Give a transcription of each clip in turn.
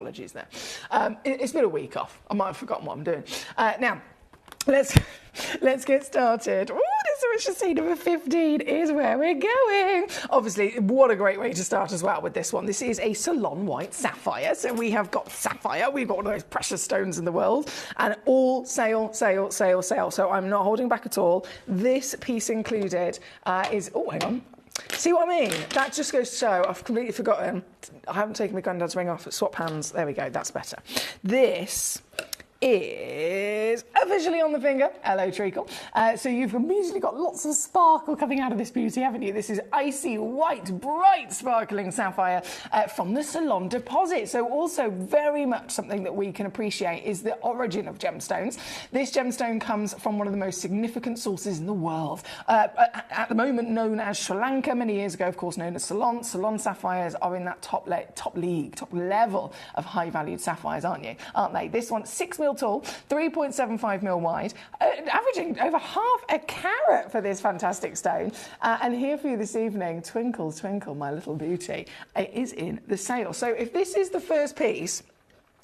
apologies there. It's been a week off. I might have forgotten what I'm doing. Now, let's get started. Ooh, this is scene number 15 is where we're going. Obviously, what a great way to start as well with this one. This is a Salon White Sapphire. So we have got sapphire. We've got one of those precious stones in the world. And all sale, sale, sale, sale. So I'm not holding back at all. This piece included is... Oh, hang on. See what I mean? That just goes to show, I've completely forgotten. I haven't taken my granddad's ring off. Swap hands. There we go. That's better. This is officially on the finger. Hello, treacle. So you've immediately got lots of sparkle coming out of this beauty, haven't you? This is icy white, bright, sparkling sapphire from the Salon deposit. So also very much something that we can appreciate is the origin of gemstones. This gemstone comes from one of the most significant sources in the world. At the moment known as Sri Lanka, many years ago, of course, known as Ceylon. Ceylon sapphires are in that top level of high-valued sapphires, aren't they? This one, 6 mil tall, 3.75 mil wide, averaging over half a carat for this fantastic stone. And here for you this evening, Twinkle, Twinkle, my little beauty, it is in the sale. So if this is the first piece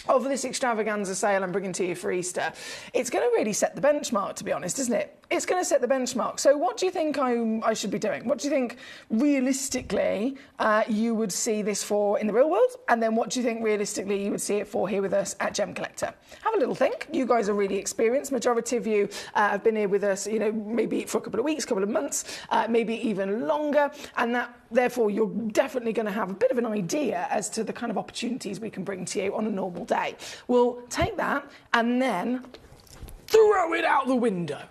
of this extravaganza sale I'm bringing to you for Easter, it's going to really set the benchmark, to be honest, isn't it? It's going to set the benchmark. So what do you think I should be doing? What do you think realistically you would see this for in the real world? And then what do you think realistically you would see it for here with us at Gemcollector? Have a little think. You guys are really experienced. Majority of you have been here with us, you know, maybe for a couple of weeks, couple of months, maybe even longer. And that, therefore, you're definitely going to have a bit of an idea as to the kind of opportunities we can bring to you on a normal day. We'll take that and then throw it out the window.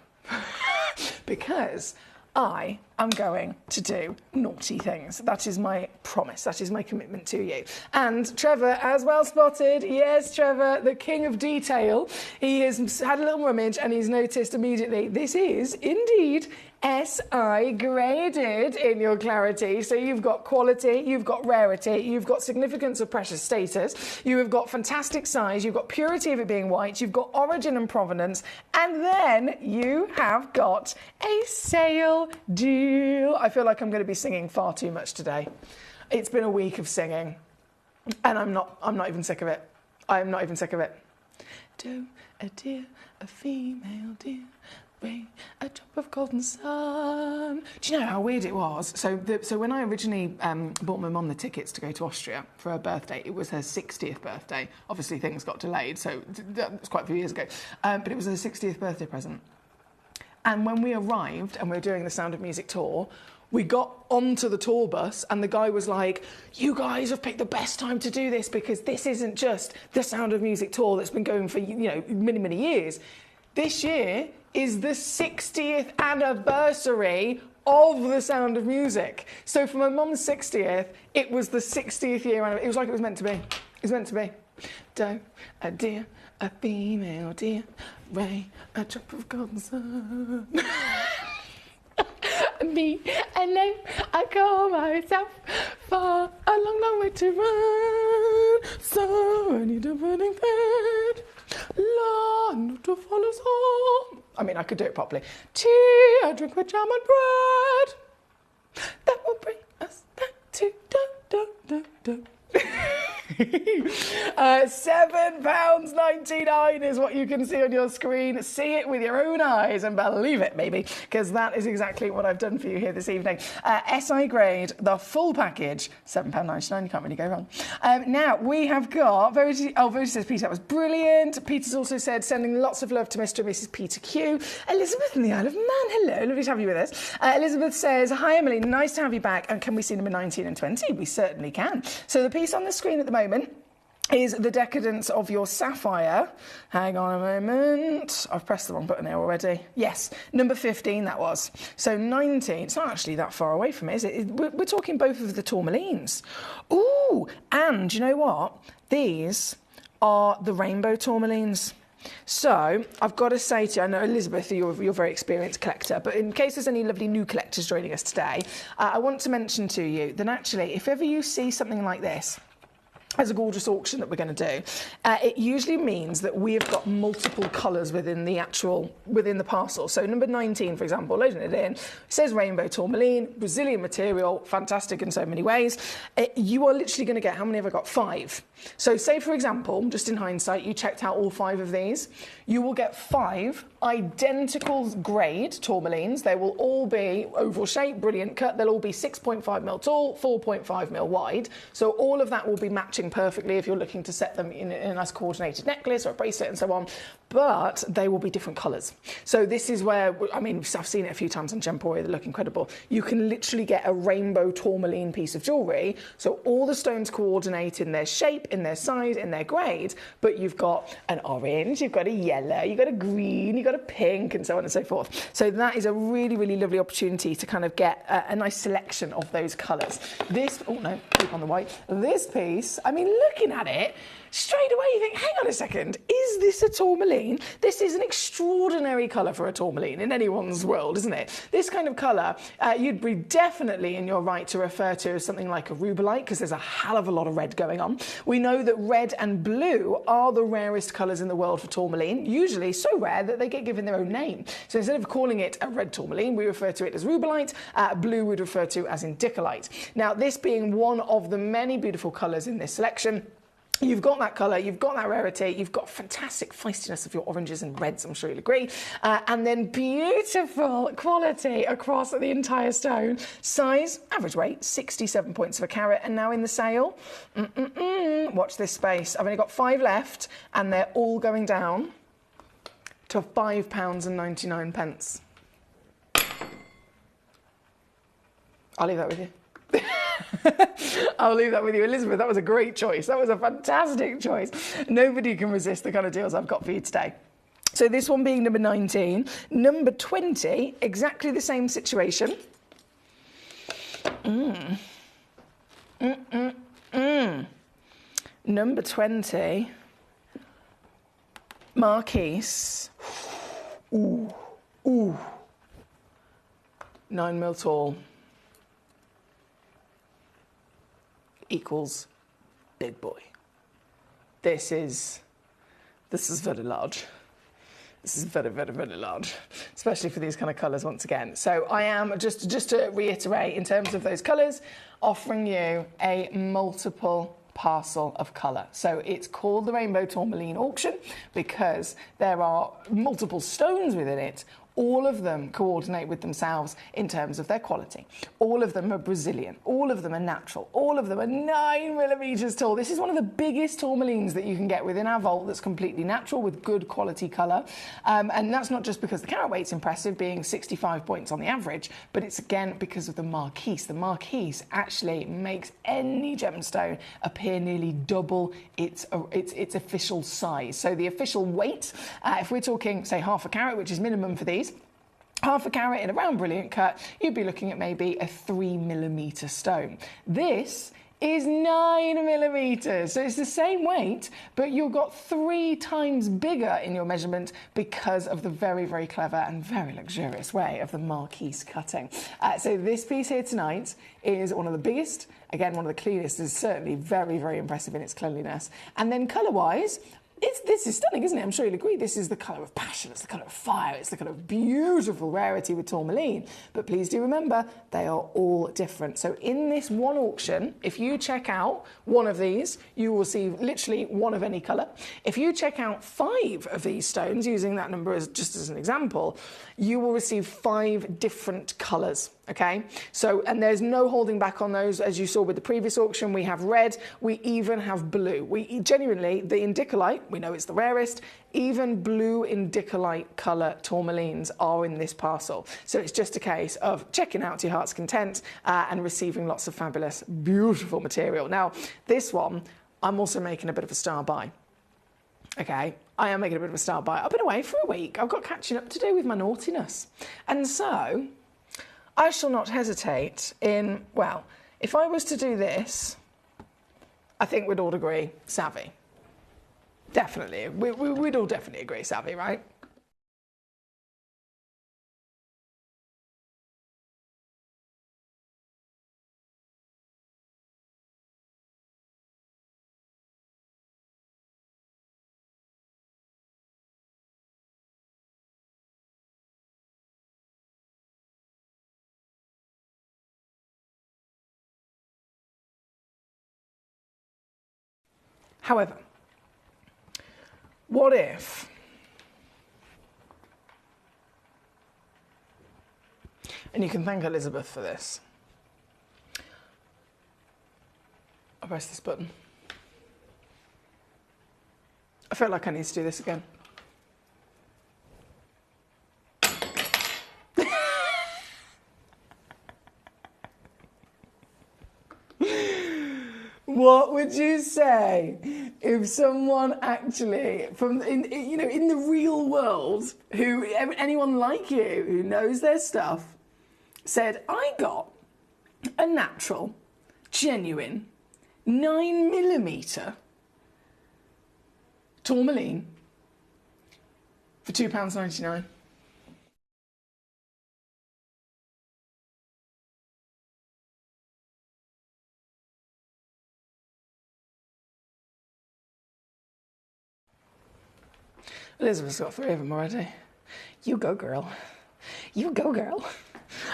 Because I am going to do naughty things. That is my promise. That is my commitment to you. And Trevor, as well spotted, yes, Trevor, the king of detail, he has had a little rummage and he's noticed immediately this is indeed SI graded in your clarity. So you've got quality, you've got rarity, you've got significance of precious status, you have got fantastic size, you've got purity of it being white, you've got origin and provenance, and then you have got a sale deal. I feel like I'm going to be singing far too much today. It's been a week of singing, and I'm not even sick of it. I am not even sick of it. Do a deer, a female deer, rain, a drop of golden sun. Do you know how weird it was? So when I originally bought my mum the tickets to go to Austria for her birthday, it was her 60th birthday. Obviously things got delayed, so that was quite a few years ago. But it was her 60th birthday present. And when we arrived and we were doing the Sound of Music tour, we got onto the tour bus and the guy was like, you guys have picked the best time to do this because this isn't just the Sound of Music tour that's been going for, you know, many, many years. This year is the 60th anniversary of the Sound of Music. So for my mum's 60th, it was the 60th year anniversary. It was like it was meant to be. It was meant to be. Doe, a deer, a female deer, ray, a drop of golden sun. Me alone, I call myself for a long, long way to run. So I need a burning bed, land to follow home. I mean, I could do it properly. Tea, I drink with jam and bread. That will bring us back to do. £7.99 is what you can see on your screen. See it with your own eyes and believe it, maybe, because that is exactly what I've done for you here this evening. SI grade, the full package, £7.99. You can't really go wrong. Now, we have got... Verity says, Peter, that was brilliant. Peter's also said, sending lots of love to Mr. and Mrs. Peter Q. Elizabeth in the Isle of Man, hello, lovely to have you with us. Elizabeth says, hi, Emily, nice to have you back. And can we see number 19 and 20? We certainly can. So the piece on the screen at the moment is the decadence of your sapphire. Hang on a moment. I've pressed the wrong button there already. Yes, number 15 that was. So 19, it's not actually that far away from it, is it? We're talking both of the tourmalines. Ooh, and you know what? These are the rainbow tourmalines. So I've got to say to you, I know, Elizabeth, you're a very experienced collector, but in case there's any lovely new collectors joining us today, I want to mention to you that actually, if ever you see something like this, as a gorgeous auction that we're going to do, it usually means that we have got multiple colours within the parcel. So number 19, for example, loading it in, it says rainbow tourmaline, Brazilian material, fantastic in so many ways. You are literally going to get, how many have I got? 5. So say, for example, just in hindsight, you checked out all 5 of these, you will get 5 identical grade tourmalines. They will all be oval shape, brilliant cut. They'll all be 6.5mm tall, 4.5mm wide. So all of that will be matching perfectly if you're looking to set them in a nice coordinated necklace or a bracelet and so on, but they will be different colours. So this is where, I mean, I've seen it a few times on Gemcollector, they look incredible. You can literally get a rainbow tourmaline piece of jewellery, so all the stones coordinate in their shape, in their size, in their grade, but you've got an orange, you've got a yellow, you've got a green, you've got a pink, and so on and so forth. So that is a really, really lovely opportunity to kind of get a nice selection of those colours. This, oh no, keep on the white. This piece, I mean, looking at it, straight away you think, hang on a second, is this a tourmaline? This is an extraordinary colour for a tourmaline in anyone's world, isn't it? This kind of colour, you'd be definitely in your right to refer to as something like a rubellite, because there's a hell of a lot of red going on. We know that red and blue are the rarest colours in the world for tourmaline, usually so rare that they get given their own name. So instead of calling it a red tourmaline, we refer to it as rubellite, blue would refer to as indicolite. Now, this being one of the many beautiful colours in this selection, you've got that colour, you've got that rarity, you've got fantastic feistiness of your oranges and reds, I'm sure you'll agree, and then beautiful quality across the entire stone. Size, average weight, 67 points of a carat, and now in the sale, watch this space. I've only got 5 left, and they're all going down to £5.99. I'll leave that with you. I'll leave that with you. Elizabeth, that was a great choice. That was a fantastic choice. Nobody can resist the kind of deals I've got for you today. So this one being number 19. Number 20, exactly the same situation. Number 20, Marquise. Ooh, 9mm tall. Equals big boy. This is very large. This is very, very, very large, especially for these kind of colours once again. So I am, just to reiterate, in terms of those colours, offering you a multiple parcel of colour. So it's called the Rainbow Tourmaline Auction because there are multiple stones within it. All of them coordinate with themselves in terms of their quality. All of them are Brazilian. All of them are natural. All of them are 9mm tall. This is one of the biggest tourmalines that you can get within our vault that's completely natural with good quality colour. And that's not just because the carat weight's impressive, being 65 points on the average, but it's again because of the Marquise. The Marquise actually makes any gemstone appear nearly double its official size. So the official weight, if we're talking, say, half a carat, which is minimum for these, half a carat in a round brilliant cut, you'd be looking at maybe a 3mm stone. This is 9mm, so it's the same weight, but you've got 3 times bigger in your measurement because of the very, very clever and very luxurious way of the Marquise cutting. So this piece here tonight is one of the biggest, again, one of the cleanest, is certainly very, very impressive in its cleanliness. And then colour-wise, this is stunning, isn't it? I'm sure you'll agree. This is the colour of passion, it's the colour of fire, it's the colour of beautiful rarity with tourmaline. But please do remember, they are all different. So in this one auction, if you check out one of these, you will receive literally one of any colour. If you check out 5 of these stones, using that number as just as an example, you will receive 5 different colours. Okay, so, and there's no holding back on those. As you saw with the previous auction, we have red, we even have blue. We genuinely, the indicolite, we know it's the rarest, even blue indicolite colour tourmalines are in this parcel. So it's just a case of checking out to your heart's content and receiving lots of fabulous, beautiful material. Now, this one, I'm also making a bit of a star buy. Okay, I am making a bit of a star buy. I've been away for a week. I've got catching up to do with my naughtiness. And so I shall not hesitate in, well, if I was to do this, I think we'd all agree, savvy. Definitely. We'd all definitely agree, savvy, right? However, what if and you can thank Elizabeth for this. I'll press this button. I felt like I need to do this again. What would you say if someone actually, in the real world, anyone like you who knows their stuff, said, I got a natural, genuine, 9mm tourmaline for £2.99? Elizabeth's got 3 of them already. You go, girl. You go, girl.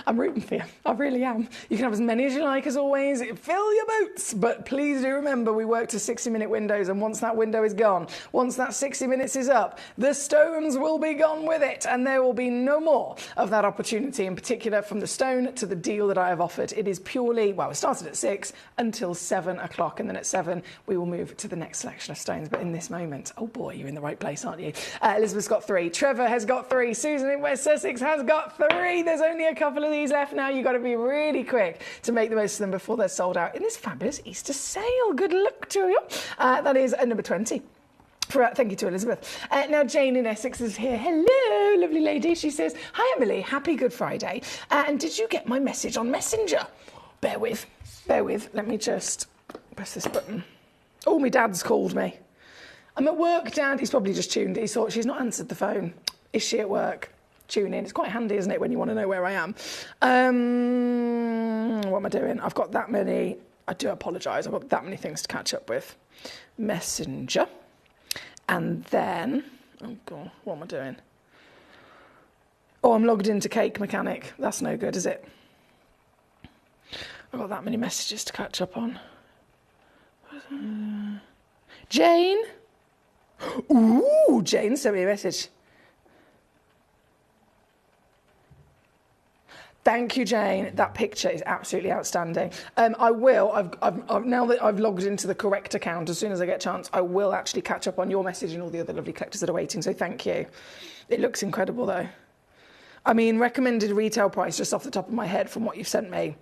I'm rooting for you. I really am. You can have as many as you like, as always. Fill your boots. But please do remember, we work to 60-minute windows, and once that window is gone, once that 60 minutes is up, the stones will be gone with it, and there will be no more of that opportunity, in particular from the stone to the deal that I have offered. It is purely, well, it started at 6 until 7 o'clock, and then at 7 we will move to the next selection of stones. But in this moment, oh boy, you're in the right place, aren't you? Elizabeth's got 3. Trevor has got 3. Susan in West Sussex has got 3. There's only a couple of these left now. You've got to be really quick to make the most of them before they're sold out in this fabulous Easter sale. Good luck to you. That is number 20. Thank you to Elizabeth. Now Jane in Essex is here. Hello, lovely lady. She says, hi Emily, happy Good Friday. And did you get my message on Messenger? Bear with. Let me just press this button. Oh, my dad's called me. I'm at work, Dad. He's probably just tuned. He thought she's not answered the phone. Is she at work? Tune in. It's quite handy, isn't it, when you want to know where I am. What am I doing? I've got that many. I do apologise. I've got that many things to catch up with. Messenger. And then, oh God, what am I doing? Oh, I'm logged into Cake Mechanic. That's no good, is it? I've got that many messages to catch up on. Jane? Ooh, Jane sent me a message. Thank you, Jane. That picture is absolutely outstanding. I will, I've now that I've logged into the correct account, as soon as I get a chance, I will actually catch up on your message and all the other lovely collectors that are waiting, so thank you. It looks incredible, though. I mean, recommended retail price, just off the top of my head from what you've sent me.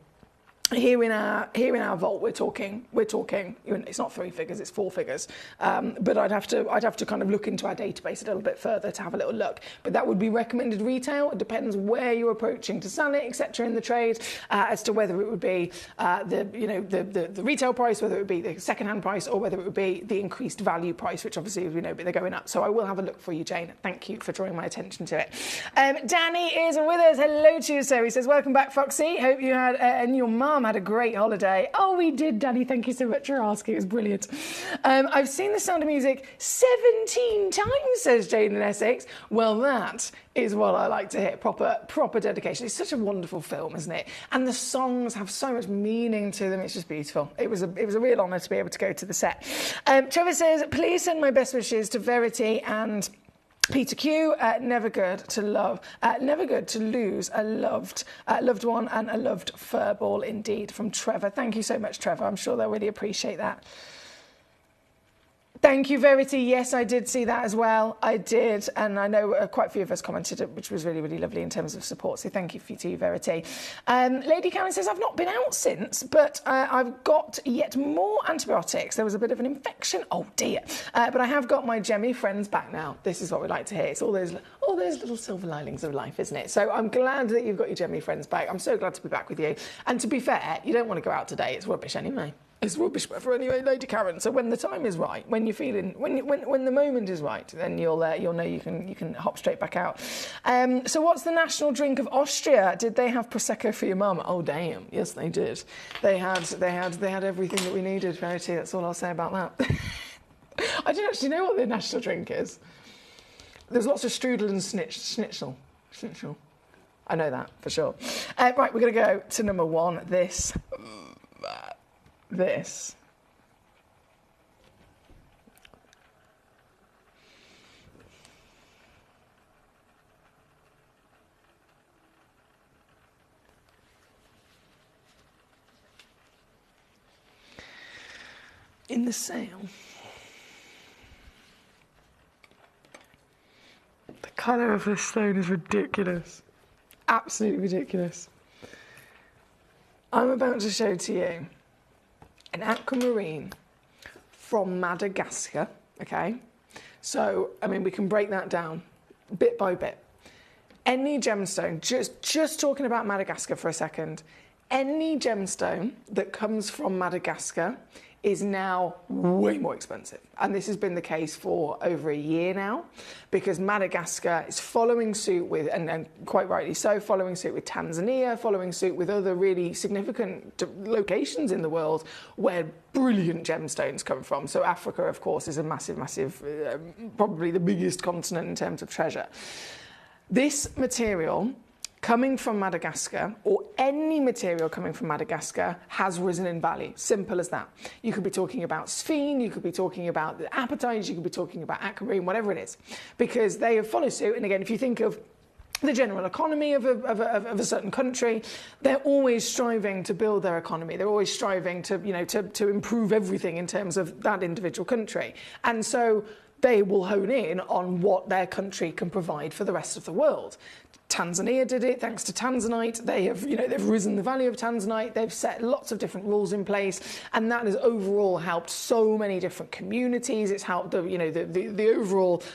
Here in our vault, we're talking. It's not 3 figures, it's 4 figures. But I'd have to kind of look into our database a little bit further to have a little look. But that would be recommended retail. It depends where you're approaching to sell it, etc. in the trade, as to whether it would be the retail price, whether it would be the second-hand price, or whether it would be the increased value price, which obviously they're going up. So I will have a look for you, Jane. Thank you for drawing my attention to it. Danny is with us. Hello to you, sir. He says, "Welcome back, Foxy. Hope you had and your mum had a great holiday." Oh, we did, Danny. Thank you so much for asking. It was brilliant. I've seen The Sound of Music 17 times, says Jane in Essex. Well, that is what I like to hear. Proper dedication. It's such a wonderful film, isn't it? And the songs have so much meaning to them. It's just beautiful. It was a real honour to be able to go to the set. Trevor says, please send my best wishes to Verity and Peter Q. Never good to lose a loved one and a loved furball indeed, from Trevor. Thank you so much, Trevor. I'm sure they'll really appreciate that. Thank you, Verity. Yes, I did see that as well. I did, and I know quite a few of us commented, which was really, really lovely in terms of support. So thank you to you, Verity. Lady Karen says, I've not been out since, but I've got yet more antibiotics. There was a bit of an infection. Oh dear. But I have got my Gemmy friends back now. This is what we like to hear. It's all those little silver linings of life, isn't it? So I'm glad that you've got your Gemmy friends back. I'm so glad to be back with you. And to be fair, you don't want to go out today. It's rubbish anyway. It's rubbish weather anyway, Lady Karen. So when the time is right, when you're feeling, when the moment is right, then you'll know you can hop straight back out. So what's the national drink of Austria? Did they have prosecco for your mum? Oh damn, yes they did. They had everything that we needed, Verity. That's all I'll say about that. I don't actually know what their national drink is. There's lots of strudel and schnitzel. I know that for sure. Right, we're going to go to number 1. This. in the sale, the colour of this stone is ridiculous. Absolutely ridiculous. I'm about to show to you an aquamarine from Madagascar, okay? So, I mean, we can break that down bit by bit. Any gemstone, just talking about Madagascar for a second, any gemstone that comes from Madagascar is now way more expensive. And this has been the case for over a year now, because Madagascar is following suit with, and quite rightly so, following suit with Tanzania, following suit with other really significant locations in the world where brilliant gemstones come from. So Africa, of course, is a massive, probably the biggest continent in terms of treasure. This material coming from Madagascar, or any material coming from Madagascar, has risen in value. Simple as that. You could be talking about sphene, you could be talking about the apatites, you could be talking about aquamarine, whatever it is, because they have followed suit. And again, if you think of the general economy of a certain country, they're always striving to build their economy. They're always striving to, to improve everything in terms of that individual country. And so they will hone in on what their country can provide for the rest of the world. Tanzania did it, thanks to Tanzanite. They have, they've risen the value of Tanzanite. They've set lots of different rules in place, and that has overall helped so many different communities. It's helped the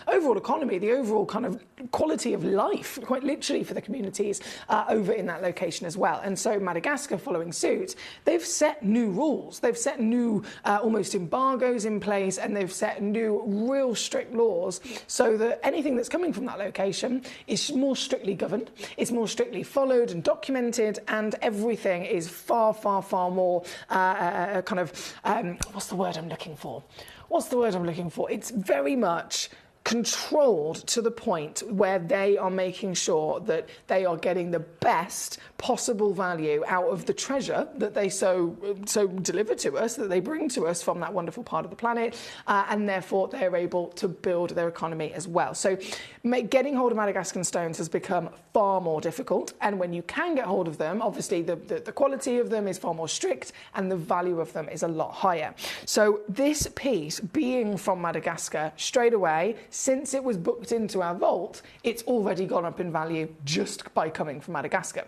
overall economy, the overall kind of quality of life, quite literally, for the communities over in that location as well. And so Madagascar, following suit, they've set new rules. They've set new almost embargoes in place, and they've set new real strict laws so that anything that's coming from that location is more strictly governed, it's more strictly followed and documented, and everything is far more what's the word I'm looking for? It's very much controlled to the point where they are making sure that they are getting the best possible value out of the treasure that they so deliver to us, that they bring to us from that wonderful part of the planet, and therefore they're able to build their economy as well. So getting hold of Madagascan stones has become far more difficult, and when you can get hold of them, obviously the quality of them is far more strict and the value of them is a lot higher. So this piece, being from Madagascar, straight away, since it was booked into our vault, it's already gone up in value just by coming from Madagascar.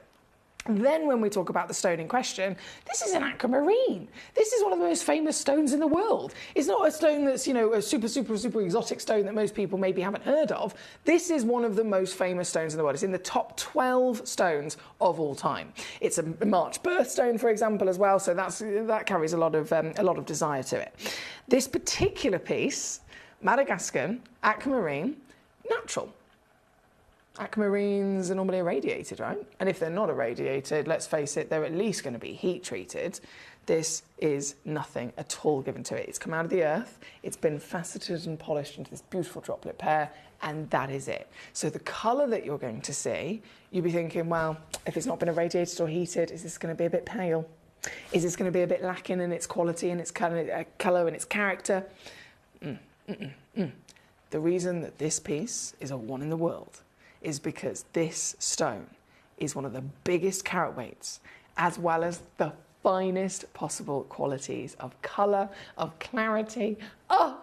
Then when we talk about the stone in question, this is an aquamarine. This is one of the most famous stones in the world. It's not a stone that's, a super exotic stone that most people maybe haven't heard of. This is one of the most famous stones in the world. It's in the top 12 stones of all time. It's a March birthstone, for example, as well, so that carries a lot of desire to it. This particular piece, Madagascan, aquamarine, natural. Aquamarines are normally irradiated, right? And if they're not irradiated, let's face it, they're at least going to be heat treated. This is nothing at all given to it. It's come out of the earth, it's been faceted and polished into this beautiful droplet pair, and that is it. So the colour that you're going to see, you'll be thinking, well, if it's not been irradiated or heated, is this going to be a bit pale? Is this going to be a bit lacking in its quality and its colour and its character? The reason that this piece is a one in the world is because this stone is one of the biggest carat weights, as well as the finest possible qualities of colour, of clarity,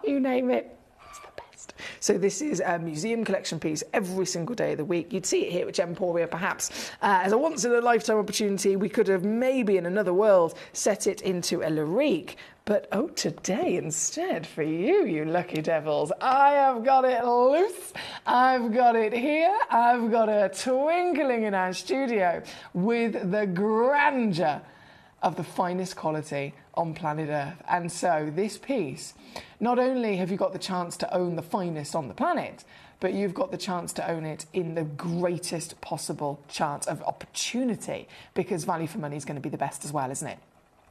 you name it. It's the best. So this is a museum collection piece every single day of the week. You'd see it here at Gemporia, perhaps. As a once-in-a-lifetime opportunity, we could have maybe in another world set it into a lyrique. But today instead, for you, you lucky devils, I have got it loose. I've got it here. I've got it twinkling in our studio with the grandeur of the finest quality on planet Earth. And so this piece, not only have you got the chance to own the finest on the planet, but you've got the chance to own it in the greatest possible chance of opportunity, because value for money is going to be the best as well, isn't it?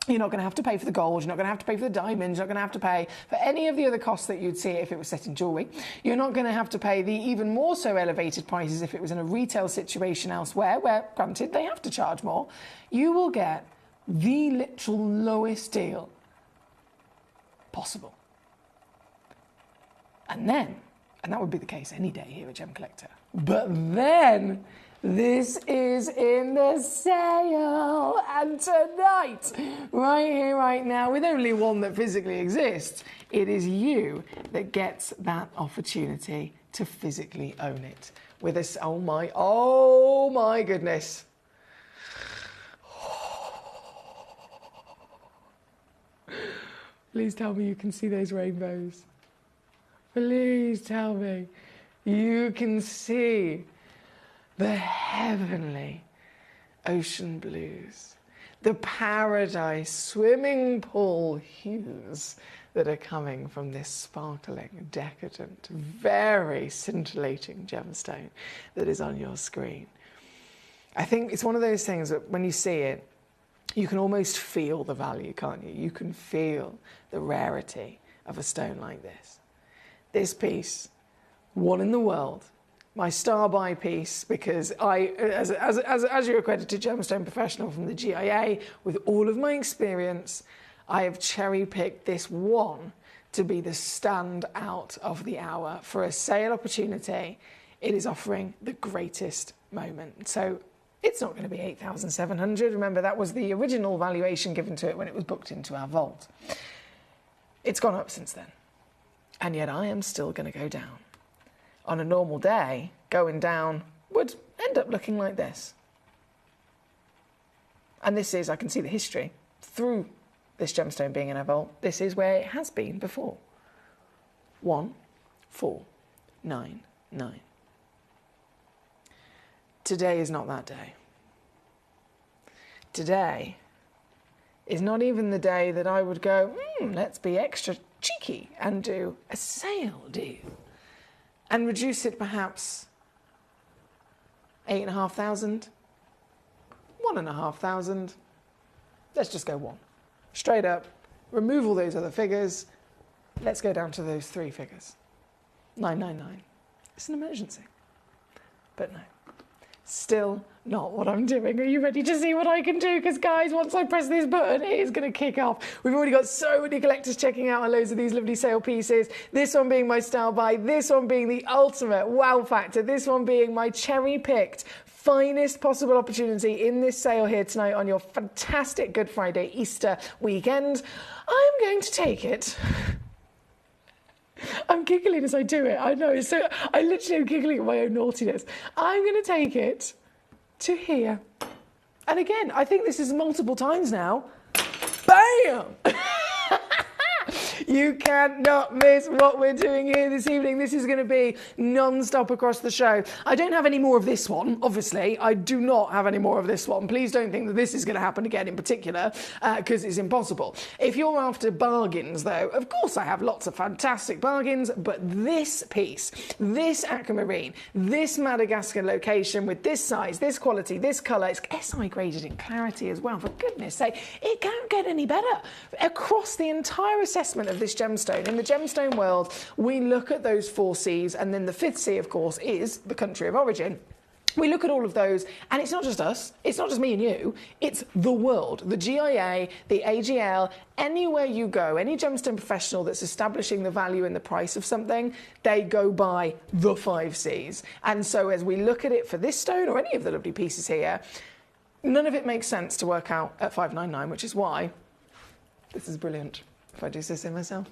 You're not going to have to pay for the gold, you're not going to have to pay for the diamonds, you're not going to have to pay for any of the other costs that you'd see if it was set in jewellery. You're not going to have to pay the even more so elevated prices if it was in a retail situation elsewhere, where, granted, they have to charge more. You will get the literal lowest deal possible. And then, And that would be the case any day here at Gemcollector. But then, this is in the sale. And tonight, right here, right now, with only one that physically exists, it is you that gets that opportunity to physically own it. With us, oh my goodness. Please tell me you can see those rainbows. Please tell me you can see the heavenly ocean blues, the paradise swimming pool hues that are coming from this sparkling, decadent, very scintillating gemstone that is on your screen. I think it's one of those things that when you see it, you can almost feel the value, can't you? You can feel the rarity of a stone like this. This piece, one in the world, my star buy piece, because I, as your accredited gemstone professional from the GIA, with all of my experience, I have cherry-picked this one to be the standout of the hour. For a sale opportunity, it is offering the greatest moment. So it's not going to be 8,700. Remember, that was the original valuation given to it when it was booked into our vault. It's gone up since then. And yet I am still going to go down. On a normal day, going down would end up looking like this. And this is, I can see the history through this gemstone being in our vault. This is where it has been before. 1499. Today is not that day. Today is not even the day that I would go, let's be extra cheeky and do a sale deal and reduce it perhaps 8,500, 1,500. Let's just go one. Straight up, remove all those other figures. Let's go down to those three figures. 999. It's an emergency. But no. Still not what I'm doing. Are you ready to see what I can do? Because guys, once I press this button, it is going to kick off. We've already got so many collectors checking out on loads of these lovely sale pieces. This one being my style buy, this one being the ultimate wow factor, this one being my cherry-picked finest possible opportunity in this sale here tonight on your fantastic Good Friday Easter weekend. I'm going to take it. I'm giggling as I do it. I know. So I literally am giggling at my own naughtiness. I'm going to take it to here. And again, I think this is multiple times now. Bam! You cannot miss what we're doing here this evening. This is going to be non-stop across the show. I don't have any more of this one, obviously. I do not have any more of this one. Please don't think that this is going to happen again in particular, because it's impossible. If you're after bargains, though, of course I have lots of fantastic bargains, but this piece, this aquamarine, this Madagascar location with this size, this quality, this colour, it's SI graded in clarity as well, for goodness sake. It can't get any better. Across the entire assessment of this gemstone, in the gemstone world, we look at those 4 C's, and then the 5th C, of course, is the country of origin. We look at all of those, and it's not just us, it's not just me and you, it's the world, the GIA, the AGL, anywhere you go, any gemstone professional that's establishing the value and the price of something, they go by the 5 C's. And so as we look at it for this stone, or any of the lovely pieces here, none of it makes sense to work out at 599, which is why this is brilliant. If I do so myself.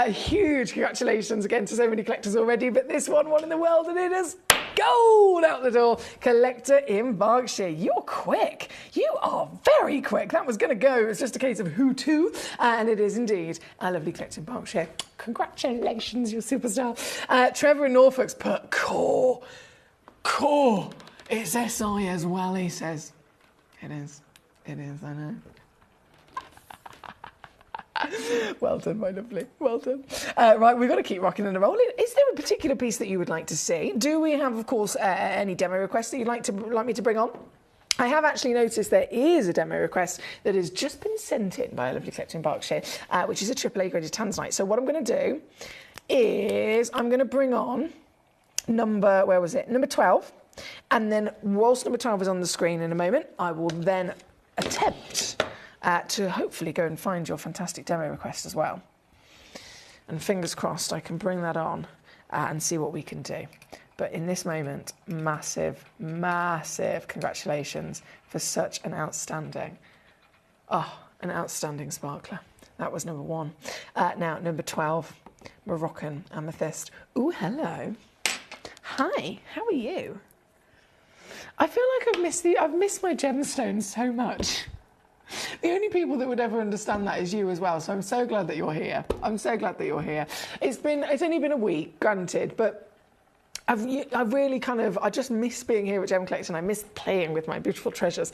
Huge congratulations again to so many collectors already, but this one in the world, and it is gold out the door. Collector in Berkshire. You're quick. You are very quick. That was going to go. It's just a case of who to, and it is indeed a lovely collector in Berkshire. Congratulations, you superstar. Trevor in Norfolk's put core. It's SI as well, he says. It is, I know. Well done, my lovely. Well done. Right, we've got to keep rocking and rolling. Is there a particular piece that you would like to see? Do we have, of course, any demo requests that you'd like me to bring on? I have actually noticed there is a demo request that has just been sent in by a lovely collector in Berkshire, which is a AAA graded tanzanite. So what I'm going to do is I'm going to bring on number 12. And then whilst number 12 is on the screen in a moment, I will then attempt to hopefully go and find your fantastic demo request as well. And fingers crossed I can bring that on and see what we can do. But in this moment, massive, massive congratulations for such an outstanding sparkler. That was number 1. Now, number 12, Moroccan Amethyst. Ooh, hello. Hi, how are you? I feel like I've missed my gemstones so much. The only people that would ever understand that is you as well. So I'm so glad that you're here. I'm so glad that you're here. It's only been a week, granted, but I've really I just miss being here at Gemcollector, and I miss playing with my beautiful treasures.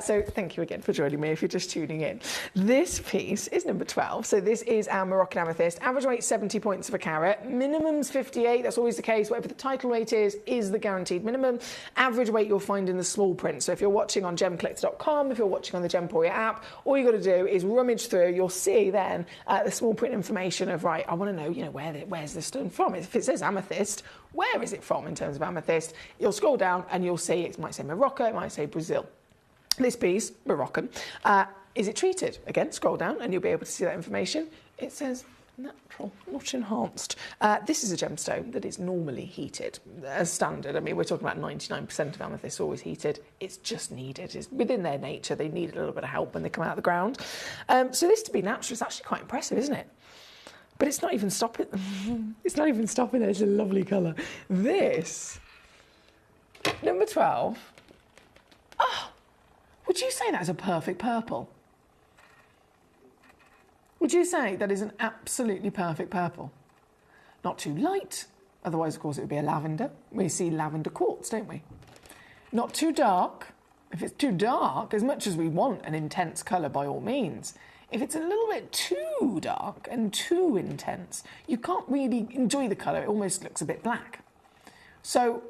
So thank you again for joining me if you're just tuning in. This piece is number 12. So this is our Moroccan Amethyst. Average weight 70 points of a carat. Minimum's 58. That's always the case. Whatever the title weight is the guaranteed minimum. Average weight you'll find in the small print. So if you're watching on gemcollector.com, if you're watching on the Gemporia app, all you got to do is rummage through. You'll see then the small print information of, right, I want to know, where's this stone from? If it says amethyst, where is it from in terms of amethyst? You'll scroll down and you'll see it might say Morocco, it might say Brazil. This piece, Moroccan, is it treated? Again, scroll down and you'll be able to see that information. It says natural, not enhanced. This is a gemstone that is normally heated as standard. I mean, we're talking about 99% of amethyst always heated. It's just needed. It's within their nature. They need a little bit of help when they come out of the ground. So this to be natural is actually quite impressive, isn't it? But it's not even stopping. It's not even stopping there. It's a lovely colour. This, number 12. Oh, would you say that is a perfect purple? Would you say that is an absolutely perfect purple? Not too light. Otherwise, of course, it would be a lavender. We see lavender quartz, don't we? Not too dark. If it's too dark, as much as we want an intense colour, by all means. If it's a little bit too dark and too intense, you can't really enjoy the colour. It almost looks a bit black. So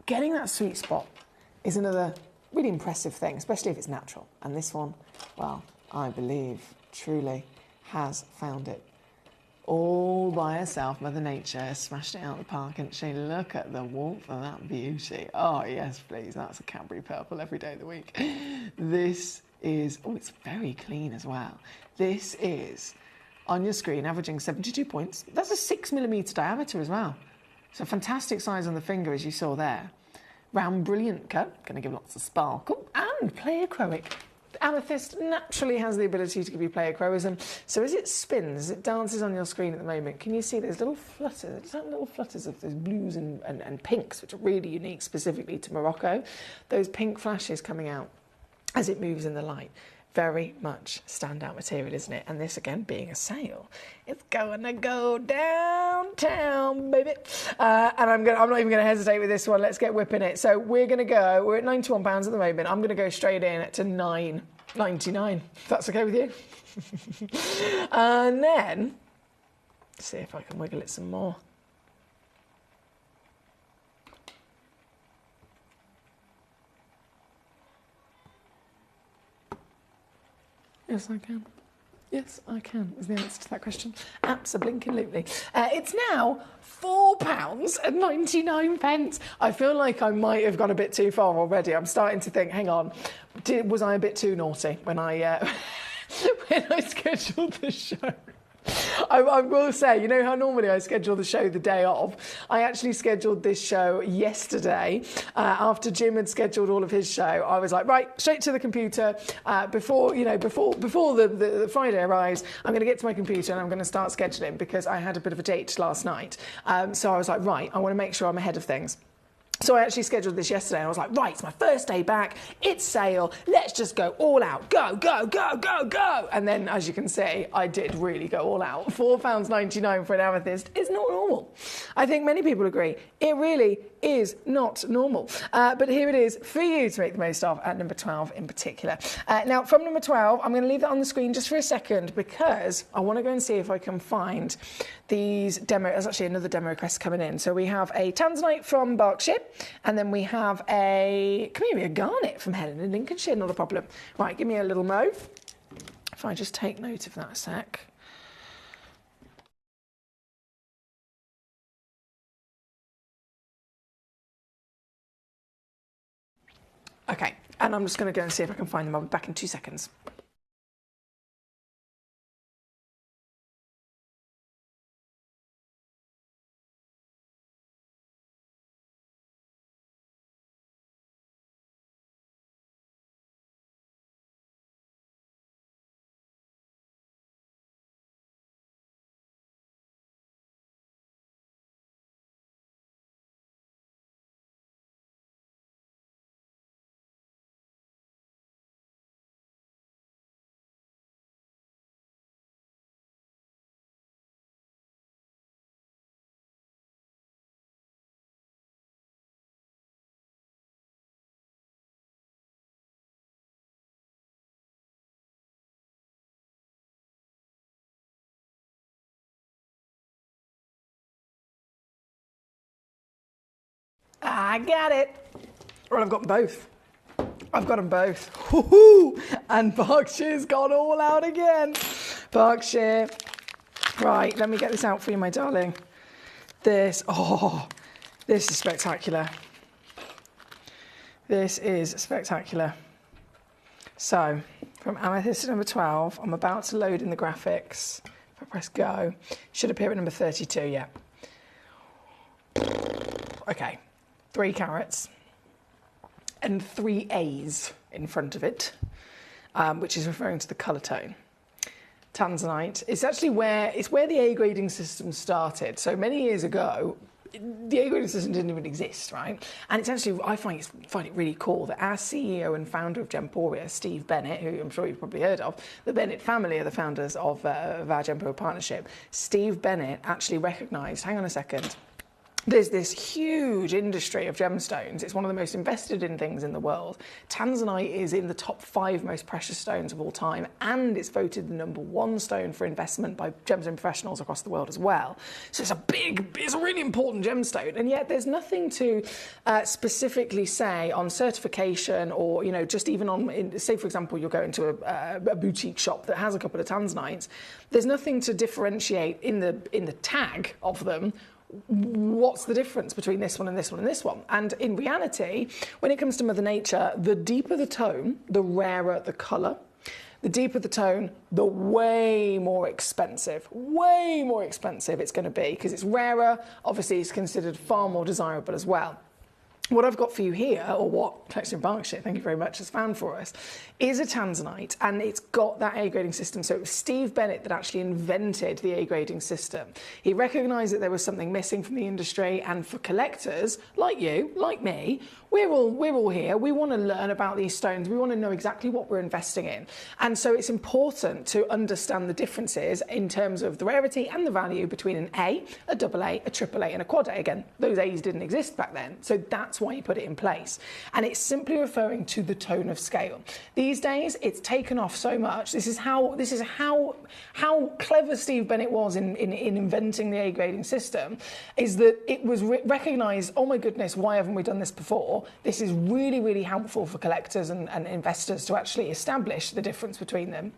getting that sweet spot is another really impressive thing, especially if it's natural. And this one, well, I believe, truly has found it. All by herself, Mother Nature has smashed it out of the park, and she, look at the warmth of that beauty. Oh, yes, please, that's a Cadbury purple every day of the week. This is, oh, it's very clean as well. This is, on your screen, averaging 72 points. That's a 6mm diameter as well. So fantastic size on the finger, as you saw there. Round, brilliant cut, going to give lots of sparkle, and pleochroic. Amethyst naturally has the ability to give you pleochroism. So as it spins, as it dances on your screen at the moment, can you see there's little flutters? It's like little flutters of those blues and pinks, which are really unique specifically to Morocco. Those pink flashes coming out as it moves in the light. Very much standout material, isn't it? And this, again, being a sale, it's going to go downtown, baby. And I'm not even going to hesitate with this one. Let's get whipping it. So we're at £91 at the moment. I'm going to go straight in to £9.99. If that's okay with you. And then, see if I can wiggle it some more. Yes, I can. Yes, I can, is the answer to that question. Absolutely. It's now £4.99. I feel like I might have gone a bit too far already. I'm starting to think, hang on, was I a bit too naughty when I scheduled the show? I will say, you know how normally I schedule the show the day of? I actually scheduled this show yesterday after Jim had scheduled all of his show. I was like, right, straight to the computer before the Friday arrives. I'm going to get to my computer and I'm going to start scheduling because I had a bit of a date last night. So I was like, right, I want to make sure I'm ahead of things. So I actually scheduled this yesterday and I was like, right, it's my first day back, it's sale, let's just go all out, go, go, go, go, go. And then, as you can see, I did really go all out. £4.99 for an amethyst is not normal. I think many people agree. It really is not normal. But here it is for you to make the most of at number 12 in particular. Now, from number 12, I'm going to leave that on the screen just for a second because I want to go and see if I can find these demo. There's actually another demo request coming in. So we have a tanzanite from Berkshire. And then we have a garnet from Helen in Lincolnshire, not a problem. Right, give me a little mauve. If I just take note of that a sec. Okay, and I'm just going to go and see if I can find them. I'll be back in 2 seconds. I got it. Well, I've got both. I've got them both. Woohoo! And Berkshire's gone all out again. Berkshire. Right, let me get this out for you, my darling. This is spectacular. This is spectacular. So, from amethyst to number 12, I'm about to load in the graphics. If I press go, should appear at number 32, yeah. Okay, 3 carats and 3 A's in front of it, which is referring to the colour tone. Tanzanite. It's actually where the A grading system started. So many years ago, the A grading system didn't even exist, right? And it's actually, I find it really cool that our CEO and founder of Gemporia, Steve Bennett, who I'm sure you've probably heard of, the Bennett family are the founders of our Gemporia partnership. Steve Bennett actually recognised, hang on a second, there's this huge industry of gemstones. It's one of the most invested in things in the world. Tanzanite is in the top 5 most precious stones of all time, and it's voted the number 1 stone for investment by gemstone professionals across the world as well. So it's a really important gemstone, and yet there's nothing to specifically say on certification or, you know, just even on, say for example, you're going to a boutique shop that has a couple of tanzanites. There's nothing to differentiate in the tag of them. What's the difference between this one and this one and this one? And in reality, when it comes to Mother Nature, the deeper the tone, the rarer the colour. The deeper the tone, the way more expensive it's going to be, because it's rarer. Obviously, it's considered far more desirable as well. What I've got for you here, or what Collection of Berkshire, thank you very much, has found for us, is a tanzanite, and it's got that A grading system. So it was Steve Bennett that actually invented the A grading system. He recognised that there was something missing from the industry, and for collectors like you, like me, we're all here. We want to learn about these stones. We want to know exactly what we're investing in. And so it's important to understand the differences in terms of the rarity and the value between an A, a double A, a triple A, and a quad A. Again, those A's didn't exist back then. So that's why you put it in place. And it's simply referring to the tone of scale. These days, it's taken off so much. This is how clever Steve Bennett was in inventing the A grading system, is that it was recognised, oh my goodness, why haven't we done this before? This is really, really helpful for collectors and investors to actually establish the difference between them.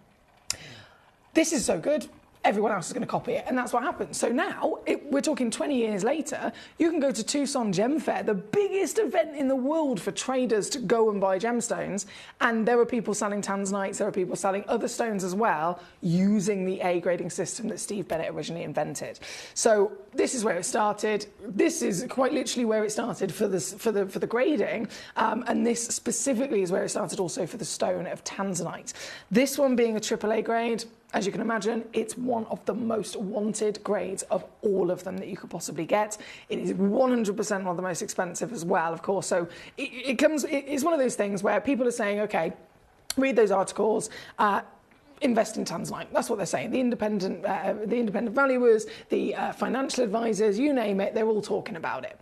This is so good. Everyone else is going to copy it, and that's what happens. So now, we're talking 20 years later, you can go to Tucson Gem Fair, the biggest event in the world for traders to go and buy gemstones, and there are people selling tanzanites, there are people selling other stones as well, using the A grading system that Steve Bennett originally invented. So this is where it started. This is quite literally where it started for the grading, and this specifically is where it started also for the stone of tanzanite. This one being a AAA grade. As you can imagine, it's one of the most wanted grades of all of them that you could possibly get. It is 100% one of the most expensive as well, of course. So it's one of those things where people are saying, okay, read those articles, invest in tanzanite. That's what they're saying. The independent valuers, the financial advisors, you name it, they're all talking about it.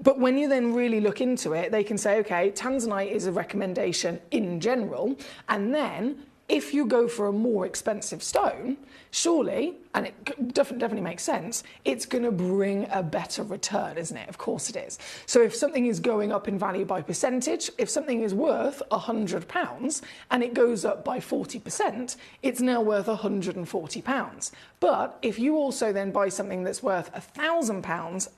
But when you then really look into it, they can say, okay, tanzanite is a recommendation in general, and then if you go for a more expensive stone, surely, and it definitely makes sense, it's going to bring a better return, isn't it? Of course it is. So if something is going up in value by percentage, if something is worth £100 and it goes up by 40%, it's now worth £140. But if you also then buy something that's worth £1,000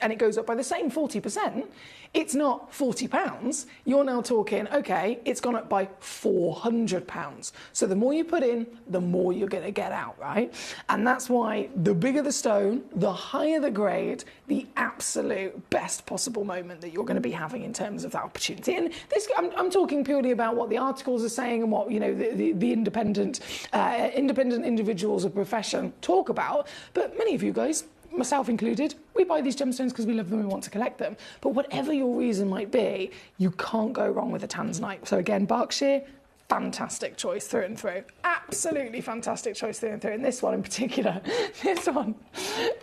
and it goes up by the same 40%, it's not £40. You're now talking, okay, it's gone up by £400. So the more you put in, the more you're going to get out, right? And that's why the bigger the stone, the higher the grade, the absolute best possible moment that you're going to be having in terms of that opportunity. And this, I'm talking purely about what the articles are saying and what, you know, the independent individuals of profession talk about. But many of you guys, myself included, we buy these gemstones because we love them, we want to collect them. But whatever your reason might be, you can't go wrong with a tanzanite. So again, Berkshire, fantastic choice through and through. Absolutely fantastic choice through and through. And this one in particular, this one,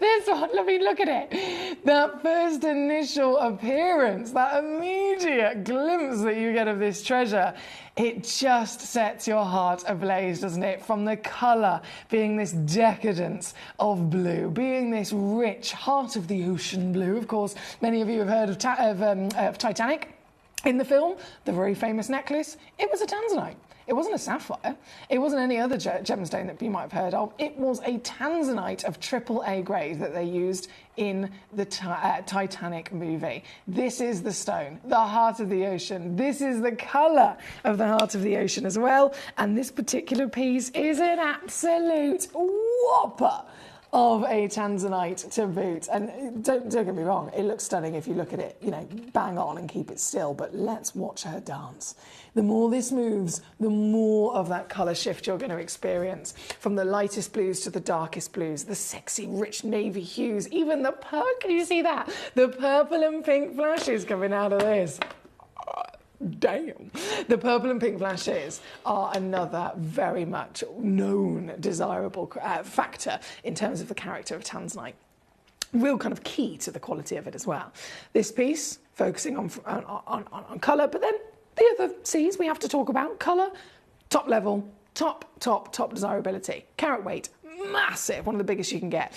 let me look at it. That first initial appearance, that immediate glimpse that you get of this treasure, it just sets your heart ablaze, doesn't it? From the colour being this decadence of blue, being this rich heart of the ocean blue. Of course, many of you have heard of Titanic. In the film, the very famous necklace, it was a tanzanite. It wasn't a sapphire. It wasn't any other gemstone that you might have heard of. It was a tanzanite of AAA grade that they used in the Titanic movie. This is the stone, the heart of the ocean. This is the colour of the heart of the ocean as well. And this particular piece is an absolute whopper of a tanzanite to boot. And don't get me wrong, it looks stunning if you look at it, you know, bang on and keep it still, but let's watch her dance. The more this moves, the more of that colour shift you're going to experience. From the lightest blues to the darkest blues, the sexy, rich navy hues, even the purple, can you see that? The purple and pink flashes coming out of this. Damn. The purple and pink flashes are another very much known desirable factor in terms of the character of tanzanite. Real kind of key to the quality of it as well. This piece focusing on colour, but then the other C's we have to talk about: colour, top level, top desirability, carat weight. Massive, one of the biggest you can get.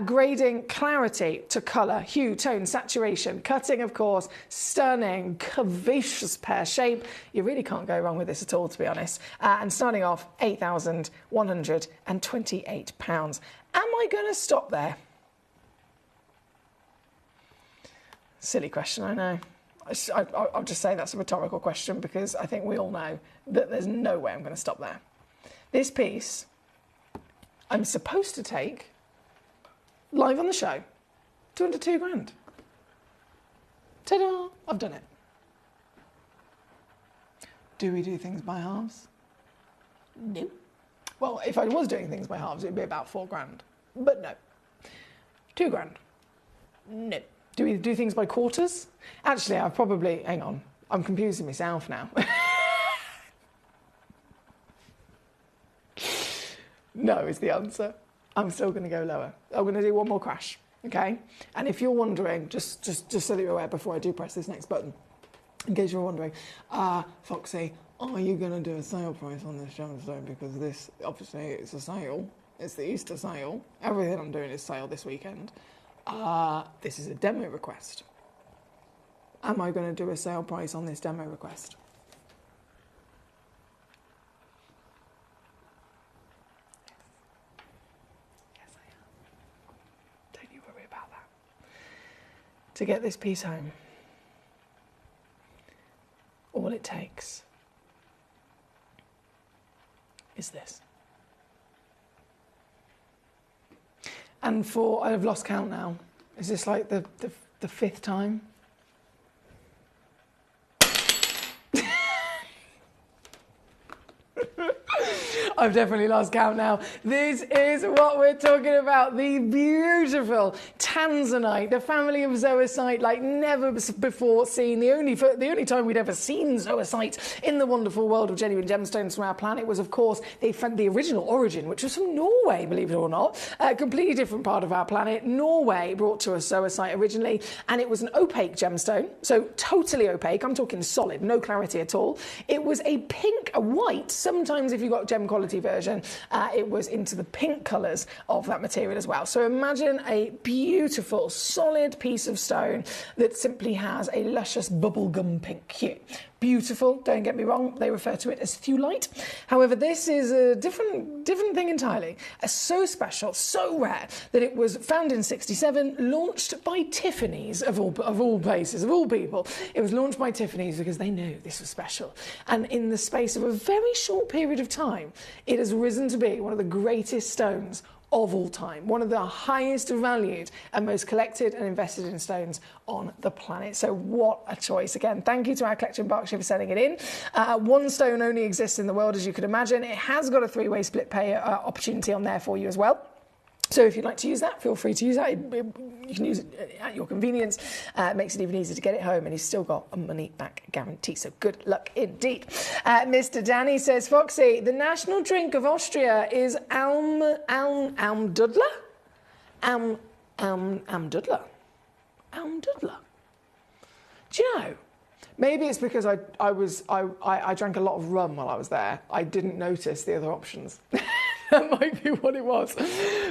Grading, clarity to colour, hue, tone, saturation, cutting, of course, stunning, curvaceous pear shape. You really can't go wrong with this at all, to be honest. And starting off, £8,128. Am I going to stop there? Silly question, I know. I'll just say that's a rhetorical question because I think we all know that there's no way I'm going to stop there. This piece I'm supposed to take live on the show to under £2,000. Ta-da! I've done it. Do we do things by halves? No. Well, if I was doing things by halves, it'd be about £4,000. But no. £2,000. No. Do we do things by quarters? Actually, hang on, I'm confusing myself now. No is the answer. I'm still going to go lower. I'm going to do one more crash, okay? And if you're wondering, just so that you're aware before I do press this next button, in case you're wondering, Foxy, are you going to do a sale price on this gemstone? Because this, obviously, it's a sale. It's the Easter sale. Everything I'm doing is sale this weekend. This is a demo request. Am I going to do a sale price on this demo request? To get this piece home, all it takes is this. And I've lost count now. Is this like the fifth time? I've definitely lost count now. This is what we're talking about. The beautiful tanzanite, the family of zoisite like never before seen. The only time we'd ever seen zoisite in the wonderful world of genuine gemstones from our planet was, of course, the original origin, which was from Norway, believe it or not. A completely different part of our planet. Norway brought to us zoisite originally, and it was an opaque gemstone, so totally opaque. I'm talking solid, no clarity at all. It was a white. Sometimes if you got gem quality version, it was into the pink colours of that material as well. So imagine a beautiful, solid piece of stone that simply has a luscious bubblegum pink hue. Beautiful, don't get me wrong, they refer to it as thewlite. However, this is a different thing entirely. So special, so rare, that it was found in '67, launched by Tiffany's, of all places, of all people. It was launched by Tiffany's because they knew this was special. And in the space of a very short period of time, it has risen to be one of the greatest stones of all time, one of the highest valued and most collected and invested in stones on the planet. So what a choice. Again, thank you to our collector in Berkshire for sending it in. One stone only exists in the world, as you could imagine. It has got a three-way split pay opportunity on there for you as well. So if you'd like to use that, feel free to use that. You can use it at your convenience. It makes it even easier to get it home, and he's still got a money-back guarantee. So good luck indeed. Mr. Danny says, Foxy, the national drink of Austria is Almdudler? Almdudler. Almdudler. Do you know? Maybe it's because I drank a lot of rum while I was there. I didn't notice the other options. That might be what it was.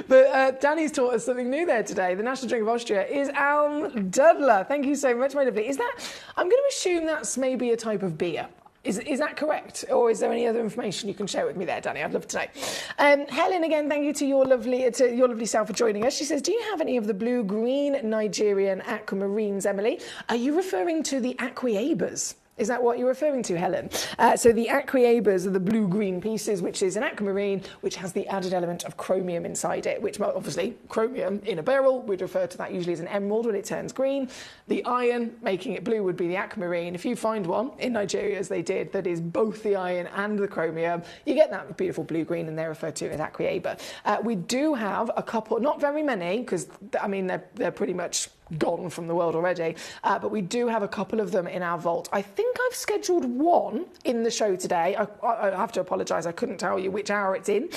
But Danny's taught us something new there today. The national drink of Austria is Almdudler. Thank you so much, my lovely. Is that, I'm going to assume that's maybe a type of beer. Is that correct? Or is there any other information you can share with me there, Danny? I'd love to know. Helen, again, thank you to your lovely self for joining us. She says, do you have any of the blue-green Nigerian aquamarines, Emily? Are you referring to the aquabas? Is that what you're referring to, Helen? So the aquabas are the blue-green pieces, which is an aquamarine, which has the added element of chromium inside it, which obviously chromium in a beryl, we'd refer to that usually as an emerald when it turns green. The iron, making it blue, would be the aquamarine. If you find one, in Nigeria as they did, that is both the iron and the chromium, you get that beautiful blue-green, and they're referred to as aquaba. We do have a couple, not very many, because, I mean, they're pretty much gone from the world already, but we do have a couple of them in our vault. I think I've scheduled one in the show today. I have to apologise, I couldn't tell you which hour it's in,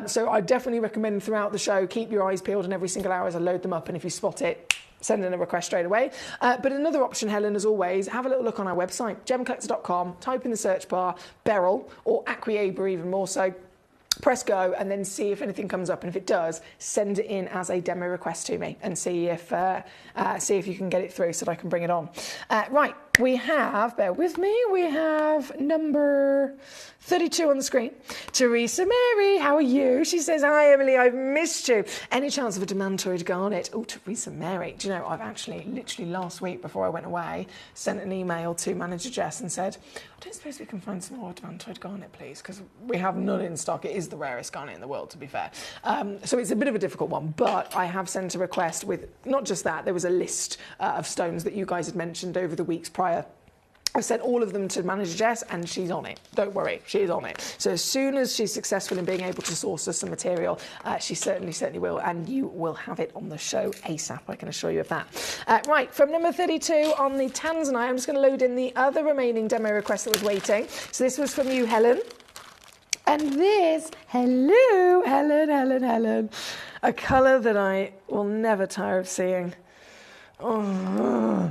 so I definitely recommend throughout the show, keep your eyes peeled, and every single hour as I load them up, and if you spot it, send in a request straight away. But another option, Helen, as always, have a little look on our website, gemcollector.com, type in the search bar, beryl, or aquaba even more so, press go, and then see if anything comes up, and if it does, send it in as a demo request to me, and see if you can get it through so that I can bring it on. Right, we have, bear with me, we have number 32 on the screen. Teresa Mary, how are you? She says, hi Emily, I've missed you. Any chance of a demantoid garnet? Oh, Teresa Mary. Do you know, I've actually, literally last week before I went away, sent an email to Manager Jess and said, I don't suppose we can find some more demantoid garnet, please, because we have none in stock. It is the rarest garnet in the world, to be fair. So it's a bit of a difficult one, but I have sent a request with, not just that, there was a list of stones that you guys had mentioned over the weeks prior. I sent all of them to Manager Jess, and she's on it. Don't worry, she's on it. So as soon as she's successful in being able to source us some material, she certainly will, and you will have it on the show ASAP, I can assure you of that. Right, from number 32 on the Tanzanite, I'm just going to load in the other remaining demo request that was waiting. So this was from you, Helen. And this, hello, Helen, a colour that I will never tire of seeing. Oh,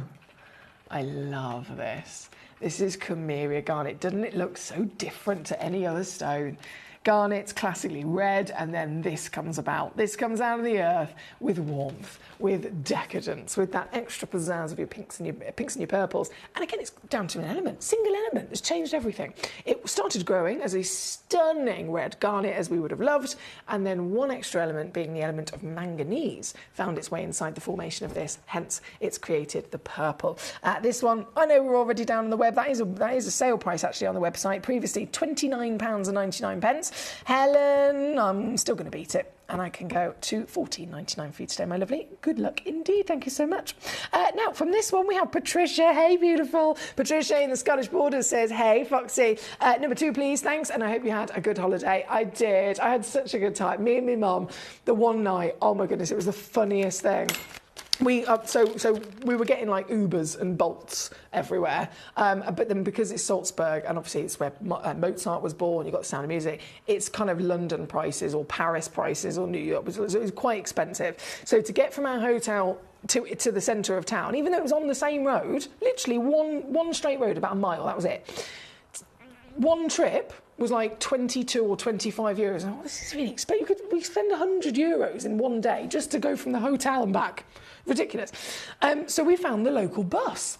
I love this. This is Cameria garnet. Doesn't it look so different to any other stone? Garnet's classically red, and then this comes about. This comes out of the earth with warmth, with decadence, with that extra pizzazz of your pinks and your purples. And again, it's down to an element, single element. It's changed everything. It started growing as a stunning red garnet, as we would have loved, and then one extra element, being the element of manganese, found its way inside the formation of this. Hence, it's created the purple. This one, I know we're already down on the web. That is a sale price actually on the website. Previously, £29.99. Helen, I'm still going to beat it, and I can go to £14.99 for you today, my lovely. Good luck indeed. Thank you so much. Now, from this one, we have Patricia. Hey, beautiful. Patricia in the Scottish Borders says, hey, Foxy. Number 2, please. Thanks, and I hope you had a good holiday. I did. I had such a good time. Me and my mum, the one night, oh my goodness, it was the funniest thing. So we were getting like Ubers and Bolts everywhere, but then because it's Salzburg, and obviously it's where Mozart was born, you've got the Sound of Music, it's kind of London prices or Paris prices or New York, it was quite expensive. So to get from our hotel to the centre of town, even though it was on the same road, literally one straight road, about a mile, that was it. One trip was like 22 or 25 euros. Oh, this is really expensive. We spend 100 euros in one day just to go from the hotel and back. Ridiculous. So we found the local bus.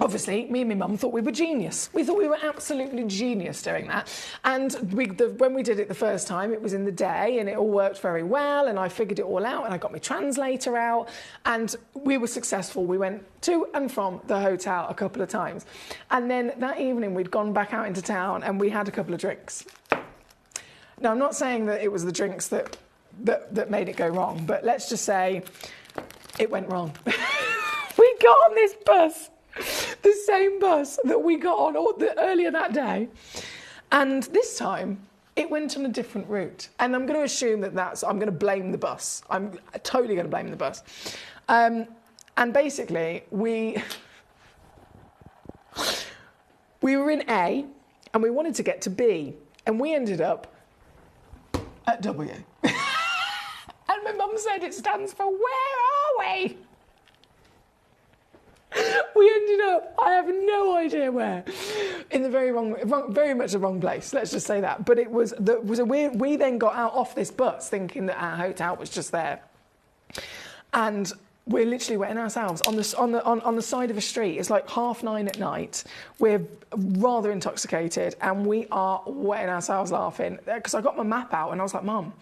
Obviously, me and my mum thought we were genius. We thought we were absolutely genius doing that. And when we did it the first time, it was in the day, and it all worked very well, and I figured it all out, and I got my translator out, and we were successful. We went to and from the hotel a couple of times. And then that evening, we'd gone back out into town, and we had a couple of drinks. Now, I'm not saying that it was the drinks that made it go wrong, but let's just say it went wrong. We got on this bus, the same bus that we got on earlier that day. And this time, It went on a different route. And I'm going to assume I'm going to blame the bus. I'm totally going to blame the bus. And basically, we were in A and we wanted to get to B. And we ended up at W. And my mum said it stands for, where are we? We ended up, I have no idea where, in the very much the wrong place. Let's just say that. But it was a weird. We then got out off this bus thinking that our hotel was just there, and we're literally wetting ourselves on the side of a street. It's like 9:30 at night. We're rather intoxicated, and we are wetting ourselves laughing because I got my map out and I was like, "Mum,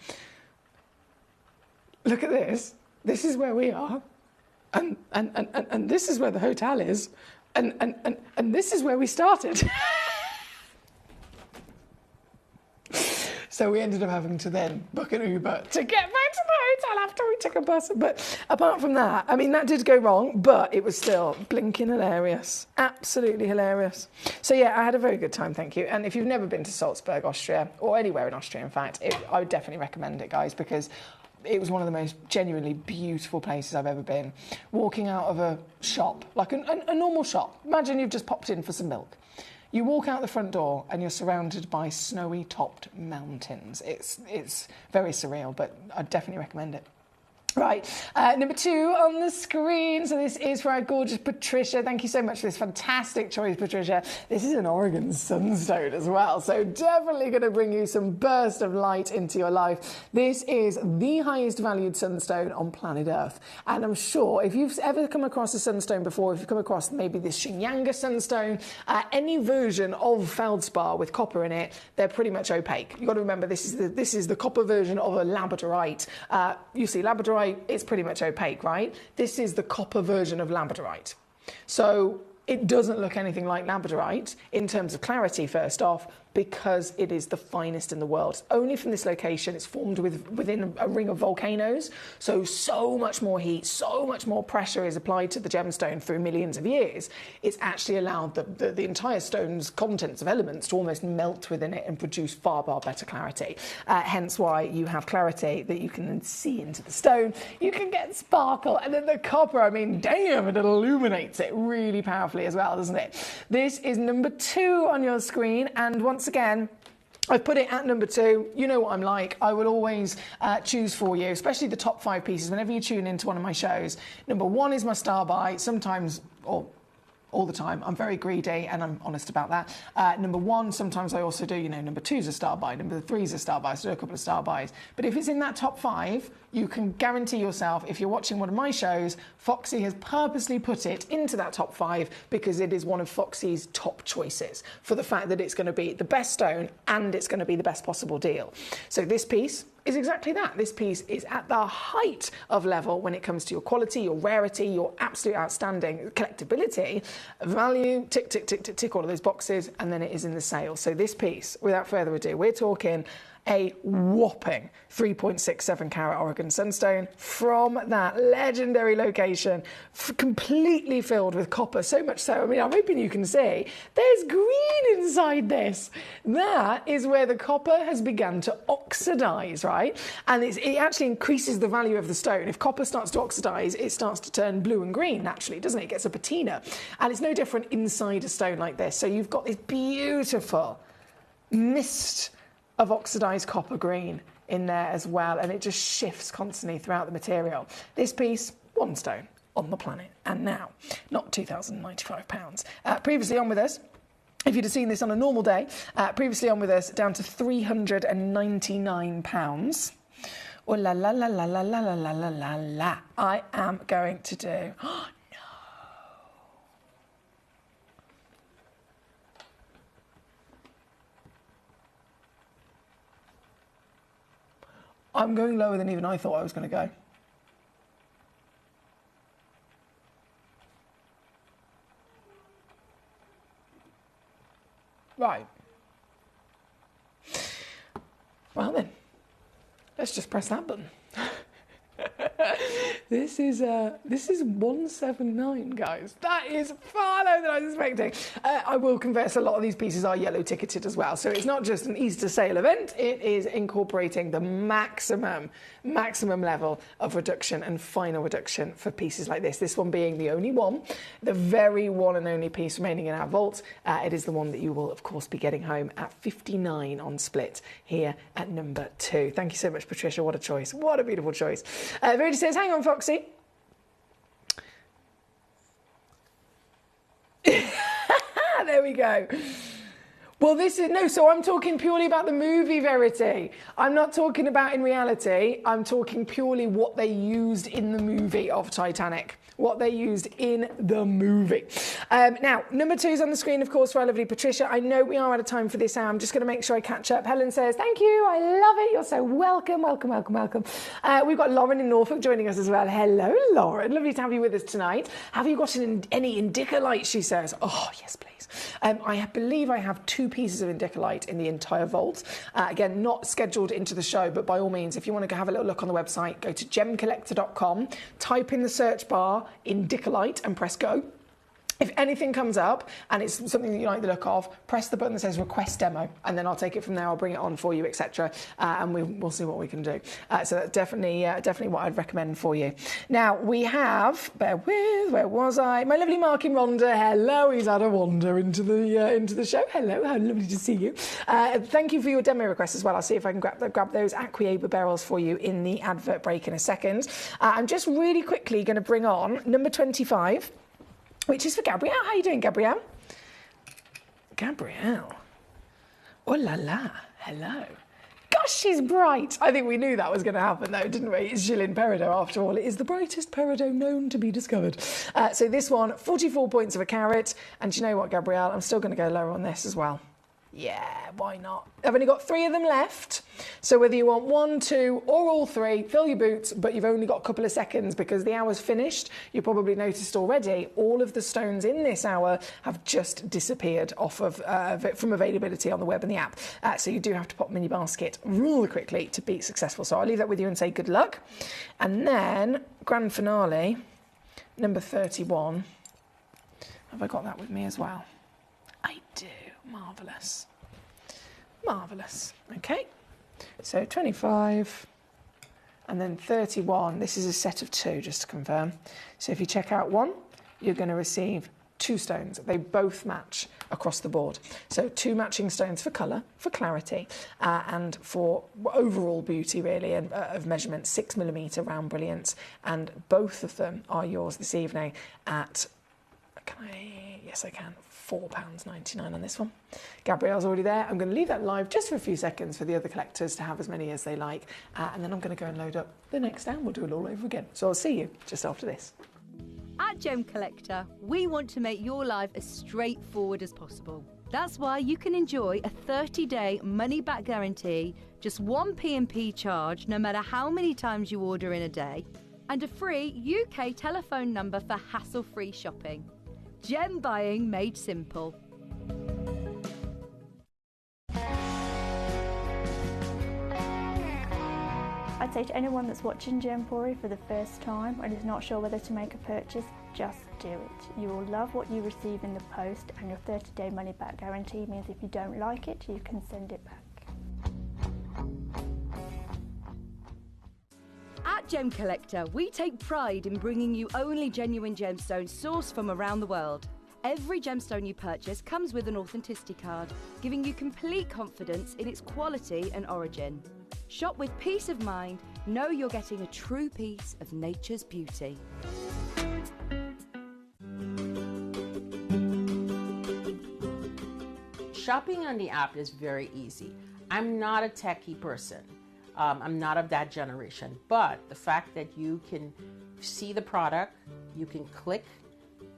look at this. This is where we are." And this is where the hotel is, and this is where we started. So we ended up having to then book an Uber to get back to the hotel after we took a bus. But apart from that, I mean, that did go wrong, but it was still blinking hilarious. Absolutely hilarious. So yeah, I had a very good time, thank you. And if you've never been to Salzburg, Austria, or anywhere in Austria, in fact, I would definitely recommend it, guys, because it was one of the most genuinely beautiful places I've ever been. Walking out of a shop, like a normal shop. Imagine you've just popped in for some milk. You walk out the front door and you're surrounded by snowy topped mountains. It's very surreal, but I'd definitely recommend it. Right, number 2 on the screen. So this is for our gorgeous Patricia. Thank you so much for this fantastic choice, Patricia. This is an Oregon sunstone as well, so definitely going to bring you some burst of light into your life. This is the highest valued sunstone on planet Earth, and I'm sure if you've ever come across a sunstone before, if you've come across maybe this Shinyanga sunstone, any version of feldspar with copper in it, they're pretty much opaque. You've got to remember this is the copper version of a labradorite. You see labradorite, it's pretty much opaque, right? This is the copper version of labradorite. So it doesn't look anything like labradorite in terms of clarity, first off, because it is the finest in the world. It's only from this location. It's formed within a ring of volcanoes. So much more heat, so much more pressure is applied to the gemstone through millions of years. It's actually allowed the entire stone's contents of elements to almost melt within it and produce far better clarity. Hence why you have clarity that you can then see into the stone. You can get sparkle. And then the copper, I mean, damn, it illuminates it really powerfully as well, doesn't it? This is number 2 on your screen. And once again, I've put it at number 2. You know what I'm like. I will always choose for you, especially the top 5 pieces, whenever you tune into one of my shows. Number 1 is my star buy. Sometimes, or all the time, I'm very greedy and I'm honest about that. Number 1, sometimes I also do, number 2 is a star buy, number 3 is a star buy, so I do a couple of star buys. But if it's in that top 5, you can guarantee yourself, if you're watching one of my shows, Foxy has purposely put it into that top 5 because it is one of Foxy's top choices for the fact that it's going to be the best stone and it's going to be the best possible deal. So this piece is exactly that. This piece is at the height of level when it comes to your quality, your rarity, your absolute outstanding collectability, value, tick all of those boxes, and then it is in the sale. So this piece, without further ado, we're talking a whopping 3.67 carat Oregon sunstone from that legendary location, completely filled with copper, so much so, I mean, I'm hoping you can see, there's green inside this. That is where the copper has begun to oxidize, right? And it actually increases the value of the stone. If copper starts to oxidize, it starts to turn blue and green, naturally, doesn't it? It gets a patina. And it's no different inside a stone like this. So you've got this beautiful mist of oxidized copper green in there as well, and it just shifts constantly throughout the material. This piece, 1 stone on the planet, and now not £2,095. Previously on with us, if you'd have seen this on a normal day, previously on with us down to £399. Oh la la la la la la la la la la la. I am going to do. I'm going lower than even I thought I was going to go. Right. Well then, let's just press that button. This is 179, guys. That is far lower than I was expecting. I will confess, a lot of these pieces are yellow ticketed as well. So it's not just an Easter sale event. It is incorporating the maximum level of reduction and final reduction for pieces like this. This one being the only one, the very one and only piece remaining in our vault. It is the one that you will, of course, be getting home at 59 on split here at number 2. Thank you so much, Patricia. What a choice. What a beautiful choice. Verity says, hang on, Foxy. There we go. Well, so I'm talking purely about the movie, Verity. I'm not talking about in reality. I'm talking purely what they used in the movie of Titanic. What they used in the movie. Now, number 2 is on the screen, of course, for our lovely Patricia. I know we are out of time for this hour. I'm just going to make sure I catch up. Helen says, thank you. I love it. You're so welcome. Welcome. We've got Lauren in Norfolk joining us as well. Hello, Lauren. Lovely to have you with us tonight. Have you got any Indicolite, she says. Oh, yes, please. I believe I have 2 pieces of Indicolite in the entire vault. Again, not scheduled into the show, but by all means, if you want to go have a little look on the website, go to gemcollector.com, type in the search bar Indicolite and press go. If anything comes up and it's something that you like the look of, press the button that says request demo, and then I'll take it from there. I'll bring it on for you, etc. And we'll see what we can do. So that's definitely what I'd recommend for you. Now we have, where was I? My lovely Mark in Rhonda. Hello, he's had a wander into the show. Hello, how lovely to see you. Thank you for your demo request as well. I'll see if I can grab those Acquaber barrels for you in the advert break in a second. I'm just really quickly going to bring on number 25. Which is for Gabrielle. How are you doing, Gabrielle? Gabrielle. Oh la la. Hello. Gosh, she's bright. I think we knew that was going to happen, though, didn't we? It's Gilles Peridot, after all. It is the brightest peridot known to be discovered. So this one, 44 points of a carat. And do you know what, Gabrielle? I'm still going to go lower on this as well. Yeah, why not? I've only got 3 of them left. So whether you want 1, 2 or all 3, fill your boots, but you've only got a couple of seconds because the hour's finished. You probably noticed already all of the stones in this hour have just disappeared off of from availability on the web and the app. So you do have to pop them in your basket really quickly to be successful. So I'll leave that with you and say good luck. And then grand finale, number 31. Have I got that with me as well? I do. Marvellous. Marvellous. Okay. So 25 and then 31. This is a set of 2, just to confirm. So if you check out 1, you're going to receive 2 stones. They both match across the board. So 2 matching stones for colour, for clarity, and for overall beauty, really, and of measurement, 6mm round brilliance. And both of them are yours this evening at, yes, I can. £4.99 on this one. Gabrielle's already there. I'm going to leave that live just for a few seconds for the other collectors to have as many as they like. And then I'm going to go and load up the next stand. We'll do it all over again. So I'll see you just after this. At Gemcollector, we want to make your life as straightforward as possible. That's why you can enjoy a 30-day money-back guarantee, just 1 P&P charge no matter how many times you order in a day, and a free UK telephone number for hassle-free shopping. Gem buying made simple. I'd say to anyone that's watching Gempory for the first time and is not sure whether to make a purchase, just do it. You will love what you receive in the post, and your 30-day money-back guarantee means if you don't like it, you can send it back. At Gemcollector, we take pride in bringing you only genuine gemstones sourced from around the world. Every gemstone you purchase comes with an authenticity card, giving you complete confidence in its quality and origin. Shop with peace of mind, know you're getting a true piece of nature's beauty. Shopping on the app is very easy. I'm not a techie person. I'm not of that generation, but the fact that you can see the product, you can click,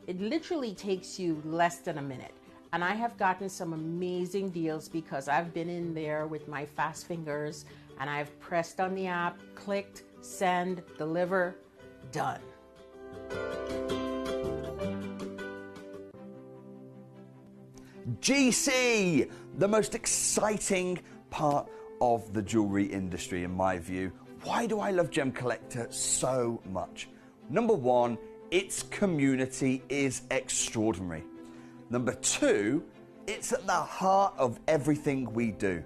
it literally takes you less than a minute. And I have gotten some amazing deals because I've been in there with my fast fingers and I've pressed on the app, clicked, send, deliver, done. GC, the most exciting part of the jewellery industry in my view. Why do I love Gemcollector so much? Number one, its community is extraordinary. Number two, it's at the heart of everything we do.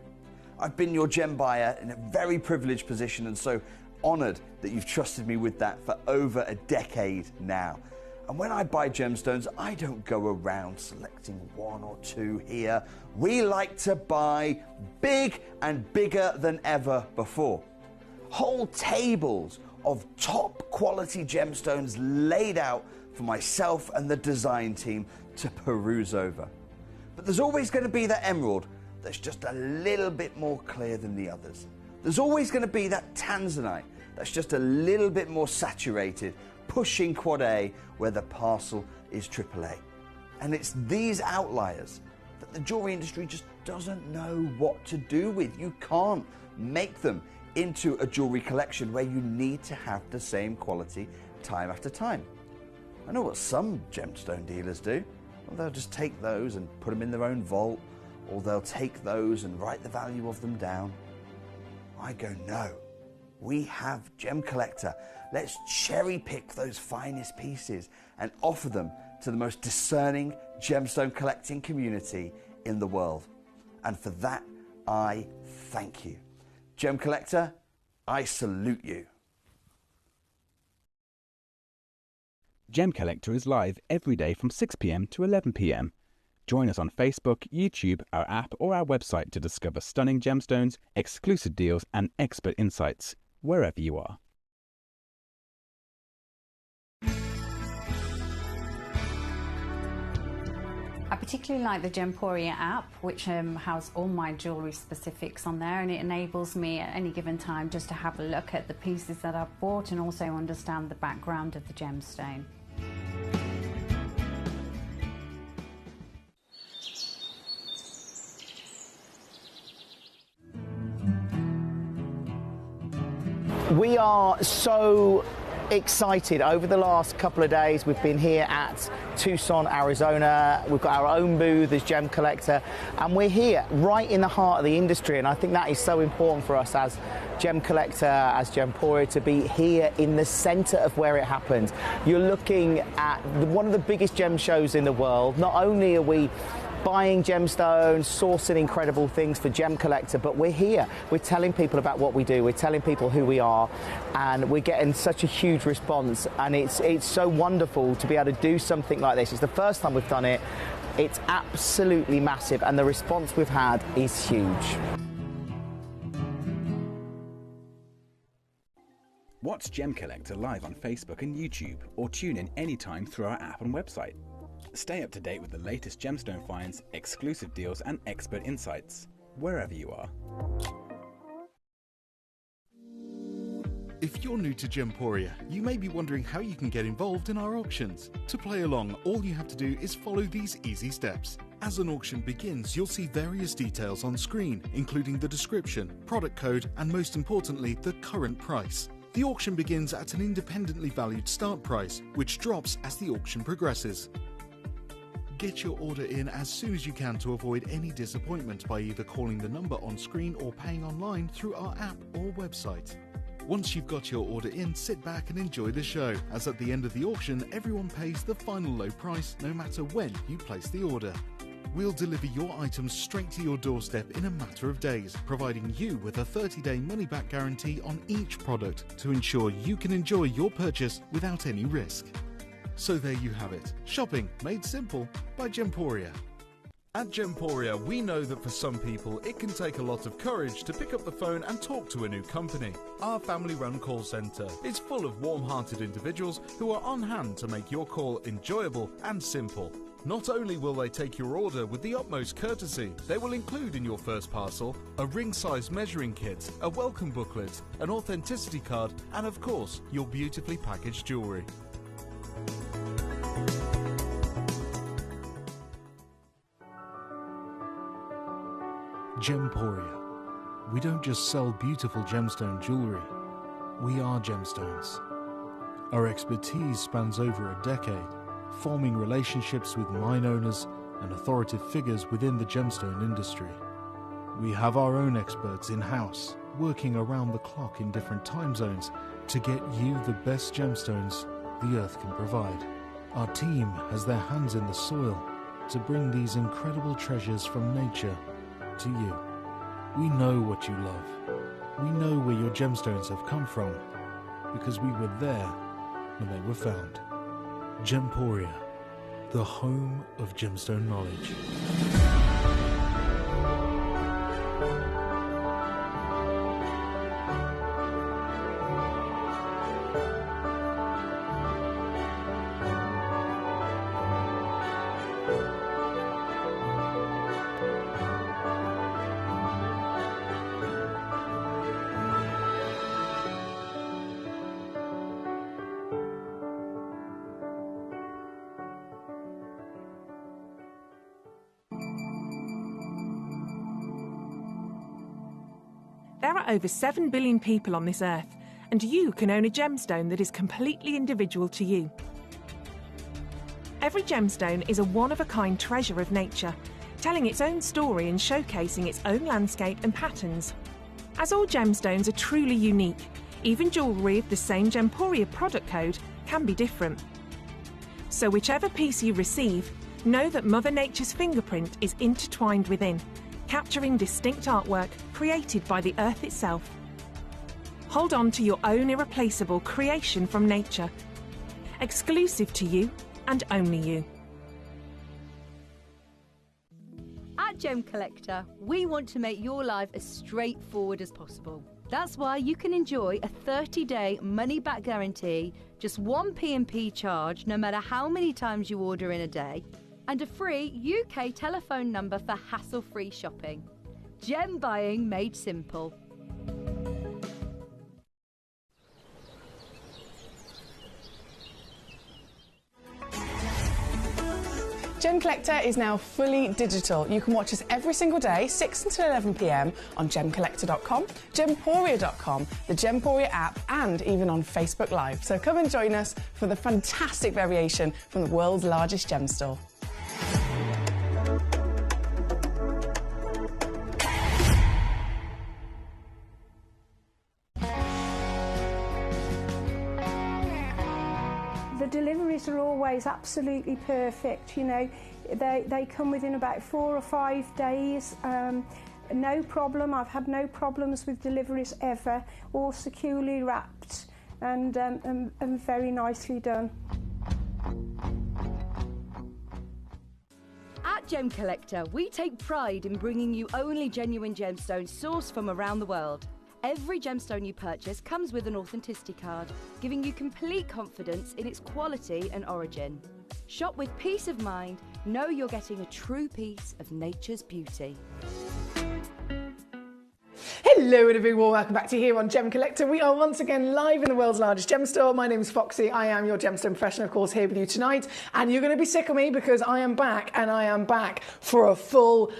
I've been your gem buyer in a very privileged position and so honoured that you've trusted me with that for over a decade now. And when I buy gemstones, I don't go around selecting one or two here. We like to buy big and bigger than ever before. Whole tables of top quality gemstones laid out for myself and the design team to peruse over. But there's always going to be that emerald that's just a little bit more clear than the others. There's always going to be that tanzanite that's just a little bit more saturated, pushing quad A where the parcel is AAA. And it's these outliers that the jewelry industry just doesn't know what to do with. You can't make them into a jewelry collection where you need to have the same quality time after time. I know what some gemstone dealers do. Well, they'll just take those and put them in their own vault, or they'll take those and write the value of them down. I go, no, we have Gemcollector. Let's cherry pick those finest pieces and offer them to the most discerning gemstone collecting community in the world. And for that, I thank you. Gemcollector, I salute you. Gemcollector is live every day from 6 p.m. to 11 p.m. Join us on Facebook, YouTube, our app or our website to discover stunning gemstones, exclusive deals and expert insights wherever you are. I particularly like the Gemporia app, which has all my jewellery specifics on there, and it enables me at any given time just to have a look at the pieces that I've bought and also understand the background of the gemstone. We are so excited. Over the last couple of days we've been here at Tucson, Arizona. We've got our own booth as Gemcollector and we're here right in the heart of the industry, and I think that is so important for us as Gemcollector, as Gemporia, to be here in the center of where it happens. You're looking at one of the biggest gem shows in the world. Not only are we buying gemstones, sourcing incredible things for Gemcollector, but we're here. We're telling people about what we do. We're telling people who we are, and we're getting such a huge response. And it's so wonderful to be able to do something like this. It's the first time we've done it. It's absolutely massive, and the response we've had is huge. Watch Gemcollector live on Facebook and YouTube, or tune in anytime through our app and website. Stay up to date with the latest gemstone finds, exclusive deals and expert insights, wherever you are. If you're new to Gemporia, you may be wondering how you can get involved in our auctions. To play along, all you have to do is follow these easy steps. As an auction begins, you'll see various details on screen, including the description, product code, and most importantly, the current price. The auction begins at an independently valued start price, which drops as the auction progresses. Get your order in as soon as you can to avoid any disappointment by either calling the number on screen or paying online through our app or website. Once you've got your order in, sit back and enjoy the show, as at the end of the auction, everyone pays the final low price no matter when you place the order. We'll deliver your items straight to your doorstep in a matter of days, providing you with a 30-day money-back guarantee on each product to ensure you can enjoy your purchase without any risk. So there you have it, shopping made simple by Gemporia. At Gemporia, we know that for some people it can take a lot of courage to pick up the phone and talk to a new company. Our family-run call centre is full of warm-hearted individuals who are on hand to make your call enjoyable and simple. Not only will they take your order with the utmost courtesy, they will include in your first parcel a ring-size measuring kit, a welcome booklet, an authenticity card, and of course, your beautifully packaged jewellery. Gemporia. We don't just sell beautiful gemstone jewellery, we are gemstones. Our expertise spans over a decade, forming relationships with mine owners and authoritative figures within the gemstone industry. We have our own experts in-house, working around the clock in different time zones to get you the best gemstones the earth can provide. Our team has their hands in the soil to bring these incredible treasures from nature to you. We know what you love. We know where your gemstones have come from because we were there when they were found. Gemporia, the home of gemstone knowledge. There are over 7 billion people on this earth, and you can own a gemstone that is completely individual to you. Every gemstone is a one-of-a-kind treasure of nature, telling its own story and showcasing its own landscape and patterns. As all gemstones are truly unique, even jewellery of the same Gemporia product code can be different. So whichever piece you receive, know that Mother Nature's fingerprint is intertwined within, capturing distinct artwork created by the earth itself. Hold on to your own irreplaceable creation from nature, exclusive to you and only you. At Gemcollector, we want to make your life as straightforward as possible. That's why you can enjoy a 30-day money-back guarantee, just one P&P charge no matter how many times you order in a day, and a free UK telephone number for hassle-free shopping. Gem buying made simple. Gemcollector is now fully digital. You can watch us every single day, 6 until 11 p.m. on gemcollector.com, gemporia.com, the Gemporia app, and even on Facebook Live. So come and join us for the fantastic variation from the world's largest gem store. The deliveries are always absolutely perfect, you know. They come within about 4 or 5 days. No problem. I've had no problems with deliveries ever. All securely wrapped and very nicely done. At Gemcollector, we take pride in bringing you only genuine gemstones sourced from around the world. Every gemstone you purchase comes with an authenticity card, giving you complete confidence in its quality and origin. Shop with peace of mind, know you're getting a true piece of nature's beauty. Hello and a big warm welcome back to here on Gemcollector. We are once again live in the world's largest gem store. My name is Foxy. I am your gemstone professional, of course, here with you tonight. And you're going to be sick of me because I am back, and I am back for a full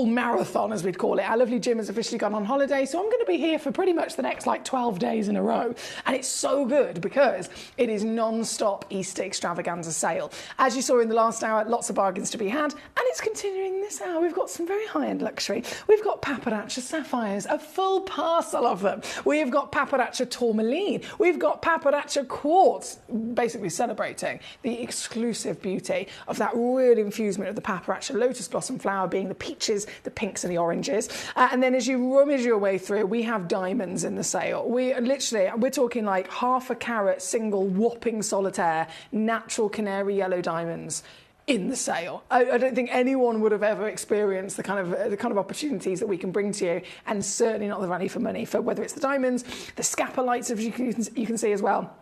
marathon, as we'd call it. Our lovely Jim has officially gone on holiday, so I'm going to be here for pretty much the next 12 days in a row. And it's so good because it is non-stop Easter extravaganza sale. As you saw in the last hour, lots of bargains to be had, and it's continuing this hour. We've got some very high-end luxury. We've got paparazzi sapphires, a full parcel of them. We've got paparazzi tourmaline. We've got paparazzi quartz, basically celebrating the exclusive beauty of that real infusement of the paparazzi lotus blossom flower, being the peaches, the pinks and the oranges. And then as you rummage your way through, we have diamonds in the sale. We're talking like half a carat single whopping solitaire natural canary yellow diamonds in the sale. I don't think anyone would have ever experienced the kind of opportunities that we can bring to you, and certainly not the value for money, for whether it's the diamonds, the scapalites, as you can see as well.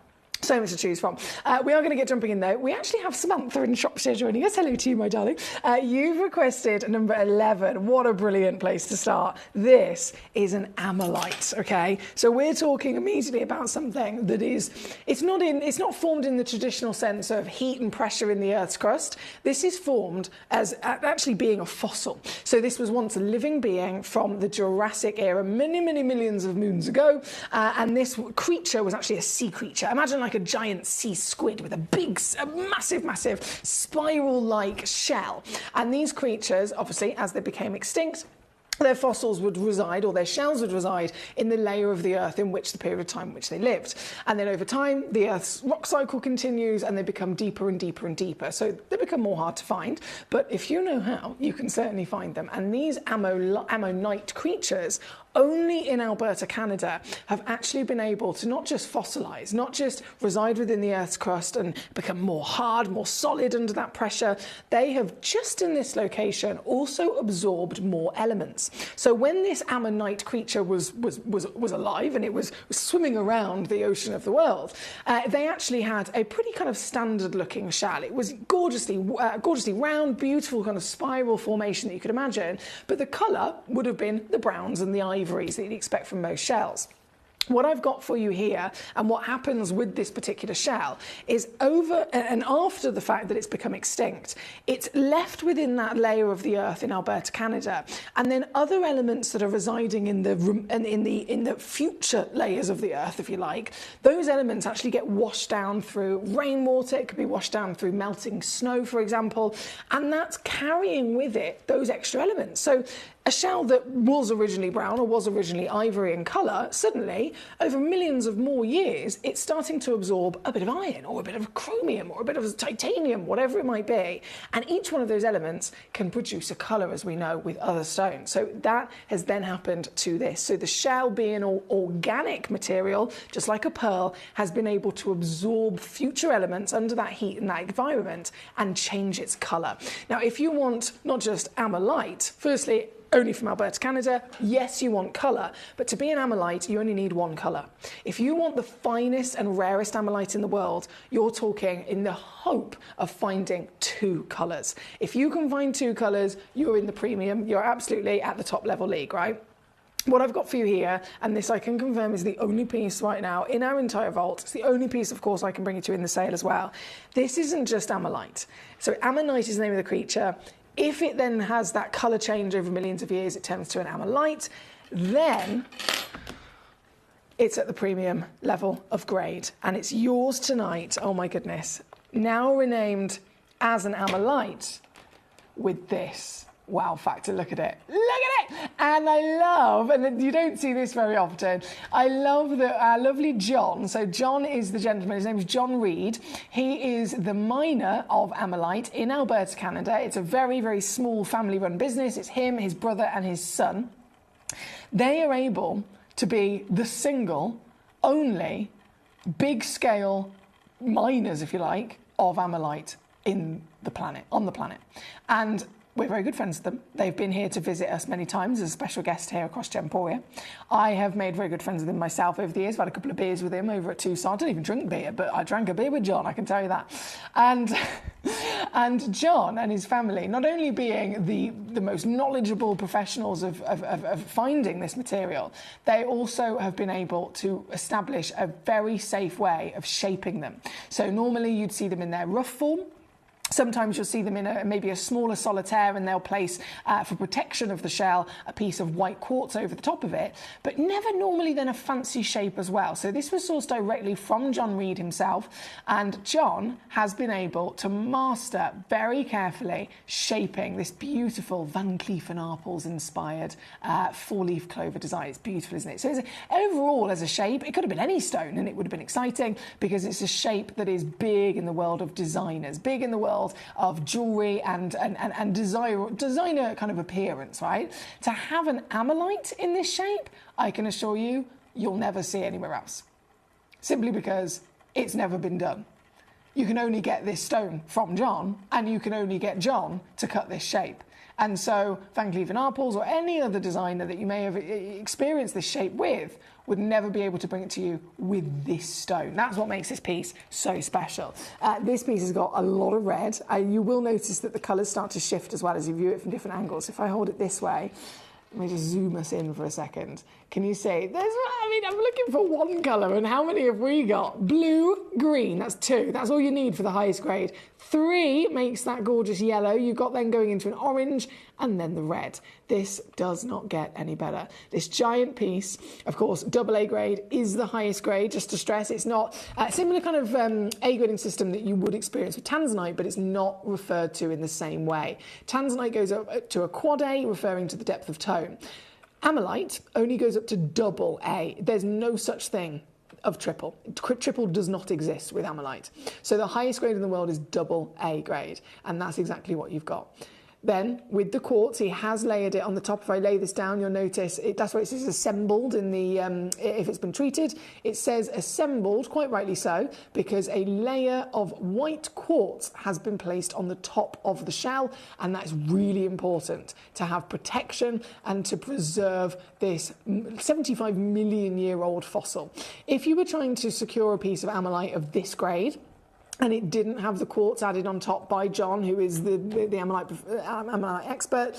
So much to choose from. We are going to get jumping in though. We actually have Samantha in Shropshire joining us. Hello to you, my darling. You've requested number 11. What a brilliant place to start. This is an amylite, okay? So we're talking immediately about something that is, it's not formed in the traditional sense of heat and pressure in the Earth's crust. This is formed as actually being a fossil. So this was once a living being from the Jurassic era, many, many millions of moons ago. And this creature was actually a sea creature. Imagine like a giant sea squid with a massive spiral-like shell. And these creatures, obviously, as they became extinct, their fossils would reside, or their shells would reside, in the layer of the Earth in which the period of time in which they lived. And then over time, the Earth's rock cycle continues and they become deeper and deeper and deeper. So they become more hard to find. But if you know how, you can certainly find them. And these ammonite creatures, only in Alberta, Canada, have actually been able to not just fossilise, not just reside within the Earth's crust and become more hard, more solid under that pressure. They have, just in this location, also absorbed more elements. So when this ammonite creature was alive and it was swimming around the ocean of the world, they actually had a pretty kind of standard-looking shell. It was gorgeously round, beautiful kind of spiral formation that you could imagine, but the colour would have been the browns and the ivories that you'd expect from most shells. What I've got for you here, and what happens with this particular shell, is over and after the fact that it's become extinct, it's left within that layer of the Earth in Alberta, Canada, and then other elements that are residing in the future layers of the Earth, if you like, those elements actually get washed down through rainwater. It could be washed down through melting snow, for example, and that's carrying with it those extra elements. So a shell that was originally brown or was originally ivory in colour, suddenly, over millions of more years, it's starting to absorb a bit of iron or a bit of chromium or a bit of titanium, whatever it might be. And each one of those elements can produce a colour, as we know, with other stones. So that has then happened to this. So the shell, being all organic material, just like a pearl, has been able to absorb future elements under that heat and that environment and change its colour. Now, if you want not just ammonite, firstly, only from Alberta, Canada, yes, you want colour, but to be an ammonite, you only need one colour. If you want the finest and rarest ammonite in the world, you're talking in the hope of finding 2 colours. If you can find 2 colours, you're in the premium, you're absolutely at the top level league, right? What I've got for you here, and this I can confirm is the only piece right now in our entire vault. It's the only piece, of course, I can bring you to in the sale as well. This isn't just ammonite. So ammonite is the name of the creature. If it then has that colour change over millions of years, it turns to an ammonite, then it's at the premium level of grade. And it's yours tonight, oh my goodness, now renamed as an ammonite with this wow factor. Look at it. Look at it! And I love, and you don't see this very often, I love that our lovely John, so John is the gentleman, his name is John Reed. He is the miner of ammonite in Alberta, Canada. It's a very, very small family-run business. It's him, his brother, and his son. They are able to be the single, only, big-scale miners, if you like, of ammonite on the planet. And we're very good friends with them. They've been here to visit us many times as a special guest here across Gemporia. I have made very good friends with him myself over the years. I've had a couple of beers with him over at Tucson. I don't even drink beer, but I drank a beer with John, I can tell you that. And John and his family, not only being the most knowledgeable professionals of finding this material, they also have been able to establish a very safe way of shaping them. So normally you'd see them in their rough form. Sometimes you'll see them in maybe a smaller solitaire, and they'll place, for protection of the shell, a piece of white quartz over the top of it, but never normally then a fancy shape as well. So this was sourced directly from John Reed himself, and John has been able to master very carefully shaping this beautiful Van Cleef & Arpels inspired 4-leaf clover design. It's beautiful, isn't it? So overall, as a shape, it could have been any stone and it would have been exciting, because it's a shape that is big in the world of designers, big in the world of jewellery and designer kind of appearance, right? To have an ammonite in this shape, I can assure you, you'll never see anywhere else. Simply because it's never been done. You can only get this stone from John, and you can only get John to cut this shape. And so Van Cleef & Arpels or any other designer that you may have experienced this shape with would never be able to bring it to you with this stone. That's what makes this piece so special. This piece has got a lot of red. You will notice that the colours start to shift as well as you view it from different angles. If I hold it this way, let me just zoom us in for a second. Can you see? I'm looking for one colour, and how many have we got? Blue, green, that's 2. That's all you need for the highest grade. 3 makes that gorgeous yellow. You've got then going into an orange, and then the red. This does not get any better. This giant piece, of course, AA grade is the highest grade, just to stress. It's not a similar kind of A grading system that you would experience with tanzanite, but it's not referred to in the same way. Tanzanite goes up to a quad A, referring to the depth of toe. stone. Amylite only goes up to double A. There's no such thing of triple. Triple does not exist with amylite. So the highest grade in the world is double A grade, and that's exactly what you've got. Then, with the quartz, he has layered it on the top. If I lay this down, you'll notice that's why it says assembled in the, if it's been treated. It says assembled, quite rightly so, because a layer of white quartz has been placed on the top of the shell, and that's really important to have protection and to preserve this 75 million year old fossil. If you were trying to secure a piece of amylite of this grade, and it didn't have the quartz added on top by John, who is the amylite expert,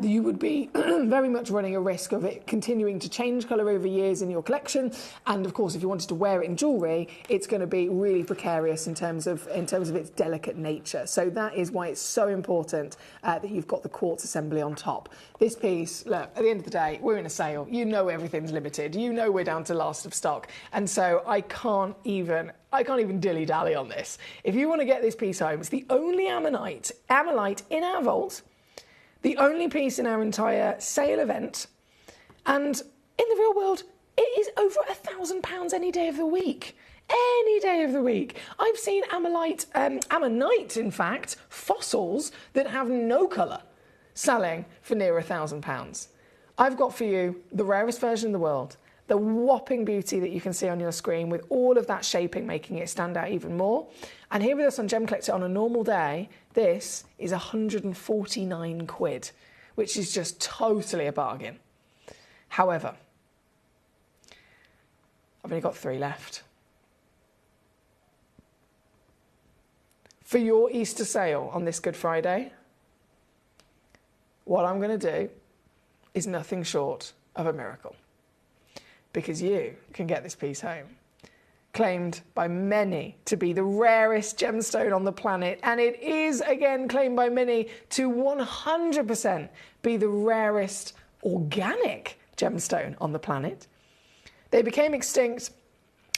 you would be very much running a risk of it continuing to change colour over years in your collection. And of course, if you wanted to wear it in jewellery, it's going to be really precarious in terms of its delicate nature. So that is why it's so important that you've got the quartz assembly on top. This piece, look, at the end of the day, we're in a sale. You know everything's limited. You know we're down to last of stock. And so I can't even dilly-dally on this. If you want to get this piece home, it's the only amylite in our vault, the only piece in our entire sale event, and in the real world, it is over £1,000 any day of the week. Any day of the week. I've seen ammonite, in fact, fossils that have no colour, selling for near £1,000. I've got for you the rarest version in the world, the whopping beauty that you can see on your screen with all of that shaping making it stand out even more. And here with us on Gemcollector on a normal day, this is 149 quid, which is just totally a bargain. However, I've only got 3 left. For your Easter sale on this Good Friday, what I'm going to do is nothing short of a miracle. Because you can get this piece home. Claimed by many to be the rarest gemstone on the planet, and it is again claimed by many to 100% be the rarest organic gemstone on the planet. They became extinct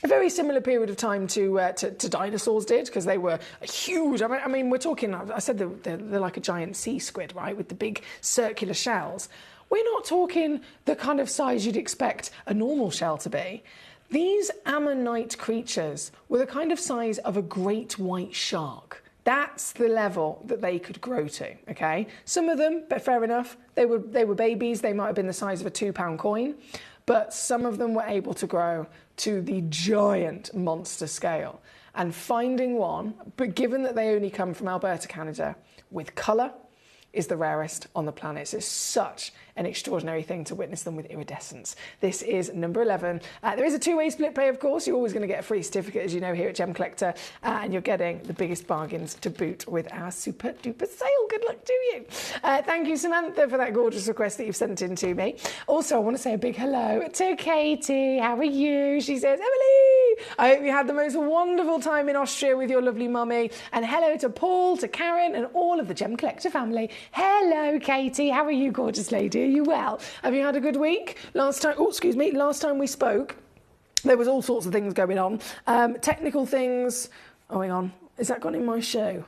a very similar period of time to dinosaurs did, because they were huge. I mean, we're talking, I said they're like a giant sea squid, right, with the big circular shells. We're not talking the kind of size you'd expect a normal shell to be. These ammonite creatures were the kind of size of a great white shark. That's the level that they could grow to, okay? Some of them, but fair enough, they were babies. They might have been the size of a £2 coin, but some of them were able to grow to the giant monster scale. And finding one, but given that they only come from Alberta, Canada, with colour, is the rarest on the planet. So it's such an extraordinary thing to witness them with iridescence. This is number 11. There is a 2-way split pay, of course. You're always going to get a free certificate, as you know, here at Gemcollector, and you're getting the biggest bargains to boot with our super duper sale. Good luck to you. Thank you, Samantha, for that gorgeous request that you've sent in to me. Also, I want to say a big hello to Katie. How are you? She says, Emily, I hope you had the most wonderful time in Austria with your lovely mummy. And hello to Paul, to Karen, and all of the Gemcollector family. Hello, Katie. How are you, gorgeous lady? Are you well? Have you had a good week? Last time we spoke, there was all sorts of things going on. Technical things. Oh, hang on. Is that gone in my show?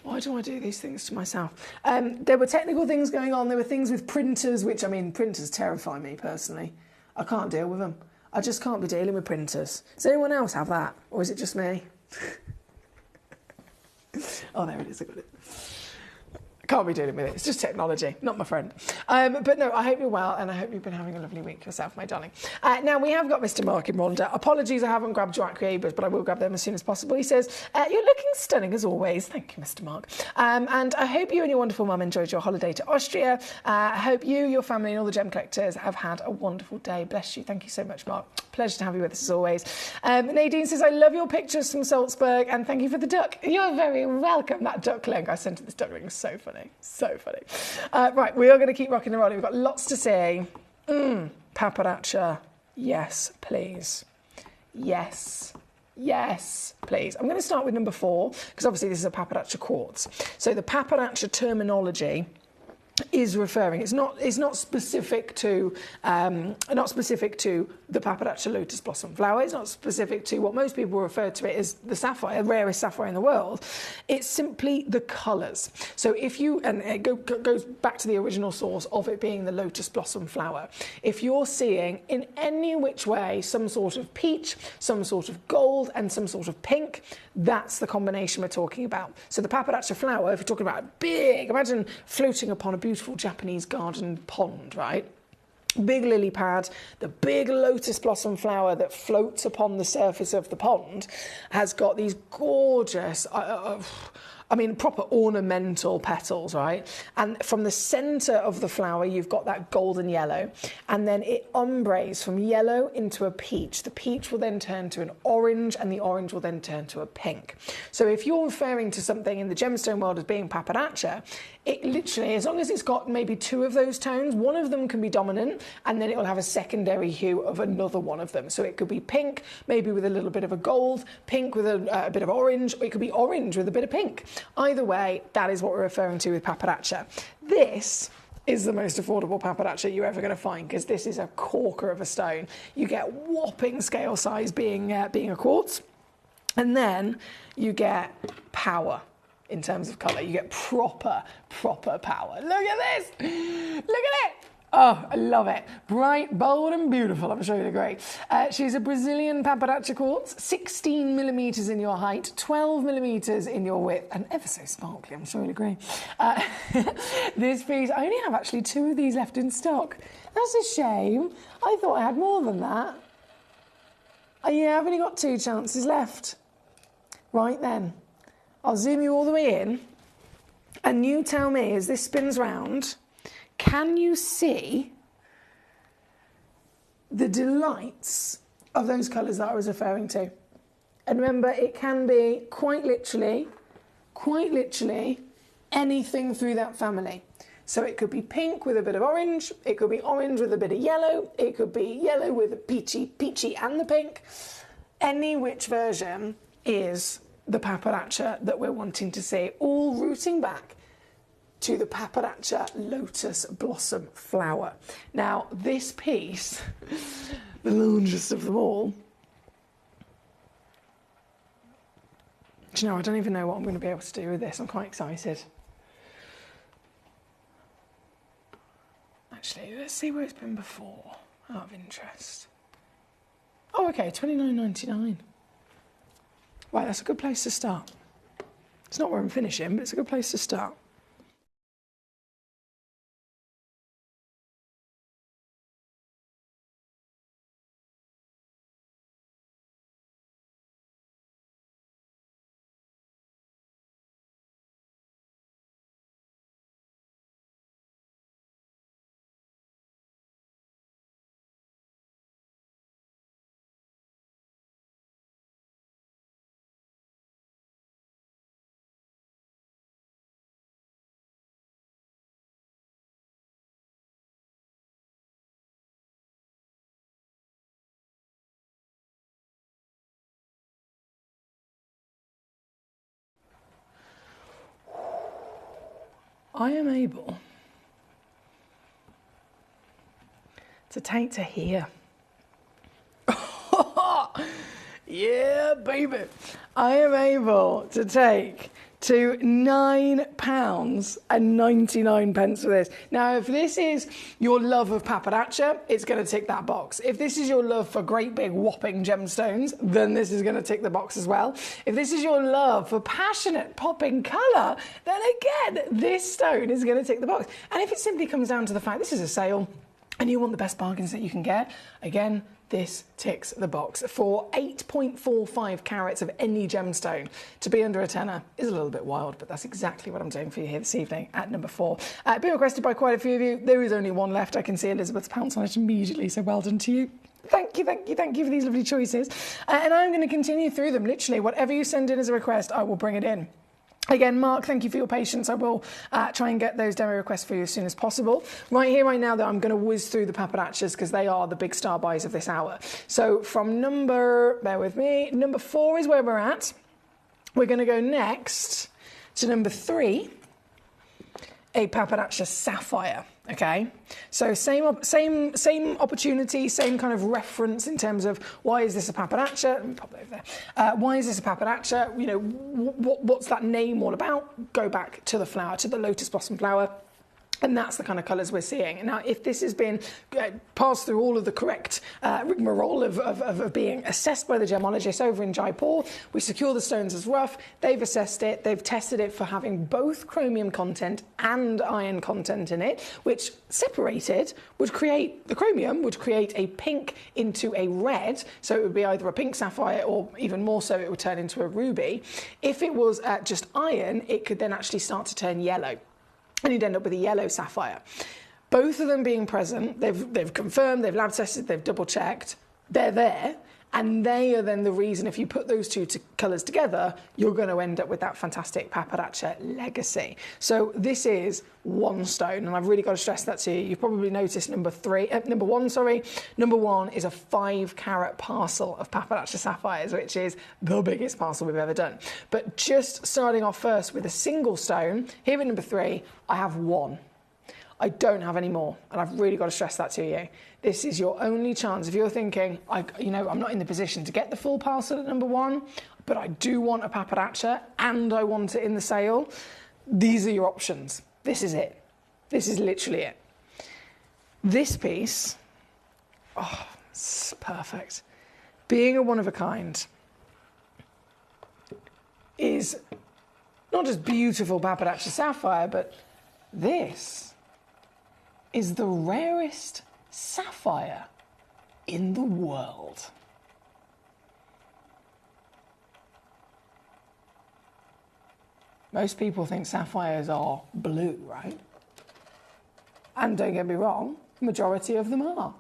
Why do I do these things to myself? There were technical things going on. There were things with printers, which, I mean, printers terrify me personally. I can't deal with them. I just can't be dealing with printers. Does anyone else have that? Or is it just me? Oh, there it is. I got it. Can't be dealing with it. It's just technology, not my friend. But no, I hope you're well, and I hope you've been having a lovely week yourself, my darling. Now, we have got Mr. Mark in Rhondda. Apologies, I haven't grabbed your Acreabers, but I will grab them as soon as possible. He says, you're looking stunning as always. Thank you, Mr. Mark. And I hope you and your wonderful mum enjoyed your holiday to Austria. I hope you, your family, and all the Gem Collectors have had a wonderful day. Bless you. Thank you so much, Mark. Pleasure to have you with us as always. Nadine says, I love your pictures from Salzburg, and thank you for the duck. You're very welcome. That duckling I sent to this duckling was so funny. So funny. Right, we are going to keep rocking and rolling. We've got lots to say. Paparazza, yes, please. Yes, yes, please. I'm going to start with number 4, because obviously this is a paparazza quartz. So the paparazza terminology is referring. It's not specific to the Papadacea lotus blossom flower. It's not specific to what most people refer to it as the sapphire, rarest sapphire in the world. It's simply the colours. So if you, and it goes back to the original source of it being the lotus blossom flower. If you're seeing in any which way some sort of peach, some sort of gold, and some sort of pink, that's the combination we're talking about. So the Papadacea flower, if you're talking about big, imagine floating upon a beautiful Japanese garden pond, right? Big lily pad, the big lotus blossom flower that floats upon the surface of the pond has got these gorgeous, proper ornamental petals, right? And from the centre of the flower, you've got that golden yellow, and then it ombres from yellow into a peach. The peach will then turn to an orange, and the orange will then turn to a pink. So if you're referring to something in the gemstone world as being Papadacea, it literally, as long as it's got maybe two of those tones, one of them can be dominant, and then it will have a secondary hue of another one of them. So it could be pink, maybe with a little bit of a gold, pink with a bit of orange, or it could be orange with a bit of pink. Either way, that is what we're referring to with Papadacea. This is the most affordable Papadacea you're ever going to find, because this is a corker of a stone. You get whopping scale size being a quartz, and then you get power. In terms of colour, you get proper power. Look at this! Look at it! Oh, I love it. Bright, bold and beautiful. I'm sure you'd agree. She's a Brazilian Papadacea quartz, 16 millimetres in your height, 12 millimetres in your width, and ever so sparkly, I'm sure you'd agree. This piece, I only have actually 2 of these left in stock. That's a shame. I thought I had more than that. Yeah, I've only got 2 chances left. Right then. I'll zoom you all the way in, and you tell me, as this spins round, can you see the delights of those colours that I was referring to? And remember, it can be quite literally anything through that family. So it could be pink with a bit of orange, it could be orange with a bit of yellow, it could be yellow with a peachy and the pink. Any which version is the Papadacea that we're wanting to see, all rooting back to the Papadacea lotus blossom flower. Now, this piece, the largest of them all, do you know, I don't even know what I'm going to be able to do with this. I'm quite excited. Actually, let's see where it's been before, out of interest. Oh, okay, $29.99. Right, that's a good place to start. It's not where I'm finishing, but it's a good place to start. I am able to take to here. Yeah, baby. I am able to take to £9.99 for this. Now, if this is your love of Papadacea, it's going to tick that box. If this is your love for great big whopping gemstones, then this is going to tick the box as well. If this is your love for passionate popping colour, then again, this stone is going to tick the box. And if it simply comes down to the fact this is a sale and you want the best bargains that you can get, again, this ticks the box. For 8.45 carats of any gemstone, to be under a tenner is a little bit wild, but that's exactly what I'm doing for you here this evening at number 4. Been requested by quite a few of you. There is only one left. I can see Elizabeth's pounce on it immediately, so well done to you. Thank you for these lovely choices. And I'm going to continue through them. Literally, whatever you send in as a request, I will bring it in. Again, Mark, thank you for your patience. I will try and get those demo requests for you as soon as possible. Right here, right now, though, I'm going to whiz through the Papadaceas because they are the big star buys of this hour. So from number 4 is where we're at. We're going to go next to number 3. a pappardaccia sapphire. Okay, so same opportunity, same kind of reference in terms of why is this a pappardaccia? Let me pop it over there. Why is this a pappardaccia? You know, what's that name all about? Go back to the flower, to the lotus blossom flower. And that's the kind of colours we're seeing. Now, if this has been passed through all of the correct rigmarole of being assessed by the gemologists over in Jaipur, we secure the stones as rough, they've assessed it, they've tested it for having both chromium content and iron content in it, which separated would create, the chromium would create a pink into a red, so it would be either a pink sapphire or even more so it would turn into a ruby. If it was just iron, it could then actually start to turn yellow, and you'd end up with a yellow sapphire. Both of them being present, they've confirmed, they've lab tested, they've double checked, they're there, and they are then the reason, if you put those two colours together, you're going to end up with that fantastic pappardaccia legacy. So this is one stone, and I've really got to stress that to you. You've probably noticed number one is a 5-carat parcel of pappardaccia sapphires, which is the biggest parcel we've ever done. But just starting off first with a single stone, here at number 3, I have one. I don't have any more, and I've really got to stress that to you. This is your only chance. If you're thinking, I'm not in the position to get the full parcel at number 1, but I do want a pappardaccia and I want it in the sale, these are your options. This is it. This is literally it. This piece, oh, it's perfect. Being a one of a kind is not just beautiful pappardaccia sapphire, but this is the rarest sapphire in the world. Most people think sapphires are blue, right? And don't get me wrong, the majority of them are.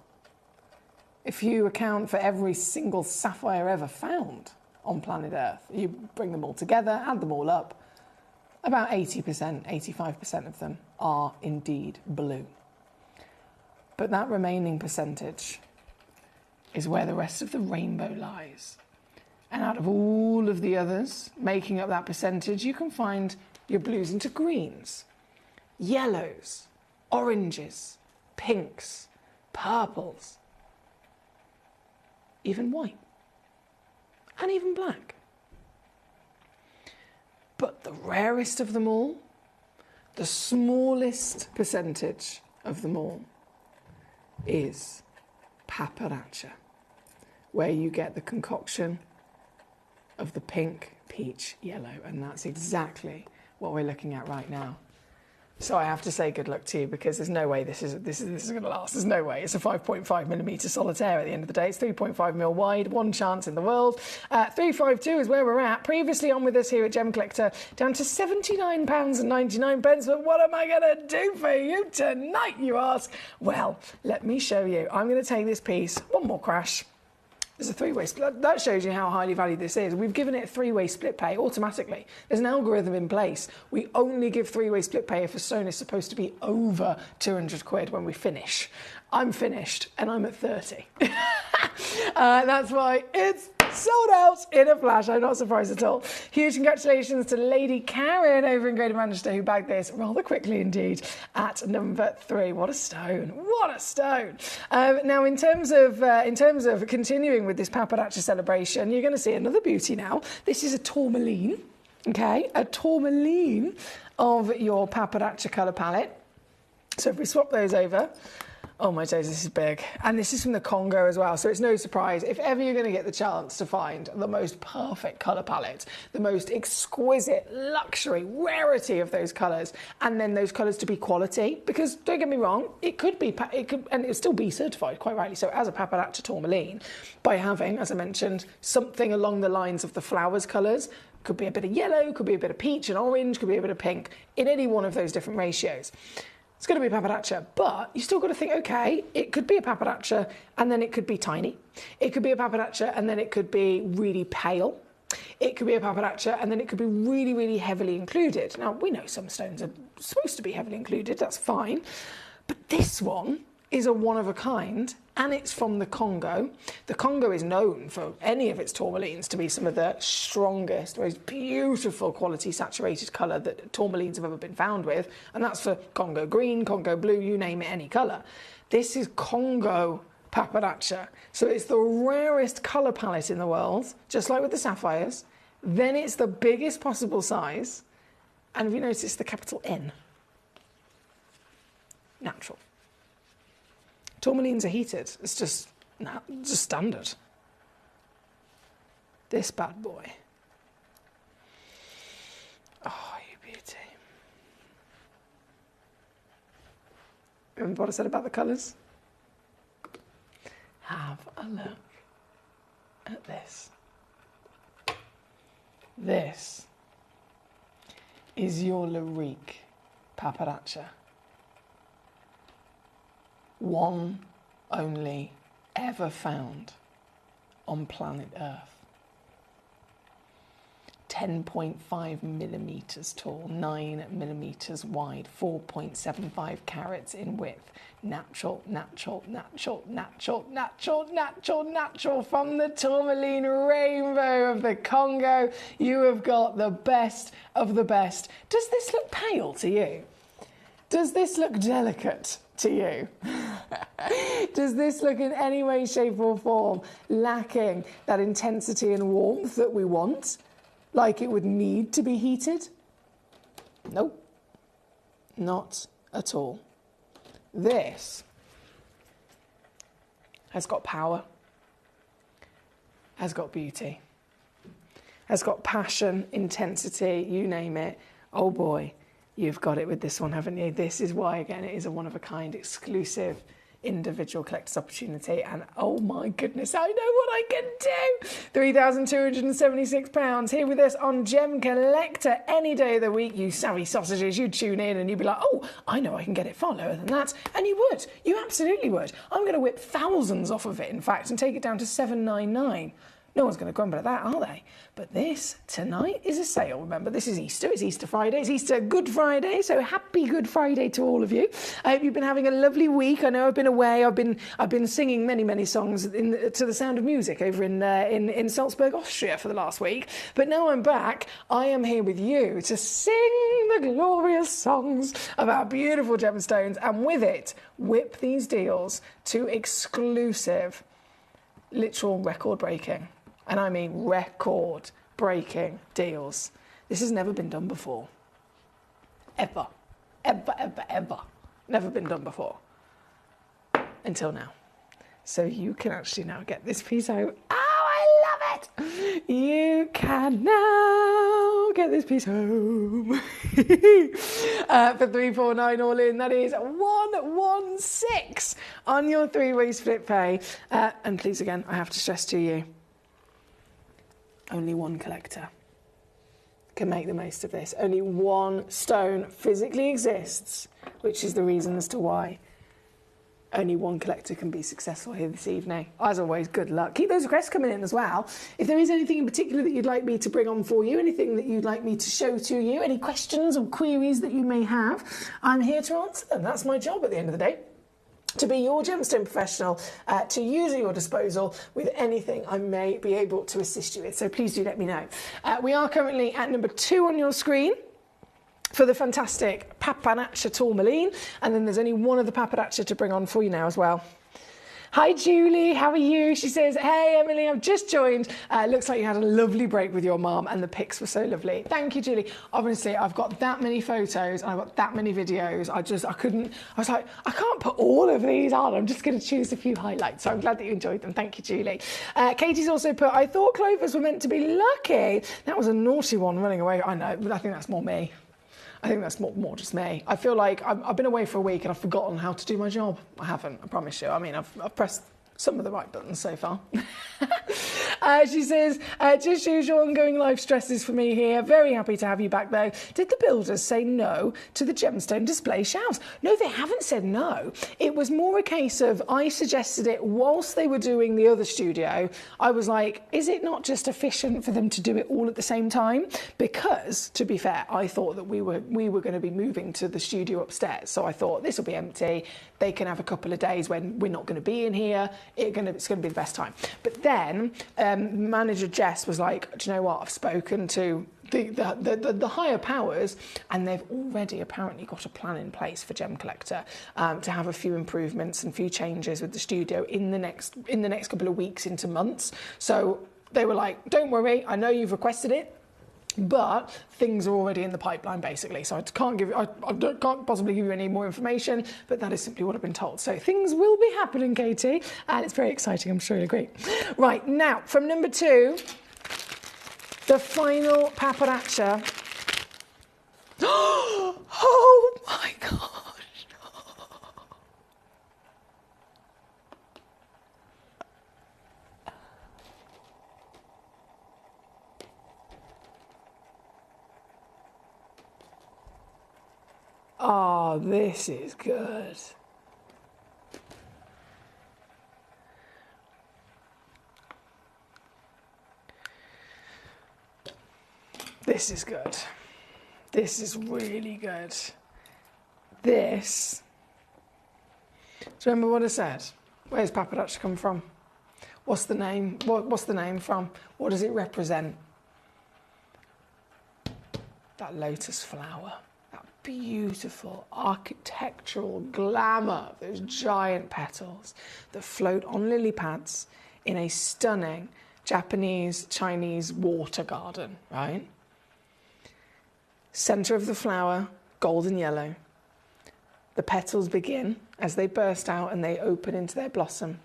If you account for every single sapphire ever found on planet Earth, you bring them all together, add them all up, about 80%, 85% of them are indeed blue. But that remaining percentage is where the rest of the rainbow lies. And out of all of the others making up that percentage, you can find your blues into greens, yellows, oranges, pinks, purples, even white, and even black. But the rarest of them all, the smallest percentage of them all, is pappardaccia, where you get the concoction of the pink, peach, yellow, and that's exactly what we're looking at right now. So I have to say good luck to you, because there's no way this is going to last. There's no way. It's a 5.5mm solitaire at the end of the day. It's 3.5mm wide, one chance in the world. 352 is where we're at. Previously on with us here at Gemcollector, down to £79.99. But what am I going to do for you tonight, you ask? Well, let me show you. I'm going to take this piece, one more crash. There's a 3-way split. That shows you how highly valued this is. We've given it a 3-way split pay automatically. There's an algorithm in place. We only give 3-way split pay if a stone is supposed to be over 200 quid when we finish. I'm finished and I'm at 30. That's why it's sold out in a flash. I'm not surprised at all. Huge congratulations to Lady Karen over in Greater Manchester, who bagged this rather quickly indeed at number 3. What a stone! What a stone! Now, in terms of continuing with this pappardaccia celebration, you're going to see another beauty now. This is a tourmaline, okay, a tourmaline of your pappardaccia colour palette. So if we swap those over. Oh my days, this is big. And this is from the Congo as well, so it's no surprise. If ever you're going to get the chance to find the most perfect colour palette, the most exquisite luxury rarity of those colours, and then those colours to be quality, because don't get me wrong, it could, and it'll still be certified, quite rightly so, as a pappardaccia tourmaline, by having, as I mentioned, something along the lines of the flowers colours. Could be a bit of yellow, could be a bit of peach and orange, could be a bit of pink, in any one of those different ratios. It's going to be a pappardaccia, but you still got to think, okay, it could be a pappardaccia and then it could be tiny. It could be a pappardaccia and then it could be really pale. It could be a pappardaccia and then it could be really, really heavily included. Now, we know some stones are supposed to be heavily included, that's fine. But this one is a one of a kind and it's from the Congo. The Congo is known for any of its tourmalines to be some of the strongest, most beautiful quality saturated colour that tourmalines have ever been found with, and that's for Congo green, Congo blue, you name it, any colour. This is Congo Paparacha, so it's the rarest colour palette in the world, just like with the sapphires. Then it's the biggest possible size, and have you noticed the capital N? Natural. Tourmalines are heated. It's just standard. This bad boy. Oh, you beauty. Remember what I said about the colours? Have a look at this. This is your Lyrique Paparacha. One only ever found on planet Earth. 10.5 millimeters tall, 9 millimeters wide, 4.75 carats in width. Natural, natural, natural, natural, natural, natural, natural from the tourmaline rainbow of the Congo. You have got the best of the best. Does this look pale to you? Does this look delicate to you? Does this look in any way, shape or form lacking that intensity and warmth that we want? Like it would need to be heated? Nope, not at all. This has got power, has got beauty, has got passion, intensity, you name it. Oh boy, you've got it with this one, haven't you? This is why, again, it is a one-of-a-kind, exclusive, individual collector's opportunity. And oh my goodness, I know what I can do. £3,276 here with us on Gem Collector any day of the week. You savvy sausages, you'd tune in and you'd be like, oh, I know I can get it far lower than that. And you would. You absolutely would. I'm going to whip thousands off of it, in fact, and take it down to $799. No one's going to grumble at that, are they? But this, tonight, is a sale. Remember, this is Easter. It's Easter Friday. It's Easter Good Friday. So happy Good Friday to all of you. I hope you've been having a lovely week. I know I've been away. I've been singing many songs to the sound of music over in Salzburg, Austria for the last week. But now I'm back. I am here with you to sing the glorious songs of our beautiful gemstones, and with it, whip these deals to exclusive, literal record-breaking. And I mean record-breaking deals. This has never been done before. Ever. Ever, ever, ever. Never been done before. Until now. So you can actually now get this piece home. Oh, I love it! You can now get this piece home. For $349 all in, that is $116 on your three-way split pay. And please, again, I have to stress to you, only one collector can make the most of this. Only one stone physically exists, which is the reason as to why only one collector can be successful here this evening. As always, good luck. Keep those requests coming in as well. If there is anything in particular that you'd like me to bring on for you, anything that you'd like me to show to you, any questions or queries that you may have, I'm here to answer them. That's my job at the end of the day. To be your gemstone professional, to use at your disposal with anything I may be able to assist you with. So please do let me know. We are currently at number 2 on your screen for the fantastic Paparacha tourmaline, and then there's only one of the Paparacha to bring on for you now as well. Hi Julie, how are you? She says, hey Emily, I've just joined. Looks like you had a lovely break with your mum and the pics were so lovely. Thank you, Julie. Obviously, I've got that many photos and I've got that many videos. I was like, I can't put all of these on. I'm just going to choose a few highlights. So I'm glad that you enjoyed them. Thank you, Julie. Katie's also put, I thought clovers were meant to be lucky. That was a naughty one running away. I know, but I think that's more me. I think that's more just me. I feel like I've been away for a week and I've forgotten how to do my job. I haven't, I promise you. I mean, I've pressed some of the right buttons so far. She says, just usual ongoing life stresses for me here. Very happy to have you back though. Did the builders say no to the gemstone display shelves? No, they haven't said no. It was more a case of, I suggested it whilst they were doing the other studio. I was like, is it not just efficient for them to do it all at the same time? Because, to be fair, I thought that we were going to be moving to the studio upstairs. So I thought this will be empty. They can have a couple of days when we're not going to be in here. It's going to be the best time. But then manager Jess was like, do you know what? I've spoken to the higher powers, and they've already apparently got a plan in place for Gemcollector to have a few improvements and a few changes with the studio in the next couple of weeks into months. So they were like, don't worry, I know you've requested it, but things are already in the pipeline, basically. So I can't possibly give you any more information, but that is simply what I've been told. So things will be happening, Katie, and it's very exciting. I'm sure you'll agree. Right, now, from number 2, the final paparazza. Oh my gosh. Oh, this is good. This is good. This is really good. This. Do you remember what I said? Where's paparazzi come from? What's the name? What's the name from? What does it represent? That lotus flower. That beautiful architectural glamour, those giant petals that float on lily pads in a stunning Japanese, Chinese water garden, right? Centre of the flower, golden yellow. The petals begin as they burst out and they open into their blossom.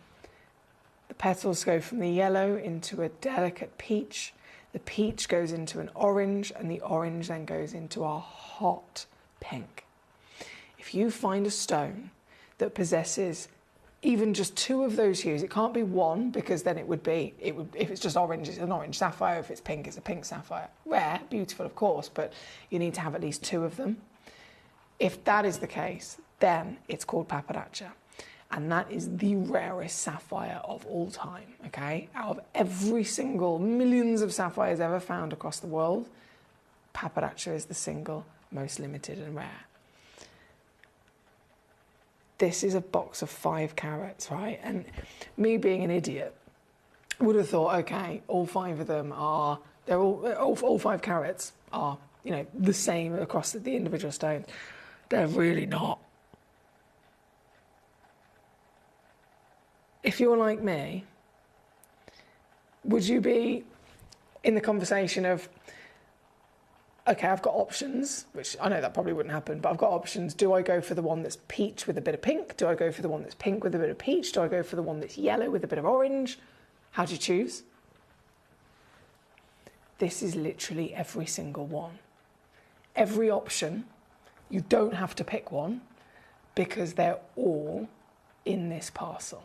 The petals go from the yellow into a delicate peach. The peach goes into an orange, and the orange then goes into a hot pink. If you find a stone that possesses even just 2 of those hues, it can't be 1, because then it would if it's just orange, it's an orange sapphire. If it's pink, it's a pink sapphire. Rare, beautiful, of course, but you need to have at least 2 of them. If that is the case, then it's called paparazzi. And that is the rarest sapphire of all time, okay? Out of every single millions of sapphires ever found across the world, paparazzi is the single most limited and rare. This is a box of 5 carats, right? And me being an idiot would have thought, okay, all 5 of them are, all 5 carats are, the same across the individual stones. They're really not. If you're like me, would you be in the conversation of, okay, I've got options, which I know that probably wouldn't happen, but I've got options. Do I go for the one that's peach with a bit of pink? Do I go for the one that's pink with a bit of peach? Do I go for the one that's yellow with a bit of orange? How do you choose? This is literally every single one. Every option, you don't have to pick one because they're all in this parcel.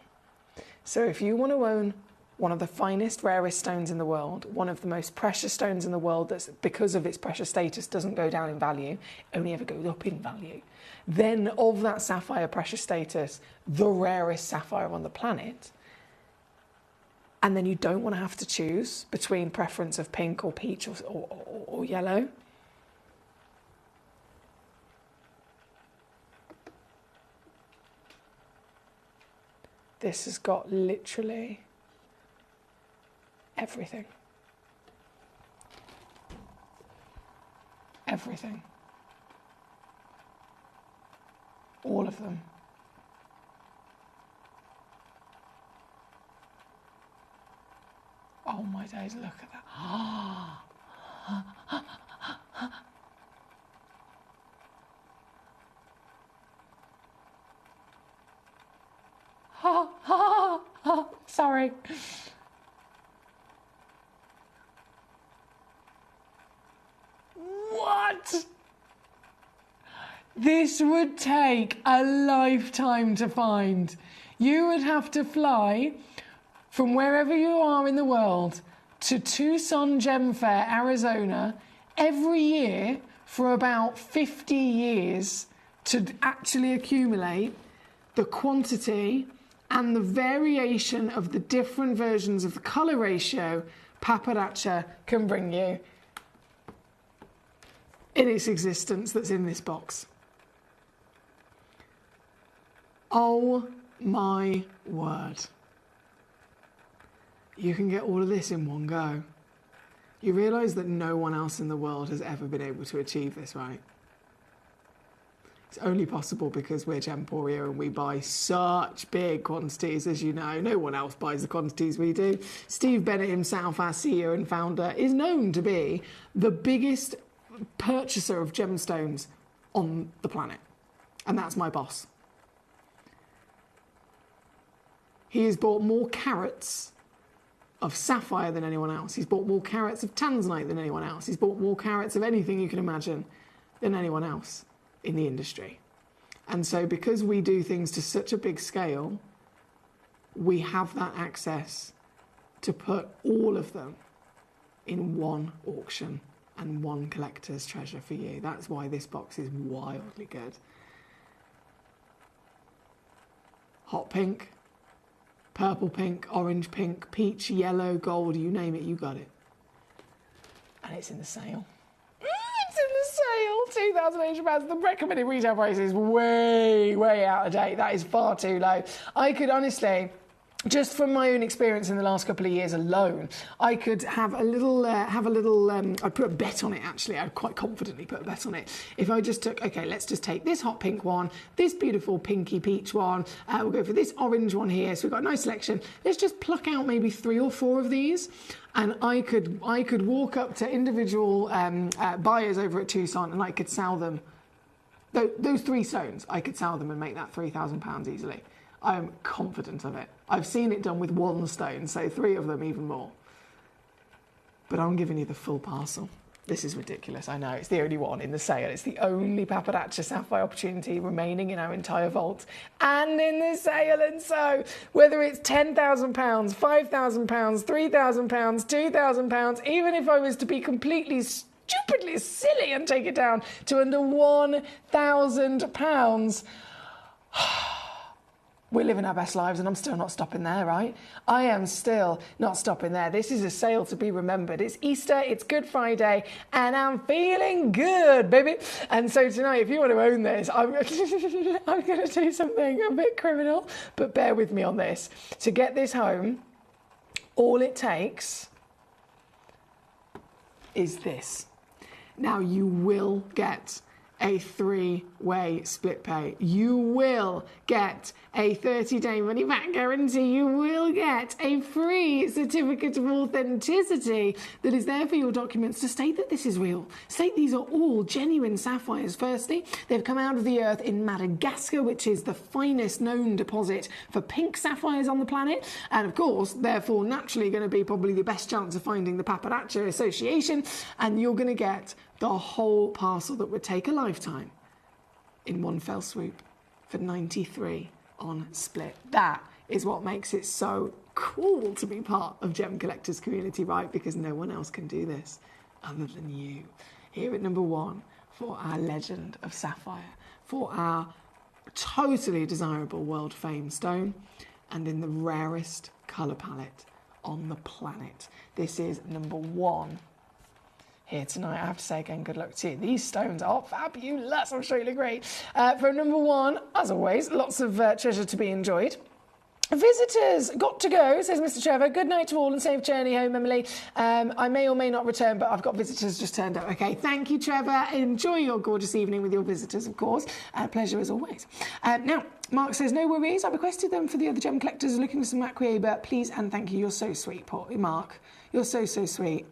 So if you want to own one of the finest, rarest stones in the world, one of the most precious stones in the world that's, because of its precious status, doesn't go down in value, only ever goes up in value, then of that sapphire precious status, the rarest sapphire on the planet, and then you don't want to have to choose between preference of pink or peach or yellow, this has got literally everything. Everything. All of them. Oh my days, look at that. Sorry. What? This would take a lifetime to find. You would have to fly from wherever you are in the world to Tucson Gem Fair, Arizona, every year for about 50 years to actually accumulate the quantity and the variation of the different versions of the colour ratio pappardaccia can bring you in its existence that's in this box. Oh my word. You can get all of this in one go. You realise that no one else in the world has ever been able to achieve this, right? It's only possible because we're Gemporia and we buy such big quantities, as you know. No one else buys the quantities we do. Steve Bennett himself, our CEO and founder, is known to be the biggest purchaser of gemstones on the planet. And that's my boss. He has bought more carats of sapphire than anyone else. He's bought more carats of tanzanite than anyone else. He's bought more carats of anything you can imagine than anyone else in the industry. And so because we do things to such a big scale, we have that access to put all of them in one auction and one collector's treasure for you. That's why this box is wildly good. Hot pink, purple pink, orange pink, peach, yellow, gold, you name it, you got it. And it's in the sale. It's in the sale, £2,800. The recommended retail price is way, way out of date. That is far too low. I could honestly, just from my own experience in the last couple of years alone, I could have a little, I'd put a bet on it actually, I'd quite confidently put a bet on it. If I just took, okay, let's just take this hot pink one, this beautiful pinky peach one, we'll go for this orange one here, so we've got a nice selection. Let's just pluck out maybe 3 or 4 of these, and I could walk up to individual buyers over at Tucson and I could sell them, those 3 stones, I could sell them and make that £3,000 easily. I am confident of it. I've seen it done with 1 stone, so 3 of them even more. But I'm giving you the full parcel. This is ridiculous, I know. It's the only one in the sale. It's the only pappardaccia sapphire opportunity remaining in our entire vault and in the sale. And so, whether it's £10,000, £5,000, £3,000, £2,000, even if I was to be completely stupidly silly and take it down to under £1,000, we're living our best lives and I'm still not stopping there, right? I am still not stopping there. This is a sale to be remembered. It's Easter, it's Good Friday, and I'm feeling good, baby. And so tonight, if you want to own this, I'm going to do something a bit criminal, but bear with me on this. To get this home, all it takes is this. Now, you will get a 3-way split pay. You will get a 30-day money-back guarantee. You will get a free certificate of authenticity that is there for your documents to state that this is real. State these are all genuine sapphires. Firstly, they've come out of the earth in Madagascar, which is the finest known deposit for pink sapphires on the planet. And of course, therefore, naturally going to be probably the best chance of finding the Pappardaccia Association. And you're going to get the whole parcel that would take a lifetime in one fell swoop for 93 on split. That is what makes it so cool to be part of Gem Collectors community, right? Because no one else can do this other than you. Here at number 1 for our legend of sapphire, for our totally desirable world famed stone, and in the rarest colour palette on the planet. This is number 1 here tonight. I have to say again, good luck to you. These stones are fabulous. I'm sure you look great. For number 1, as always, lots of treasure to be enjoyed. Visitors got to go, says Mr. Trevor. Good night to all and safe journey home, Emily. I may or may not return, but I've got visitors just turned up. Okay, thank you, Trevor. Enjoy your gorgeous evening with your visitors, of course. Pleasure as always. Now, Mark says, no worries. I requested them for the other Gem Collectors looking for some macquarie, but please and thank you. You're so sweet, Mark. You're so, so sweet.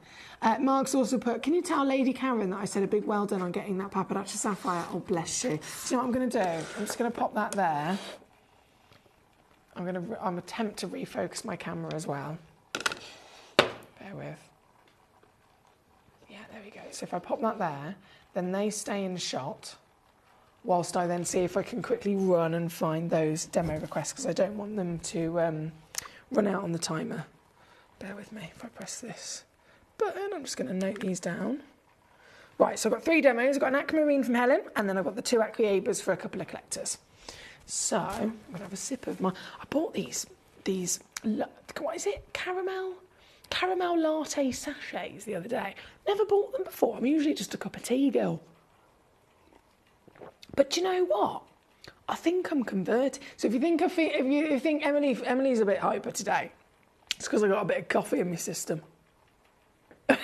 Mark's also put, can you tell Lady Karen that I said a big well done on getting that Pappardaccia sapphire? Oh, bless you. So you know what I'm going to do? I'm just going to pop that there. I'm attempt to refocus my camera as well. Bear with. Yeah, there we go. So if I pop that there, then they stay in shot whilst I then see if I can quickly run and find those demo requests, because I don't want them to run out on the timer. Bear with me if I press this button. I'm just going to note these down. Right, so I've got 3 demos. I've got an aquamarine from Helen, and then I've got the 2 aquabas for a couple of collectors. So I'm going to have a sip of my... I bought these, what is it? Caramel latte sachets the other day. Never bought them before. I'm usually just a cup of tea girl. But do you know what? I think I'm converted. So if you think Emily's a bit hyper today, it's because I got a bit of coffee in my system. I'm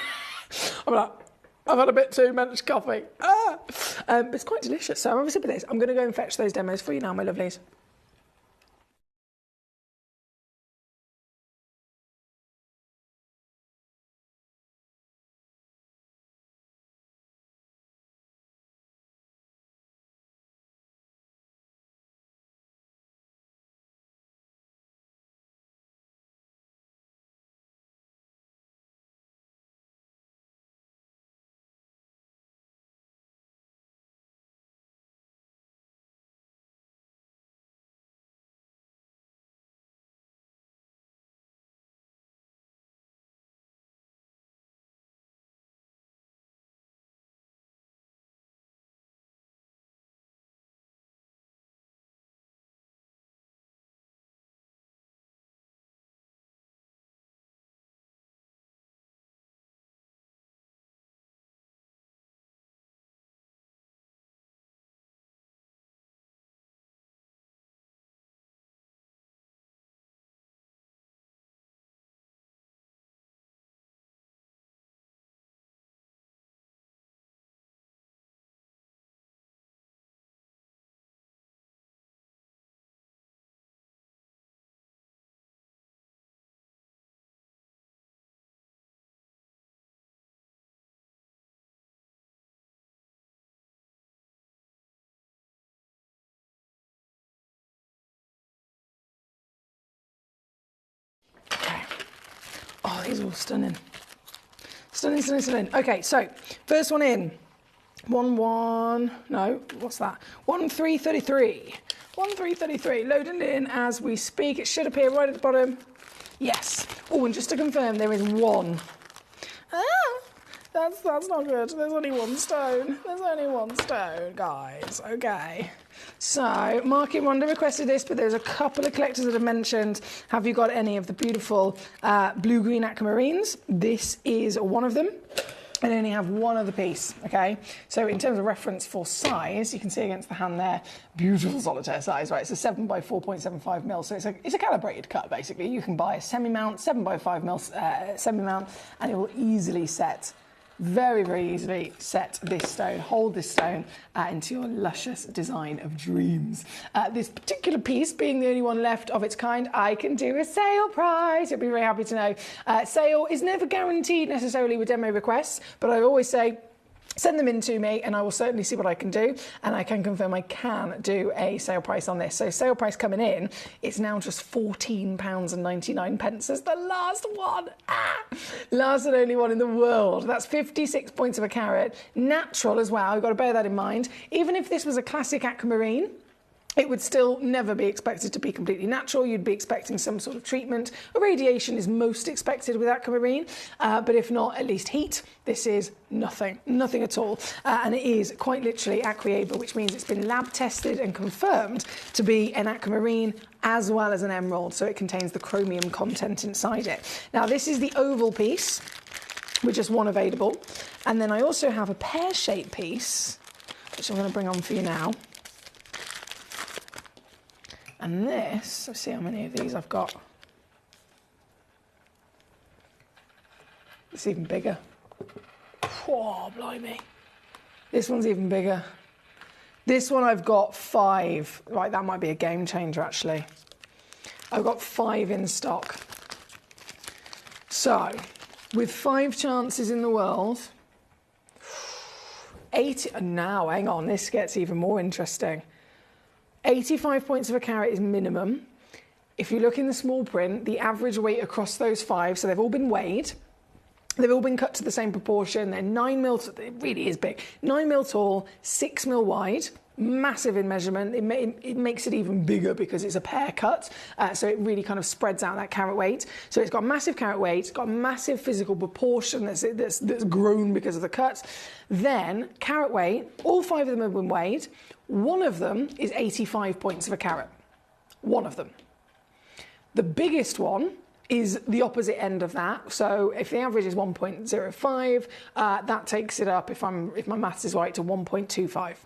like, I've had a bit too much coffee. But it's quite delicious. So I'm having a sip of this. I'm going to go and fetch those demos for you now, my lovelies. Oh, these are all stunning. Stunning, stunning, stunning. Okay, so first one in. 1333. 1333, loading in as we speak. It should appear right at the bottom. Yes. Oh, and just to confirm, there is 1. That's not good. There's only 1 stone. There's only 1 stone, guys. Okay. So, Market Wonder requested this, but there's a couple of collectors that have mentioned, have you got any of the beautiful blue-green aquamarines? This is one of them. I only have 1 other piece, okay? So in terms of reference for size, you can see against the hand there, beautiful solitaire size, right? It's a 7 by 4.75 mil, so it's a calibrated cut, basically. You can buy a semi-mount, 7 by 5 mil semi-mount, and it will easily set, very, very easily set this stone, hold this stone into your luscious design of dreams. This particular piece, being the only one left of its kind, I can do a sale price. You'll be very happy to know. Sale is never guaranteed necessarily with demo requests, but I always say, send them in to me and I will certainly see what I can do, and I can confirm I can do a sale price on this. So sale price coming in, it's now just £14.99 as the last one. Last and only one in the world. That's 56 points of a carat. Natural as well, you've got to bear that in mind. Even if this was a classic aquamarine, it would still never be expected to be completely natural. You'd be expecting some sort of treatment. Irradiation is most expected with aquamarine, but if not, at least heat. This is nothing at all. And it is quite literally aquaaba, which means it's been lab tested and confirmed to be an aquamarine as well as an emerald. So it contains the chromium content inside it. Now, this is the oval piece with just 1 available. And then I also have a pear-shaped piece, which I'm going to bring on for you now. And this, let's see how many of these I've got. It's even bigger. Oh, blimey. This one's even bigger. This one I've got 5. Right, that might be a game changer, actually. I've got 5 in stock. So, with 5 chances in the world, 80, now, hang on, this gets even more interesting. 85 points of a carat is minimum. If you look in the small print, the average weight across those 5, so they've all been weighed, They've all been cut to the same proportion. They're 9mm, it really is big, 9mm tall, 6mm wide, massive in measurement. It makes it even bigger because it's a pear cut, so it really kind of spreads out that carat weight. So it's got massive carat weight, it's got massive physical proportion that's grown because of the cuts. Then carat weight, all 5 of them have been weighed. One of them is 85 points of a carat. One of them. The biggest one is the opposite end of that. So if the average is 1.05, that takes it up, if my maths is right, to 1.25.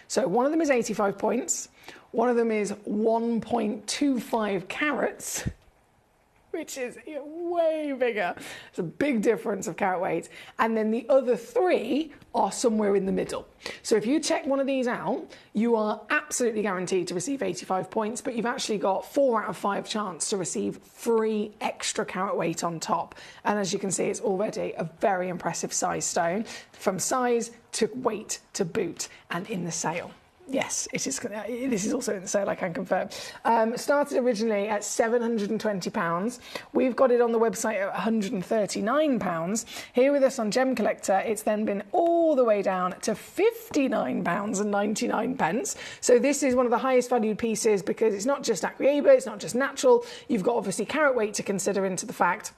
So one of them is 85 points, one of them is 1.25 carats, which is way bigger. It's a big difference of carat weight. And then the other 3 are somewhere in the middle. So if you check one of these out, you are absolutely guaranteed to receive 85 points, but you've actually got 4 out of 5 chance to receive 3 extra carat weight on top. And as you can see, it's already a very impressive size stone, from size to weight to boot, and in the sale. Yes, it is. This is also in the sale, I can confirm. Started originally at £720. We've got it on the website at £139. Here with us on Gemcollector, it's then been all the way down to £59.99. So this is one of the highest valued pieces because it's not just Acquaeba, it's not just natural. You've got obviously carat weight to consider into the fact.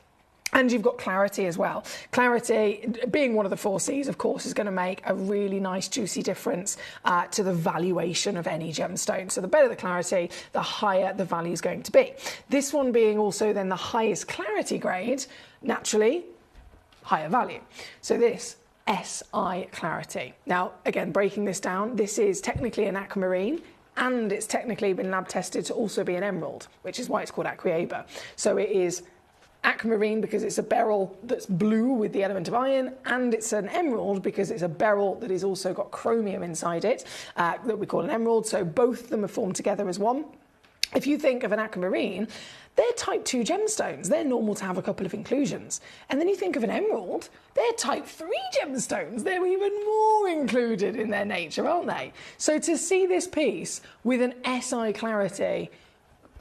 And you've got clarity as well. Clarity, being one of the 4 C's, of course, is going to make a really nice, juicy difference to the valuation of any gemstone. So the better the clarity, the higher the value is going to be. This one being also then the highest clarity grade, naturally, higher value. So this, SI clarity. Now, again, breaking this down, this is technically an aquamarine, and it's technically been lab tested to also be an emerald, which is why it's called Acquaeba. So it is aquamarine because it's a beryl that's blue with the element of iron, and it's an emerald because it's a beryl that has also got chromium inside it, that we call an emerald. So both of them are formed together as one. If you think of an aquamarine, they're type 2 gemstones. They're normal to have a couple of inclusions. And then you think of an emerald, they're type 3 gemstones. They're even more included in their nature, aren't they? So to see this piece with an SI clarity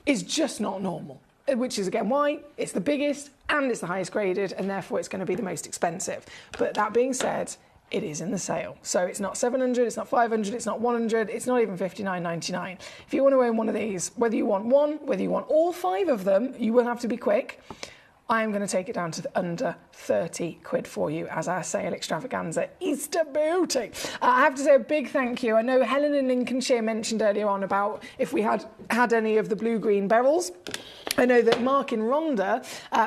is just not normal. Which is again why it's the biggest and it's the highest graded, and therefore it's going to be the most expensive. But that being said, it is in the sale. So it's not 700, it's not 500, it's not 100, it's not even £59.99. If you want to own one of these, whether you want one, whether you want all 5 of them, you will have to be quick. I am going to take it down to under 30 quid for you as our sale extravaganza Easter beauty. I have to say a big thank you. I know Helen in Lincolnshire mentioned earlier on about if we had any of the blue-green beryls. I know that Mark in Rhondda,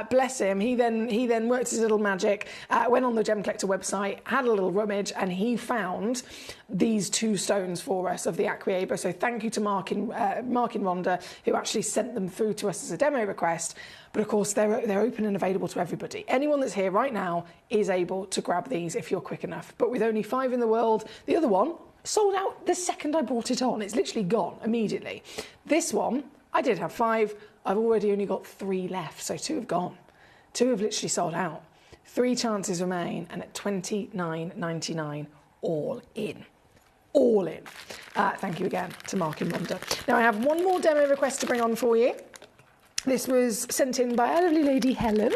bless him, he then worked his little magic, went on the Gemcollector website, had a little rummage, and he found these 2 stones for us of the Acquaeba. So thank you to Mark in Rhondda, who actually sent them through to us as a demo request. But of course, they're open and available to everybody. Anyone that's here right now is able to grab these if you're quick enough. But with only 5 in the world, the other one sold out the second I brought it on. It's literally gone immediately. This one, I did have 5. I've already only got 3 left, so 2 have gone. 2 have literally sold out. 3 chances remain, and at £29.99, all in. All in. Thank you again to Mark in Rhondda. Now, I have one more demo request to bring on for you. This was sent in by our lovely lady Helen.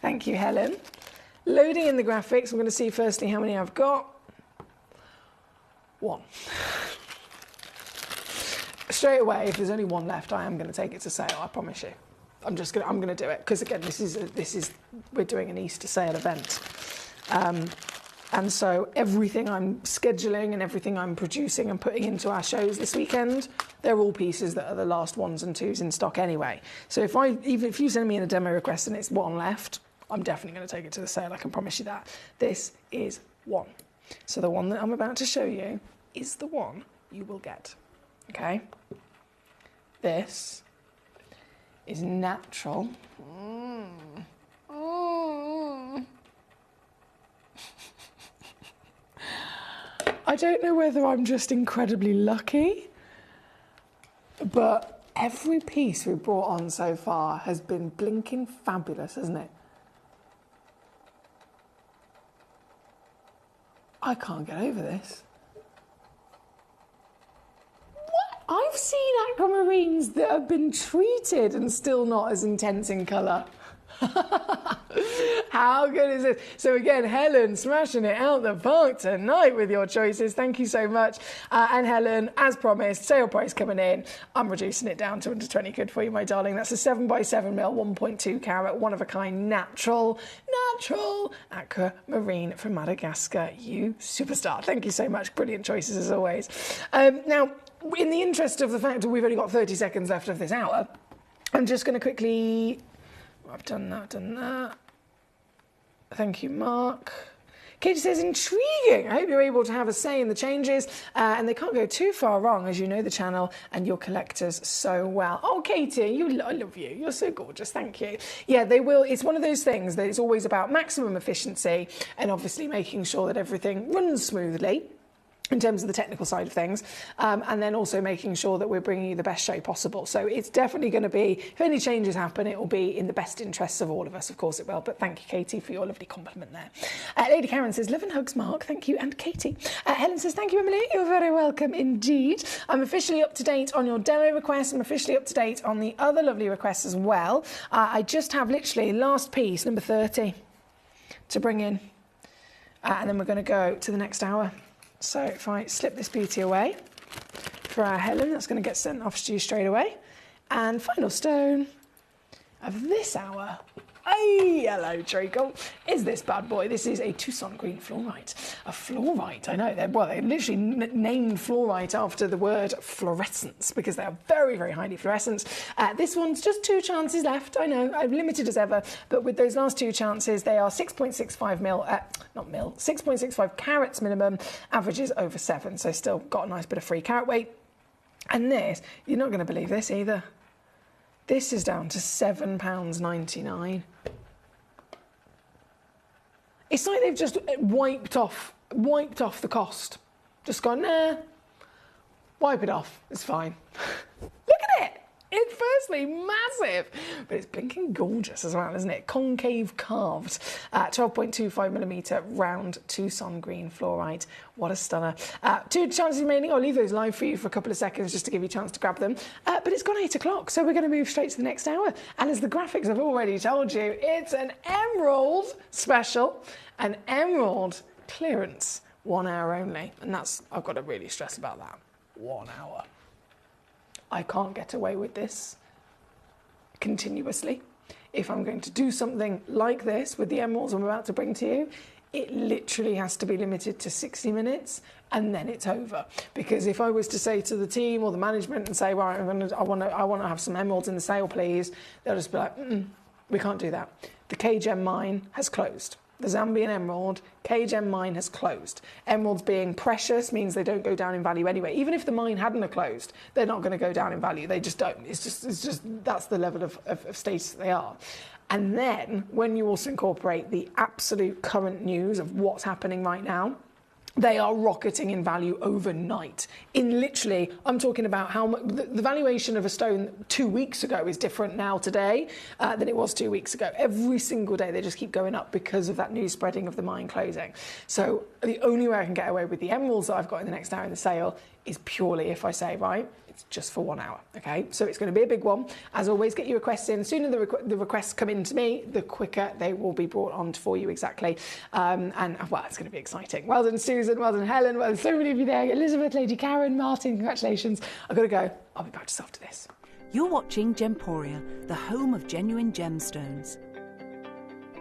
Thank you, Helen. Loading in the graphics. I'm going to see firstly how many I've got. 1. Straight away, if there's only 1 left, I am going to take it to sale. I promise you. I'm going to do it because again, we're doing an Easter sale event, and so everything I'm scheduling and everything I'm producing and putting into our shows this weekend, they're all pieces that are the last 1s and 2s in stock anyway. So even if you send me in a demo request and it's 1 left, I'm definitely going to take it to the sale. I can promise you that. This is 1. So the one that I'm about to show you is the one you will get. Okay. This is natural. I don't know whether I'm just incredibly lucky, but every piece we've brought on so far has been blinking fabulous, hasn't it? I can't get over this. I've seen aquamarines that have been treated and still not as intense in colour. How good is this? So again, Helen smashing it out the park tonight with your choices. Thank you so much. And Helen, as promised, sale price coming in. I'm reducing it down to under 20 quid for you, my darling. That's a 7x7 mil, 1.2 carat, one of a kind, natural aquamarine from Madagascar. You superstar. Thank you so much. Brilliant choices as always. Now, in the interest of the fact that we've only got 30 seconds left of this hour, I'm just going to quickly... I've done that. Thank you, Mark. Katie says, intriguing. I hope you're able to have a say in the changes and they can't go too far wrong as you know the channel and your collectors so well. Oh, Katie, I love you. You're so gorgeous. Thank you. Yeah, they will. It's one of those things that it's always about maximum efficiency and obviously making sure that everything runs smoothly in terms of the technical side of things, and then also making sure that we're bringing you the best show possible. So it's definitely going to be, if any changes happen, it will be in the best interests of all of us. Of course it will, but thank you, Katie, for your lovely compliment there. Lady Karen says, love and hugs, Mark. Thank you, and Katie. Helen says, thank you, Emily. You're very welcome indeed. I'm officially up to date on your demo request. I'm officially up to date on the other lovely requests as well. I just have literally last piece, number 30, to bring in. And then we're going to go to the next hour. So if I slip this beauty away for our Helen, that's going to get sent off to you straight away. And final stone of this hour. Hey, hello, treacle. Is this bad boy? This is a Tucson green fluorite. A fluorite, I know. They literally named fluorite after the word fluorescence because they are very, very highly fluorescent. This one's just 2 chances left. I know, I'm limited as ever, but with those last 2 chances, they are 6.65 mil, 6.65 carats minimum, averages over 7. So still got a nice bit of free carat weight. And this, you're not going to believe this either. This is down to £7.99. It's like they've just wiped off the cost. Just gone, nah, wipe it off, it's fine. Look at it. It's firstly massive, but it's blinking gorgeous as well, isn't it? Concave carved, 12.25mm round Tucson green fluorite. What a stunner. 2 chances remaining. I'll leave those live for you for a couple of seconds just to give you a chance to grab them. But it's gone 8 o'clock, so we're going to move straight to the next hour. And as the graphics have already told you, it's an emerald special, an emerald clearance, 1 hour only. And that's, I've got to really stress about that. 1 hour. I can't get away with this continuously. If I'm going to do something like this with the emeralds I'm about to bring to you, it literally has to be limited to 60 minutes and then it's over. Because if I was to say to the team or the management and say, right, I want to have some emeralds in the sale, please, they'll just be like, we can't do that. The K-Gem mine has closed. The Zambian emerald, K-Gem mine has closed. Emeralds being precious means they don't go down in value anyway. Even if the mine hadn't have closed, they're not going to go down in value. They just don't. It's just that's the level of status they are. And then when you also incorporate the absolute current news of what's happening right now, they are rocketing in value overnight. In literally, I'm talking about how much the valuation of a stone 2 weeks ago is different now today than it was 2 weeks ago. Every single day they just keep going up because of that news spreading of the mine closing. So the only way I can get away with the emeralds that I've got in the next hour in the sale is purely if I say, right, it's just for 1 hour, okay? So it's going to be a big one. As always, get your requests in. The sooner the requests come in to me, the quicker they will be brought on for you exactly. And, well, it's going to be exciting. Well done, Susan. Well done, Helen. Well done, so many of you there. Elizabeth, Lady Karen, Martin, congratulations. I've got to go. I'll be back just after this. You're watching Gemporia, the home of genuine gemstones.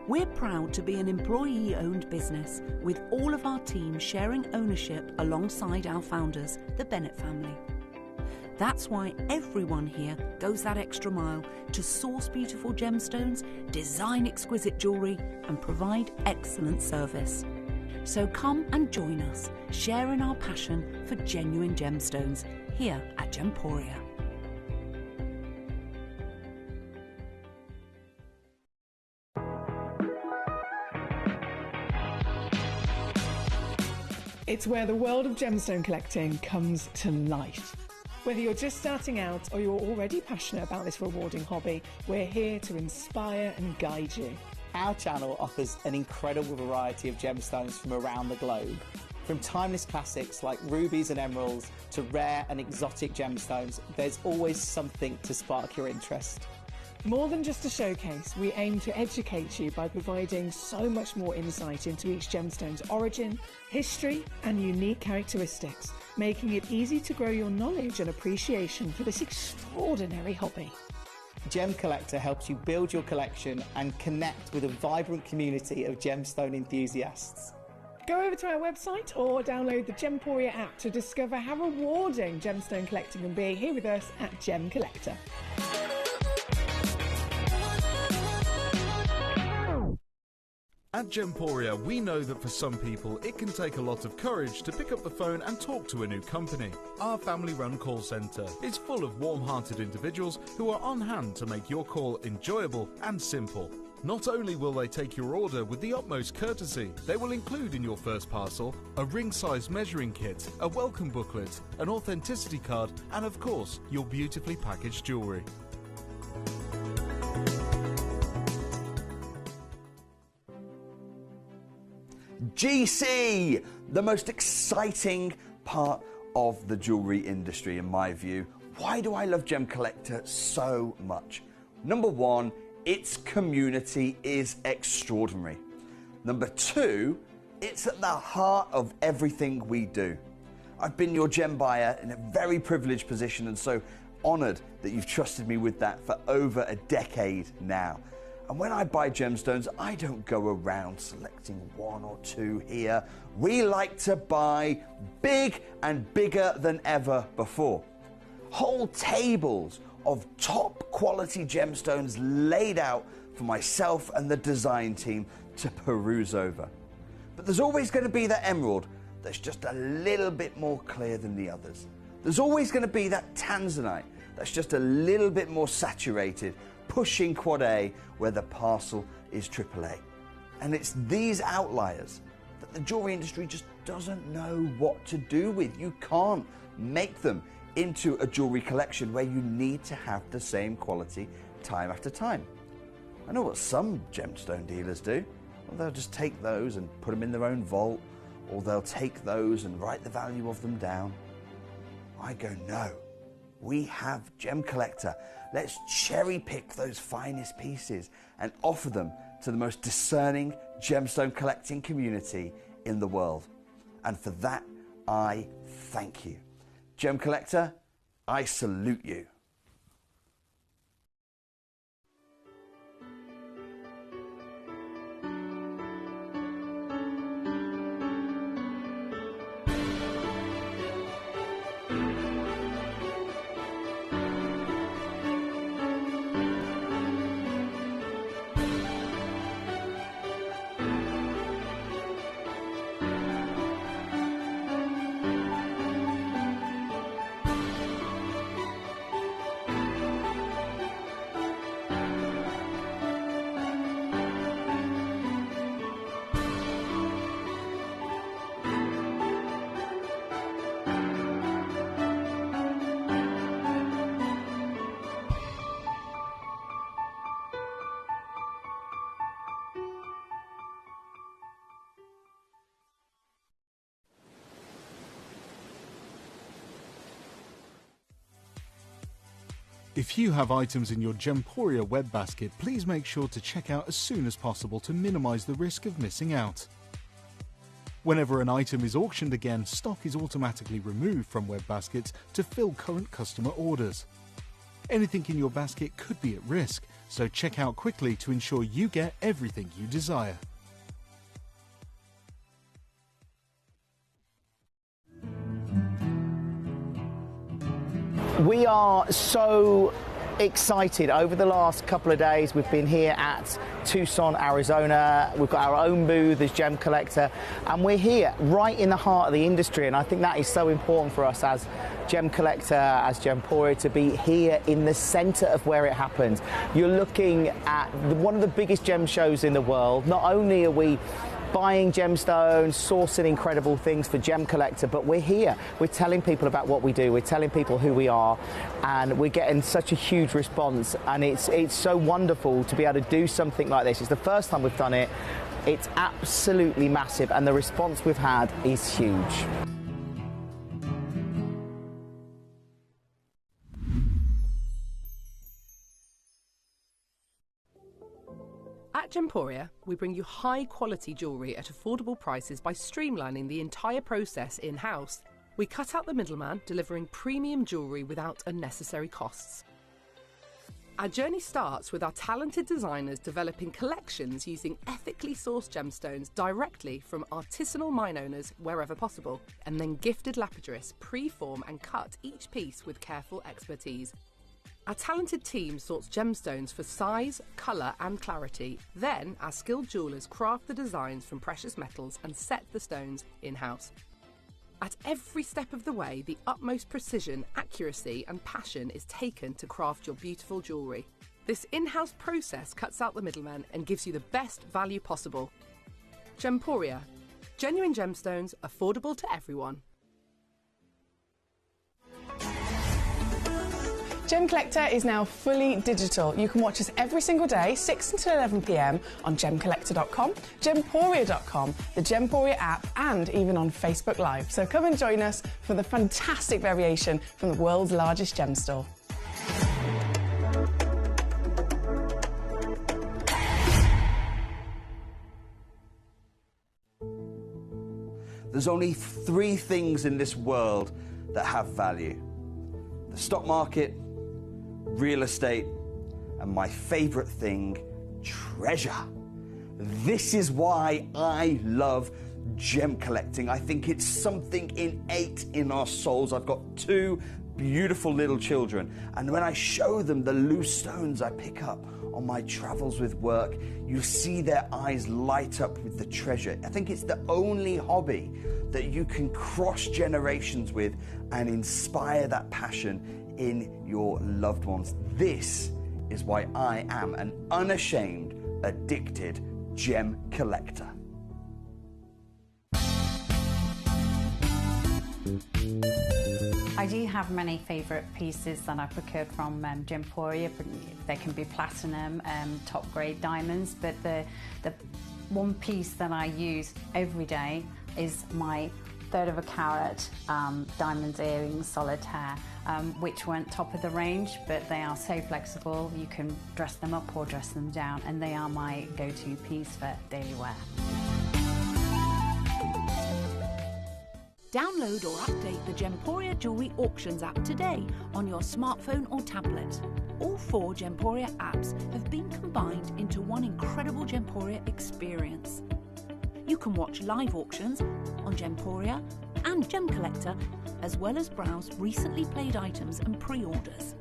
We're proud to be an employee-owned business with all of our team sharing ownership alongside our founders, the Bennett family. That's why everyone here goes that extra mile to source beautiful gemstones, design exquisite jewellery and provide excellent service. So come and join us, sharing our passion for genuine gemstones here at Gemporia. It's where the world of gemstone collecting comes to life. Whether you're just starting out or you're already passionate about this rewarding hobby, we're here to inspire and guide you. Our channel offers an incredible variety of gemstones from around the globe. From timeless classics like rubies and emeralds to rare and exotic gemstones, there's always something to spark your interest. More than just a showcase, we aim to educate you by providing so much more insight into each gemstone's origin, history, and unique characteristics, making it easy to grow your knowledge and appreciation for this extraordinary hobby. Gemcollector helps you build your collection and connect with a vibrant community of gemstone enthusiasts. Go over to our website or download the Gemporia app to discover how rewarding gemstone collecting can be here with us at Gemcollector. At Gemporia, we know that for some people, it can take a lot of courage to pick up the phone and talk to a new company. Our family-run call centre is full of warm-hearted individuals who are on hand to make your call enjoyable and simple. Not only will they take your order with the utmost courtesy, they will include in your first parcel a ring-size measuring kit, a welcome booklet, an authenticity card, and of course, your beautifully packaged jewellery. GC, the most exciting part of the jewellery industry in my view. Why do I love Gemcollector so much? Number one, its community is extraordinary. Number two, it's at the heart of everything we do. I've been your gem buyer in a very privileged position and so honoured that you've trusted me with that for over a decade now. And when I buy gemstones, I don't go around selecting one or two here. We like to buy big and bigger than ever before. Whole tables of top quality gemstones laid out for myself and the design team to peruse over. But there's always going to be that emerald that's just a little bit more clear than the others. There's always going to be that tanzanite that's just a little bit more saturated, pushing quad A where the parcel is AAA. And it's these outliers that the jewellery industry just doesn't know what to do with. You can't make them into a jewellery collection where you need to have the same quality time after time. I know what some gemstone dealers do. Well, they'll just take those and put them in their own vault, or they'll take those and write the value of them down. I go, no. We have Gemcollector. Let's cherry pick those finest pieces and offer them to the most discerning gemstone collecting community in the world. And for that, I thank you. Gemcollector, I salute you. If you have items in your Gemporia web basket, please make sure to check out as soon as possible to minimise the risk of missing out. Whenever an item is auctioned again, stock is automatically removed from web baskets to fill current customer orders. Anything in your basket could be at risk, so check out quickly to ensure you get everything you desire. We are so excited. Over the last couple of days, we've been here at Tucson, Arizona. We've got our own booth as Gemcollector, and we're here right in the heart of the industry. And I think that is so important for us as Gemcollector, as Gemporia, to be here in the centre of where it happens. You're looking at one of the biggest gem shows in the world. Not only are we buying gemstones, sourcing incredible things for Gemcollector, but we're here. We're telling people about what we do. We're telling people who we are, and we're getting such a huge response. And it's so wonderful to be able to do something like this. It's the first time we've done it. It's absolutely massive, and the response we've had is huge. At Gemporia, we bring you high-quality jewellery at affordable prices by streamlining the entire process in-house. We cut out the middleman, delivering premium jewellery without unnecessary costs. Our journey starts with our talented designers developing collections using ethically sourced gemstones directly from artisanal mine owners wherever possible, and then gifted lapidarists pre-form and cut each piece with careful expertise. Our talented team sorts gemstones for size, colour and clarity. Then our skilled jewellers craft the designs from precious metals and set the stones in-house. At every step of the way, the utmost precision, accuracy and passion is taken to craft your beautiful jewellery. This in-house process cuts out the middleman and gives you the best value possible. Gemporia. Genuine gemstones, affordable to everyone. Gemcollector is now fully digital. You can watch us every single day, 6 until 11 p.m. on gemcollector.com, gemporia.com, the Gemporia app, and even on Facebook Live. So come and join us for the fantastic variation from the world's largest gem store. There's only 3 things in this world that have value: the stock market, real estate, and my favorite thing, treasure. This is why I love gem collecting. I think it's something innate in our souls. I've got 2 beautiful little children, and when I show them the loose stones I pick up on my travels with work, you see their eyes light up with the treasure. I think it's the only hobby that you can cross generations with and inspire that passion in your loved ones. This is why I am an unashamed, addicted gem collector. I do have many favourite pieces that I procured from Gemporia. They can be platinum, top grade diamonds, but the one piece that I use every day is my 1/3 of a carat diamond earrings solitaire, which weren't top of the range, but they are so flexible. You can dress them up or dress them down, and they are my go-to piece for daily wear. Download or update the Gemporia Jewellery Auctions app today on your smartphone or tablet. All 4 Gemporia apps have been combined into one incredible Gemporia experience. You can watch live auctions on Gemporia and Gemcollector, as well as browse recently played items and pre-orders.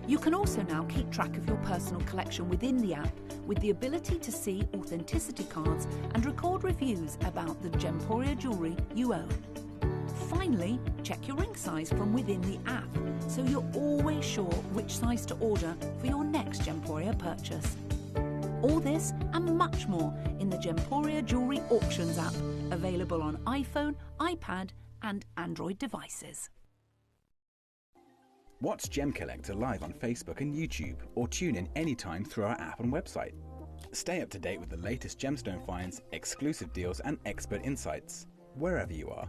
You can also now keep track of your personal collection within the app, with the ability to see authenticity cards and record reviews about the Gemporia jewellery you own. Finally, check your ring size from within the app, so you're always sure which size to order for your next Gemporia purchase. All this and much more in the Gemporia Jewellery Auctions app, available on iPhone, iPad and Android devices. Watch Gemcollector live on Facebook and YouTube, or tune in anytime through our app and website. Stay up to date with the latest gemstone finds, exclusive deals and expert insights, wherever you are.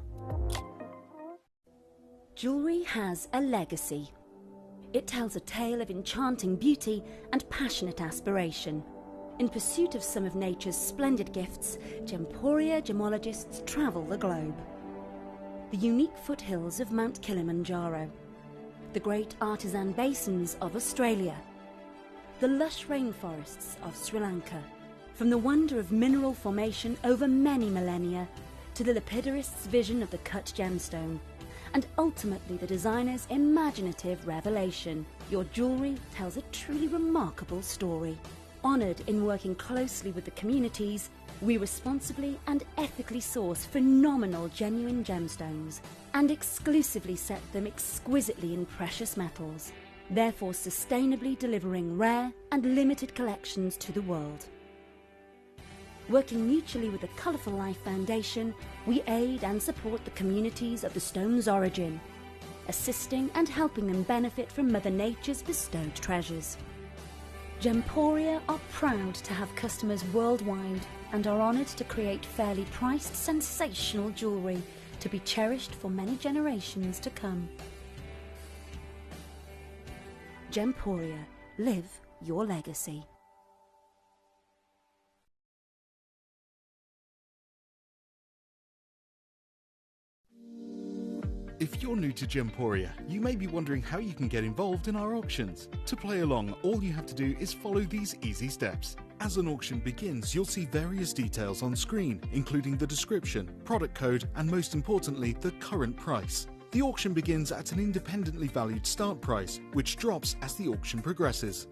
Jewellery has a legacy. It tells a tale of enchanting beauty and passionate aspiration. In pursuit of some of nature's splendid gifts, Gemporia gemologists travel the globe. The unique foothills of Mount Kilimanjaro, the great artisan basins of Australia, the lush rainforests of Sri Lanka. From the wonder of mineral formation over many millennia to the lapidarists' vision of the cut gemstone, and ultimately the designer's imaginative revelation, your jewellery tells a truly remarkable story. Honoured in working closely with the communities, we responsibly and ethically source phenomenal genuine gemstones and exclusively set them exquisitely in precious metals, therefore sustainably delivering rare and limited collections to the world. Working mutually with the Colourful Life Foundation, we aid and support the communities of the stone's origin, assisting and helping them benefit from Mother Nature's bestowed treasures. Gemporia are proud to have customers worldwide and are honoured to create fairly priced, sensational jewellery to be cherished for many generations to come. Gemporia, live your legacy. If you're new to Gemporia, you may be wondering how you can get involved in our auctions. To play along, all you have to do is follow these easy steps. As an auction begins, you'll see various details on screen, including the description, product code, and most importantly, the current price. The auction begins at an independently valued start price, which drops as the auction progresses.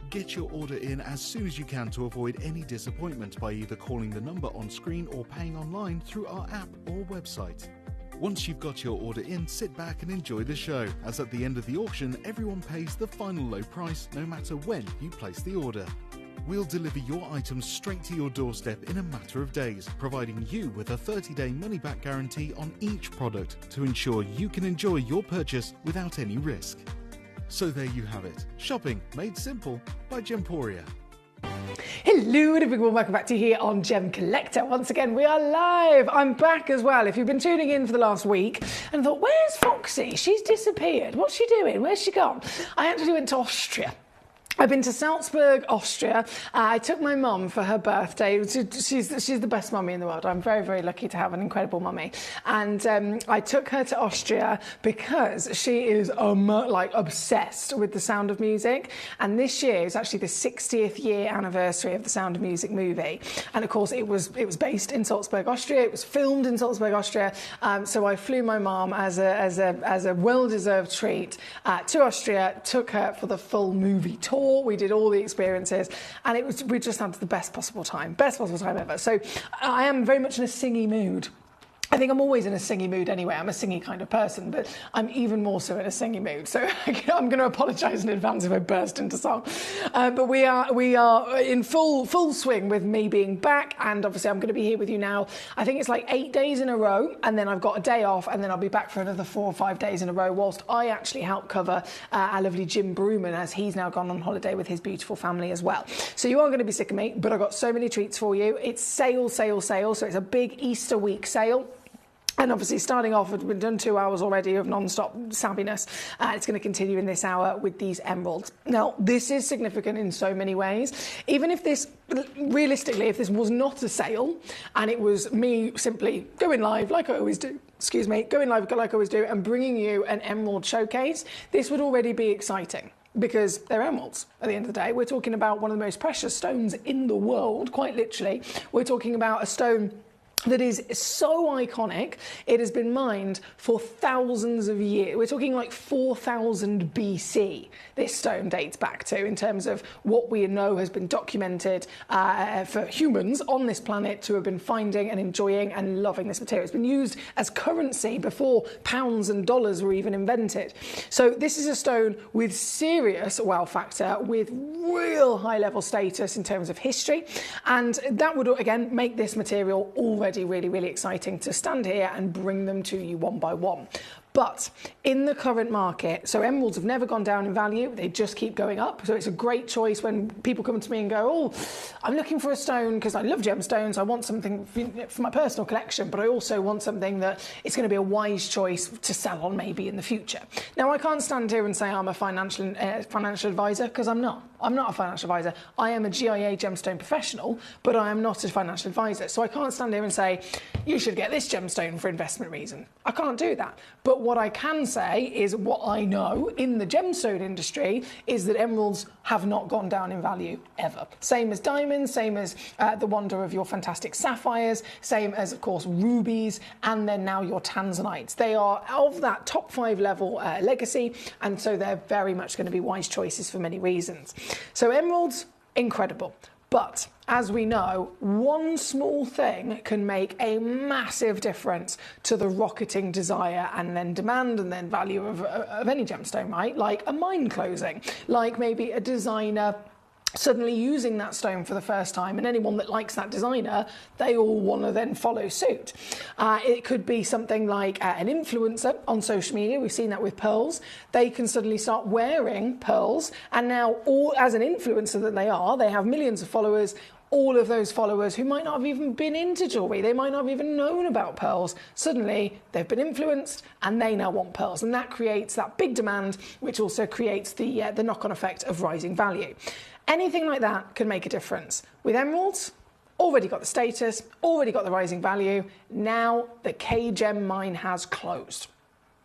Get your order in as soon as you can to avoid any disappointment by either calling the number on screen or paying online through our app or website. Once you've got your order in, sit back and enjoy the show, as at the end of the auction, everyone pays the final low price no matter when you place the order. We'll deliver your items straight to your doorstep in a matter of days, providing you with a 30-day money-back guarantee on each product to ensure you can enjoy your purchase without any risk. So there you have it. Shopping made simple by Gemporia. Hello and a big warm welcome back to here on Gemcollector. Once again, we are live. I'm back as well. If you've been tuning in for the last week and thought, where's Foxy? She's disappeared. What's she doing? Where's she gone? I actually went to Austria. I've been to Salzburg, Austria. I took my mum for her birthday. She's the best mummy in the world. I'm very, very lucky to have an incredible mummy. And I took her to Austria because she is like obsessed with The Sound of Music. And this year is actually the 60th year anniversary of the Sound of Music movie. And of course, it was based in Salzburg, Austria. It was filmed in Salzburg, Austria. So I flew my mum as a well-deserved treat to Austria. Took her for the full movie tour. We did all the experiences, and we just had the best possible time ever. So I am very much in a singy mood. I think I'm always in a singy mood anyway. I'm a singy kind of person, but I'm even more so in a singy mood. So I'm going to apologise in advance if I burst into song. But we are in full swing with me being back, and obviously I'm going to be here with you now. I think it's like 8 days in a row, and then I've got a day off, and then I'll be back for another 4 or 5 days in a row, whilst I actually help cover our lovely Jim Brewman, as he's now gone on holiday with his beautiful family as well. So you are going to be sick of me, but I've got so many treats for you. It's sale, so it's a big Easter week sale. And obviously, starting off, we've done 2 hours already of non-stop savviness. It's going to continue in this hour with these emeralds. Now, this is significant in so many ways. Even if this, realistically, if this was not a sale and it was me simply going live like I always do, and bringing you an emerald showcase, this would already be exciting. Because they're emeralds at the end of the day. We're talking about one of the most precious stones in the world, quite literally. We're talking about a stone that is so iconic, it has been mined for thousands of years. We're talking like 4000 BC, this stone dates back to, in terms of what we know has been documented for humans on this planet to have been finding and enjoying and loving this material. It's been used as currency before pounds and dollars were even invented. So this is a stone with serious wow factor, with real high level status in terms of history, and that would again make this material already really, really exciting to stand here and bring them to you one by one. But in the current market, so emeralds have never gone down in value, they just keep going up. So it's a great choice when people come to me and go, oh, I'm looking for a stone because I love gemstones, I want something for my personal collection, but I also want something that is going to be a wise choice to sell on maybe in the future. Now, I can't stand here and say I'm a financial advisor, because I'm not. I'm not a financial advisor. I am a GIA gemstone professional, but I am not a financial advisor. So I can't stand here and say, you should get this gemstone for investment reason. I can't do that. But what I can say is what I know in the gemstone industry is that emeralds have not gone down in value ever. Same as diamonds, same as the wonder of your fantastic sapphires, same as, of course, rubies, and then now your tanzanites. They are of that top 5 level legacy, and so they're very much going to be wise choices for many reasons. So emeralds, incredible. But as we know, one small thing can make a massive difference to the rocketing desire and then demand and then value of any gemstone, right? Like a mine closing, like maybe a designer suddenly using that stone for the first time, and anyone that likes that designer, they all want to then follow suit. It could be something like an influencer on social media. We've seen that with pearls. They can suddenly start wearing pearls, and now, all as an influencer that they have millions of followers. All of those followers who might not have even been into jewellery, they might not have even known about pearls, suddenly they've been influenced and they now want pearls, and that creates that big demand, which also creates the knock-on effect of rising value. Anything like that can make a difference. With emeralds, already got the status, already got the rising value. Now the K-Gem mine has closed.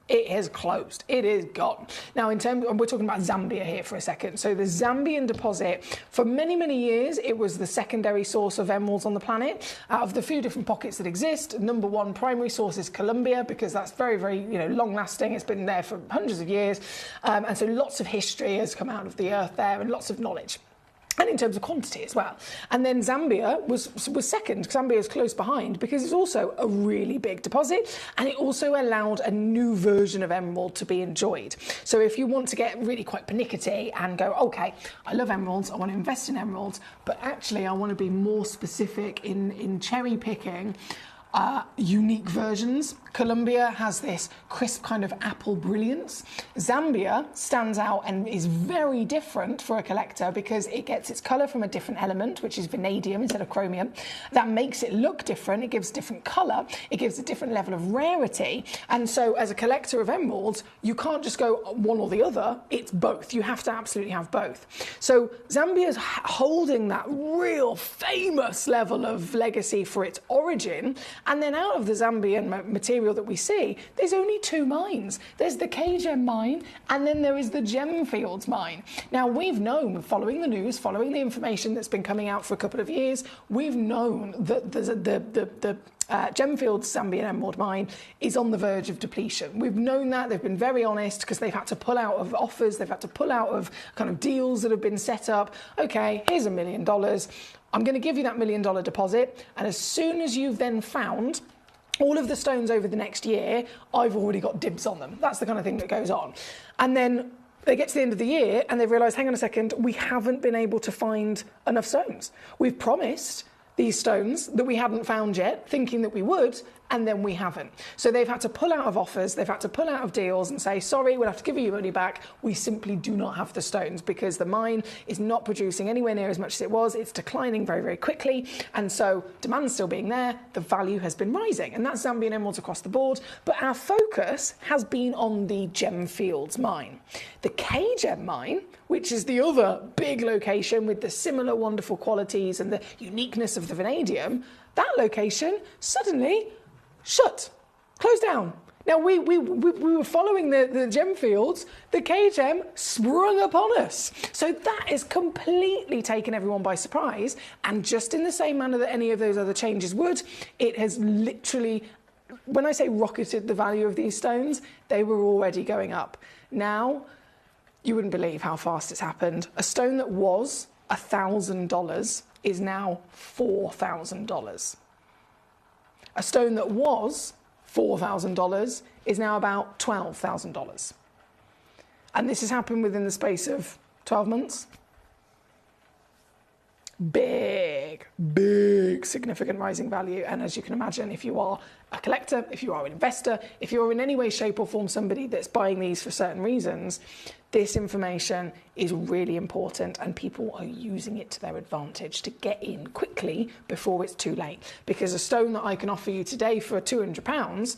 It has closed. It is gone. Now, we're talking about Zambia here for a second. So the Zambian deposit, for many, many years, it was the secondary source of emeralds on the planet. Out of the few different pockets that exist, number one primary source is Colombia, because that's very, very, long-lasting. It's been there for hundreds of years. And so lots of history has come out of the earth there and lots of knowledge. And in terms of quantity as well. And then Zambia was second. Zambia is close behind because it's also a really big deposit, and it also allowed a new version of emerald to be enjoyed. So if you want to get really quite pernickety and go, okay, I love emeralds, I want to invest in emeralds, but actually I want to be more specific in cherry picking unique versions. Colombia has this crisp kind of apple brilliance. Zambia stands out and is very different for a collector because it gets its colour from a different element, which is vanadium instead of chromium. That makes it look different. It gives different colour. It gives a different level of rarity. And so as a collector of emeralds, you can't just go one or the other. It's both. You have to absolutely have both. So Zambia is holding that real famous level of legacy for its origin. And then out of the Zambian material that we see, there's only two mines. There's the K-Gem mine, and then there is the Gemfields mine. Now, we've known, following the news, following the information that's been coming out for a couple of years, we've known that the Gemfields Zambian emerald mine is on the verge of depletion. We've known that. They've been very honest because they've had to pull out of offers. They've had to pull out of kind of deals that have been set up. Okay, here's $1 million. I'm going to give you that $1 million deposit, and as soon as you've then found all of the stones over the next year, I've already got dibs on them. That's the kind of thing that goes on. And then they get to the end of the year and they've realised, hang on a second, we haven't been able to find enough stones. We've promised these stones that we hadn't found yet, thinking that we would, and then we haven't. So they've had to pull out of offers, they've had to pull out of deals and say, sorry, we'll have to give you your money back. We simply do not have the stones because the mine is not producing anywhere near as much as it was. It's declining very, very quickly. And so demand still being there, the value has been rising. And that's Zambian emeralds across the board. But our focus has been on the Gemfields mine. The K-Gem mine, which is the other big location with the similar wonderful qualities and the uniqueness of the vanadium, that location suddenly shut, closed down. Now, we were following the Gemfields, the K-Gem sprung upon us. So that has completely taken everyone by surprise. And just in the same manner that any of those other changes would, it has literally, when I say rocketed the value of these stones, they were already going up. Now, you wouldn't believe how fast it's happened. A stone that was $1,000 is now $4,000. A stone that was $4,000 is now about $12,000. And this has happened within the space of 12 months. Big, significant rising value. And as you can imagine, if you are a collector, if you are an investor, if you're in any way, shape or form somebody that's buying these for certain reasons, this information is really important and people are using it to their advantage to get in quickly before it's too late. Because a stone that I can offer you today for £200,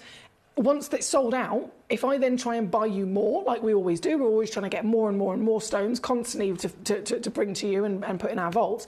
once it's sold out, if I then try and buy you more, like we always do, we're always trying to get more and more and more stones constantly to bring to you and put in our vault.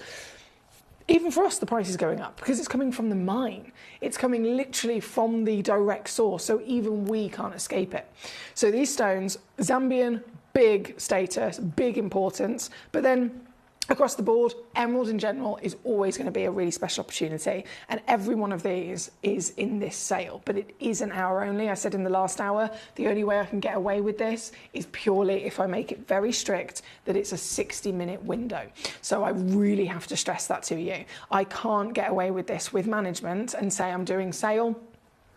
Even for us, the price is going up because it's coming from the mine. It's coming literally from the direct source, so even we can't escape it. So these stones, Zambian, big status, big importance, but then across the board, emerald in general is always going to be a really special opportunity, and every one of these is in this sale, but it is an hour only. I said in the last hour, the only way I can get away with this is purely if I make it very strict that it's a 60-minute window. So I really have to stress that to you. I can't get away with this with management and say I'm doing sale.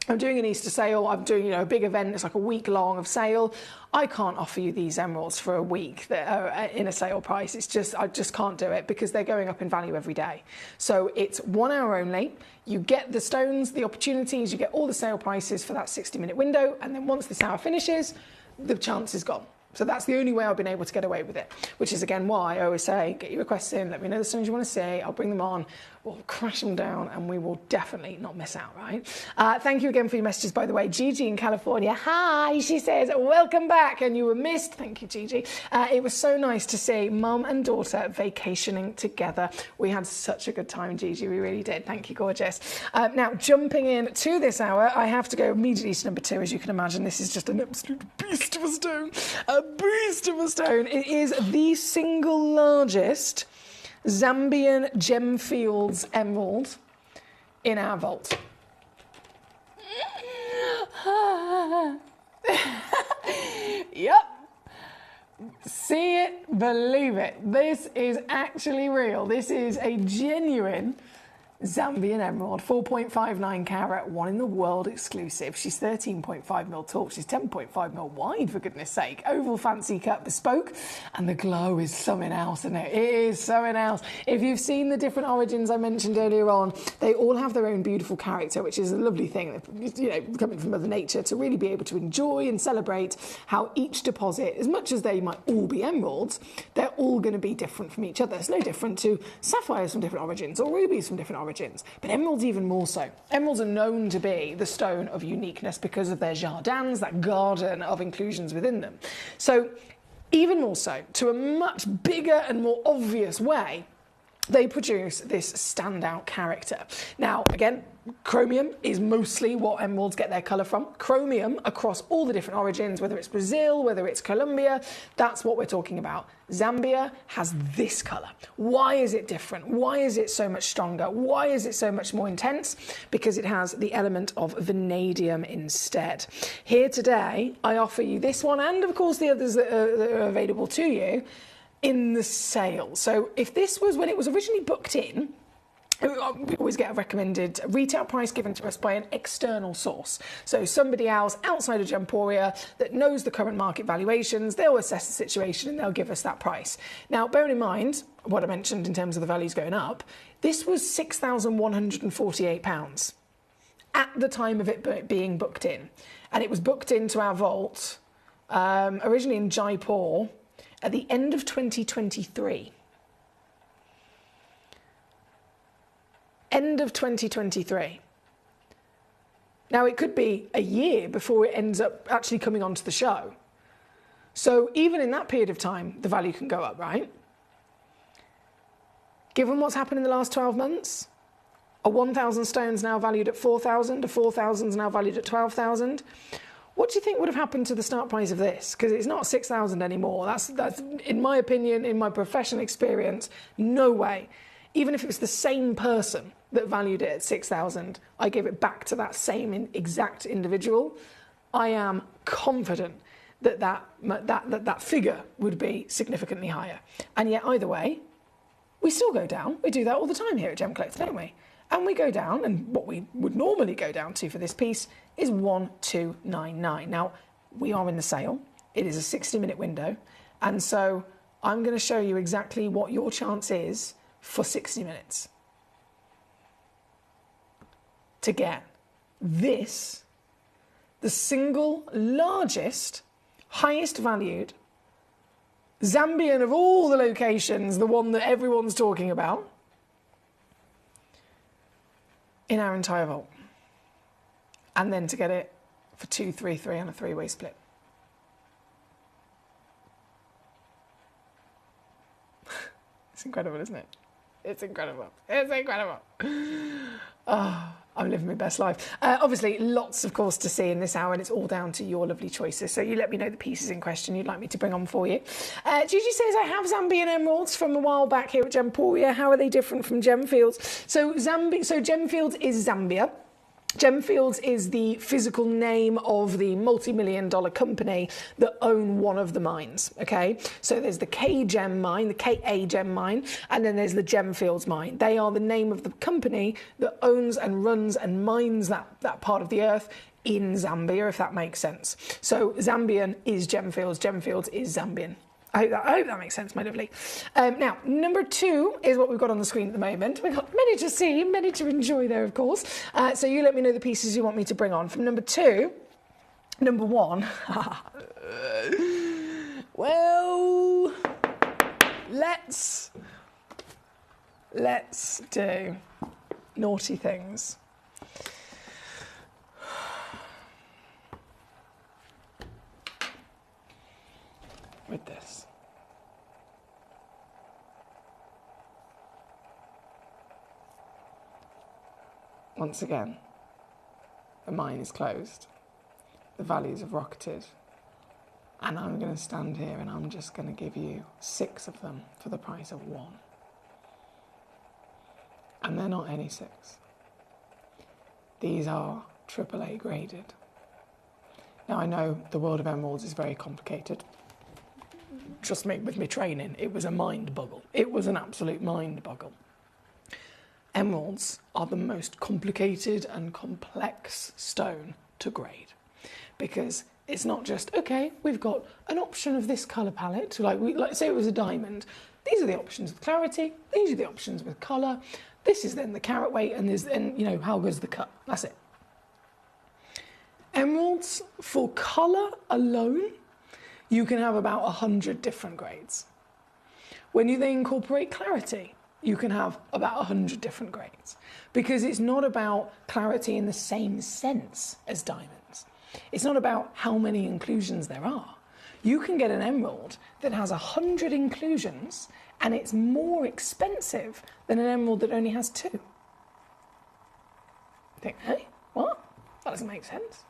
I'm doing an Easter sale, I'm doing a big event, it's like a week long of sale. I can't offer you these emeralds for a week that are in a sale price. I just can't do it because they're going up in value every day. So it's 1 hour only. You get the stones, the opportunities, you get all the sale prices for that 60-minute window. And then once this hour finishes, the chance is gone. So that's the only way I've been able to get away with it, which is again why I always say, get your requests in, let me know the stones you want to see, I'll bring them on, we'll crash them down, and we will definitely not miss out, right? Thank you again for your messages, by the way. Gigi in California, hi, she says, welcome back, and you were missed. Thank you, Gigi. It was so nice to see mum and daughter vacationing together. We had such a good time, Gigi, we really did. Thank you, gorgeous. Now, jumping in to this hour, I have to go immediately to number 2, as you can imagine. This is just an absolute beast of a stone. A beast of a stone. It is the single largest Zambian Gemfields emerald in our vault. Yep. See it, believe it. This is actually real. This is a genuine Zambian emerald, 4.59 carat, one in the world exclusive. She's 13.5 mil tall. She's 10.5 mil wide, for goodness sake. Oval fancy cut bespoke, and the glow is something else, isn't it? It is something else. If you've seen the different origins I mentioned earlier on, they all have their own beautiful character, which is a lovely thing, you know, coming from Mother Nature, to really be able to enjoy and celebrate how each deposit, as much as they might all be emeralds, they're all going to be different from each other. It's no different to sapphires from different origins or rubies from different origins. But emeralds even more so. Emeralds are known to be the stone of uniqueness because of their jardins, that garden of inclusions within them. So even more so, to a much bigger and more obvious way, they produce this standout character. Now, again, chromium is mostly what emeralds get their colour from. Chromium across all the different origins, whether it's Brazil, whether it's Colombia, that's what we're talking about. Zambia has this colour. Why is it different? Why is it so much stronger? Why is it so much more intense? Because it has the element of vanadium instead. Here today, I offer you this one, and of course the others that are available to you, in the sale. So if this was when it was originally booked in, we always get a recommended retail price given to us by an external source. So somebody else outside of Gemporia that knows the current market valuations, they'll assess the situation and they'll give us that price. Now, bearing in mind what I mentioned in terms of the values going up, this was £6,148 at the time of it being booked in. And it was booked into our vault, originally in Jaipur, at the end of 2023. End of 2023. Now, it could be a year before it ends up actually coming onto the show. So even in that period of time, the value can go up, right? Given what's happened in the last 12 months, a 1,000 stone's now valued at 4,000, a 4,000's now valued at 12,000. What do you think would have happened to the start price of this? Because it's not 6,000 anymore. That's, in my opinion, in my professional experience, no way. Even if it was the same person that valued it at 6,000, I gave it back to that same exact individual. I am confident that that figure would be significantly higher. And yet, either way, we still go down. We do that all the time here at Gemcollector, don't we? And we go down, and what we would normally go down to for this piece is 1,299. Now, we are in the sale. It is a 60-minute window. And so I'm going to show you exactly what your chance is for 60 minutes to get this, the single largest, highest valued Zambian of all the locations, the one that everyone's talking about, in our entire vault. And then to get it for 233 on a 3-way split. It's incredible, isn't it? It's incredible. It's incredible. Oh, I'm living my best life. Obviously, lots, of course, to see in this hour, and it's all down to your lovely choices. So you let me know the pieces in question you'd like me to bring on for you. Gigi says, I have Zambian emeralds from a while back here at Gemporia. How are they different from Gemfields? So Gemfields is Zambia. Gemfields is the physical name of the multi-million-dollar company that own one of the mines, okay? So there's the K-Gem mine, the K-A Gem mine, and then there's the Gemfields mine. They are the name of the company that owns and runs and mines that part of the earth in Zambia, if that makes sense. So Zambian is Gemfields, Gemfields is Zambian. I hope that makes sense, my lovely. Now, number 2 is what we've got on the screen at the moment. We've got many to see, many to enjoy there, of course. So you let me know the pieces you want me to bring on. From number 2, number 1. Well, let's do naughty things. With this. Once again, the mine is closed. The values have rocketed. And I'm going to stand here and I'm just going to give you 6 of them for the price of 1. And they're not any 6. These are AAA graded. Now I know the world of emeralds is very complicated. Trust me, with my training, it was a mind boggle. It was an absolute mind boggle. Emeralds are the most complicated and complex stone to grade because it's not just, okay, we've got an option of this colour palette, like say it was a diamond. These are the options with clarity, these are the options with colour, this is then the carat weight, and then, how goes the cut? That's it. Emeralds, for colour alone, you can have about 100 different grades. When you then incorporate clarity, you can have about 100 different grades because it's not about clarity in the same sense as diamonds. It's not about how many inclusions there are. You can get an emerald that has 100 inclusions and it's more expensive than an emerald that only has 2. You think, hey, what? That doesn't make sense.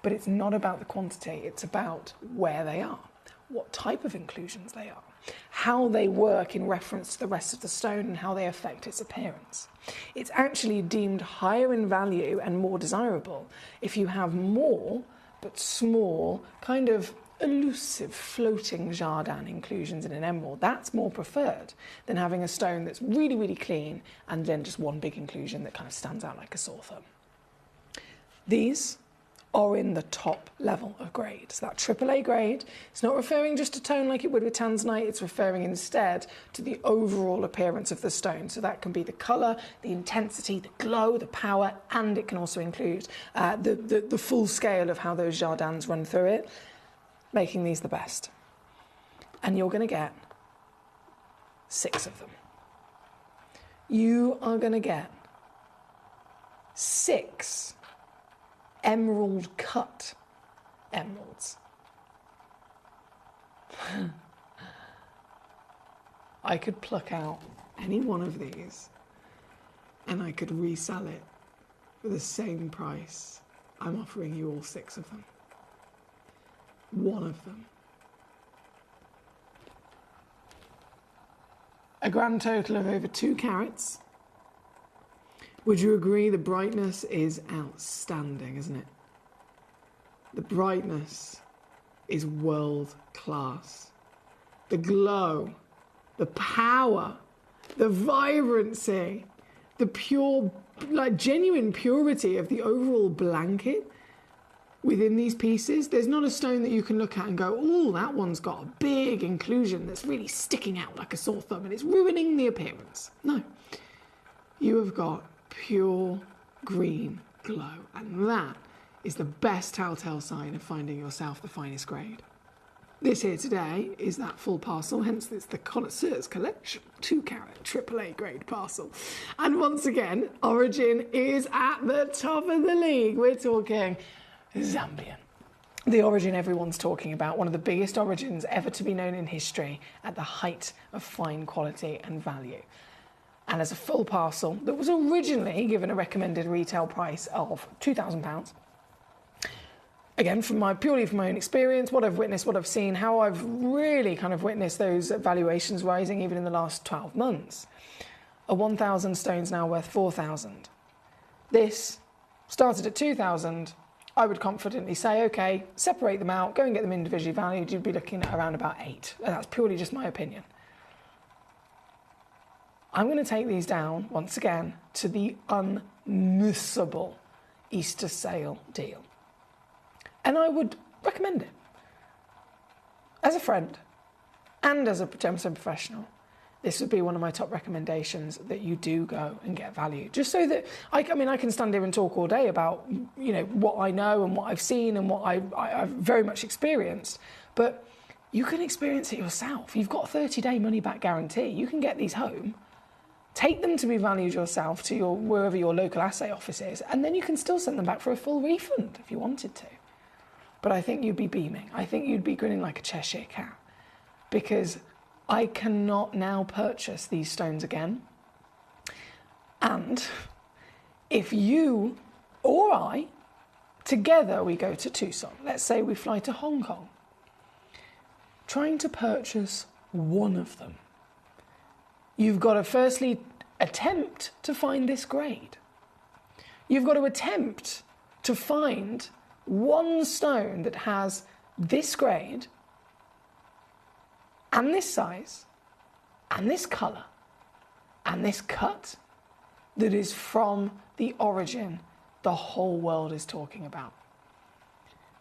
But it's not about the quantity, it's about where they are, what type of inclusions they are, how they work in reference to the rest of the stone and how they affect its appearance. It's actually deemed higher in value and more desirable if you have more but small, kind of elusive floating jardin inclusions in an emerald. That's more preferred than having a stone that's really, really clean and then just one big inclusion that kind of stands out like a sore thumb. These are in the top level of grade. So that AAA grade, it's not referring just to tone like it would with tanzanite, it's referring instead to the overall appearance of the stone. So that can be the colour, the intensity, the glow, the power, and it can also include the full scale of how those jardins run through it, making these the best. And you're going to get 6 of them. You are going to get 6 emerald cut emeralds. I could pluck out any one of these and I could resell it for the same price. I'm offering you all 6 of them. One of them. A grand total of over 2 carats. Would you agree the brightness is outstanding, isn't it? The brightness is world class. The glow, the power, the vibrancy, the pure, genuine purity of the overall blanket within these pieces. There's not a stone that you can look at and go, oh, that one's got a big inclusion that's really sticking out like a sore thumb and it's ruining the appearance. No. You have got pure green glow, and that is the best telltale sign of finding yourself the finest grade. This here today is that full parcel, hence it's the Connoisseur's Collection 2 carat AAA grade parcel. And once again, origin is at the top of the league. We're talking Zambian. The origin everyone's talking about, one of the biggest origins ever to be known in history at the height of fine quality and value. And as a full parcel that was originally given a recommended retail price of £2,000. Again, purely from my own experience, what I've witnessed, what I've seen, how I've really kind of witnessed those valuations rising even in the last 12 months. A 1,000 stone's now worth 4,000. This started at 2,000. I would confidently say, okay, separate them out, go and get them individually valued. You'd be looking at around about 8. And that's purely just my opinion. I'm going to take these down, once again, to the unmissable Easter sale deal. And I would recommend it. As a friend and as a gemstone professional, this would be one of my top recommendations that you do go and get value. Just so that, I can stand here and talk all day about, what I know and what I've seen and what I've very much experienced. But you can experience it yourself. You've got a 30-day money-back guarantee. You can get these home, take them to be valued yourself to wherever your local assay office is, and then you can still send them back for a full refund if you wanted to. But I think you'd be beaming. I think you'd be grinning like a Cheshire cat, because I cannot now purchase these stones again. And if you or I, together we go to Tucson, let's say we fly to Hong Kong, trying to purchase one of them, you've got to firstly attempt to find this grade. You've got to attempt to find one stone that has this grade and this size and this colour and this cut that is from the origin the whole world is talking about.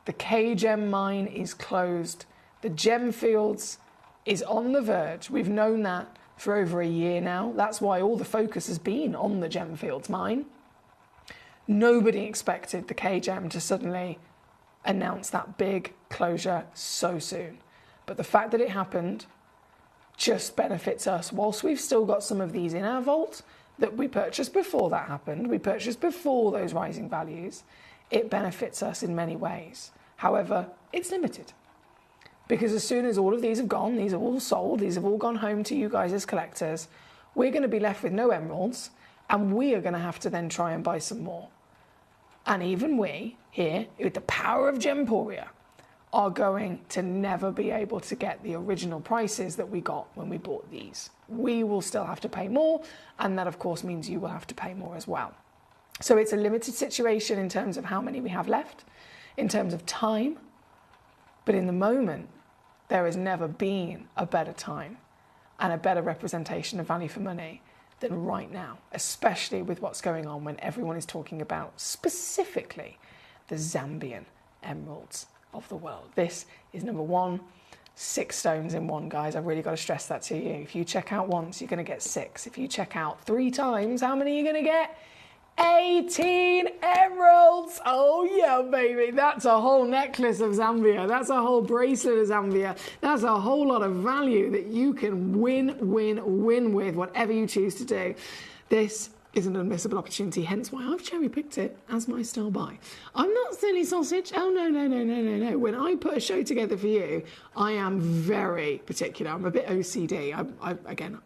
The K-Gem mine is closed. The gem fields is on the verge. We've known that for over a year now. That's why all the focus has been on the gem fields mine. Nobody expected the K-Gem to suddenly announce that big closure so soon. But the fact that it happened just benefits us. Whilst we've still got some of these in our vault that we purchased before that happened, we purchased before those rising values, it benefits us in many ways. However, it's limited. Because as soon as all of these have gone, these have all sold, these have all gone home to you guys as collectors, we're going to be left with no emeralds, and we are going to have to then try and buy some more. And even we, here, with the power of Gemporia, are going to never be able to get the original prices that we got when we bought these. We will still have to pay more, and that of course means you will have to pay more as well. So it's a limited situation in terms of how many we have left, in terms of time, but in the moment, there has never been a better time and a better representation of value for money than right now, especially with what's going on when everyone is talking about specifically the Zambian emeralds of the world. This is number one, 6 stones in one, guys. I've really got to stress that to you. If you check out once, you're going to get 6. If you check out 3 times, how many are you going to get? 18 emeralds. Oh yeah, baby. That's a whole necklace of Zambia. That's a whole bracelet of Zambia. That's a whole lot of value that you can win with whatever you choose to do. This is an unmissable opportunity, hence why I've cherry-picked it as my star buy. I'm not silly sausage. Oh, no. When I put a show together for you, I am very particular. I'm a bit OCD. I'm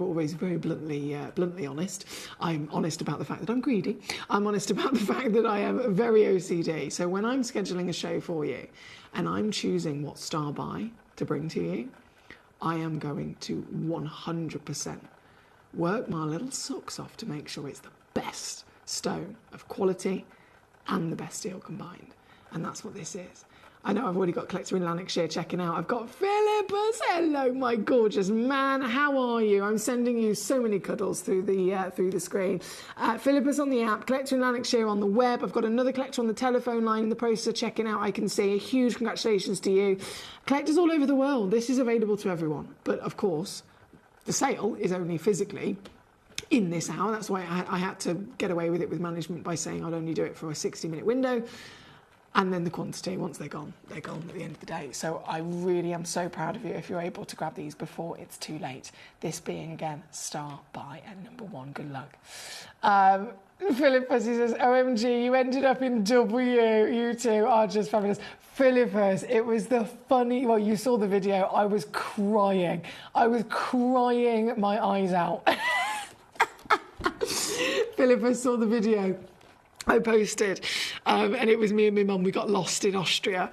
always very bluntly honest. I'm honest about the fact that I'm greedy. I'm honest about the fact that I am very OCD. So when I'm scheduling a show for you and I'm choosing what star buy to bring to you, I am going to 100% work my little socks off to make sure it's the best stone of quality and the best deal combined. And that's what this is. I know I've already got a collector in Lanarkshire checking out. I've got Philippus. Hello, my gorgeous man. How are you? I'm sending you so many cuddles through the screen. Philippus on the app, collector in Lanarkshire on the web. I've got another collector on the telephone line in the process of checking out. I can see a huge congratulations to you. Collectors all over the world. This is available to everyone. But of course, the sale is only physically in this hour. That's why I had to get away with it with management by saying I'd only do it for a 60-minute window. And then the quantity, once they're gone at the end of the day. So I really am so proud of you if you're able to grab these before it's too late. This being, again, star buy at number 1. Good luck. Philippus, he says, OMG, you ended up in W. You two are just fabulous. Philippus, it was the funny... Well, you saw the video. I was crying. I was crying my eyes out. Philippus saw the video I posted, and it was me and my mum. We got lost in Austria.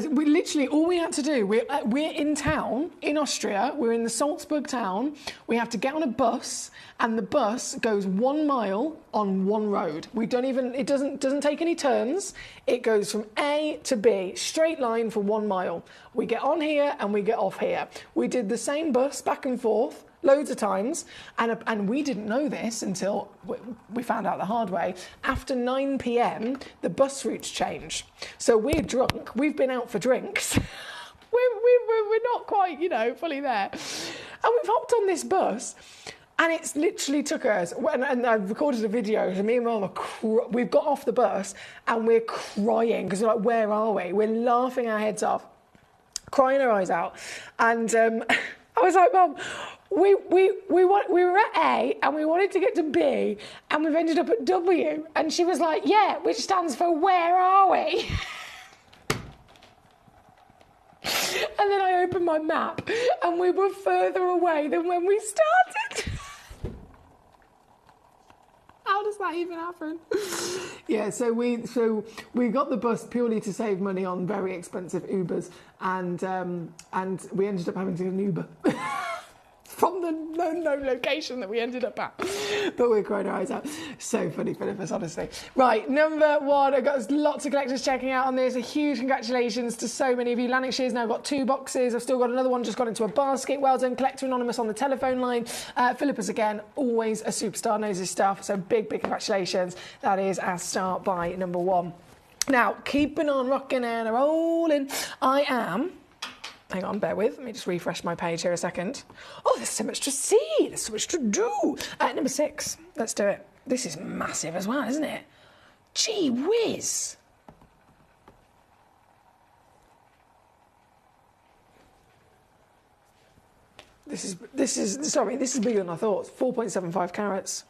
We literally, all we had to do, we're in town in Austria. We're in the Salzburg town. We have to get on a bus, and the bus goes 1 mile on one road. We don't even, it doesn't take any turns. It goes from A to B, straight line for 1 mile. We get on here and we get off here. We did the same bus back and forth loads of times, and we didn't know this until we found out the hard way. After 9 p.m, the bus routes change. So we're drunk. We've been out for drinks. we're not quite, fully there. And we've hopped on this bus, and it's literally took us, and I've recorded a video, so me and Mum we've got off the bus, and we're crying, because we're like, where are we? We're laughing our heads off. crying her eyes out. And I was like, Mum, we were at A and we wanted to get to B and we've ended up at W. And she was like, yeah, which stands for where are we? And then I opened my map and we were further away than when we started. How does that even happen? Yeah, so we got the bus purely to save money on very expensive Ubers, and we ended up having to get an Uber from the no location that we ended up at. But we're crying our eyes out. So funny, Philippus, honestly. Right, number one, I've got lots of collectors checking out on this. A huge congratulations to so many of you. Lanarkshire's now got 2 boxes. I've still got another one just got into a basket. Well done, Collector Anonymous on the telephone line. Philippus, again, always a superstar, knows his stuff. So big congratulations. That is our start by number 1. Now, keeping on rocking and rolling, I am... Hang on, bear with. Let me just refresh my page here a second. Oh, there's so much to see. There's so much to do. Number 6. Let's do it. This is massive as well, isn't it? Gee whiz. This is bigger than I thought. 4.75 carats.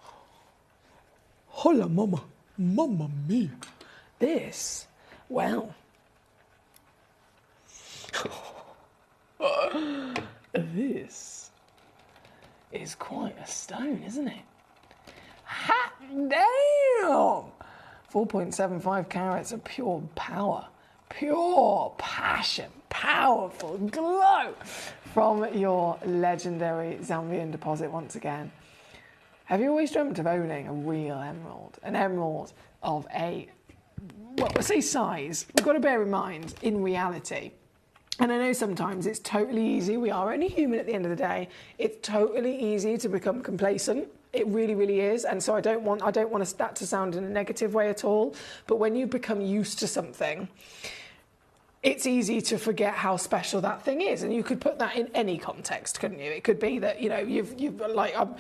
Hola, mama. Mamma mia. This, well... This is quite a stone, isn't it? Hot damn! 4.75 carats of pure power, pure passion, powerful glow from your legendary Zambian deposit once again. Have you always dreamt of owning a real emerald? An emerald of a, well, I say size. We've got to bear in mind, in reality, and I know sometimes it's totally easy, we are only human at the end of the day, it's totally easy to become complacent. It really, really is. And so I don't want that to sound in a negative way at all. But when you become used to something, it's easy to forget how special that thing is. And you could put that in any context, couldn't you? It could be that, you know, you've like, I'm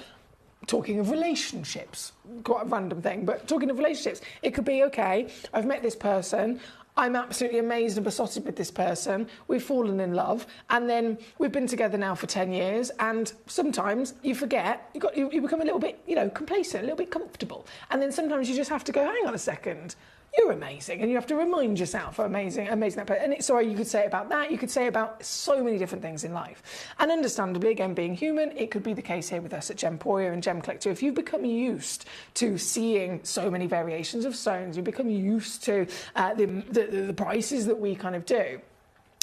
talking of relationships, quite a random thing, but talking of relationships, it could be, okay, I've met this person, I'm absolutely amazed and besotted with this person. We've fallen in love, and then we've been together now for 10 years. And sometimes you forget, you become a little bit, you know, complacent, a little bit comfortable. And then sometimes you just have to go, hang on a second, you're amazing, and you have to remind yourself, amazing that person. And sorry, you could say it about that. You could say about so many different things in life. And understandably, again, being human, it could be the case here with us at Gemporia and Gemcollector. If you've become used to seeing so many variations of stones, you become used to the prices that we kind of do,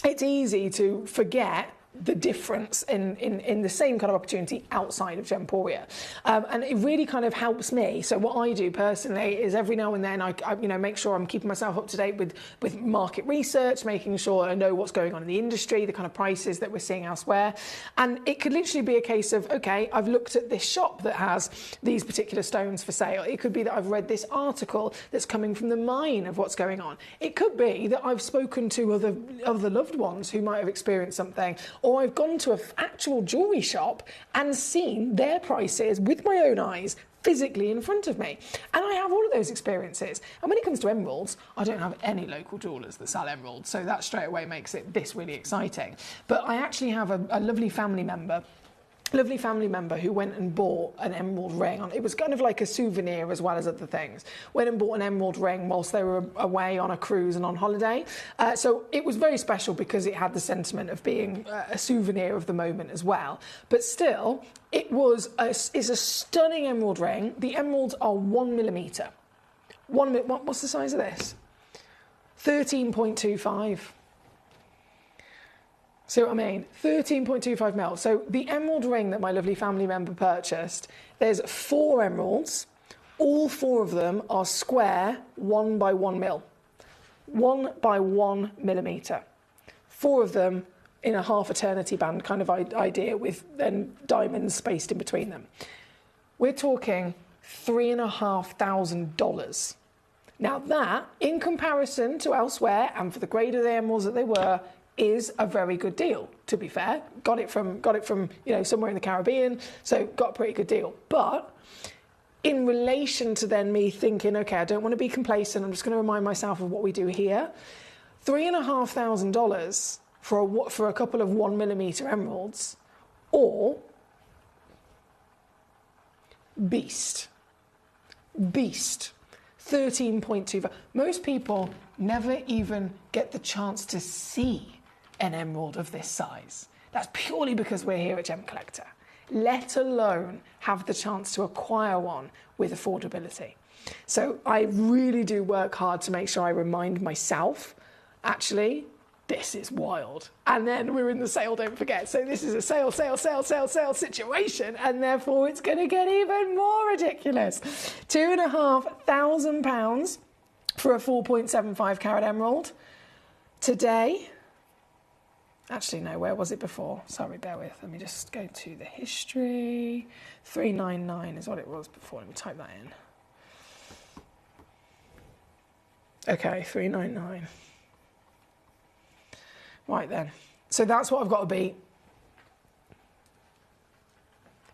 it's easy to forget the difference in the same kind of opportunity outside of Gemporia. And it really kind of helps me. So what I do personally is every now and then I you know, make sure I'm keeping myself up to date with market research, making sure I know what's going on in the industry, the kind of prices that we're seeing elsewhere. And it could literally be a case of, okay, I've looked at this shop that has these particular stones for sale. It could be that I've read this article that's coming from the mine of what's going on. It could be that I've spoken to other loved ones who might have experienced something, or I've gone to an actual jewellery shop and seen their prices with my own eyes physically in front of me. And I have all of those experiences. And when it comes to emeralds, I don't have any local jewellers that sell emeralds, so that straight away makes it this really exciting. But I actually have a lovely family member who went and bought an emerald ring. It was kind of like a souvenir as well as other things. Went and bought an emerald ring whilst they were away on a cruise and on holiday. So it was very special because it had the sentiment of being a souvenir of the moment as well. But still, it's a stunning emerald ring. The emeralds are 1 millimetre. What's the size of this? 13.25. See what I mean? 13.25 mil. So the emerald ring that my lovely family member purchased, there's 4 emeralds. All 4 of them are square 1 by 1 mil. 1 by 1 millimetre. 4 of them in a half eternity band kind of idea with then diamonds spaced in between them. We're talking $3,500. Now that, in comparison to elsewhere and for the grade of the emeralds that they were, is a very good deal, to be fair. Got it from you know, somewhere in the Caribbean, so got a pretty good deal. But in relation to then me thinking, okay, I don't want to be complacent, I'm just going to remind myself of what we do here. $3,500 for a couple of 1mm emeralds, or Beast. 13.25. Most people never even get the chance to see an emerald of this size. That's purely because we're here at Gemcollector, let alone have the chance to acquire one with affordability. So I really do work hard to make sure I remind myself, actually, this is wild. And then we're in the sale, don't forget. So this is a sale situation, and therefore it's going to get even more ridiculous. £2,500 for a 4.75 carat emerald. Today, actually no, where was it before? Sorry, bear with. Let me just go to the history. 399 is what it was before. Let me type that in. Okay, 399. Right then, so that's what I've got to beat.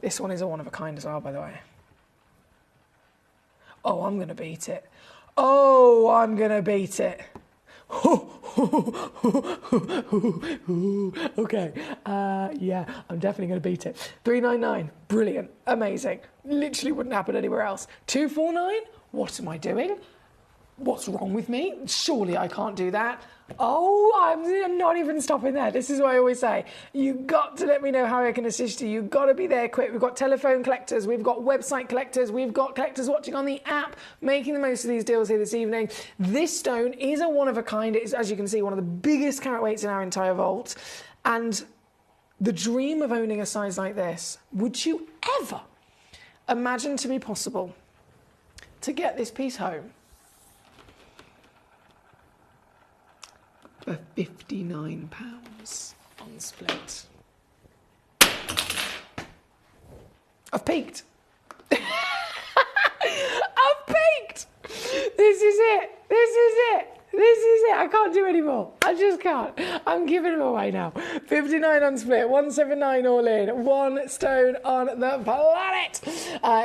This one is a one of a kind as well, by the way. Oh, I'm going to beat it. Oh, I'm going to beat it. Okay, yeah, I'm definitely going to beat it. 399, brilliant, amazing. Literally wouldn't happen anywhere else. 249, what am I doing? What's wrong with me? Surely I can't do that. Oh, I'm not even stopping there. This is what I always say. You've got to let me know how I can assist you. You've got to be there quick. We've got telephone collectors. We've got website collectors. We've got collectors watching on the app, making the most of these deals here this evening. This stone is a one of a kind. It is, as you can see, one of the biggest carat weights in our entire vault. And the dream of owning a size like this, would you ever imagine to be possible to get this piece home for £59 on split? I've peaked. I've peaked. This is it. This is it. This is it. I can't do any more. I just can't. I'm giving them away now. 59 on split, 179 all in, one stone on the planet.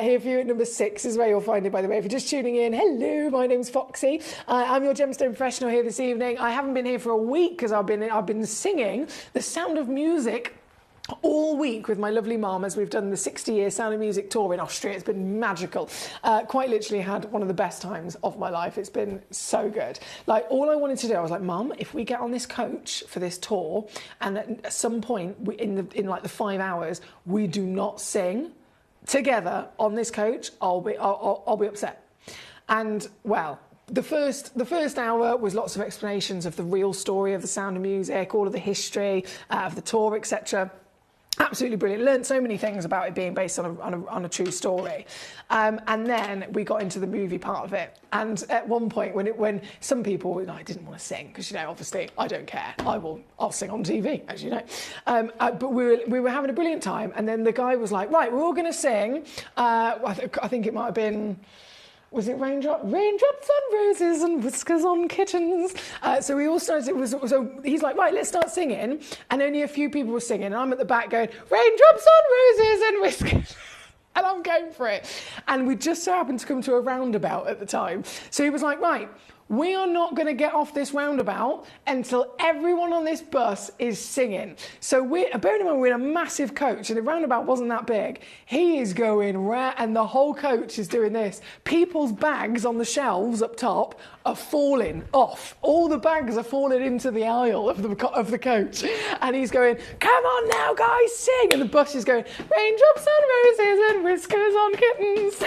Here for you at number 6 is where you'll find it, by the way. If you're just tuning in, hello, my name's Foxy. I'm your gemstone professional here this evening. I haven't been here for a week because I've been singing The Sound of Music all week with my lovely mum as we've done the 60-year Sound of Music tour in Austria. It's been magical. Quite literally had one of the best times of my life. It's been so good. Like, all I wanted to do, I was like, Mum, if we get on this coach for this tour and at some point in like the 5 hours we do not sing together on this coach, I'll be upset. And well, the first hour was lots of explanations of the real story of the Sound of Music, all of the history of the tour, etc. Absolutely brilliant. Learned so many things about it being based on a true story. And then we got into the movie part of it. And at one point, when some people, I didn't want to sing because, obviously I don't care. I'll sing on TV, as you know. But we were having a brilliant time. And then the guy was like, right, we're all going to sing. I think it might have been, was it raindrops on roses and whiskers on kittens? So we all started, so he's like, right, let's start singing. And only a few people were singing. And I'm at the back going, raindrops on roses and whiskers. And I'm going for it. And we just so happened to come to a roundabout at the time. So he was like, right, we are not going to get off this roundabout until everyone on this bus is singing. So bearing in mind, we're in a massive coach and the roundabout wasn't that big. He is going and the whole coach is doing this. People's bags on the shelves up top are falling off. All the bags are falling into the aisle of the coach. And he's going, come on now, guys, sing. And the bus is going, raindrops on roses and whiskers on kittens.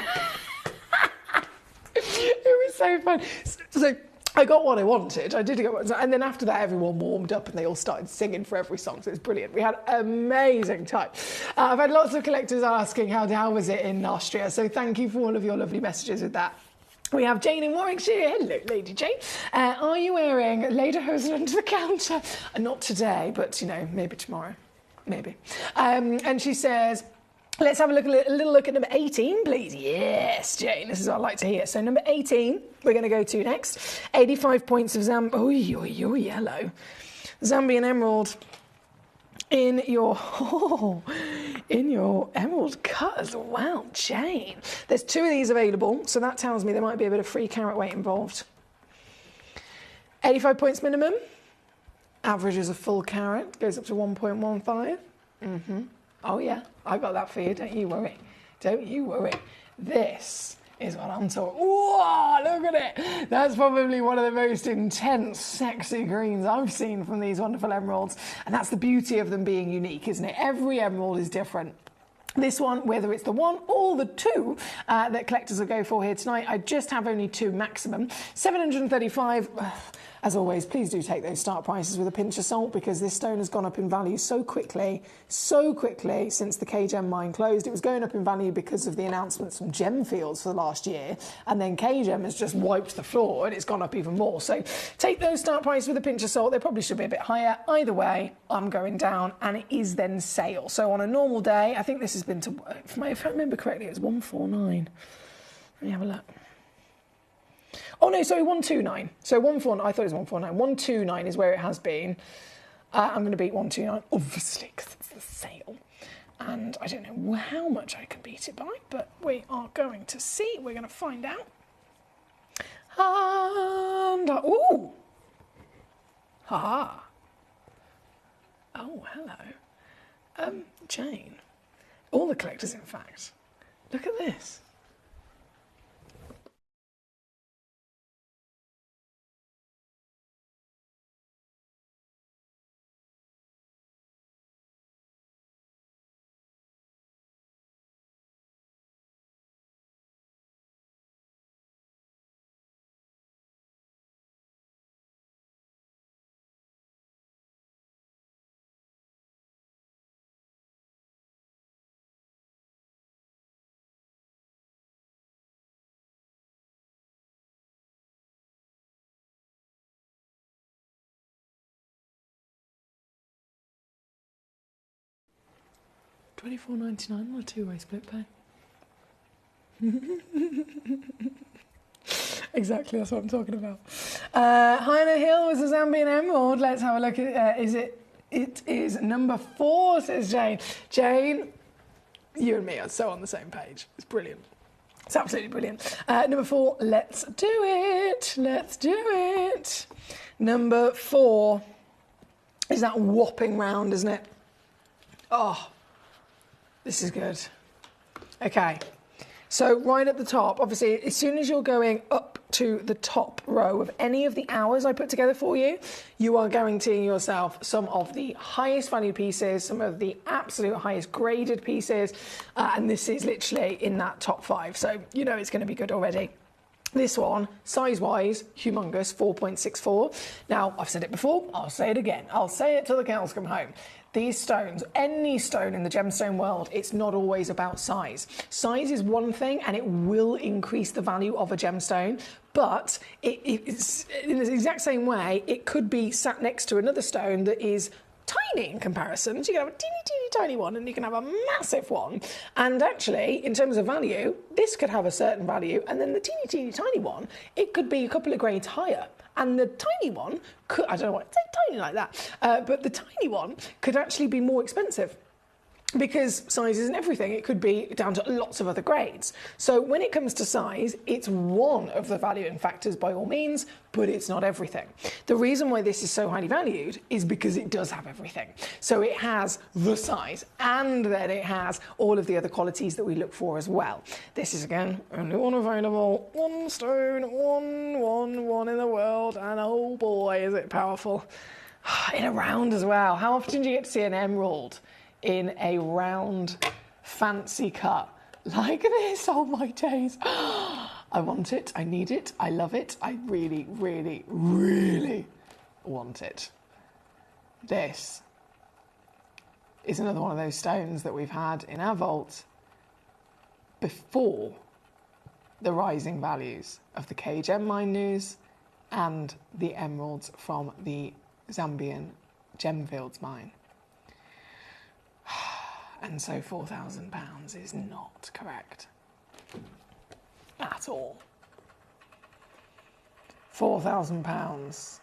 It was so fun. So I got what I wanted. I did get what, and then after that, everyone warmed up and they all started singing for every song. So it was brilliant. We had an amazing time. I've had lots of collectors asking how was it in Austria. So thank you for all of your lovely messages with that. We have Jane in Warwickshire. Hello, Lady Jane. Are you wearing lederhosen under the counter? Not today, but maybe tomorrow. Maybe. And she says, let's have a little look at number 18, please. Yes, Jane, this is what I like to hear. So number 18, we're going to go to next. 85 points of yellow. Zambian emerald in your emerald cut as well, Jane. There's 2 of these available, so that tells me there might be a bit of free carat weight involved. 85 points minimum. Average is a full carat, goes up to 1.15. Oh yeah, I got that for you, don't you worry. Don't you worry. This is what I'm talking. Whoa, look at it. That's probably one of the most intense, sexy greens I've seen from these wonderful emeralds. And that's the beauty of them being unique, isn't it? Every emerald is different. This one, whether it's the one or the two that collectors will go for here tonight, I just have only two maximum. 735. As always, please do take those start prices with a pinch of salt, because this stone has gone up in value so quickly since the KGem mine closed. It was going up in value because of the announcements from Gemfields for the last year, and then KGem has just wiped the floor and it's gone up even more. So take those start prices with a pinch of salt. They probably should be a bit higher. Either way, I'm going down, and it is then sale. So on a normal day, I think this has been to, if I remember correctly, it was 149. Let me have a look. Oh no, sorry, 129. So 149, I thought it was 149. 129 is where it has been. I'm going to beat 129, obviously, because it's the sale. And I don't know how much I can beat it by, but we are going to see. We're going to find out. And, ooh! Ha! Oh, hello. Jane. All the collectors, in fact. Look at this. $24.99 on a two-way split pay. Exactly, that's what I'm talking about. Hyena Hill was a Zambian emerald. Let's have a look at it. It is number 4, says Jane. Jane, you and me are so on the same page. It's brilliant. It's absolutely brilliant. Number 4, let's do it. Let's do it. Number 4 is that whopping round, isn't it? Oh, this is good. Okay. So right at the top, obviously, as soon as you're going up to the top row of any of the hours I put together for you, you are guaranteeing yourself some of the highest value pieces, some of the absolute highest graded pieces, and this is literally in that top 5. So you know it's going to be good already. This one, size-wise, humongous, 4.64. Now, I've said it before, I'll say it again. I'll say it till the cows come home. These stones, any stone in the gemstone world, it's not always about size. Size is one thing, and it will increase the value of a gemstone, but it's in the exact same way, it could be sat next to another stone that is tiny in comparison. So you can have a teeny, teeny, tiny one, and you can have a massive one. And actually, in terms of value, this could have a certain value, and then the teeny, teeny, tiny one, it could be a couple of grades higher. And the tiny one could, I don't know why it's tiny like that, but the tiny one could actually be more expensive, because size isn't everything. It could be down to lots of other grades. So when it comes to size, it's one of the valuing factors by all means, but it's not everything. The reason why this is so highly valued is because it does have everything. So it has the size, and then it has all of the other qualities that we look for as well. This is, again, only one available, one stone, one in the world, and oh boy, is it powerful. In a round as well. How often do you get to see an emerald in a round, fancy cut like this? Oh my days. I want it, I need it, I love it, I really, really, really want it. This is another one of those stones that we've had in our vault before the rising values of the KGem mine news and the emeralds from the Zambian Gemfields mine. And so £4,000 is not correct at all. £4,000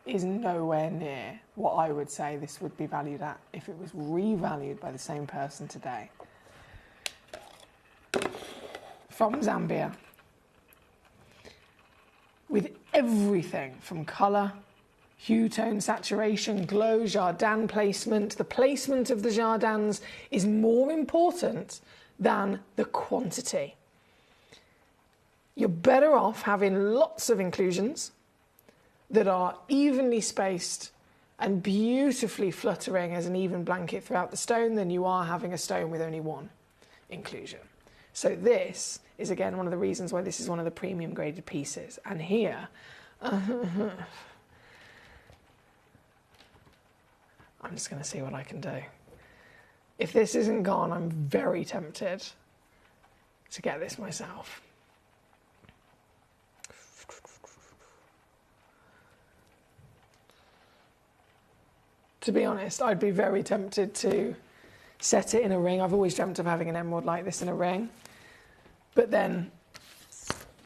is nowhere near what I would say this would be valued at if it was revalued by the same person today. From Zambia. With everything from colour hue tone, saturation, glow, jardin placement. The placement of the jardins is more important than the quantity. You're better off having lots of inclusions that are evenly spaced and beautifully fluttering as an even blanket throughout the stone than you are having a stone with only one inclusion. So this is again one of the reasons why this is one of the premium graded pieces. And here, I'm just going to see what I can do. If this isn't gone, I'm very tempted to get this myself. To be honest, I'd be very tempted to set it in a ring. I've always dreamt of having an emerald like this in a ring. But then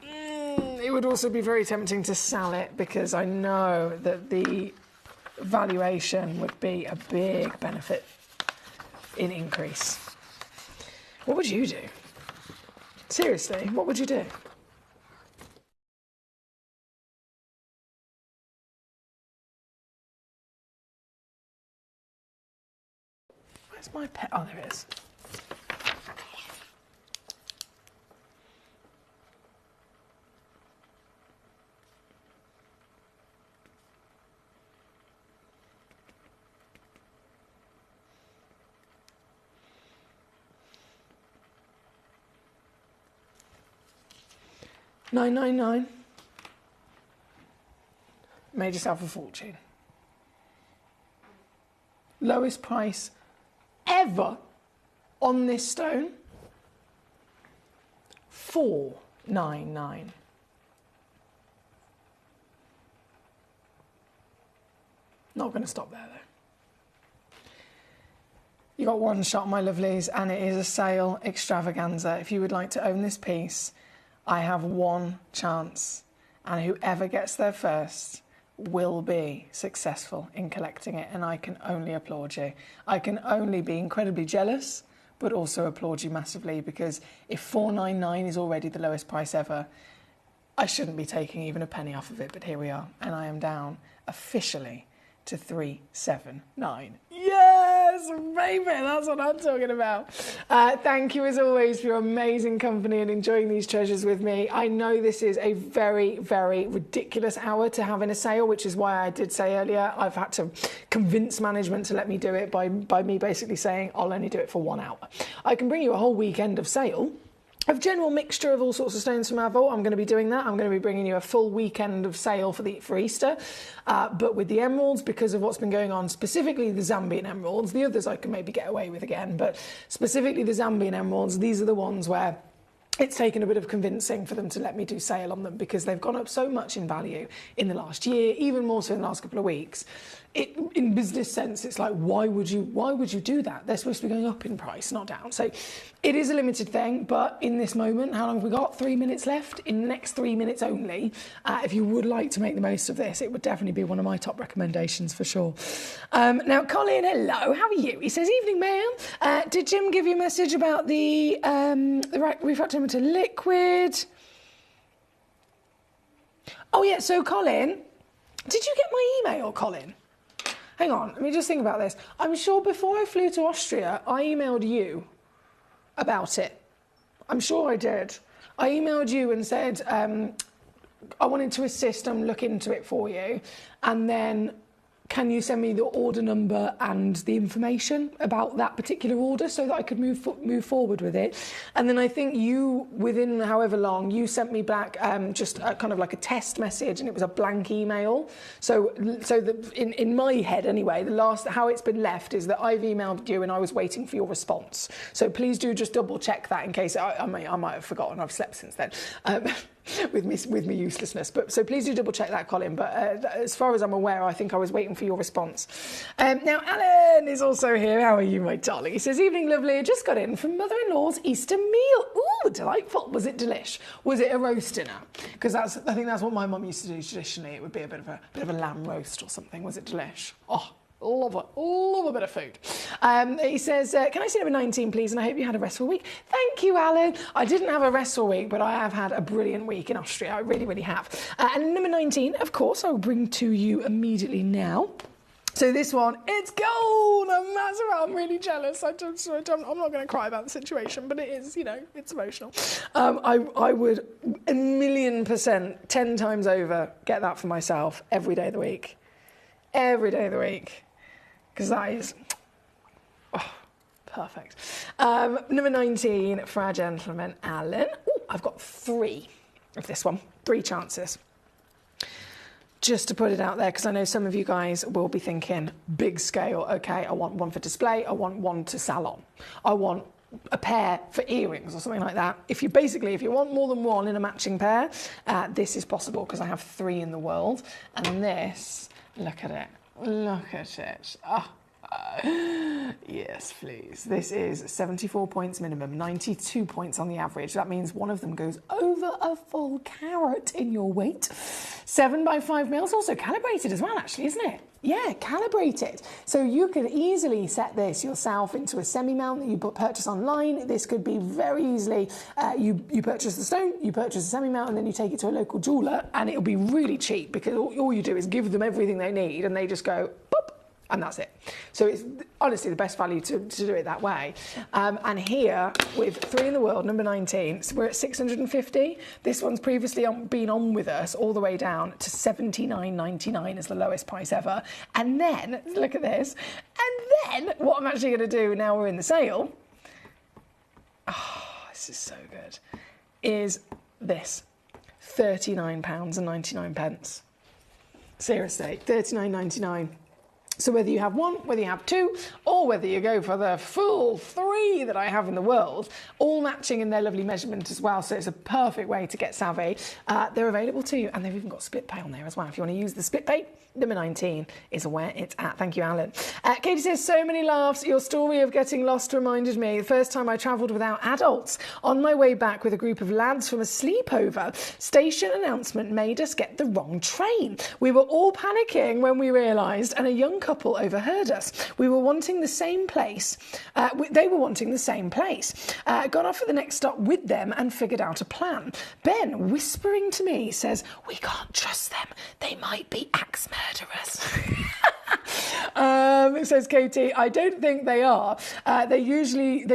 it would also be very tempting to sell it because I know that the valuation would be a big benefit in increase. What would you do? Seriously, what would you do? Where's my pet? Oh, there it is. $9.99. Made yourself a fortune. Lowest price ever on this stone, $4.99. Not going to stop there though. You got one shot, my lovelies, and it is a sale extravaganza. If you would like to own this piece, I have one chance, and whoever gets there first will be successful in collecting it, and I can only applaud you. I can only be incredibly jealous, but also applaud you massively, because if $4.99 is already the lowest price ever, I shouldn't be taking even a penny off of it, but here we are, and I am down officially to $3.79. Yes, baby, that's what I'm talking about. Thank you as always for your amazing company and enjoying these treasures with me. I know this is a very, very ridiculous hour to have in a sale, which is why I did say earlier I've had to convince management to let me do it by me basically saying I'll only do it for 1 hour. I can bring you a whole weekend of sale. A general mixture of all sorts of stones from our vault. I'm going to be doing that. I'm going to be bringing you a full weekend of sale for Easter. But with the emeralds, because of what's been going on, specifically the Zambian emeralds, the others I can maybe get away with again, but specifically the Zambian emeralds, these are the ones where it's taken a bit of convincing for them to let me do sale on them, because they've gone up so much in value in the last year, even more so in the last couple of weeks. In business sense, it's like, why would you do that? They're supposed to be going up in price, not down. So it is a limited thing, but in this moment, how long have we got? 3 minutes left. In the next 3 minutes only, if you would like to make the most of this, it would definitely be one of my top recommendations for sure. Now, Colin, hello, how are you? He says, evening, ma'am. Did Jim give you a message about the refractometer liquid? Oh yeah, so Colin, did you get my email, Colin? Hang on, let me just think about this. I'm sure before I flew to Austria, I emailed you about it. I'm sure I did. I emailed you and said, I wanted to assist and look into it for you. And then, can you send me the order number and the information about that particular order so that I could move forward with it? And then I think you, within however long, you sent me back just a, kind of like a test message, and it was a blank email. So in my head anyway, how it's been left is that I've emailed you and I was waiting for your response. So please do just double check that in case I might have forgotten. I've slept since then. With me uselessness, but so please do double check that, Colin. But as far as I'm aware, I think I was waiting for your response. Now Alan is also here. How are you, my darling? He says, evening, lovely. I just got in from mother-in-law's Easter meal. Ooh, delightful. Was it delish? Was it a roast dinner? Because I think that's what my mum used to do traditionally. It would be a bit of a lamb roast or something. Was it delish? Oh, Love it. Love a bit of food. He says, can I see number 19, please? And I hope you had a restful week. Thank you, Alan. I didn't have a restful week, but I have had a brilliant week in Austria. I really, really have. And number 19, of course, I'll bring to you immediately now. So this one, it's gold, and that's right. I'm really jealous. I'm not going to cry about the situation, but it is, it's emotional. I would 1,000,000%, 10 times over, get that for myself every day of the week. Every day of the week. Because that is, perfect. Number 19 for our gentleman, Alan. Ooh, I've got 3 of this one. 3 chances. Just to put it out there, because I know some of you guys will be thinking, big scale, okay, I want one for display, I want one to salon, I want a pair for earrings or something like that. If you want more than one in a matching pair, this is possible because I have 3 in the world. And this, look at it. Yes, please. This is 74 points minimum, 92 points on the average. That means one of them goes over a full carat in your weight. 7 by 5 mils, also calibrated as well, actually, isn't it? Yeah, calibrated. So you could easily set this yourself into a semi-mount that you purchase online. This could be very easily, you purchase the stone, you purchase a semi-mount, and then you take it to a local jeweller, and it'll be really cheap because all you do is give them everything they need, and they just go, boop, and that's it. So it's honestly the best value to do it that way. And here, with 3 in the world, number 19, so we're at 650. This one's previously been on with us all the way down to $79.99 as the lowest price ever. And then, look at this. And then, what I'm actually going to do now we're in the sale, this is so good, is this, £39.99. Seriously, $39.99. So whether you have 1, whether you have 2, or whether you go for the full 3 that I have in the world, all matching in their lovely measurement as well, so it's a perfect way to get savvy. They're available to you, and they've even got split pay on there as well. If you want to use the split pay, number 19 is where it's at. Thank you, Alan. Katie says, so many laughs. Your story of getting lost reminded me the first time I travelled without adults. On my way back with a group of lads from a sleepover, station announcement made us get the wrong train. We were all panicking when we realised, and a young couple overheard us. We were wanting the same place. They were wanting the same place. Got off at the next stop with them and figured out a plan. Ben, whispering to me, says, we can't trust them. They might be axe murderers. Says Katie, I don't think they are. They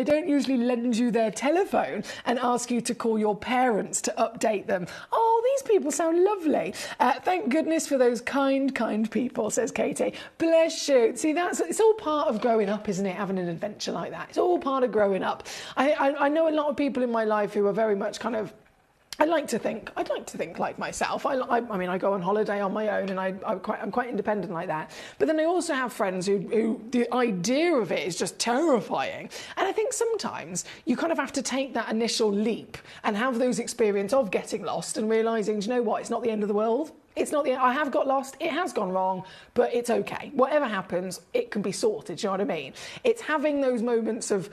don't usually lend you their telephone and ask you to call your parents to update them. Oh, these people sound lovely. Thank goodness for those kind people, says Katie. Bless you. See, it's all part of growing up, isn't it? Having an adventure like that. It's all part of growing up. I know a lot of people in my life who are very much kind of, I'd like to think like myself. I mean, I go on holiday on my own, and I'm quite independent like that. But then I also have friends who the idea of it is just terrifying. And I think sometimes you kind of have to take that initial leap and have those experience of getting lost and realising, do you know what, it's not the end of the world. It's not I have got lost, it has gone wrong, but it's okay. Whatever happens, it can be sorted, do you know what I mean? It's having those moments of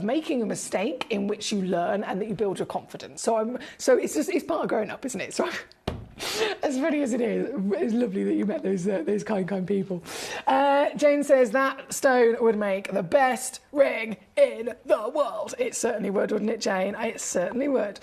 making a mistake in which you learn and that you build your confidence. So it's part of growing up, isn't it? So as funny as it is, it's lovely that you met those kind people. Jane says that stone would make the best ring in the world. It certainly would, wouldn't it, Jane? It certainly would.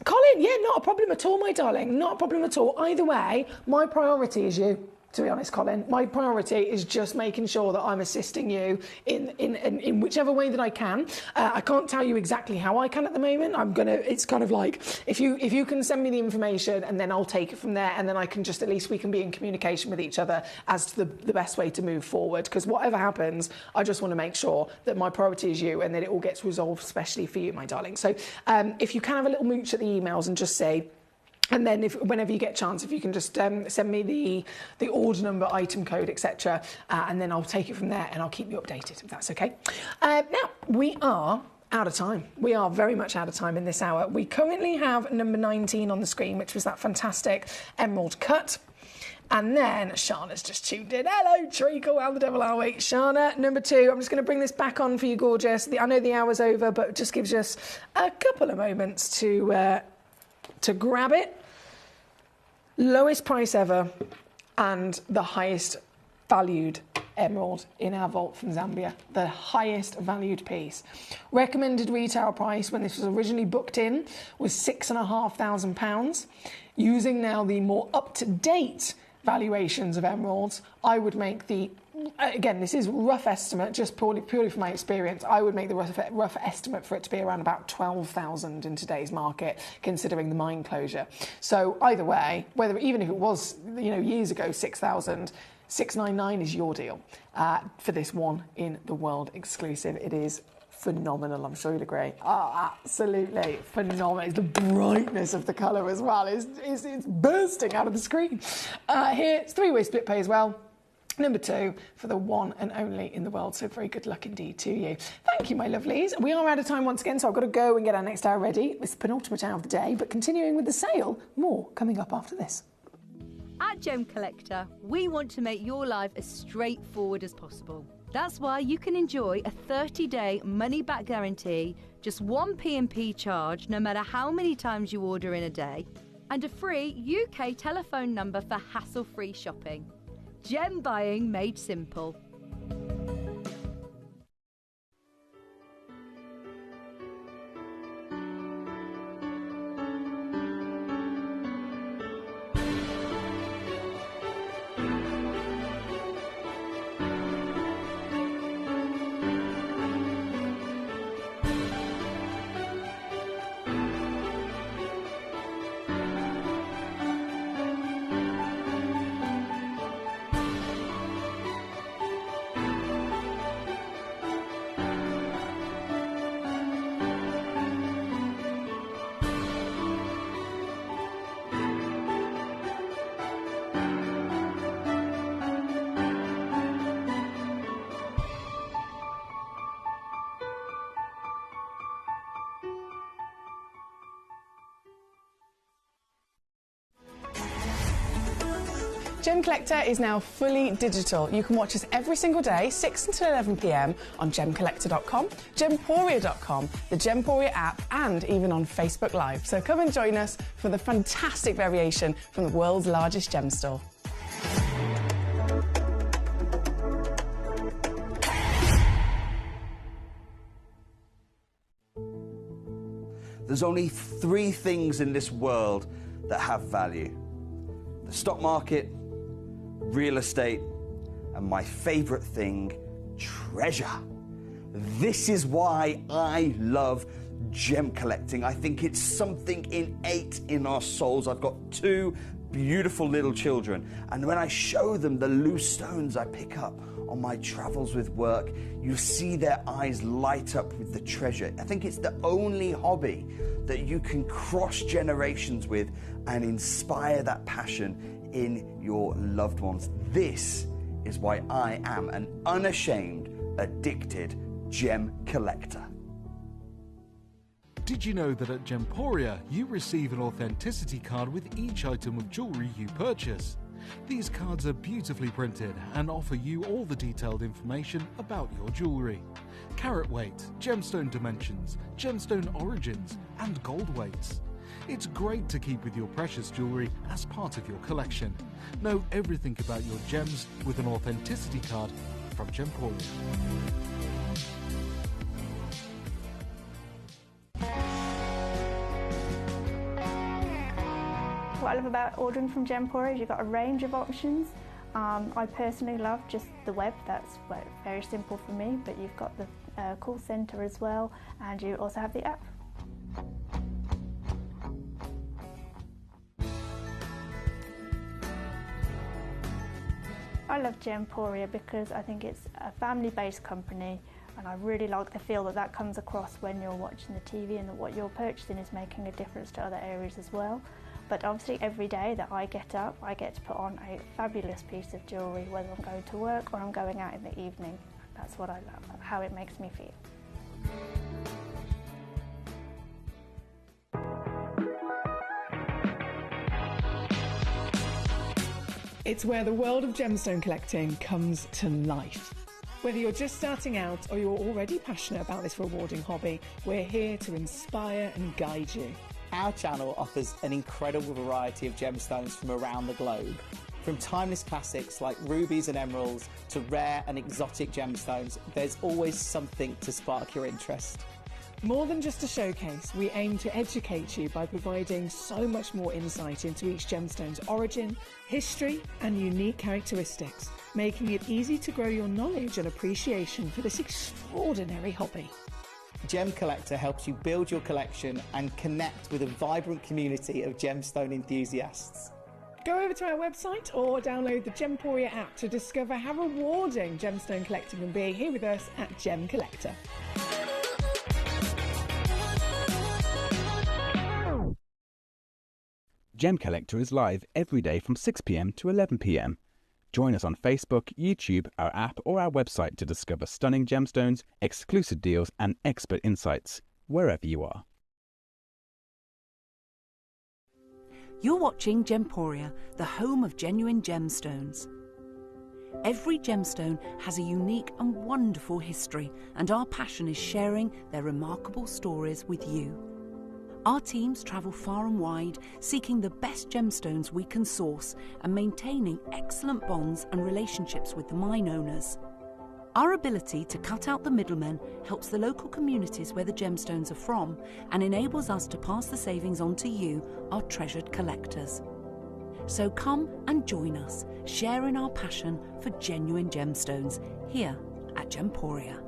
Colin, yeah, not a problem at all, my darling. Not a problem at all. Either way, my priority is you. To be honest, Colin, my priority is just making sure that I'm assisting you in whichever way that I can. I can't tell you exactly how I can at the moment. It's kind of like, if you can send me the information, and then I'll take it from there, and then I can just, at least we can be in communication with each other as to the best way to move forward. Because whatever happens, I just want to make sure that my priority is you, and that it all gets resolved, especially for you, my darling. So if you can have a little mooch at the emails and just say, and then whenever you get a chance, if you can just send me the order number, item code, etc., and then I'll take it from there, and I'll keep you updated, if that's okay. Now, we are out of time. We are very much out of time in this hour. We currently have number 19 on the screen, which was that fantastic emerald cut. And then Shana's just tuned in. Hello, Treacle. How the devil are we? Shana, number 2. I'm just going to bring this back on for you, gorgeous. I know the hour's over, but it just gives us a couple of moments to grab it. Lowest price ever, and the highest valued emerald in our vault from Zambia, the highest valued piece. Recommended retail price when this was originally booked in was £6,500. Using now the more up-to-date valuations of emeralds, I would make the, again, this is rough estimate, just purely from my experience, I would make the rough estimate for it to be around about 12,000 in today's market, considering the mine closure. So either way, even if it was, years ago, 6,000, 699 is your deal for this one in the world exclusive. It is phenomenal, I'm sure you'd agree. Oh, absolutely phenomenal. It's the brightness of the colour as well. It's bursting out of the screen. Here, it's 3-way split pay as well. Number 2 for the one and only in the world. So very good luck indeed to you. Thank you, my lovelies. We are out of time once again, so I've got to go and get our next hour ready. It's the penultimate hour of the day, but continuing with the sale, more coming up after this. At Gemcollector, we want to make your life as straightforward as possible. That's why you can enjoy a 30-day money-back guarantee, just one P&P charge no matter how many times you order in a day, and a free UK telephone number for hassle-free shopping. Gem buying made simple. Gemcollector is now fully digital. You can watch us every single day, 6 until 11 p.m. on gemcollector.com, gemporia.com, the Gemporia app, and even on Facebook Live. So come and join us for the fantastic variation from the world's largest gem store. There's only 3 things in this world that have value: the stock market, real estate, and my favorite thing, treasure. This is why I love gem collecting. I think it's something innate in our souls. I've got 2 beautiful little children, and when I show them the loose stones I pick up on my travels with work, you see their eyes light up with the treasure. I think it's the only hobby that you can cross generations with and inspire that passion in your loved ones. This is why I am an unashamed, addicted gem collector. Did you know that at Gemporia you receive an authenticity card with each item of jewellery you purchase? These cards are beautifully printed and offer you all the detailed information about your jewellery. Carat weight, gemstone dimensions, gemstone origins, and gold weights. It's great to keep with your precious jewellery as part of your collection. Know everything about your gems with an authenticity card from Gemporia. What I love about ordering from Gemporia is you've got a range of options. I personally love just the web, that's very simple for me, but you've got the call centre as well, and you also have the app. I love Gemporia because I think it's a family-based company, and I really like the feel that comes across when you're watching the TV, and that what you're purchasing is making a difference to other areas as well. But obviously every day that I get up, I get to put on a fabulous piece of jewellery, whether I'm going to work or I'm going out in the evening. That's what I love, how it makes me feel. It's where the world of gemstone collecting comes to life. Whether you're just starting out or you're already passionate about this rewarding hobby, we're here to inspire and guide you. Our channel offers an incredible variety of gemstones from around the globe. From timeless classics like rubies and emeralds to rare and exotic gemstones, there's always something to spark your interest. More than just a showcase, we aim to educate you by providing so much more insight into each gemstone's origin, history, and unique characteristics, making it easy to grow your knowledge and appreciation for this extraordinary hobby. Gemcollector helps you build your collection and connect with a vibrant community of gemstone enthusiasts. Go over to our website or download the Gemporia app to discover how rewarding gemstone collecting can be here with us at Gemcollector. Gemcollector is live every day from 6 p.m. to 11 p.m. Join us on Facebook, YouTube, our app or our website to discover stunning gemstones, exclusive deals and expert insights, wherever you are. You're watching Gemporia, the home of genuine gemstones. Every gemstone has a unique and wonderful history, and our passion is sharing their remarkable stories with you. Our teams travel far and wide, seeking the best gemstones we can source and maintaining excellent bonds and relationships with the mine owners. Our ability to cut out the middlemen helps the local communities where the gemstones are from and enables us to pass the savings on to you, our treasured collectors. So come and join us, sharing our passion for genuine gemstones here at Gemporia.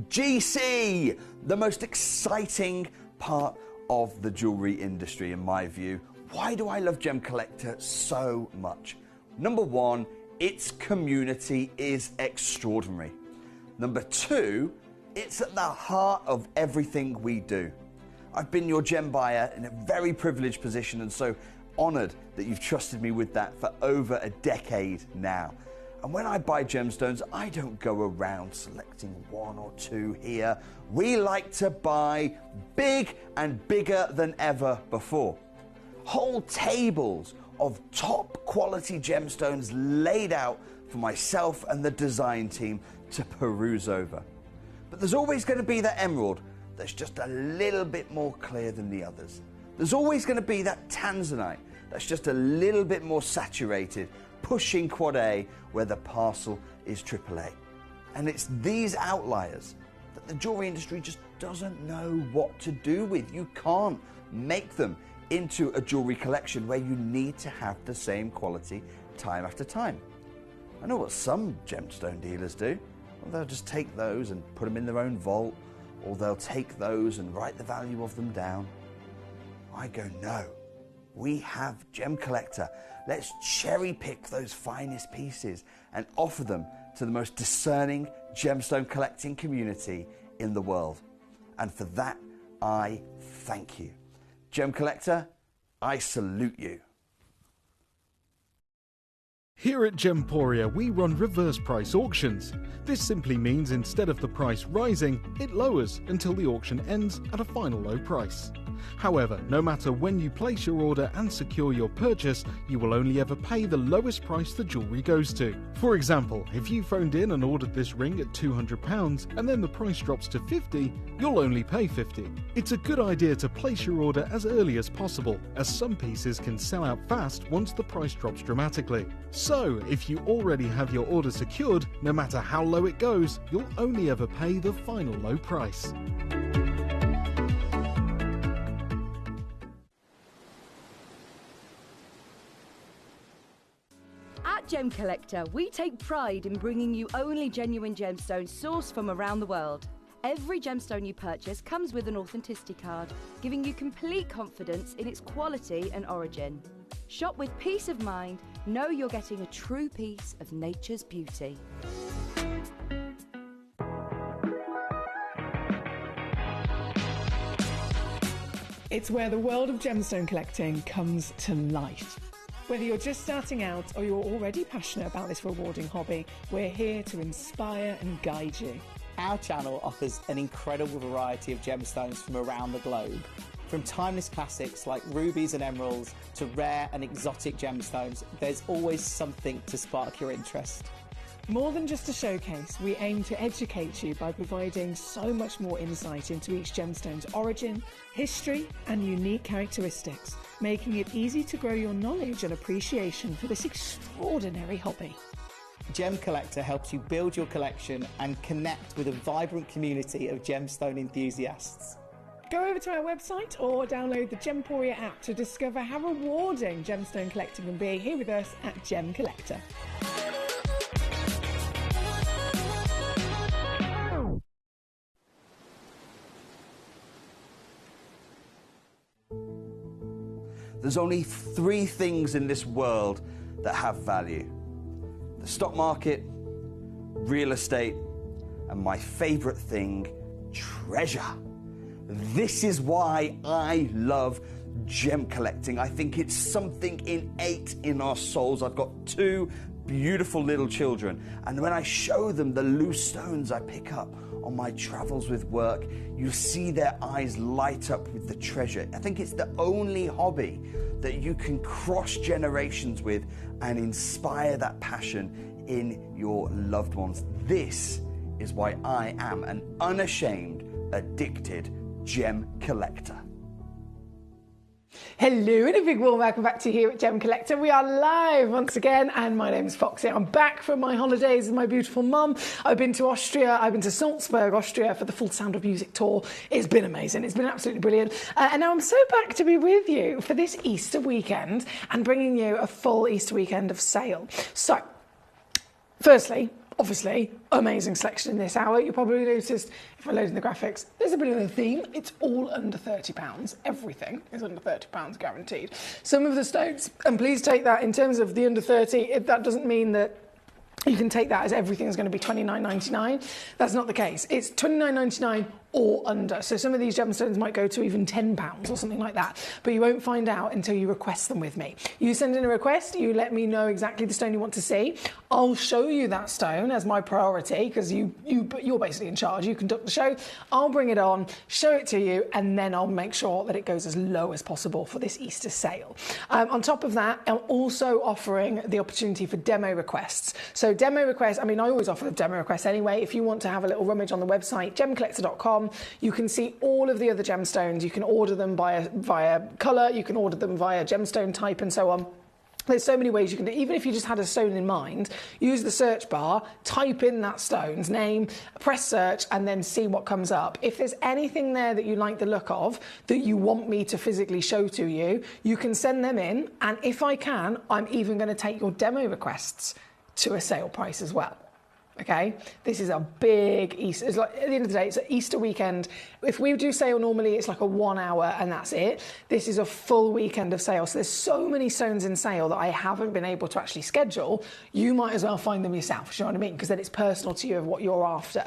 GC, the most exciting part of the jewellery industry in my view. Why do I love Gemcollector so much? Number one, its community is extraordinary. Number two, it's at the heart of everything we do. I've been your gem buyer in a very privileged position and so honoured that you've trusted me with that for over a decade now. And when I buy gemstones, I don't go around selecting one or two here. We like to buy big and bigger than ever before. Whole tables of top quality gemstones laid out for myself and the design team to peruse over. But there's always going to be that emerald that's just a little bit more clear than the others. There's always going to be that tanzanite that's just a little bit more saturated, pushing quad A where the parcel is AAA. And it's these outliers that the jewelry industry just doesn't know what to do with. You can't make them into a jewelry collection where you need to have the same quality time after time. I know what some gemstone dealers do. Well, they'll just take those and put them in their own vault, or they'll take those and write the value of them down. I go, no. We have Gemcollector. Let's cherry pick those finest pieces and offer them to the most discerning gemstone collecting community in the world. And for that, I thank you. Gemcollector, I salute you. Here at Gemporia, we run reverse price auctions. This simply means instead of the price rising, it lowers until the auction ends at a final low price. However, no matter when you place your order and secure your purchase, you will only ever pay the lowest price the jewellery goes to. For example, if you phoned in and ordered this ring at £200 and then the price drops to £50, you'll only pay £50. It's a good idea to place your order as early as possible, as some pieces can sell out fast once the price drops dramatically. So, if you already have your order secured, no matter how low it goes, you'll only ever pay the final low price. At Gemcollector, we take pride in bringing you only genuine gemstones sourced from around the world. Every gemstone you purchase comes with an authenticity card, giving you complete confidence in its quality and origin. Shop with peace of mind, know you're getting a true piece of nature's beauty. It's where the world of gemstone collecting comes to life. Whether you're just starting out or you're already passionate about this rewarding hobby, we're here to inspire and guide you. Our channel offers an incredible variety of gemstones from around the globe. From timeless classics like rubies and emeralds to rare and exotic gemstones, there's always something to spark your interest. More than just a showcase, we aim to educate you by providing so much more insight into each gemstone's origin, history, and unique characteristics, making it easy to grow your knowledge and appreciation for this extraordinary hobby. Gemcollector helps you build your collection and connect with a vibrant community of gemstone enthusiasts. Go over to our website or download the Gemporia app to discover how rewarding gemstone collecting can be here with us at Gemcollector. There's only 3 things in this world that have value: the stock market, real estate, and my favorite thing, treasure. This is why I love gem collecting. I think it's something innate in our souls. I've got 2 beautiful little children, and when I show them the loose stones I pick up on my travels with work, you see their eyes light up with the treasure. I think it's the only hobby that you can cross generations with and inspire that passion in your loved ones. This is why I am an unashamed, addicted gem collector. Hello and a big warm welcome back to you here at Gemcollector. We are live once again and my name's Foxy. I'm back from my holidays with my beautiful mum. I've been to Austria, I've been to Salzburg, Austria for the Full Sound of Music tour. It's been amazing, it's been absolutely brilliant. And now I'm so back to be with you for this Easter weekend and bringing you a full Easter weekend of sale. So, firstly, obviously, amazing selection in this hour. You probably noticed, if I'm loading the graphics, there's a bit of a theme. It's all under £30. Everything is under £30 guaranteed. Some of the stones, and please take that in terms of the under 30, that doesn't mean that you can take that as everything's going to be $29.99. That's not the case. It's $29.99 or under. So some of these gemstones might go to even £10 or something like that, but you won't find out until you request them with me. You send in a request, you let me know exactly the stone you want to see. I'll show you that stone as my priority because you're basically in charge. You conduct the show. I'll bring it on, show it to you, and then I'll make sure that it goes as low as possible for this Easter sale. On top of that, I'm also offering the opportunity for demo requests. So demo requests, I mean, I always offer the demo requests anyway. If you want to have a little rummage on the website, gemcollector.com, you can see all of the other gemstones. You can order them via colour, you can order them via gemstone type and so on. There's so many ways you can do it. Even if you just had a stone in mind, use the search bar, type in that stone's name, press search, and then see what comes up. If there's anything there that you like the look of, that you want me to physically show to you, you can send them in, and if I can, I'm even going to take your demo requests to a sale price as well. Okay, this is a big Easter. It's like, at the end of the day, it's an Easter weekend. If we do sale normally, it's like a 1 hour and that's it. This is a full weekend of sale. So there's so many stones in sale that I haven't been able to actually schedule. You might as well find them yourself, do you know what I mean? Because then it's personal to you of what you're after.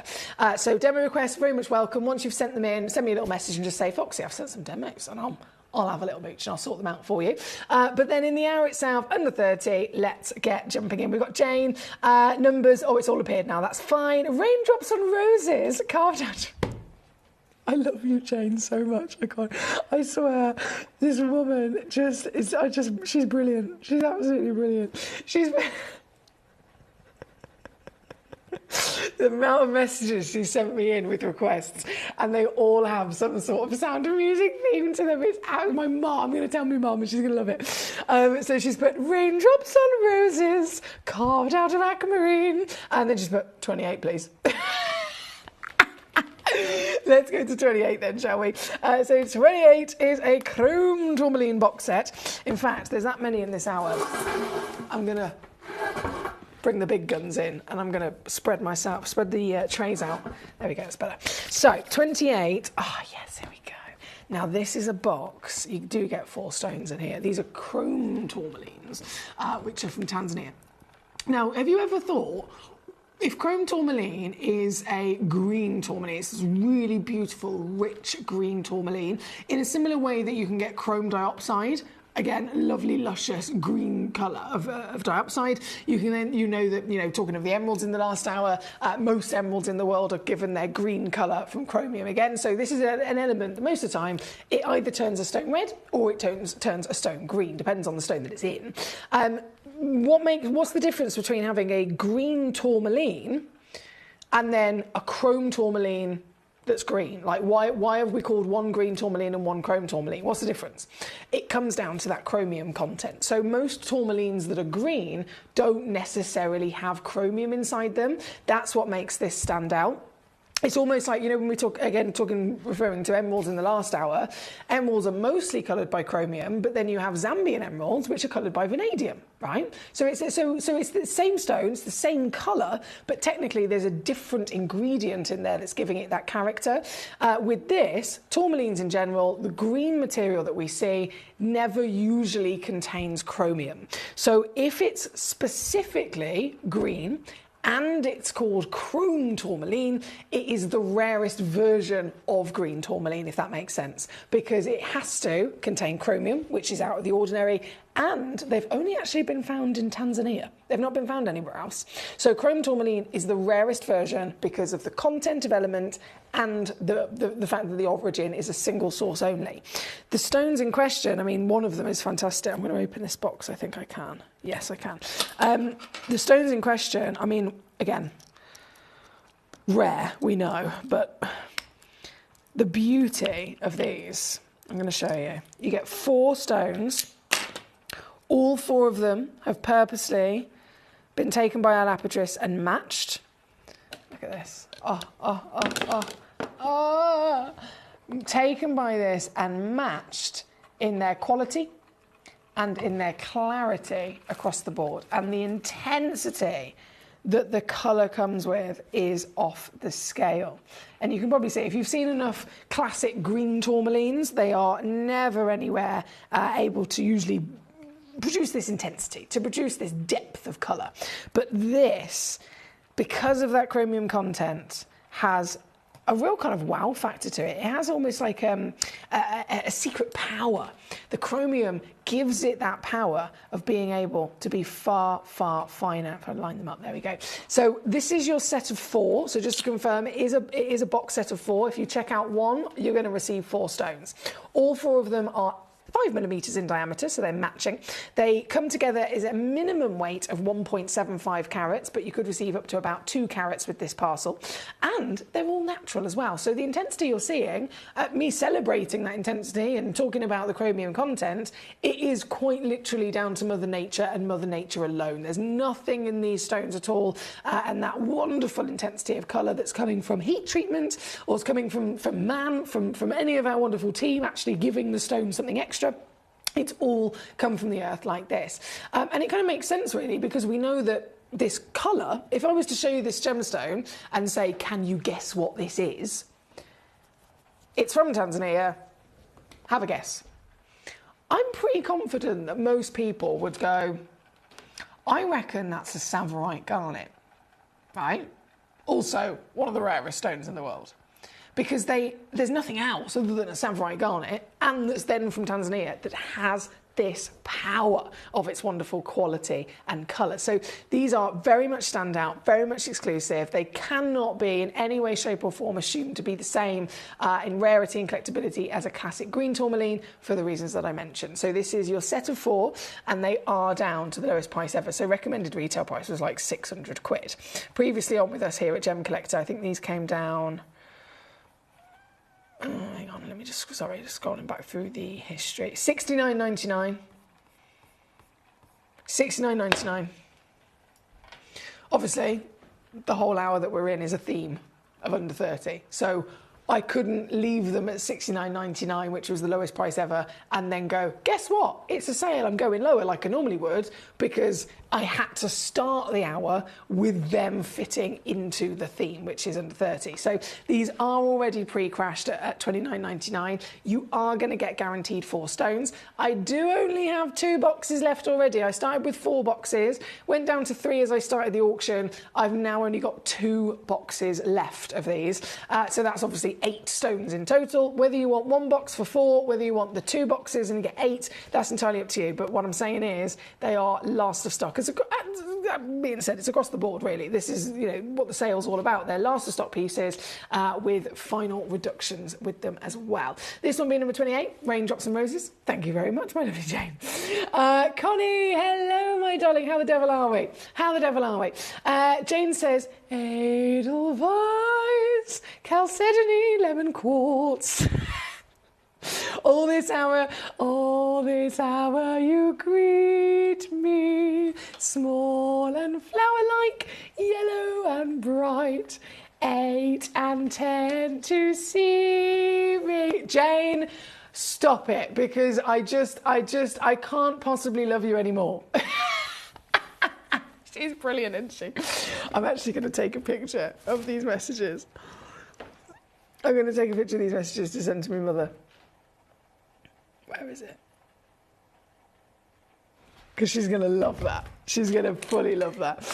So demo requests, very much welcome. Once you've sent them in, send me a little message and just say, Foxy, I've sent some demos, and I'll have a little mooch and I'll sort them out for you. But then in the hour itself, under 30, let's get jumping in. We've got Jane, numbers. Oh, it's all appeared now. That's fine. Raindrops on roses carved out. I love you, Jane, so much. I swear, this woman she's brilliant. She's absolutely brilliant. The amount of messages she sent me in with requests, and they all have some sort of Sound of Music theme to them. It's out. My mom, I'm going to tell my mom, and she's going to love it. So she's put raindrops on roses carved out of aquamarine, and then she's put 28, please. Let's go to 28 then, shall we? So 28 is a chrome tourmaline box set. In fact, there's that many in this hour. I'm going to bring the big guns in, and I'm going to spread the trays out. There we go, it's better. So 28, yes, here we go. Now this is a box. You do get 4 stones in here. These are chrome tourmalines, which are from Tanzania. Now, have you ever thought, if chrome tourmaline is a green tourmaline, it's this really beautiful, rich green tourmaline, in a similar way that you can get chrome dioxide, again, lovely, luscious green colour of diopside. You can then, talking of the emeralds in the last hour, most emeralds in the world are given their green colour from chromium again. So this is an element that most of the time, it either turns a stone red or it turns a stone green, depends on the stone that it's in. what's the difference between having a green tourmaline and then a chrome tourmaline that's green? Like, why have we called one green tourmaline and one chrome tourmaline? What's the difference? It comes down to that chromium content. So most tourmalines that are green don't necessarily have chromium inside them. That's what makes this stand out. It's almost like, you know, when we talk, again, referring to emeralds in the last hour, emeralds are mostly coloured by chromium, but then you have Zambian emeralds, which are coloured by vanadium, right? So it's the same stone, it's the same colour, but technically there's a different ingredient in there that's giving it that character. With this, tourmalines in general, the green material that we see never usually contains chromium. So if it's specifically green, and it's called chrome tourmaline, it is the rarest version of green tourmaline, if that makes sense, because it has to contain chromium, which is out of the ordinary, and they've only actually been found in Tanzania. They've not been found anywhere else. So chrome tourmaline is the rarest version because of the content of element and the fact that the origin is a single source only. The stones in question, I mean, one of them is fantastic. I'm going to open this box. I think I can. Yes, I can. The stones in question, I mean, again, rare, we know, but the beauty of these, I'm going to show you. You get 4 stones. All 4 of them have purposely been taken by our lapidress and matched. Look at this. Taken by this and matched in their quality and in their clarity across the board. And the intensity that the colour comes with is off the scale. And you can probably see, if you've seen enough classic green tourmalines, they are never anywhere able to usually produce this intensity, to produce this depth of colour. But this, because of that chromium content, has a real kind of wow factor to it. It has almost like a secret power. The chromium gives it that power of being able to be far, far finer. If I line them up, there we go. So this is your set of 4. So just to confirm, it is a box set of 4. If you check out 1, you're going to receive 4 stones. All 4 of them are 5 millimetres in diameter, so they're matching. They come together as a minimum weight of 1.75 carats, but you could receive up to about 2 carats with this parcel. And they're all natural as well. So the intensity you're seeing, me celebrating that intensity and talking about the chromium content, it is quite literally down to Mother Nature and Mother Nature alone. There's nothing in these stones at all, and that wonderful intensity of colour that's coming from heat treatment, or it's coming from man, from any of our wonderful team actually giving the stone something extra. It's all come from the earth like this. And it kind of makes sense, really, because we know that this colour, if I was to show you this gemstone and say, can you guess what this is? It's from Tanzania. Have a guess. I'm pretty confident that most people would go, I reckon that's a Savarite garnet, right? Also, one of the rarest stones in the world. Because there's nothing else other than a Savarite garnet, and that's then from Tanzania, that has this power of its wonderful quality and colour. So these are very much standout, very much exclusive. They cannot be in any way, shape or form assumed to be the same in rarity and collectability as a classic green tourmaline for the reasons that I mentioned. So this is your set of 4, and they are down to the lowest price ever. So recommended retail price was like 600 quid. Previously on with us here at Gemcollector, I think these came down... hang on, let me just scrolling back through the history. $69.99. $69.99. Obviously, the whole hour that we're in is a theme of under 30. So I couldn't leave them at $69.99, which was the lowest price ever, and then go, guess what? It's a sale, I'm going lower like I normally would, because I had to start the hour with them fitting into the theme, which is under 30. So these are already pre-crashed at $29.99. You are going to get guaranteed 4 stones. I do only have 2 boxes left already. I started with 4 boxes, went down to 3 as I started the auction. I've now only got 2 boxes left of these. So that's obviously 8 stones in total. Whether you want 1 box for 4, whether you want the 2 boxes and you get 8, that's entirely up to you. But what I'm saying is they are last of stock. That being said, it's across the board, really. This is, you know, what the sale's all about. They're last of stock pieces with final reductions with them as well. This one being number 28, Raindrops and Roses. Thank you very much, my lovely Jane. Connie, hello, my darling, how the devil are we? How the devil are we? Jane says, Edelweiss, chalcedony, lemon quartz. All this hour you greet me, small and flower-like, yellow and bright, 8 and 10 to see me. Jane, stop it, because I can't possibly love you anymore. She's brilliant, isn't she? I'm actually going to take a picture of these messages. I'm going to take a picture of these messages to send to my mother. Where is it? Because she's going to love that. She's going to fully love that.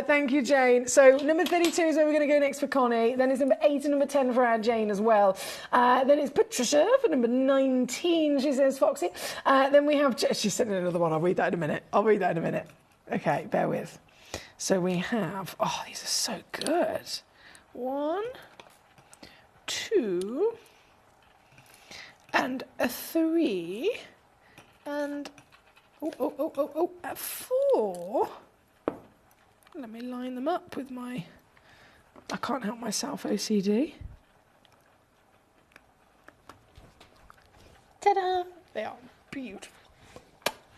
Thank you, Jane. So number 32 is where we're going to go next for Connie. Then it's number 8 and number 10 for our Jane as well. Then it's Patricia for number 19, she says, Foxy. Then we have... She sent in another one. I'll read that in a minute. Okay, bear with. So we have... Oh, these are so good. 1, 2... and a 3, and a 4. Let me line them up with my... I can't help myself, OCD. Ta-da! They are beautiful.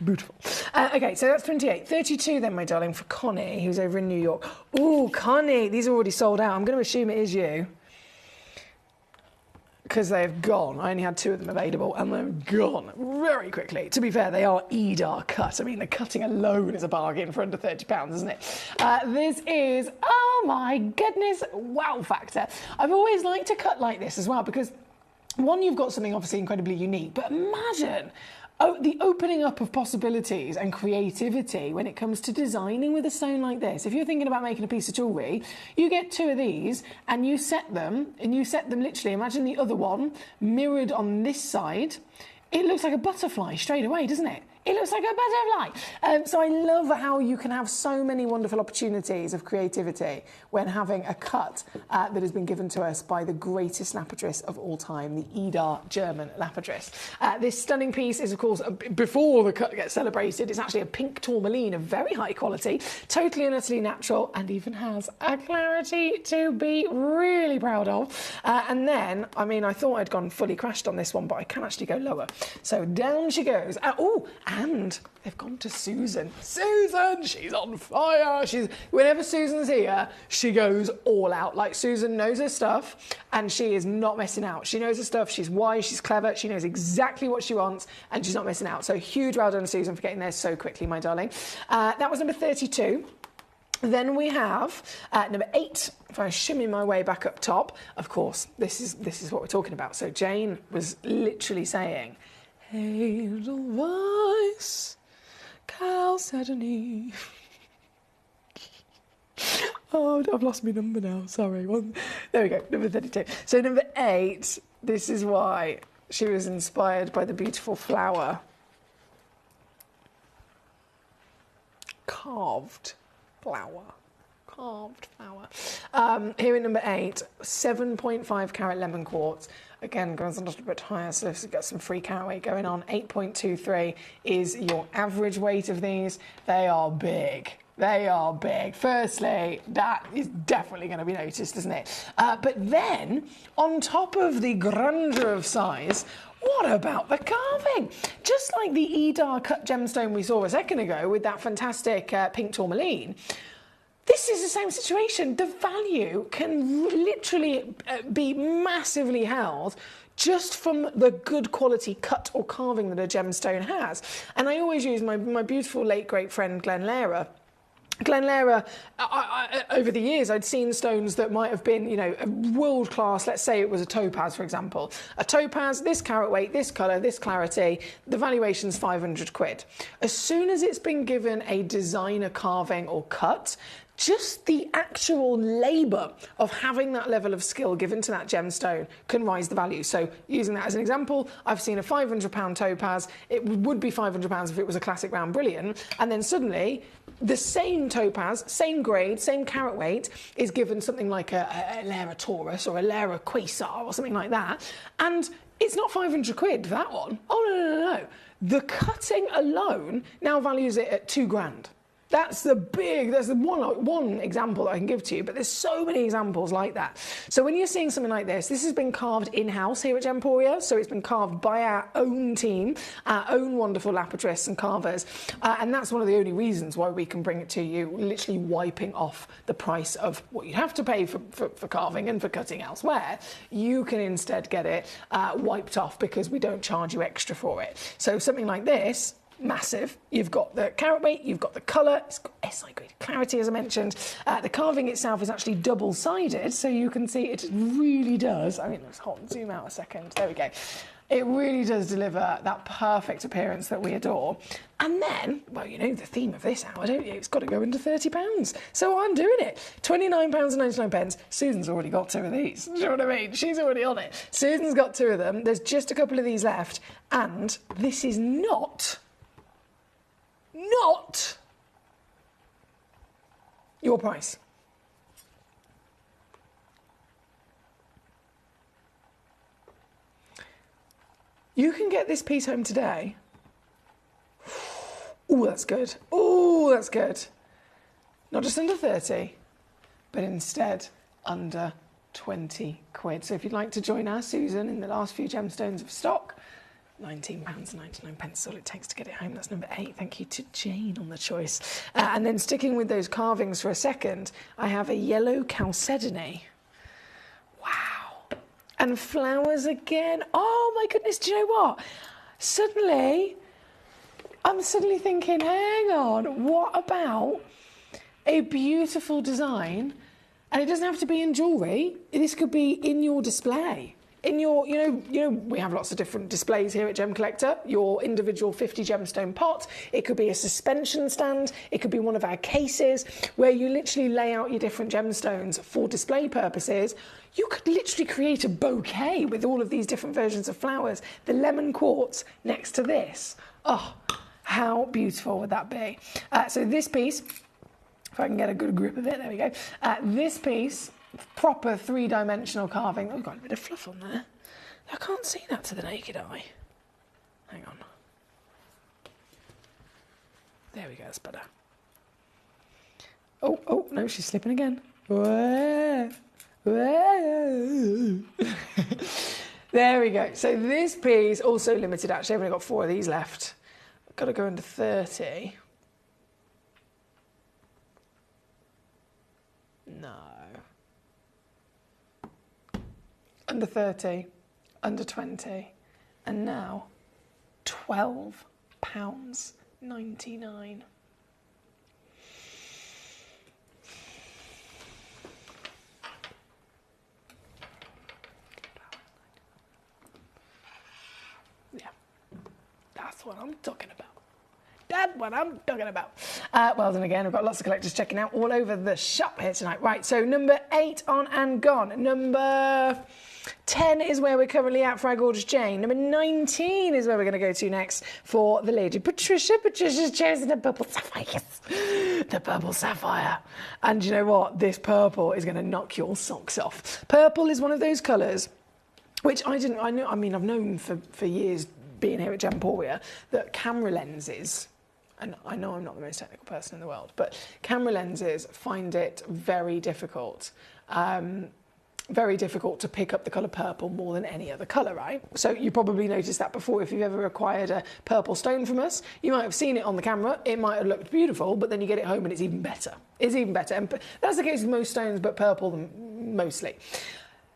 Beautiful. Okay, so that's 28. 32 then, my darling, for Connie, who's over in New York. Ooh, Connie, these are already sold out. I'm going to assume it is you, because they've gone. I only had 2 of them available, and they've gone very quickly. To be fair, they are Edar cut. I mean, the cutting alone is a bargain for under £30, isn't it? This is, oh my goodness, wow factor. I've always liked to cut like this as well, because one, you've got something obviously incredibly unique, but imagine the opening up of possibilities and creativity when it comes to designing with a stone like this. If you're thinking about making a piece of jewellery, you get 2 of these and you set them literally. Imagine the other one mirrored on this side. It looks like a butterfly straight away, doesn't it? It looks like a butterfly. So I love how you can have so many wonderful opportunities of creativity when having a cut that has been given to us by the greatest lapidress of all time, the Edar German lapidress. This stunning piece is, of course, before the cut gets celebrated, it's actually a pink tourmaline of very high quality, totally and utterly natural, and even has a clarity to be really proud of. And then, I mean, I thought I'd gone fully crashed on this one, but I can actually go lower. So down she goes. And they've gone to Susan. Susan, she's on fire. Whenever Susan's here, she goes all out. Like, Susan knows her stuff, and she is not messing out. She knows her stuff. She's wise. She's clever. She knows exactly what she wants, and she's not messing out. So huge well done, Susan, for getting there so quickly, my darling. That was number 32. Then we have number 8. If I shimmy my way back up top, of course, this is what we're talking about. So Jane was literally saying, Edelweiss, chalcedony. Oh, I've lost my number now. Sorry. There we go. Number 32. So number 8. This is why she was inspired by the beautiful flower. Carved flower. Here in number 8, 7.5 carat lemon quartz. Again, goes a little bit higher, so it's got some free carat weight going on. 8.23 is your average weight of these. They are big. Firstly, that is definitely going to be noticed, isn't it? But then, on top of the grandeur of size, what about the carving? Just like the Edar cut gemstone we saw a second ago with that fantastic pink tourmaline, this is the same situation. The value can literally be massively held just from the good quality cut or carving that a gemstone has. And I always use my beautiful late great friend Glenn Lehrer. Glenn Lehrer, over the years, I'd seen stones that might have been, world class. Let's say it was a topaz, for example. A topaz, this carat weight, this colour, this clarity, the valuation's 500 quid. As soon as it's been given a designer carving or cut, just the actual labour of having that level of skill given to that gemstone can rise the value. So using that as an example, I've seen a £500 topaz. It would be £500 if it was a classic round brilliant. And then suddenly the same topaz, same grade, same carat weight is given something like a Lehrer Taurus or a Lehrer Quasar or something like that. And it's not 500 quid for that one. Oh, no. The cutting alone now values it at £2,000. That's the one example that I can give to you, but there's so many examples like that. So when you're seeing something like this has been carved in-house here at Gemporia, so it's been carved by our own team, our own wonderful lapidarists and carvers, and that's one of the only reasons why we can bring it to you, literally wiping off the price of what you have to pay for carving and for cutting elsewhere. You can instead get it wiped off because we don't charge you extra for it. So something like this, massive. You've got the carat weight, you've got the colour, it's got SI graded clarity as I mentioned. The carving itself is actually double-sided, so you can see it really does. I mean, let's zoom out a second. There we go. It really does deliver that perfect appearance that we adore. And then, well, you know the theme of this hour, don't you? It's got to go under £30. So I'm doing it. £29.99. Susan's already got 2 of these. Do you know what I mean? She's already on it. Susan's got 2 of them. There's just a couple of these left. And this is not your price. You can get this piece home today. Oh, that's good. Oh, that's good. Not just under 30, but instead under 20 quid. So if you'd like to join our Susan in the last few gemstones of stock, £19.99 is all it takes to get it home. That's number 8. Thank you to Jane on the choice. And then sticking with those carvings for a second, I have a yellow chalcedony. Wow. And flowers again. Oh my goodness, do you know what? I'm suddenly thinking, hang on, what about a beautiful design? And it doesn't have to be in jewellery. This could be in your display. In your, you know, we have lots of different displays here at Gemcollector. Your individual 50 gemstone pot. It could be a suspension stand. It could be one of our cases where you literally lay out your different gemstones for display purposes. You could literally create a bouquet with all of these different versions of flowers. The lemon quartz next to this. Oh, how beautiful would that be? So this piece, if I can get a good grip of it, there we go. This piece, proper 3-dimensional carving. Oh, we've got a bit of fluff on there. I can't see that to the naked eye. Hang on. There we go, that's better. Oh, no, she's slipping again. Whoa. Whoa. There we go. So this piece, also limited actually, I've only got 4 of these left. I've got to go under 30. No. Under 30, under 20, and now £12.99. Yeah, that's what I'm talking about. That's what I'm talking about. Well done again. We've got lots of collectors checking out all over the shop here tonight. Right, so number 8 on and gone. Number 10 is where we're currently at for our gorgeous Jane. Number 19 is where we're going to go to next for the lady Patricia. Patricia's chosen the purple sapphire. Yes, the purple sapphire. And you know what? This purple is going to knock your socks off. Purple is one of those colours which I've known for years being here at Gemporia that camera lenses, and I know I'm not the most technical person in the world, but camera lenses find it very difficult to pick up the colour purple more than any other colour, right? So you probably noticed that before if you've ever acquired a purple stone from us. You might have seen it on the camera, it might have looked beautiful, but then you get it home and it's even better. It's even better. And that's the case with most stones, but purple mostly.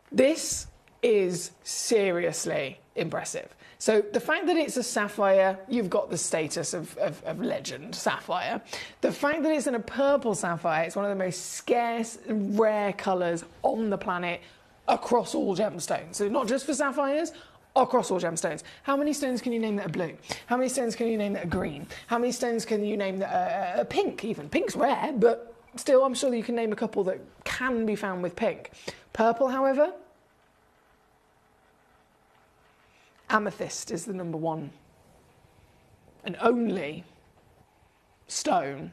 This is seriously impressive. So the fact that it's a sapphire, you've got the status of legend sapphire. The fact that it's in a purple sapphire, it's one of the most scarce, rare colours on the planet across all gemstones. So not just for sapphires, across all gemstones. How many stones can you name that are blue? How many stones can you name that are green? How many stones can you name that are pink even? Pink's rare, but still I'm sure that you can name a couple that can be found with pink. Purple, however, amethyst is the number 1 and only stone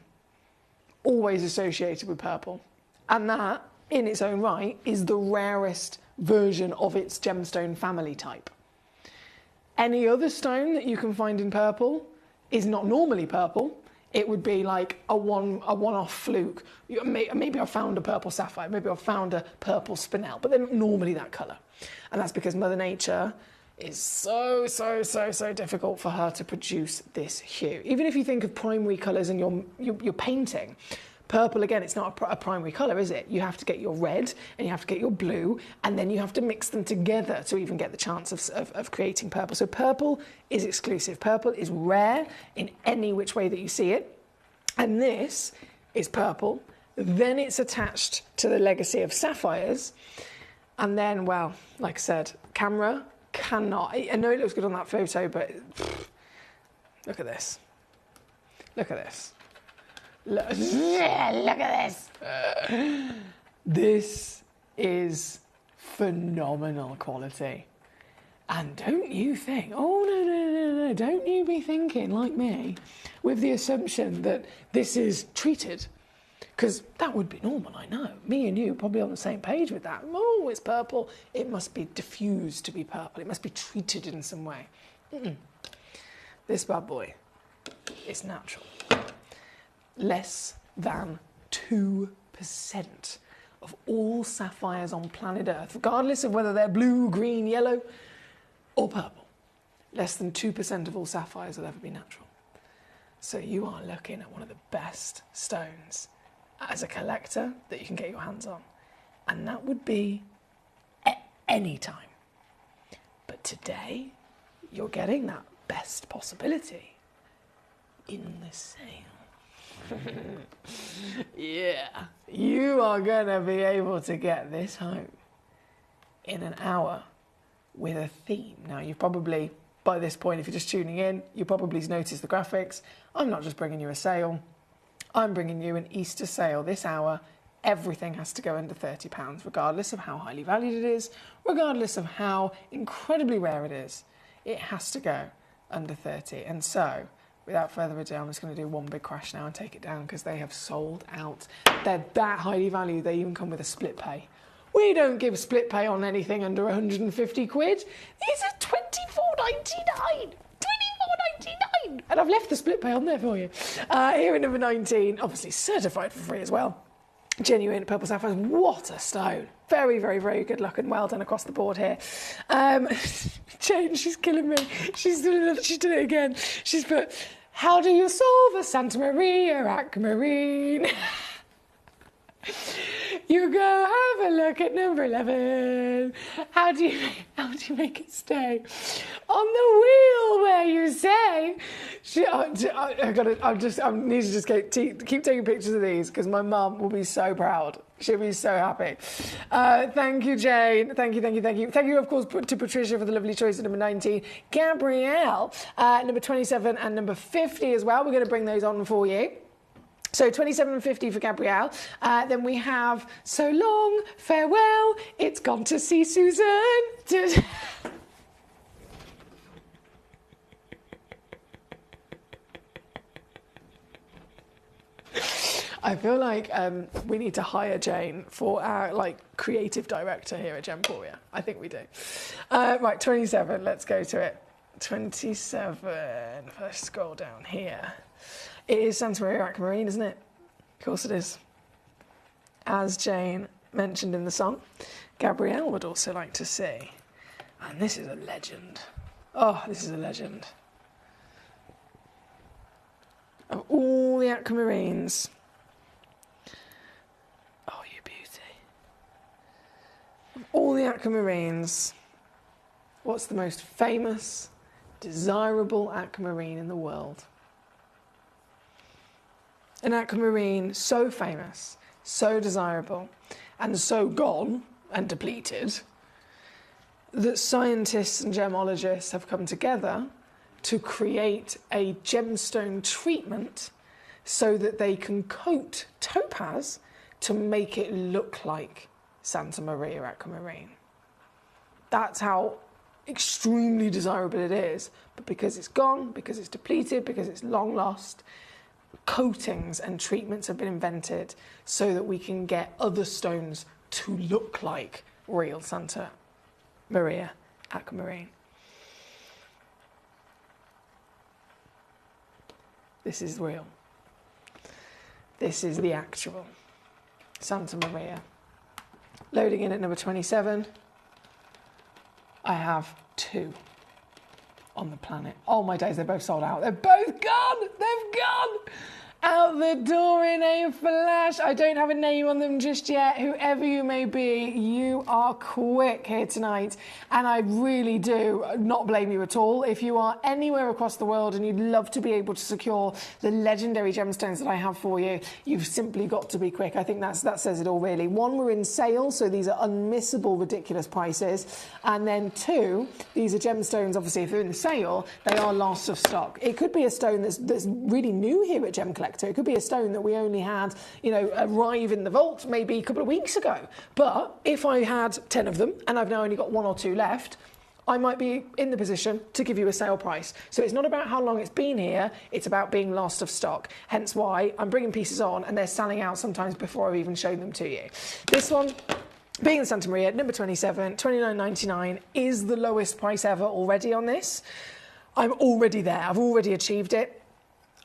always associated with purple. And that, in its own right, is the rarest version of its gemstone family type. Any other stone that you can find in purple is not normally purple. it would be like a one-off fluke. Maybe I found a purple sapphire, maybe I found a purple spinel, but they're not normally that colour. And that's because Mother Nature is so difficult for her to produce this hue. Even if you think of primary colours in your painting, purple, again, it's not a primary colour, is it? You have to get your red and you have to get your blue, and then you have to mix them together to even get the chance of creating purple. So purple is exclusive. Purple is rare in any which way that you see it. And this is purple. Then it's attached to the legacy of sapphires. And then, well, like I said, camera cannot. I know it looks good on that photo, but look at this. Look at this. Look at this. This is phenomenal quality. And don't you think, no, don't you be thinking like me with the assumption that this is treated. Because that would be normal, I know. Me and you are probably on the same page with that. Oh, it's purple. It must be diffused to be purple. It must be treated in some way. This bad boy is natural. Less than 2% of all sapphires on planet Earth, regardless of whether they're blue, green, yellow, or purple, less than 2% of all sapphires will ever be natural. So you are looking at one of the best stones as a collector that you can get your hands on. And that would be at any time. But today, you're getting that best possibility in the sale. Yeah, you are going to be able to get this home in an hour with a theme. Now, you've probably, by this point, if you're just tuning in, you probably noticed the graphics. I'm not just bringing you a sale. I'm bringing you an Easter sale this hour. Everything has to go under £30, regardless of how highly valued it is, regardless of how incredibly rare it is. It has to go under 30. And so, without further ado, I'm just going to do one big crash now and take it down because they have sold out. They're that highly valued, they even come with a split pay. We don't give split pay on anything under 150 quid. These are £24.99. £24.99. And I've left the split pay on there for you. Here at number 19, obviously certified for free as well. Genuine purple sapphires. What a stone. Very, very, very good luck and well done across the board here. Jane, she's killing me. She's done it again. She's put, how do you solve a Santa Maria aquamarine? You go have a look at number 11. How do you make it stay? On the wheel where you say. I need to just keep taking pictures of these because my mum will be so proud. She'll be so happy. Thank you, Jane. Thank you. Thank you, of course, to Patricia for the lovely choice at number 19. Gabrielle, number 27 and number 50 as well. We're going to bring those on for you. So 27.50 for Gabrielle. Then we have So Long, Farewell, It's Gone to See Susan. I feel like we need to hire Jane for our creative director here at Gemporia. I think we do. Right, 27. Let's go to it. 27. Let's scroll down here. It is Santa Maria aquamarine, isn't it? Of course it is. As Jane mentioned in the song, Gabrielle would also like to see. And this is a legend. Oh, this is a legend. Of all the aquamarines. Oh, you beauty. Of all the aquamarines, what's the most famous, desirable aquamarine in the world? An aquamarine so famous, so desirable, and so gone and depleted that scientists and gemologists have come together to create a gemstone treatment so that they can coat topaz to make it look like Santa Maria aquamarine. That's how extremely desirable it is. But because it's gone, because it's depleted, because it's long lost, coatings and treatments have been invented so that we can get other stones to look like real Santa Maria aquamarine. This is real. This is the actual Santa Maria. Loading in at number 27. I have 2 on the planet. Oh my days, they're both sold out. They're both gone. They've gone out the door in a flash. I don't have a name on them just yet. Whoever you may be, you are quick here tonight. And I really do not blame you at all. If you are anywhere across the world and you'd love to be able to secure the legendary gemstones that I have for you, you've simply got to be quick. I think that says it all, really. 1, we're in sale, so these are unmissable, ridiculous prices. And then 2, these are gemstones, obviously, if they're in the sale, they are last of stock. It could be a stone that's really new here at Gemcollector. It could be a stone that we only had, arrive in the vault maybe a couple of weeks ago. But if I had 10 of them and I've now only got 1 or 2 left, I might be in the position to give you a sale price. So it's not about how long it's been here, it's about being last of stock. Hence why I'm bringing pieces on and they're selling out sometimes before I've even shown them to you. This one, being the Santa Maria, number 27, $29.99 is the lowest price ever already on this. I'm already there, I've already achieved it.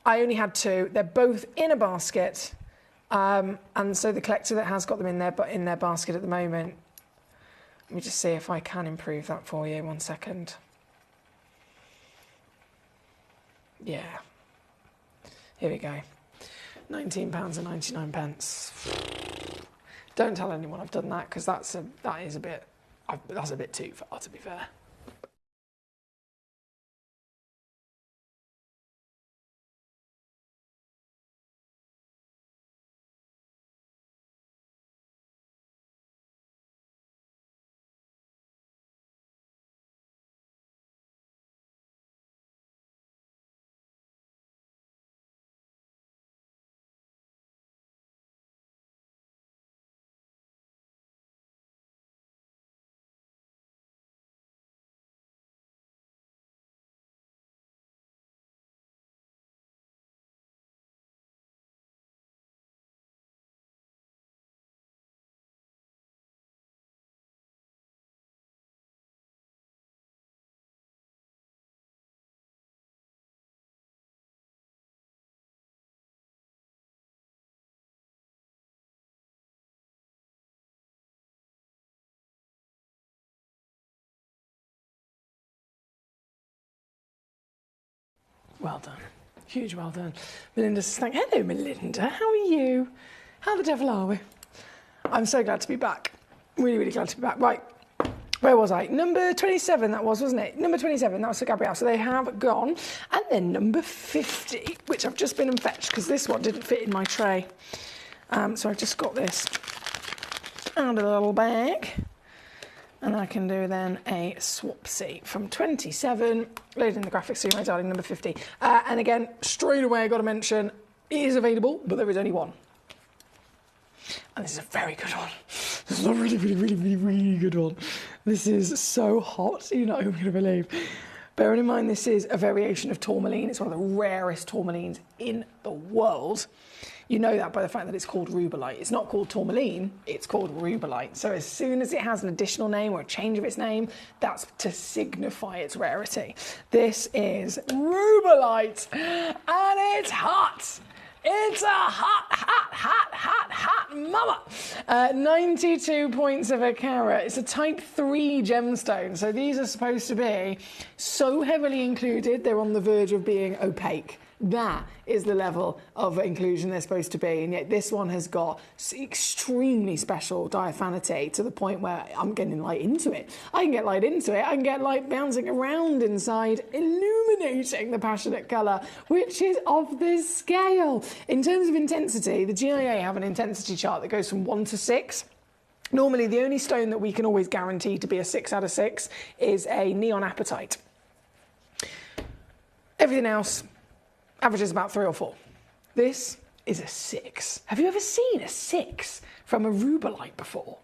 I only had 2. They're both in a basket, and so the collector that has got them in their basket at the moment. Let me just see if I can improve that for you. 1 second. Yeah. Here we go. £19.99. Don't tell anyone I've done that, because that's a bit too far, to be fair. Well done. Huge well done. Melinda's saying, hello, Melinda. How are you? How the devil are we? I'm so glad to be back. Really, really glad to be back. Right. Where was I? Number 27, that was, wasn't it? Number 27, that was for Gabrielle. So they have gone. And then number 50, which I've just been and fetched because this one didn't fit in my tray. So I've just got this out of the little bag. And I can do then a swapsy from 27, loading the graphics so my darling, number 50. And again, straight away, I got to mention, it is available, but there is only 1. And this is a very good one. This is a really, really, really, really, really good one. This is so hot, you're not even going to believe. Bearing in mind, this is a variation of tourmaline. It's one of the rarest tourmalines in the world. You know that by the fact that it's called rubellite. It's not called tourmaline, it's called rubellite. So as soon as it has an additional name or a change of its name, that's to signify its rarity. This is rubellite, and it's hot. It's a hot mama. 92 points of a carat. It's a type 3 gemstone. So these are supposed to be so heavily included, they're on the verge of being opaque. That is the level of inclusion they're supposed to be, and yet this one has got extremely special diaphanity to the point where I'm getting light into it. I can get light into it, I can get light bouncing around inside, illuminating the passionate colour, which is of this scale. In terms of intensity, the GIA have an intensity chart that goes from 1 to 6. Normally, the only stone that we can always guarantee to be a 6 out of 6 is a neon apatite. Everything else averages about 3 or 4. This is a 6. Have you ever seen a 6 from a rubellite before?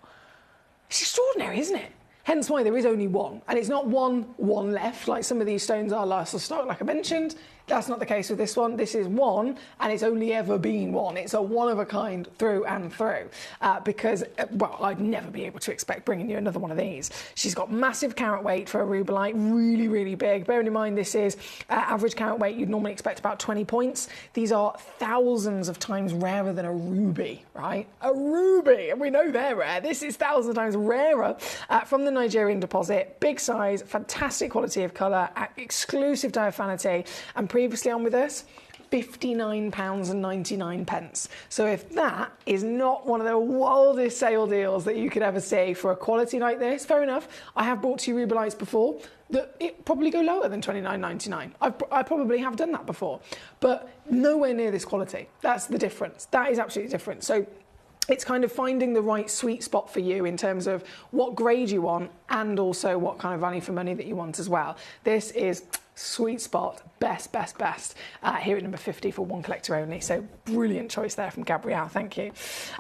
It's extraordinary, isn't it? Hence why there is only 1. And it's not one left, like some of these stones are last of stock, like I mentioned. That's not the case with this one. This is one, and it's only ever been one. It's a one of a kind through and through, because, well, I'd never be able to expect bringing you another one of these. She's got massive carat weight for a rubellite, really, really big. Bearing in mind this is average carat weight, you'd normally expect about 20 points. These are thousands of times rarer than a ruby, right? A ruby, and we know they're rare. This is thousands of times rarer from the Nigerian deposit. Big size, fantastic quality of colour, exclusive diaphanity, and previously on with us, £59.99. So if that is not one of the wildest sale deals that you could ever see for a quality like this, fair enough. I have brought to you rubellites before that it probably go lower than £29.99. I probably have done that before, but nowhere near this quality. That's the difference. That is absolutely different. So it's kind of finding the right sweet spot for you in terms of what grade you want and also what kind of value for money that you want as well. This is sweet spot, best here at number 50 for one collector only. So brilliant choice there from Gabrielle, thank you.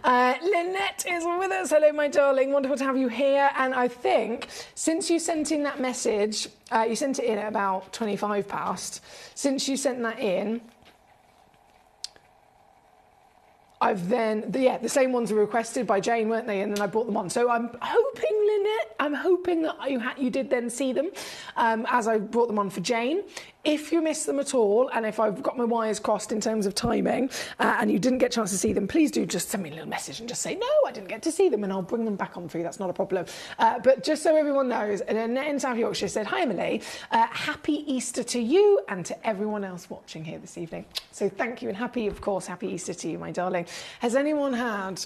Lynette is with us. Hello, my darling, wonderful to have you here. And I think since you sent in that message, you sent it in at about 25 past. Since you sent that in, I've then, the same ones were requested by Jane, weren't they? And then I brought them on. So I'm hoping, Lynette, that you did then see them as I brought them on for Jane. If you missed them at all, and if I've got my wires crossed in terms of timing, and you didn't get a chance to see them, please do just send me a little message and just say, no, I didn't get to see them, and I'll bring them back on for you. That's not a problem. But just so everyone knows, Annette in South Yorkshire said, hi, Emily, happy Easter to you and to everyone else watching here this evening. So thank you, and happy Easter to you, my darling. Has anyone had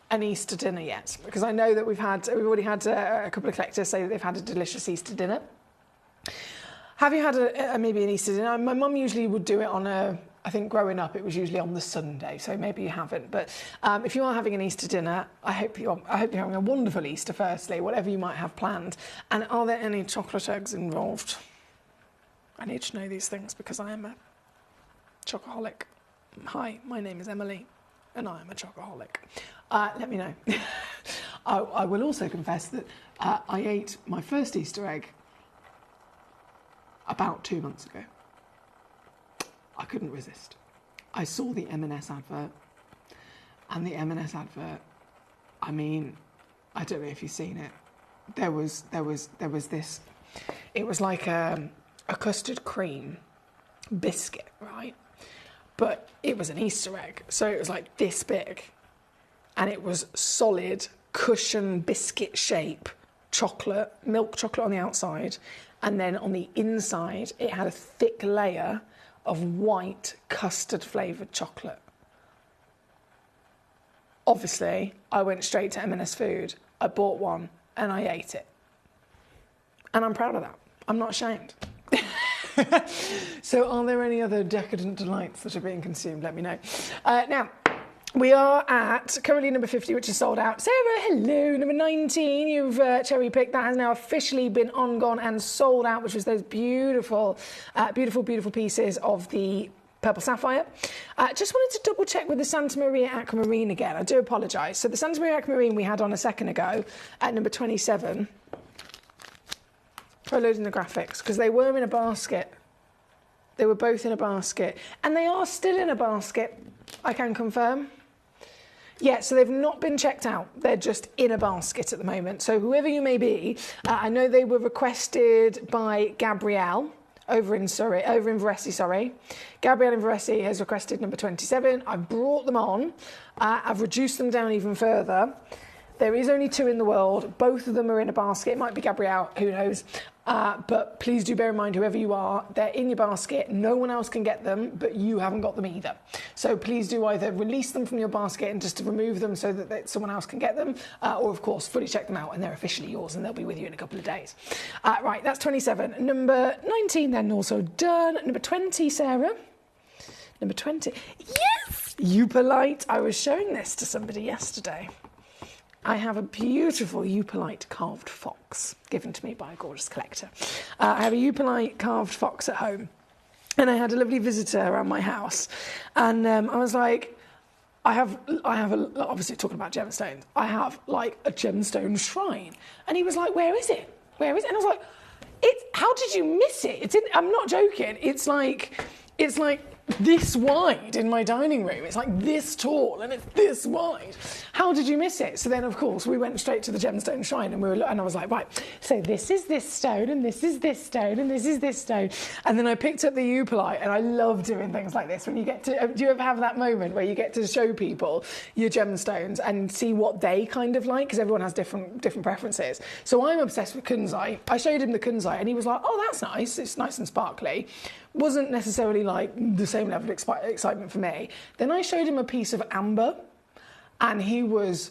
an Easter dinner yet? Because I know that we've already had a couple of collectors say that they've had a delicious Easter dinner. Have you had maybe an Easter dinner? My mum usually would do it on I think growing up it was usually on the Sunday, so maybe you haven't. But if you are having an Easter dinner, I hope you're having a wonderful Easter firstly, whatever you might have planned. And are there any chocolate eggs involved? I need to know these things because I am a chocoholic. Hi, my name is Emily and I am a chocoholic. Let me know. I will also confess that I ate my first Easter egg about 2 months ago. I couldn't resist. I saw the M&S advert, and the M&S advert, I mean, I don't know if you've seen it. There was this, it was like a custard cream biscuit, right? But it was an Easter egg, so it was like this big, and it was solid cushion biscuit shape chocolate, milk chocolate on the outside, and then on the inside it had a thick layer of white custard flavoured chocolate. Obviously, I went straight to M&S Food, I bought one and I ate it. And I'm proud of that. I'm not ashamed. So are there any other decadent delights that are being consumed? Let me know. Now, we are at currently number 50, which is sold out. Sarah, hello. Number 19, you've cherry-picked. That has now officially been gone and sold out, which was those beautiful, beautiful pieces of the purple sapphire. Just wanted to double check with the Santa Maria Aquamarine again. I do apologise. So the Santa Maria Aquamarine we had on a second ago at number 27. Try loading the graphics, because they were in a basket. They were both in a basket. And they are still in a basket, I can confirm. Yeah, so they've not been checked out. They're just in a basket at the moment. So whoever you may be, I know they were requested by Gabrielle over in Veresi, sorry. Gabrielle in Veresi has requested number 27. I've brought them on. I've reduced them down even further. There is only 2 in the world. Both of them are in a basket. It might be Gabrielle, who knows. But please do bear in mind, whoever you are, they're in your basket. No one else can get them, but you haven't got them either. So please do either release them from your basket and just to remove them so that someone else can get them, or of course, fully check them out and they're officially yours and they'll be with you in a couple of days. Right, that's 27. Number 19 then also done. Number 20, Sarah. Number 20. Yes! Eupolite. I was showing this to somebody yesterday. I have a beautiful Eupolite carved fox given to me by a gorgeous collector. I have a Eupolite carved fox at home, and I had a lovely visitor around my house, and I was like, I have obviously talking about gemstones, I have like a gemstone shrine, and he was like, where is it? Where is it? And I was like, how did you miss it? I'm not joking. It's like it's like this wide in my dining room. It's like this tall and it's this wide. How did you miss it? So then, of course, we went straight to the gemstone shrine and I was like, right, so this is this stone and this is this stone and this is this stone. And then I picked up the Eupolite, and I love doing things like this. When you get to, do you ever have that moment where you get to show people your gemstones and see what they kind of like? Because everyone has different preferences. So I'm obsessed with kunzite. I showed him the kunzite and he was like, oh, that's nice. It's nice and sparkly. Wasn't necessarily like the same level of excitement for me. Then I showed him a piece of amber and he was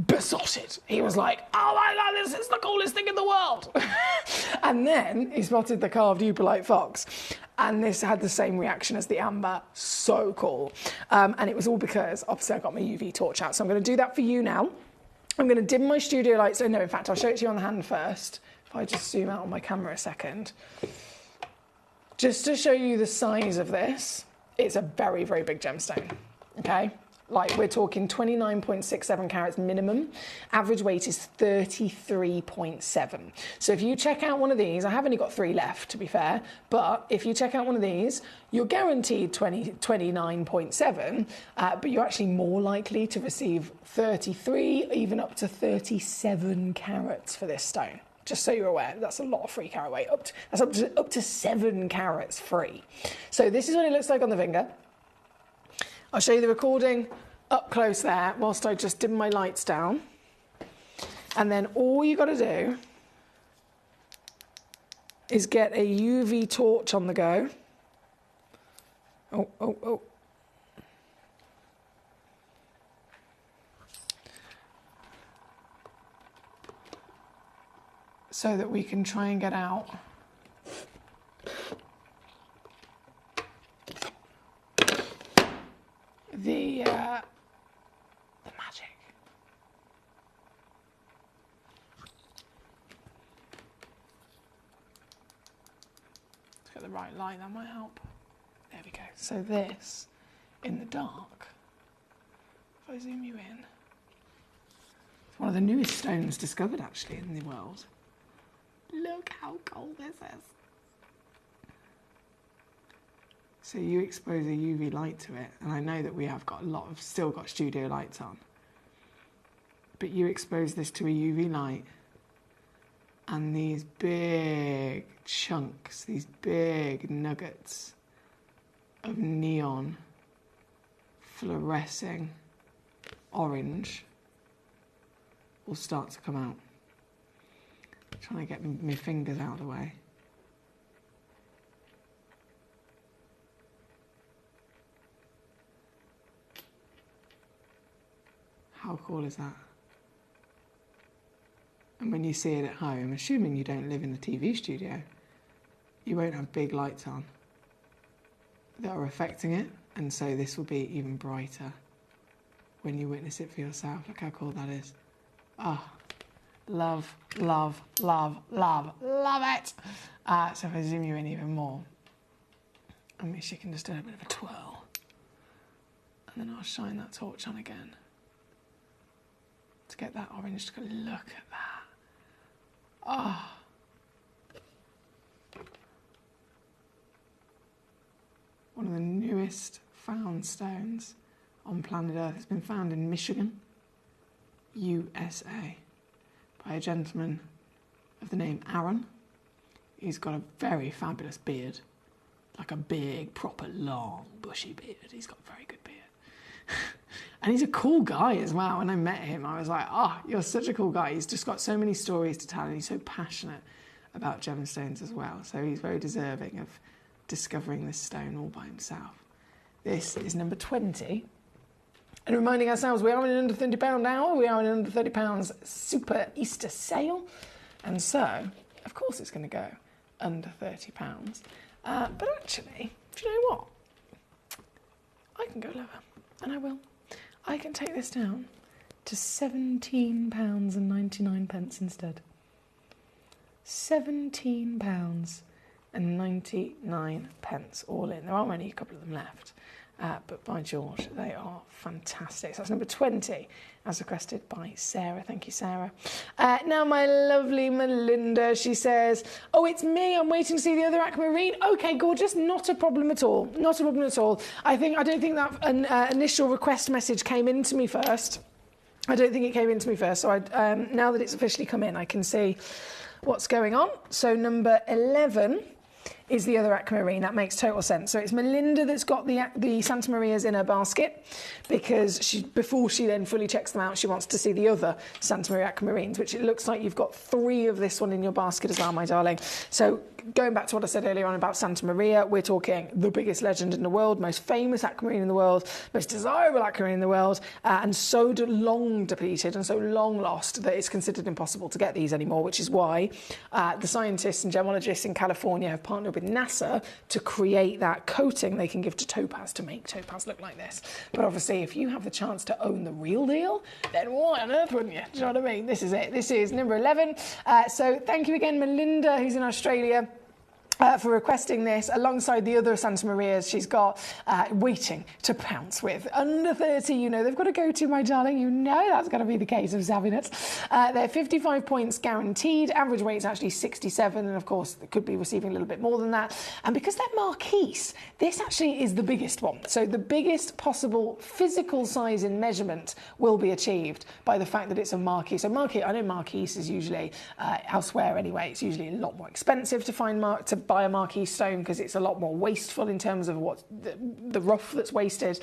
besotted. He was like, oh my God, this is the coolest thing in the world. And then he spotted the carved Eupolite fox, and this had the same reaction as the amber. So cool. And it was all because obviously I got my UV torch out. So I'm going to do that for you now. I'm going to dim my studio lights. No, in fact, I'll show it to you on the hand first. If I just zoom out on my camera a second. Just to show you the size of this, it's a very, very big gemstone, okay? Like, we're talking 29.67 carats minimum. Average weight is 33.7. So if you check out one of these, I have only got 3 left, to be fair, but if you check out one of these, you're guaranteed 29.7, but you're actually more likely to receive 33, even up to 37 carats for this stone. Just so you're aware, that's a lot of free carat weight. That's up to 7 carats free. So this is what it looks like on the finger. I'll show you the recording up close there whilst I just dim my lights down. And then all you got to do is get a UV torch on the go. Oh. So that we can try and get out the magic. Let's get the right light, that might help. There we go. So this, in the dark, if I zoom you in, it's one of the newest stones discovered actually in the world. Look how cool this is. So you expose a UV light to it, and I know that we have got still got studio lights on, but you expose this to a UV light, and these big chunks, these big nuggets of neon fluorescing orange will start to come out. I'm trying to get my fingers out of the way. How cool is that? And when you see it at home, assuming you don't live in the TV studio, you won't have big lights on that are affecting it, and so this will be even brighter when you witness it for yourself. Look how cool that is. Ah, love, love, love, love, love it. So if I zoom you in even more, I mean, she can just do a bit of a twirl, and then I'll shine that torch on again to get that orange to go. Look at that. Oh. One of the newest found stones on planet Earth. It's been found in Michigan, USA, by a gentleman of the name Aaron. He's got a very fabulous beard, like a big, proper, long, bushy beard. He's got a very good beard. And he's a cool guy as well. When I met him, I was like, oh, you're such a cool guy. He's just got so many stories to tell, and he's so passionate about gemstones as well. So he's very deserving of discovering this stone all by himself. This is number 20. And reminding ourselves, we are in an under £30 hour. We are in an under £30 super Easter sale. And so, of course, it's going to go under £30. But actually, do you know what? I can go lower, and I will. I can take this down to £17.99 instead. £17.99 all in. There aren't only a couple of them left. But by George, they are fantastic. So that's number 20, as requested by Sarah. Thank you, Sarah. Now, my lovely Melinda, she says, oh, it's me. I'm waiting to see the other aquamarine. Okay, gorgeous. Not a problem at all. Not a problem at all. I don't think that an initial request message came into me first. I don't think it came into me first. So now that it's officially come in, I can see what's going on. So number 11 is the other aquamarine. That makes total sense. So it's Melinda that's got the Santa Marias in her basket, because before she then fully checks them out, she wants to see the other Santa Maria aquamarines, which it looks like you've got 3 of this one in your basket as well, my darling. So going back to what I said earlier on about Santa Maria, we're talking the biggest legend in the world, most famous aquamarine in the world, most desirable aquamarine in the world, and so long depleted and so long lost that it's considered impossible to get these anymore, which is why the scientists and gemologists in California have partnered with NASA to create that coating they can give to topaz to make topaz look like this. But obviously, if you have the chance to own the real deal, then why on earth wouldn't you? Do you know what I mean? This is it. This is number 11. So thank you again, Melinda, who's in Australia, for requesting this alongside the other Santa Marias she's got waiting to pounce with. Under 30, you know they've got to go to, my darling. You know that's going to be the case of Savvinets. They're 55 points guaranteed. Average weight is actually 67, and of course they could be receiving a little bit more than that. And because they're Marquise, this actually is the biggest one. So the biggest possible physical size in measurement will be achieved by the fact that it's a Marquise. So Marquise, I know Marquise is usually elsewhere anyway. It's usually a lot more expensive to buy a Marquise stone, because it's a lot more wasteful in terms of what the rough that's wasted.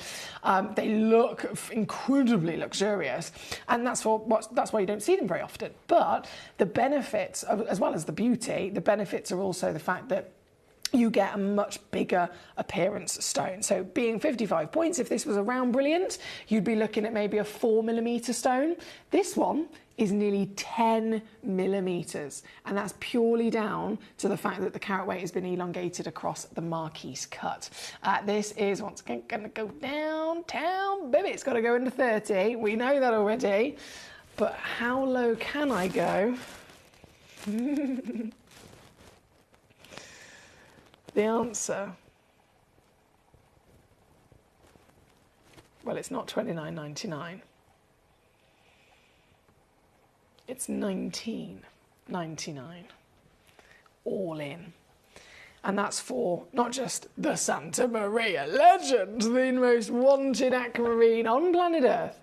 They look incredibly luxurious, and that's why you don't see them very often. But the benefits, as well as the beauty, the benefits are also the fact that you get a much bigger appearance stone. So being 55 points, if this was a round brilliant, you'd be looking at maybe a 4mm stone. This one is nearly 10 millimetres, and that's purely down to the fact that the carat weight has been elongated across the Marquise cut. This is once again going to go downtown, baby. It's got to go into 30. We know that already, but how low can I go? The answer, well, it's not $29.99. It's $19.99, all in. And that's for not just the Santa Maria legend, the most wanted aquamarine on planet Earth,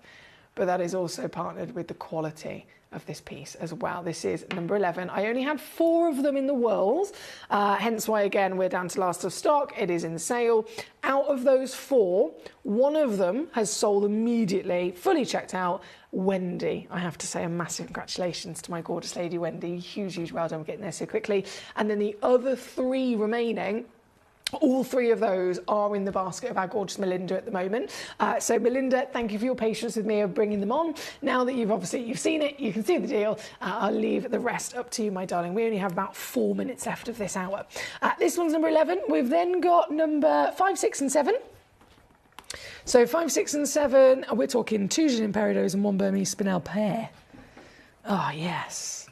but that is also partnered with the quality of this piece as well. This is number 11. I only had 4 of them in the world, hence why, again, we're down to last of stock. It is in sale. Out of those 4, 1 of them has sold immediately, fully checked out. Wendy, I have to say a massive congratulations to my gorgeous lady Wendy. Huge well done for getting there so quickly. And then the other 3 remaining, all 3 of those are in the basket of our gorgeous Melinda at the moment. So Melinda, thank you for your patience with me of bringing them on. Now that you've seen it, you can see the deal. I'll leave the rest up to you, my darling. We only have about 4 minutes left of this hour. This one's number 11. We've then got number 5, 6 and 7. So 5, 6 and 7, we're talking 2 Jilin Peridots and 1 Burmese Spinel pair. Oh, yes.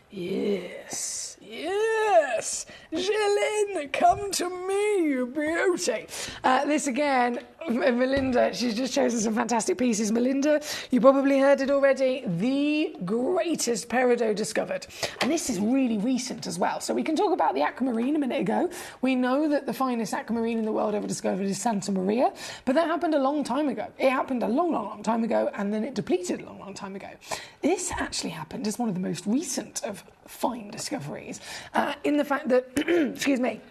Yes. Yes! Jilin, come to me, you beauty. This again, Melinda, she's just chosen some fantastic pieces. Melinda, you probably heard it already, the greatest peridot discovered. And this is really recent as well. So we can talk about the aquamarine a minute ago. We know that the finest aquamarine in the world ever discovered is Santa Maria, but that happened a long time ago. It happened a long time ago, and then it depleted a long time ago. This actually happened as one of the most recent of fine discoveries, in the fact that, excuse me,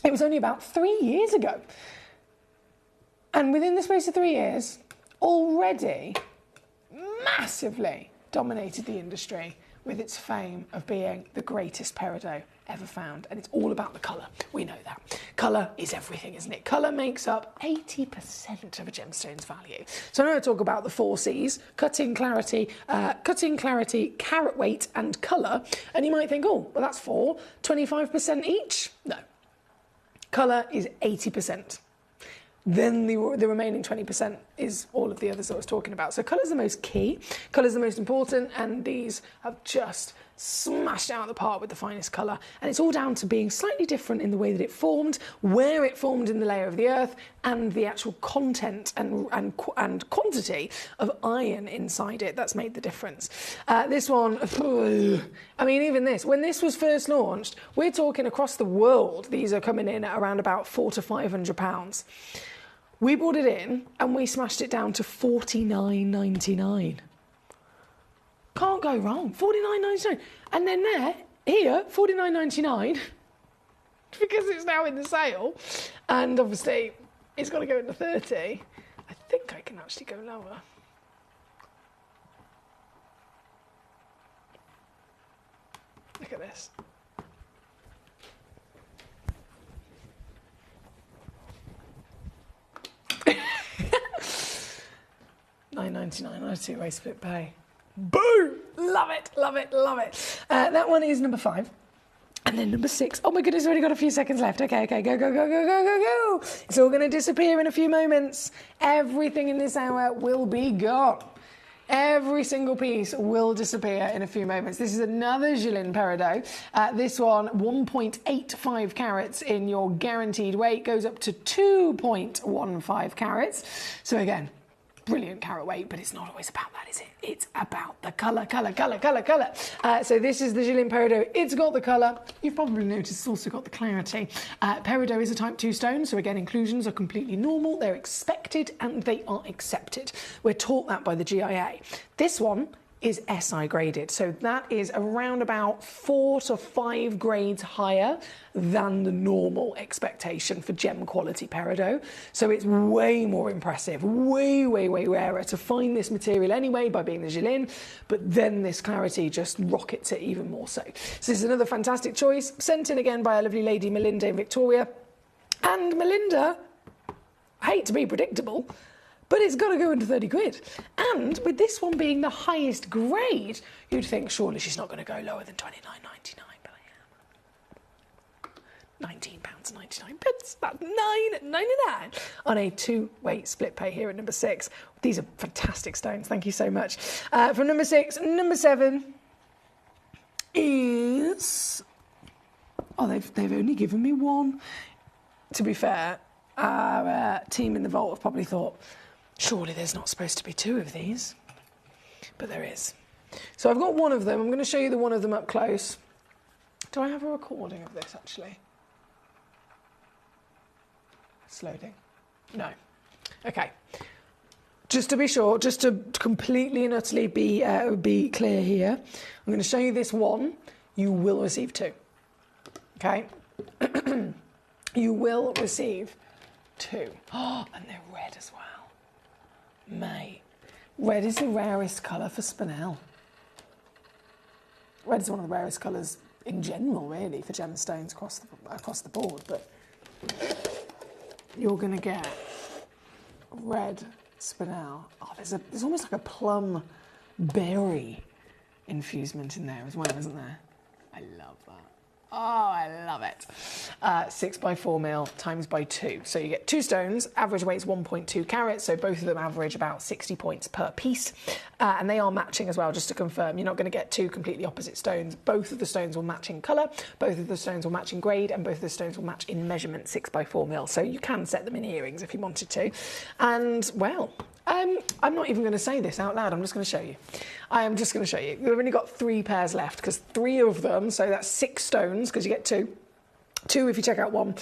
it was only about 3 years ago. And within the space of 3 years, already massively dominated the industry with its fame of being the greatest peridot ever found. And it's all about the colour. We know that. Colour is everything, isn't it? Colour makes up 80% of a gemstone's value. So now I talk about the 4 C's, cutting, clarity, carat weight and colour. And you might think, oh, well, that's 4, 25% each? No. Colour is 80%. Then the remaining 20% is all of the others I was talking about. So colour's the most key, colour's the most important, and these have just smashed out of the park with the finest colour. And it's all down to being slightly different in the way that it formed, where it formed in the layer of the earth, and the actual content and quantity of iron inside it. That's made the difference. This one, I mean, even this, when this was first launched, we're talking across the world, these are coming in at around about £400 to £500. We brought it in and we smashed it down to $49.99. Can't go wrong. $49.99. And then here, $49.99, because it's now in the sale. And obviously, it's got to go into 30. I think I can actually go lower. Look at this. $9.99 on a two-way split pay. Boom! Love it, love it, love it. That one is number 5. And then number 6. Oh my goodness, we've only got a few seconds left. Okay, go, go, go, go, go, go, go. It's all going to disappear in a few moments. Everything in this hour will be gone. Every single piece will disappear in a few moments. This is another Gillin Peridot. This one, 1.85 carats in your guaranteed weight, goes up to 2.15 carats. So again, brilliant carat weight, but it's not always about that, is it? It's about the colour, colour, colour, colour, colour. So this is the Gillin Peridot. It's got the colour. You've probably noticed it's also got the clarity. Peridot is a type 2 stone, so again, inclusions are completely normal. They're expected and they are accepted. We're taught that by the GIA. This one is SI graded, so that is around about 4 to 5 grades higher than the normal expectation for gem quality peridot. So it's way more impressive, way, way, way rarer to find this material anyway by being the Gillin, but then this clarity just rockets it even more so. So this is another fantastic choice, sent in again by our lovely lady Melinda in Victoria. And Melinda, I hate to be predictable, but it's got to go into 30 quid. And with this one being the highest grade, you'd think surely she's not going to go lower than £29.99, but I am. £19.99. That's £9.99 on a two-way split pay here at number 6. These are fantastic stones. Thank you so much. From number 6, number 7 is... Oh, they've only given me one. To be fair, our team in the vault have probably thought, surely there's not supposed to be 2 of these, but there is. So I've got one of them. I'm going to show you the one of them up close. Do I have a recording of this, actually? It's loading. No. Okay. Just to be sure, just to completely and utterly be clear here, I'm going to show you this one. You will receive 2. Okay? You will receive 2. Oh, and they're red as well. Mate, red is the rarest colour for spinel. Red is one of the rarest colours in general, really, for gemstones across the board, but you're going to get red spinel. Oh, there's almost like a plum berry infusement in there as well, isn't there? I love that. Oh, I love it. 6x4mm times by 2. So you get 2 stones, average weight's 1.2 carats, so both of them average about 60 points per piece. And they are matching as well, just to confirm. You're not going to get 2 completely opposite stones. Both of the stones will match in colour, both of the stones will match in grade, and both of the stones will match in measurement, 6x4mm. So you can set them in earrings if you wanted to. And, well, I'm not even going to say this out loud, I'm just going to show you. I am just going to show you. We've only got 3 pairs left, because 3 of them, so that's 6 stones, because you get 2. 2 if you check out 1.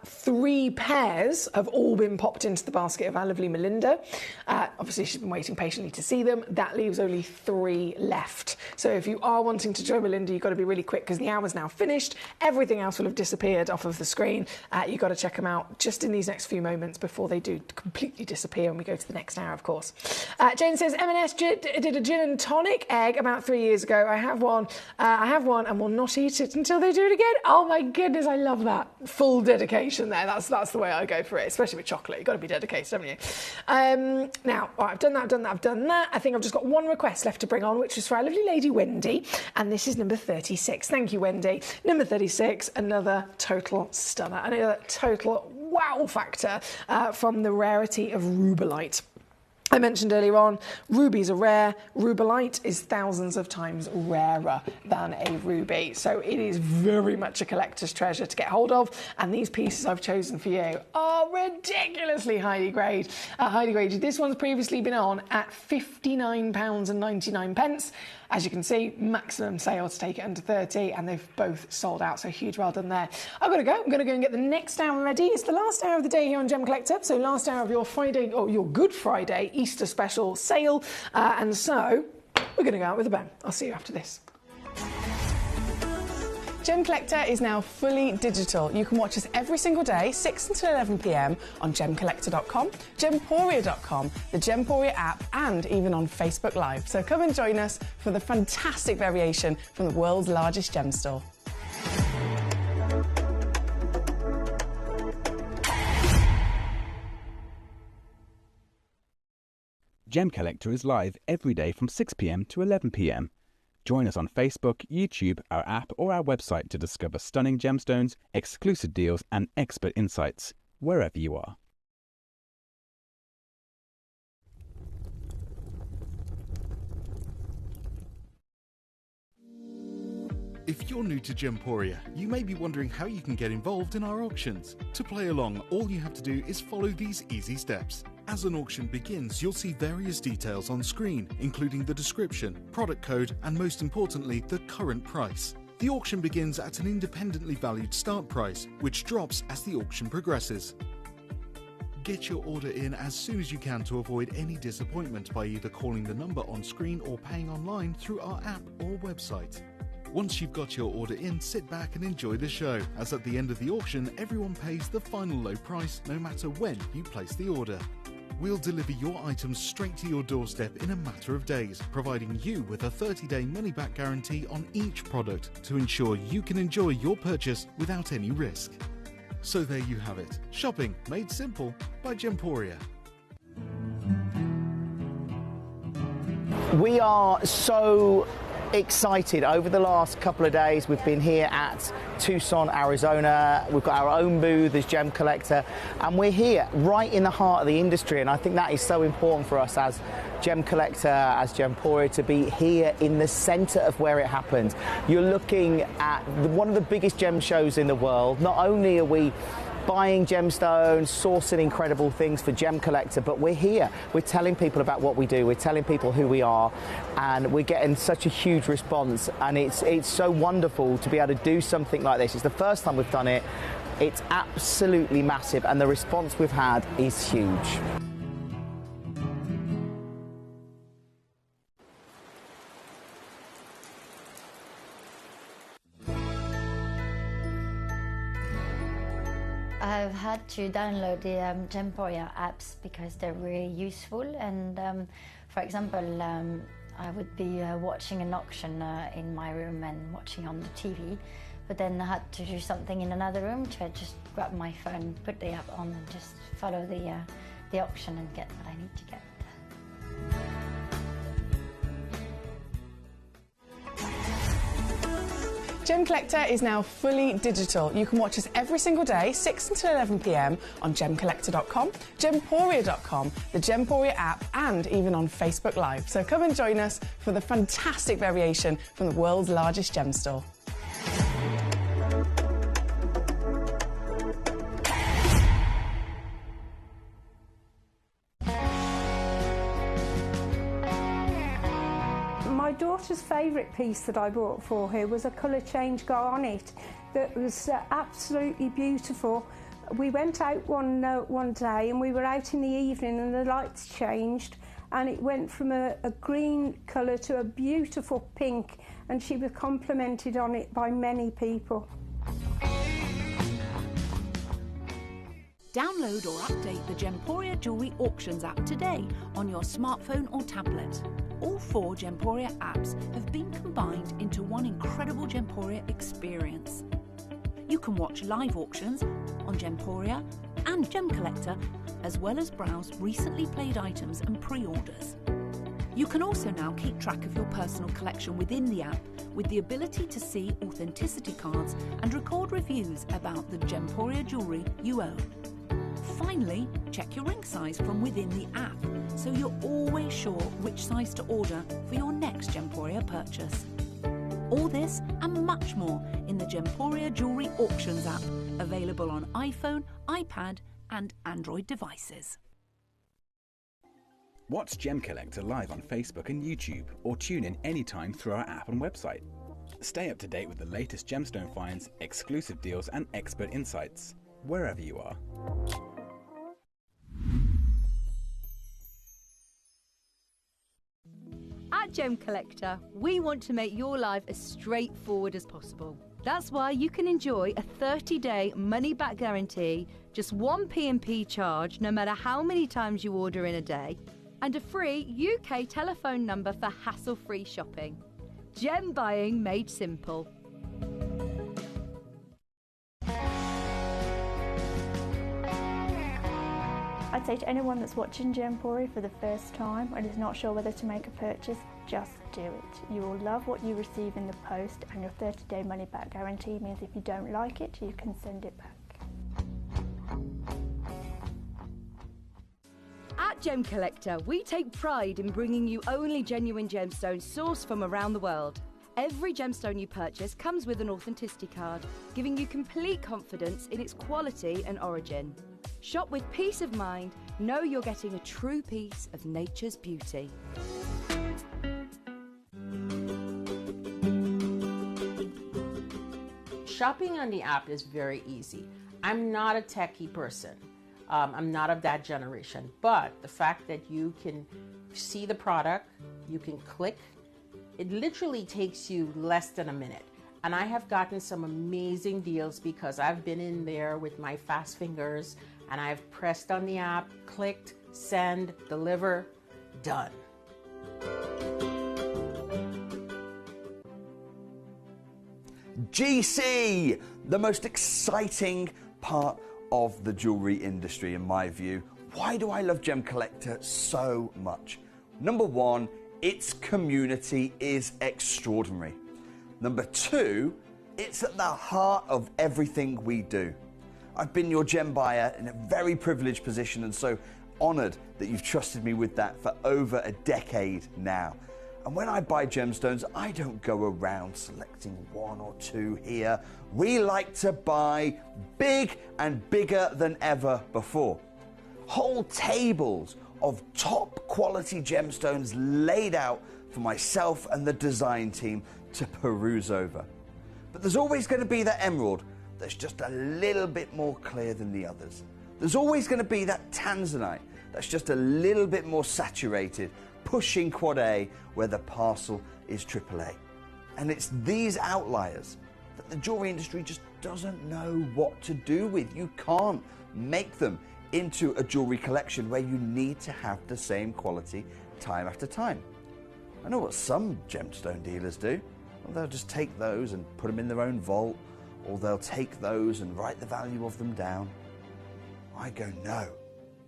3 pairs have all been popped into the basket of our lovely Melinda. Obviously, she's been waiting patiently to see them. That leaves only 3 left. So if you are wanting to join Melinda, you've got to be really quick because the hour's now finished. Everything else will have disappeared off of the screen. You've got to check them out just in these next few moments before they do completely disappear and we go to the next hour, of course. Jane says, M&S did a gin and tonic egg about 3 years ago. I have one and will not eat it until they do it again. Oh my goodness. I love that. Full dedication there. That's the way I go for it, especially with chocolate. You've got to be dedicated, haven't you? Now, all right, I've done that. I think I've just got one request left to bring on, which is for our lovely lady Wendy, and this is number 36. Thank you, Wendy. Number 36, another total stunner, another total wow factor from the rarity of rubellite. I mentioned earlier on, rubies are rare. Rubellite is thousands of times rarer than a ruby. So it is very much a collector's treasure to get hold of. And these pieces I've chosen for you are ridiculously highly graded. This one's previously been on at £59.99. As you can see, maximum sale to take it under 30, and they've both sold out, so huge well done there. I've got to go. I'm going to go and get the next hour ready. It's the last hour of the day here on Gem Collector, so last hour of your Friday, or your Good Friday Easter special sale, and so we're going to go out with a bang. I'll see you after this. Gem Collector is now fully digital. You can watch us every single day, 6 until 11 p.m. on gemcollector.com, gemporia.com, the Gemporia app, and even on Facebook Live. So come and join us for the fantastic variation from the world's largest gem store. Gem Collector is live every day from 6 p.m. to 11 p.m. Join us on Facebook, YouTube, our app or our website to discover stunning gemstones, exclusive deals and expert insights, wherever you are. If you're new to Gemporia, you may be wondering how you can get involved in our auctions. To play along, all you have to do is follow these easy steps. As an auction begins, you'll see various details on screen, including the description, product code, and most importantly, the current price. The auction begins at an independently valued start price, which drops as the auction progresses. Get your order in as soon as you can to avoid any disappointment by either calling the number on screen or paying online through our app or website. Once you've got your order in, sit back and enjoy the show, as at the end of the auction, everyone pays the final low price no matter when you place the order. We'll deliver your items straight to your doorstep in a matter of days, providing you with a 30-day money-back guarantee on each product to ensure you can enjoy your purchase without any risk. So there you have it, shopping made simple by Gemporia. We are so excited. Over the last couple of days, we've been here at Tucson, Arizona. We've got our own booth as Gem Collector, and we're here right in the heart of the industry, and I think that is so important for us as Gem Collector, as Gemporia, to be here in the centre of where it happens. You're looking at one of the biggest gem shows in the world. Not only are we buying gemstones, sourcing incredible things for Gem Collector, but we're here. We're telling people about what we do. We're telling people who we are, and we're getting such a huge response. And it's so wonderful to be able to do something like this. It's the first time we've done it. It's absolutely massive, and the response we've had is huge. I've had to download the Gemporia apps because they're really useful, and for example, I would be watching an auction in my room and watching on the TV, but then I had to do something in another room, so I just grab my phone, put the app on and just follow the auction and get what I need to get. Gem Collector is now fully digital. You can watch us every single day, 6 until 11 p.m. on gemcollector.com, gemporia.com, the Gemporia app, and even on Facebook Live. So come and join us for the fantastic variation from the world's largest gem store. My daughter's favourite piece that I bought for her was a colour change garnet that was absolutely beautiful. We went out one day and we were out in the evening and the lights changed and it went from a green colour to a beautiful pink, and she was complimented on it by many people. Download or update the Gemporia Jewellery Auctions app today on your smartphone or tablet. All 4 Gemporia apps have been combined into one incredible Gemporia experience. You can watch live auctions on Gemporia and Gem Collector, as well as browse recently played items and pre-orders. You can also now keep track of your personal collection within the app, with the ability to see authenticity cards and record reviews about the Gemporia jewellery you own. Finally, check your ring size from within the app, so you're always sure which size to order for your next Gemporia purchase. All this and much more in the Gemporia Jewellery Auctions app, available on iPhone, iPad and Android devices. Watch Gemcollector live on Facebook and YouTube, or tune in anytime through our app and website. Stay up to date with the latest gemstone finds, exclusive deals and expert insights, wherever you are. At Gemcollector, we want to make your life as straightforward as possible. That's why you can enjoy a 30-day money-back guarantee, just one P&P charge no matter how many times you order in a day, and a free UK telephone number for hassle-free shopping. Gem buying made simple. I'd say to anyone that's watching Gemporia for the first time and is not sure whether to make a purchase, just do it. You will love what you receive in the post, and your 30-day money-back guarantee means if you don't like it, you can send it back. At Gemcollector, we take pride in bringing you only genuine gemstones sourced from around the world. Every gemstone you purchase comes with an authenticity card, giving you complete confidence in its quality and origin. Shop with peace of mind, know you're getting a true piece of nature's beauty. Shopping on the app is very easy. I'm not a techie person. I'm not of that generation, but the fact that you can see the product, you can click, it literally takes you less than a minute. And I have gotten some amazing deals because I've been in there with my fast fingers and I've pressed on the app, clicked, send, deliver, done. GC, the most exciting part of the jewelry industry in my view. Why do I love Gemcollector so much? Number one, its community is extraordinary. Number two, it's at the heart of everything we do. I've been your gem buyer in a very privileged position and so honored that you've trusted me with that for over a decade now. And when I buy gemstones, I don't go around selecting one or two here. We like to buy big and bigger than ever before. Whole tables of top quality gemstones laid out for myself and the design team to peruse over. But there's always going to be that emerald that's just a little bit more clear than the others. There's always going to be that tanzanite that's just a little bit more saturated, pushing quad A where the parcel is AAA. And it's these outliers that the jewelry industry just doesn't know what to do with. You can't make them into a jewelry collection where you need to have the same quality time after time. I know what some gemstone dealers do. Well, they'll just take those and put them in their own vault, or they'll take those and write the value of them down. I go, no,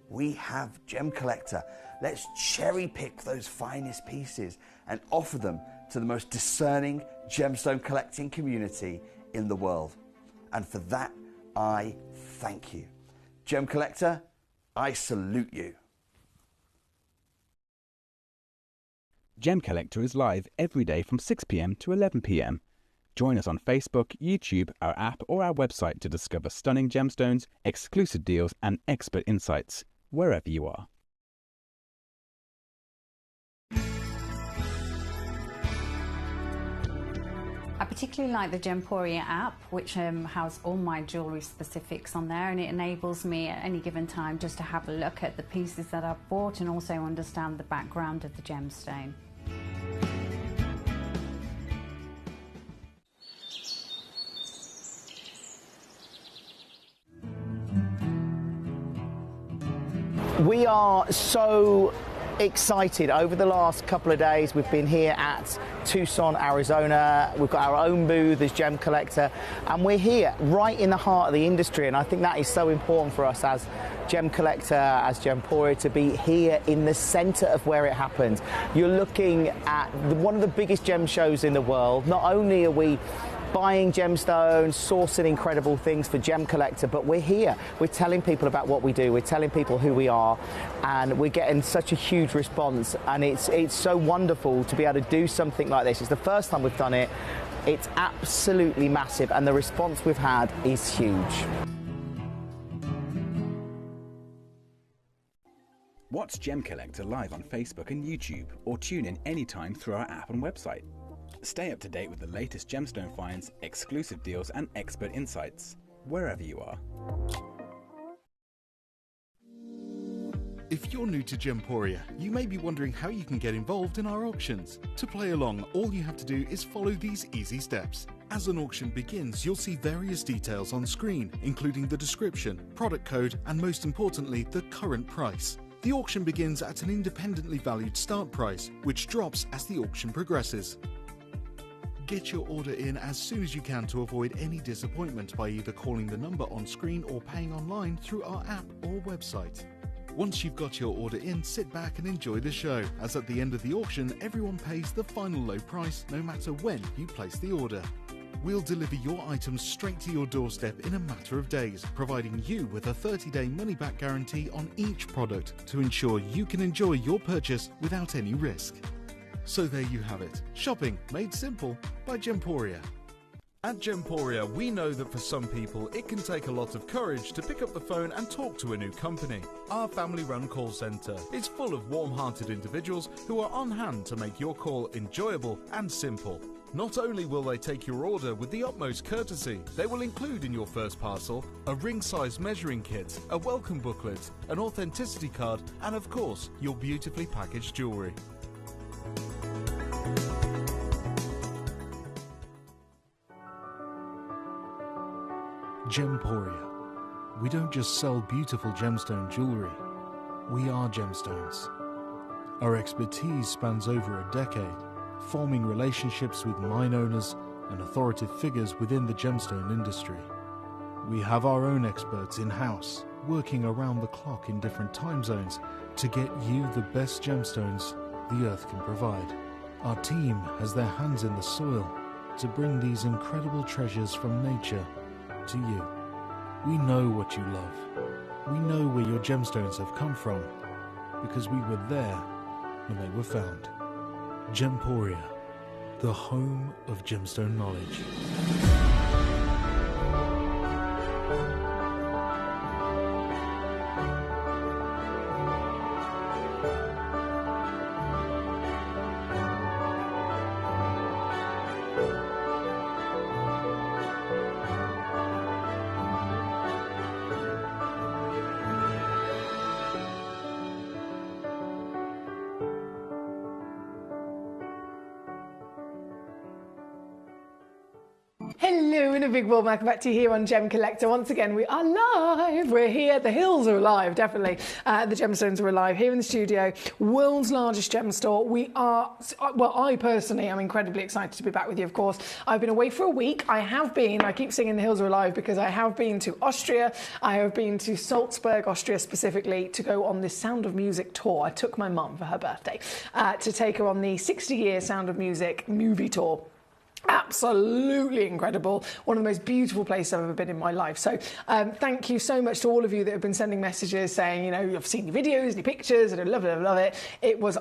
we have Gemcollector. Let's cherry pick those finest pieces and offer them to the most discerning gemstone collecting community in the world. And for that, I thank you. Gemcollector, I salute you. Gemcollector is live every day from 6 p.m. to 11 p.m. Join us on Facebook, YouTube, our app or our website to discover stunning gemstones, exclusive deals and expert insights, wherever you are. I particularly like the Gemporia app, which has all my jewellery specifics on there, and it enables me at any given time just to have a look at the pieces that I've bought and also understand the background of the gemstone. We are so excited. Over the last couple of days we've been here at Tucson, Arizona. We've got our own booth as Gemcollector, and we're here right in the heart of the industry, and I think that is so important for us as Gemcollector, as Gemporia, to be here in the centre of where it happens. You're looking at one of the biggest gem shows in the world. Not only are we buying gemstones, sourcing incredible things for Gemcollector, but we're here. We're telling people about what we do. We're telling people who we are, and we're getting such a huge response, and it's so wonderful to be able to do something like this. It's the first time we've done it. It's absolutely massive, and the response we've had is huge. Watch Gemcollector live on Facebook and YouTube, or tune in anytime through our app and website. Stay up to date with the latest gemstone finds, exclusive deals and expert insights, wherever you are. If you're new to Gemporia, you may be wondering how you can get involved in our auctions. To play along, all you have to do is follow these easy steps. As an auction begins, you'll see various details on screen, including the description, product code, and most importantly, the current price. The auction begins at an independently valued start price, which drops as the auction progresses. Get your order in as soon as you can to avoid any disappointment by either calling the number on screen or paying online through our app or website. Once you've got your order in, sit back and enjoy the show, as at the end of the auction, everyone pays the final low price no matter when you place the order. We'll deliver your items straight to your doorstep in a matter of days, providing you with a 30-day money-back guarantee on each product to ensure you can enjoy your purchase without any risk. So there you have it, shopping made simple by Gemporia. At Gemporia, we know that for some people it can take a lot of courage to pick up the phone and talk to a new company. Our family-run call centre is full of warm-hearted individuals who are on hand to make your call enjoyable and simple. Not only will they take your order with the utmost courtesy, they will include in your first parcel a ring-size measuring kit, a welcome booklet, an authenticity card, and of course, your beautifully packaged jewellery. Gemporia. We don't just sell beautiful gemstone jewellery, we are gemstones. Our expertise spans over a decade, forming relationships with mine owners and authoritative figures within the gemstone industry. We have our own experts in-house, working around the clock in different time zones to get you the best gemstones the earth can provide. Our team has their hands in the soil to bring these incredible treasures from nature to you. We know what you love. We know where your gemstones have come from, because we were there when they were found. Gemporia, the home of gemstone knowledge. Hello and a big warm welcome back to you here on Gemcollector. Once again, we are live. We're here. The hills are alive, definitely. The gemstones are alive here in the studio. World's largest gem store. We are, well, I personally am incredibly excited to be back with you, of course. I've been away for a week. I keep singing the hills are alive because I have been to Austria. I have been to Salzburg, Austria specifically, to go on this Sound of Music tour. I took my mum for her birthday to take her on the 60-year Sound of Music movie tour. Absolutely incredible. One of the most beautiful places I've ever been in my life. So thank you so much to all of you that have been sending messages saying, you know, I've seen your videos, your pictures, and I love it. It was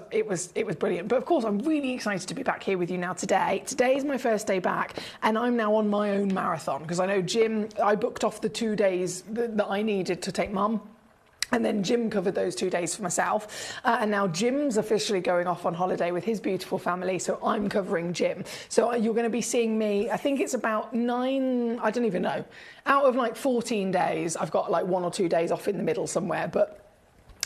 brilliant. But of course, I'm really excited to be back here with you now today. Today is my first day back, and I'm now on my own marathon because I know I booked off the 2 days that I needed to take Mum. And then Jim covered those 2 days for myself. And now Jim's officially going off on holiday with his beautiful family, so I'm covering Jim. So you're going to be seeing me, I think it's about 9, I don't even know. Out of like 14 days, I've got like 1 or 2 days off in the middle somewhere, but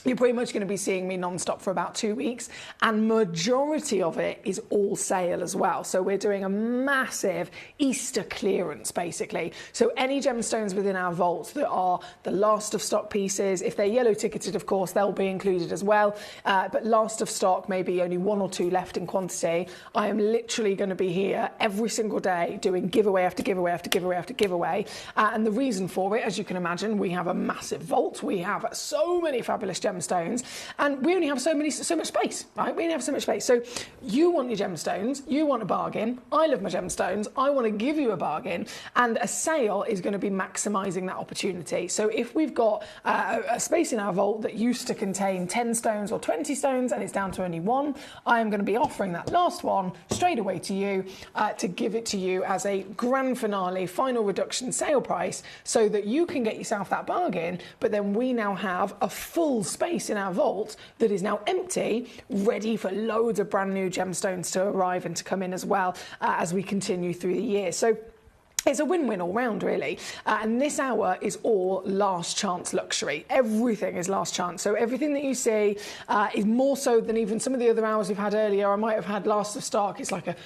you're pretty much going to be seeing me non-stop for about 2 weeks, and majority of it is all sale as well. So we're doing a massive Easter clearance, basically. So any gemstones within our vaults that are the last of stock pieces, if they're yellow ticketed, of course, they'll be included as well. But last of stock, maybe only 1 or 2 left in quantity. I am literally going to be here every single day doing giveaway after giveaway after giveaway after giveaway. And the reason for it, as you can imagine, we have a massive vault. We have so many fabulous gemstones. gemstones, and we only have so much space, right? We only have so much space. So you want your gemstones, you want a bargain. I love my gemstones. I want to give you a bargain, and a sale is going to be maximising that opportunity. So if we've got a space in our vault that used to contain 10 stones or 20 stones, and it's down to only 1, I am going to be offering that last one straight away to you to give it to you as a grand finale, final reduction sale price, so that you can get yourself that bargain, but then we now have a full space in our vault that is now empty, ready for loads of brand new gemstones to arrive and to come in as well as we continue through the year. So it's a win-win all round, really. And this hour is all last chance luxury. Everything is last chance. So everything that you see is more so than even some of the other hours we've had earlier. I might have had last of stock. It's like a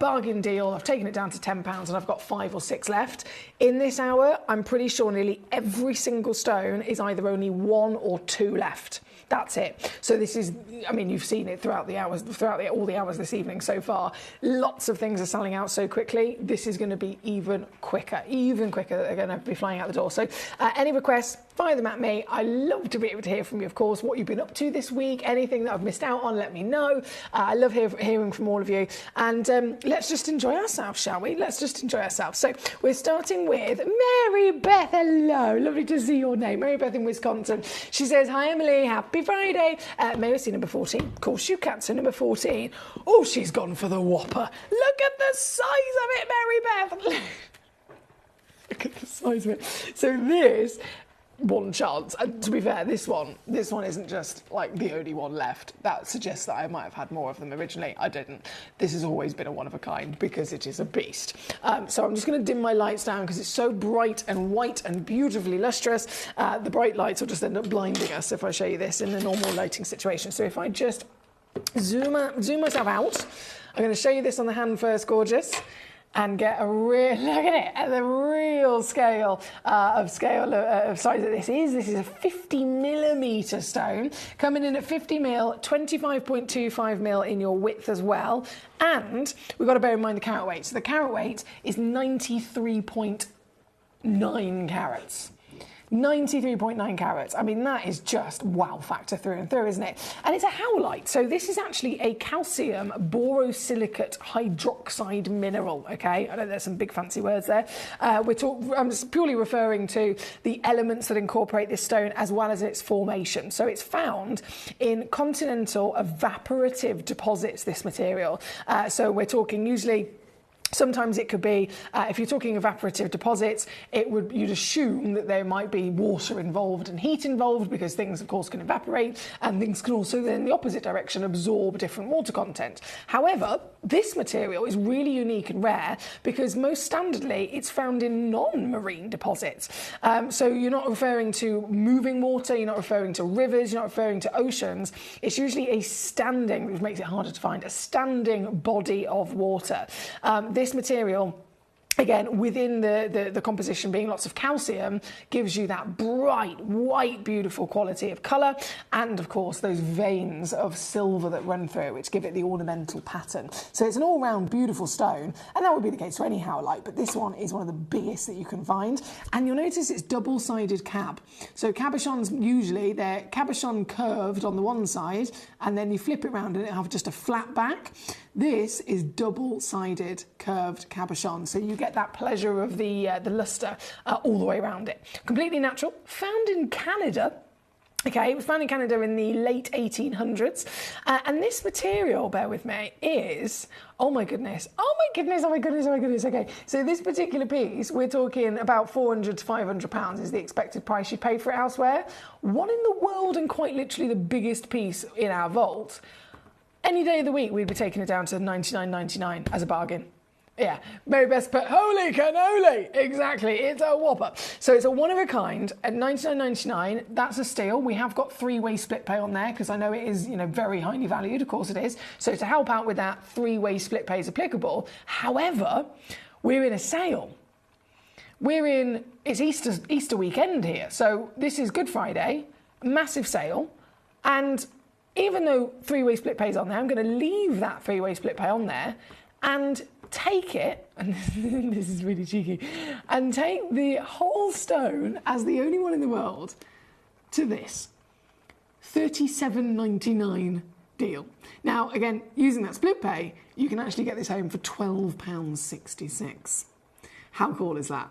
bargain deal. I've taken it down to £10 and I've got 5 or 6 left. In this hour, I'm pretty sure nearly every single stone is either only 1 or 2 left. That's it. So this is, I mean, you've seen it throughout the hours, all the hours this evening so far. Lots of things are selling out so quickly. This is going to be even quicker. They're going to be flying out the door. So any requests, fire them at me. I love to be able to hear from you, of course, what you've been up to this week. Anything that I've missed out on, let me know. I love hearing from all of you. And let's just enjoy ourselves, shall we? Let's just enjoy ourselves. So we're starting with Mary Beth. Hello. Lovely to see your name. Mary Beth in Wisconsin. She says, hi, Emily. Happy Friday. May I see number 14? Of course you can. So number 14. Oh, she's gone for the Whopper. Look at the size of it, Mary Beth. Look at the size of it. So this, one chance. And to be fair, this one isn't just like the only one left. That suggests that I might have had more of them originally. I didn't. This has always been a one of a kind because it is a beast. So I'm just going to dim my lights down because it's so bright and white and beautifully lustrous. The bright lights will just end up blinding us if I show you this in the normal lighting situation. So if I just zoom myself out, I'm going to show you this on the hand first, gorgeous. And get a real look at it, at the real scale of size that this is. This is a 50mm stone, coming in at 50 mil, 25.25 mil in your width as well. And we've got to bear in mind the carat weight. So the carat weight is 93.9 carats. 93.9 carats. I mean, that is just wow factor through and through, isn't it? And it's a howlite. So this is actually a calcium borosilicate hydroxide mineral, okay? I know there's some big fancy words there. I'm just purely referring to the elements that incorporate this stone as well as its formation. So it's found in continental evaporative deposits, this material. So we're talking usually, sometimes it could be, if you're talking evaporative deposits, you'd assume that there might be water involved and heat involved because things, of course, can evaporate and things can also then in the opposite direction absorb different water content. However, this material is really unique and rare because most standardly it's found in non-marine deposits. So you're not referring to moving water, you're not referring to rivers, you're not referring to oceans. It's usually a standing, which makes it harder to find, a standing body of water. This material, again, within the composition being lots of calcium, gives you that bright, white, beautiful quality of colour, and of course those veins of silver that run through it, which give it the ornamental pattern. So it's an all-round beautiful stone, and that would be the case for any howlite, but this one is one of the biggest that you can find. And you'll notice it's double-sided cab. So cabochons, usually they're cabochon curved on the one side, and then you flip it around and it'll have just a flat back. This is double-sided curved cabochon, so you get that pleasure of the lustre all the way around it. Completely natural, found in Canada. Okay, it was found in Canada in the late 1800s, and this material, bear with me, is, oh my goodness, okay. So this particular piece, we're talking about £400 to £500 is the expected price you pay for it elsewhere. One in the world and quite literally the biggest piece in our vault. Any day of the week, we'd be taking it down to $99.99 as a bargain. Yeah, Mary Beth put, holy cannoli! Exactly, it's a whopper. So it's a one of a kind at $99.99. That's a steal. We have got 3-way split pay on there because I know it is, very highly valued. Of course it is. So to help out with that, 3-way split pay is applicable. However, we're in a sale. It's Easter weekend here. So this is Good Friday, massive sale, and even though 3-way split pay is on there, I'm going to leave that 3-way split pay on there and take it, and this is really cheeky, and take the whole stone as the only one in the world to this. £37.99 deal. Now, again, using that split pay, you can actually get this home for £12.66. How cool is that?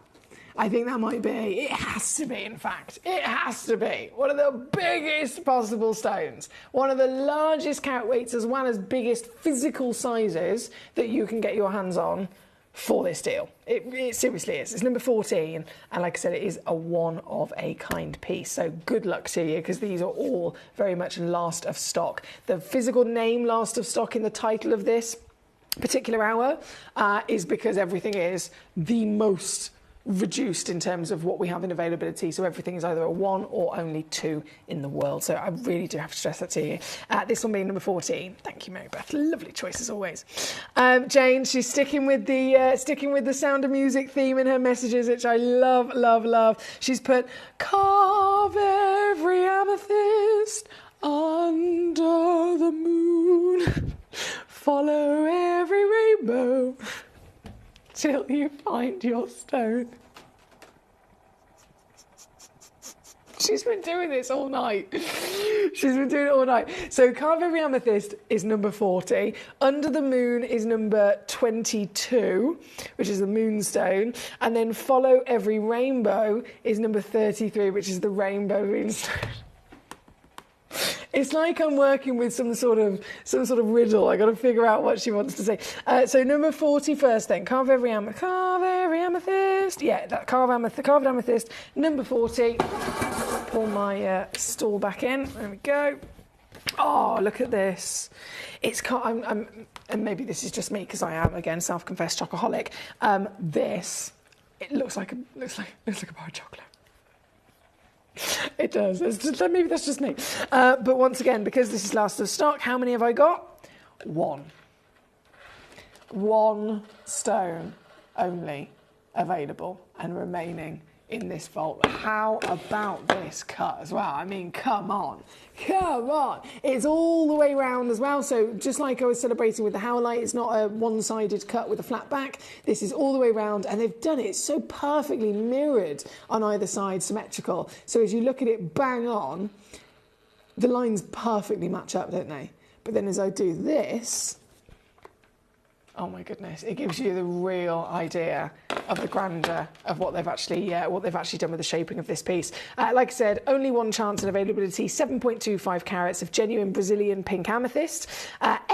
I think that might be, it has to be, in fact, it has to be one of the biggest possible stones, one of the largest carat weights as well as biggest physical sizes that you can get your hands on for this deal. It seriously is. It's number 14, and like I said, it is a one-of-a-kind piece. So good luck to you, because these are all very much last of stock. The physical name last of stock in the title of this particular hour is because everything is the most reduced in terms of what we have in availability, so everything is either a 1 or only 2 in the world. So I really do have to stress that to you. This one being number 14. Thank you, Mary Beth. Lovely choice as always. Jane, she's sticking with the Sound of Music theme in her messages, which I love, love, love. She's put, carve every amethyst under the moon, follow every rainbow till you find your stone. She's been doing this all night. She's been doing it all night. So Carve Every Amethyst is number 40. Under the Moon is number 22, which is the Moonstone. And then Follow Every Rainbow is number 33, which is the Rainbow Moonstone. It's like I'm working with some sort of riddle. I got to figure out what she wants to say. So number 40 first, then carve every amethyst. Yeah, that carved amethyst. Number 40. Pull my stool back in. There we go. Oh, look at this. It's and maybe this is just me because I am again self-confessed chocoholic. This it looks like a bar of chocolate. It does. Maybe that's just me. But once again, because this is last of stock, how many have I got? 1. 1 stone only available and remaining in this vault. How about this cut as well? I mean, come on. It's all the way round as well. So just like I was celebrating with the Howlite, it's not a one-sided cut with a flat back. This is all the way round, and they've done it so perfectly mirrored on either side, symmetrical. So as you look at it bang on, the lines perfectly match up, don't they? But then as I do this, oh my goodness, it gives you the real idea of the grandeur of what they've actually done with the shaping of this piece. Like I said, only 1 chance in availability, 7.25 carats of genuine Brazilian pink amethyst.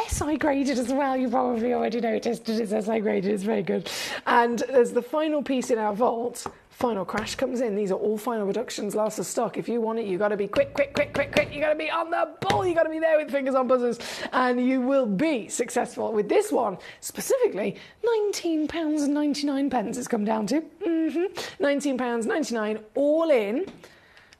SI graded as well, you probably already noticed it is SI graded, it's very good. And as the final piece in our vault, Final Crash comes in. These are all final reductions, last of stock. If you want it, you've got to be quick. You've got to be on the ball. You've got to be there with fingers on buzzers. And you will be successful. With this one, specifically, £19.99 it's come down to. £19.99 all in.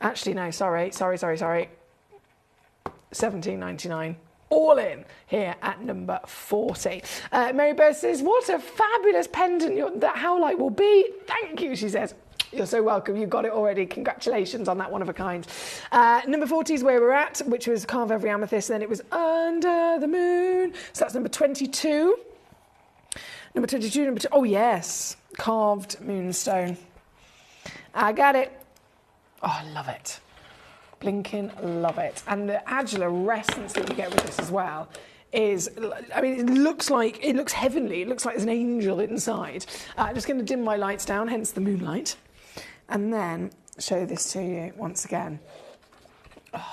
Actually, no, sorry. £17.99. All in here at number 40. Mary Beth says, what a fabulous pendant that Howlite will be. Thank you, she says. You're so welcome. You've got it already. Congratulations on that one of a kind. Number 40 is where we're at, which was Carve Every Amethyst. Then it was Under the Moon. So that's number 22. Number 22, oh yes, Carved Moonstone. I got it. Oh, I love it. Blinking love it. And the adularescence that you get with this as well is, I mean, it looks heavenly. It looks like there's an angel inside. I'm just going to dim my lights down, hence the moonlight, and then show this to you once again. Oh,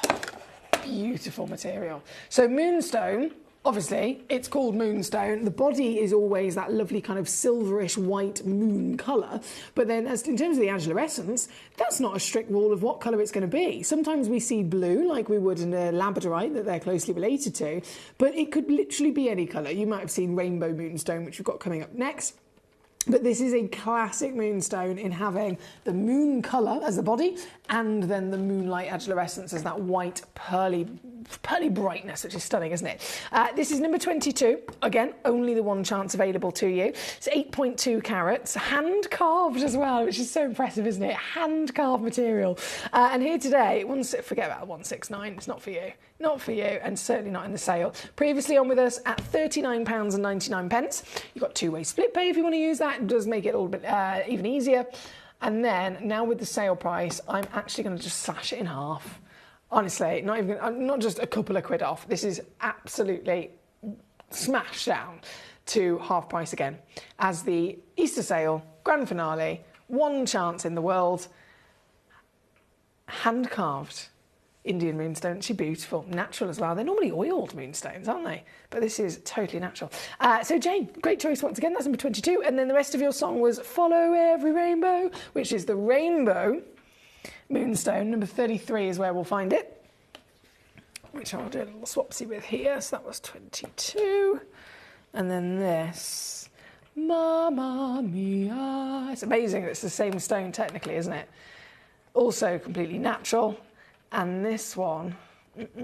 beautiful material. So Moonstone, obviously, it's called Moonstone. The body is always that lovely kind of silverish white moon colour. But then in terms of the adularescence, that's not a strict rule of what colour it's going to be. Sometimes we see blue, like we would in a labradorite that they're closely related to. But it could literally be any colour. You might have seen Rainbow Moonstone, which we've got coming up next. But this is a classic moonstone in having the moon colour as the body and then the moonlight adularescence as that white pearly brightness, which is stunning, isn't it? This is number 22. Again, only the 1 chance available to you. It's 8.2 carats, hand carved as well, which is so impressive, isn't it? Hand carved material. And here today, forget about the 169. It's not for you. Not for you, and certainly not in the sale. Previously on with us at £39.99. You've got 2-way split pay if you want to use that. It does make it a little bit even easier. And then, now with the sale price, I'm actually going to just slash it in half. Honestly, not just a couple of quid off. This is absolutely smashed down to half price again. As the Easter sale, grand finale, one chance in the world, hand-carved Indian moonstone. She's beautiful, natural as well. They're normally oiled moonstones, aren't they? But this is totally natural. So Jane, great choice once again. That's number 22. And then the rest of your song was Follow Every Rainbow, which is the rainbow moonstone. Number 33 is where we'll find it, which I'll do a little swapsy with here. So that was 22. And then this, Mamma Mia. It's amazing that it's the same stone technically, isn't it? Also completely natural. And this one, matching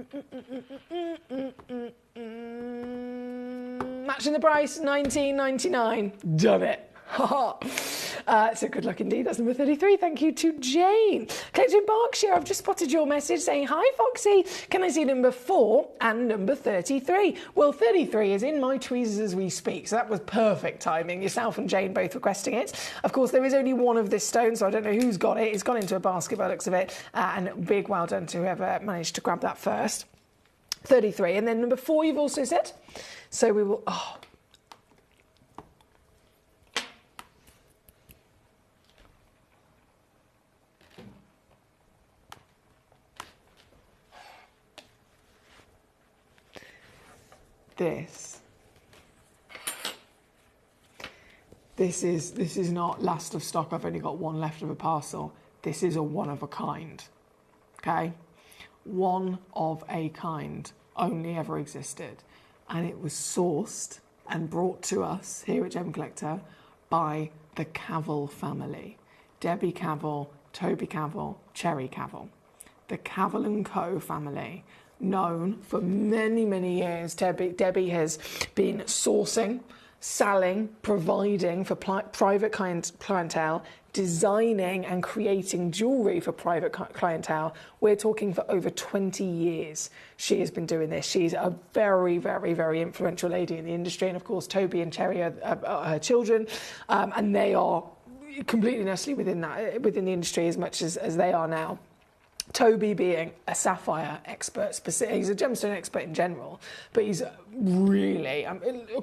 the price, $19.99. Done it. So good luck indeed. That's number 33. Thank you to Jane. Collector in Berkshire, I've just spotted your message saying, hi Foxy, can I see number 4 and number 33? Well, 33 is in my tweezers as we speak, so that was perfect timing. Yourself and Jane both requesting it. Of course, there is only one of this stone, so I don't know who's got it. It's gone into a basket by the looks of it, and big well done to whoever managed to grab that first. 33. And then number 4 you've also said. So we will... This is not last of stock. I've only got one left of a parcel. This is a one of a kind. Okay? One of a kind. Only ever existed. And it was sourced and brought to us here at Gemcollector by the Cavell family. Debbie Cavell, Toby Cavell, Cherry Cavell. The Cavell & Co family. Known for many, many years. Debbie has been sourcing, selling, providing for private clientele, designing and creating jewellery for private clientele. We're talking for over 20 years she has been doing this. She's a very, very, very influential lady in the industry. And of course, Toby and Cherry are her children, and they are completely necessarily within the industry as much as they are now. Toby being a sapphire expert, he's a gemstone expert in general, but he's really,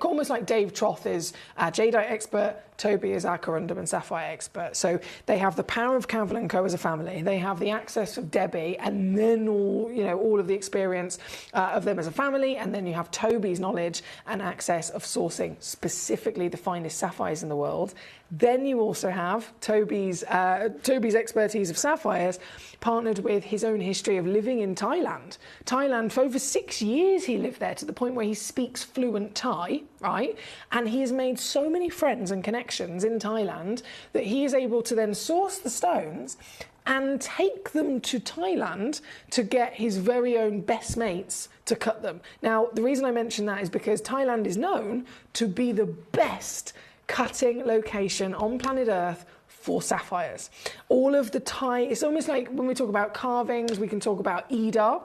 almost like Dave Troth is our jadeite expert, Toby is our corundum and sapphire expert. So they have the power of Cavell & Co as a family, they have the access of Debbie, and then all of the experience of them as a family, and then you have Toby's knowledge and access of sourcing specifically the finest sapphires in the world. Then you also have Toby's expertise of sapphires partnered with his own history of living in Thailand. Thailand, for over 6 years he lived there, to the point where he speaks fluent Thai, right? And he has made so many friends and connections in Thailand that he is able to then source the stones and take them to Thailand to get his very own best mates to cut them. Now, the reason I mention that is because Thailand is known to be the best cutting location on planet Earth for sapphires. All of the Thai, it's almost like when we talk about carvings, we can talk about Ida.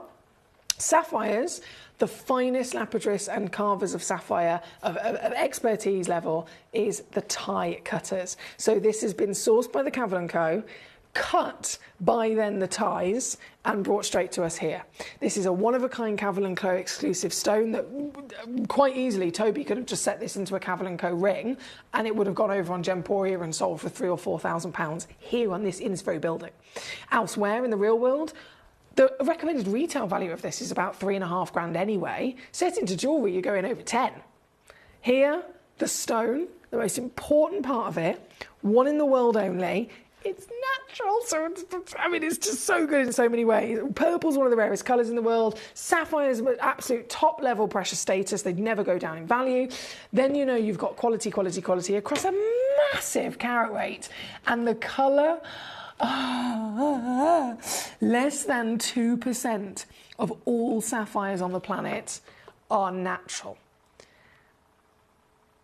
Sapphires, the finest lapidarists and carvers of sapphire of expertise level is the Thai cutters. So this has been sourced by the Cavell & Co, cut by then the Thais and brought straight to us here. This is a one-of-a-kind Cavell & Co exclusive stone that quite easily Toby could have just set this into a Cavell & Co ring and it would have gone over on Gemporia and sold for £3,000 or £4,000 here in this very building. Elsewhere in the real world, the recommended retail value of this is about £3,500 anyway. Set into jewellery, you're going over 10. Here, the stone, the most important part of it, one in the world only. It's natural, so it's just so good in so many ways. Purple's one of the rarest colours in the world. Sapphire's absolute top level precious status. They'd never go down in value. Then you've got quality across a massive carat weight. And the colour, less than 2% of all sapphires on the planet are natural.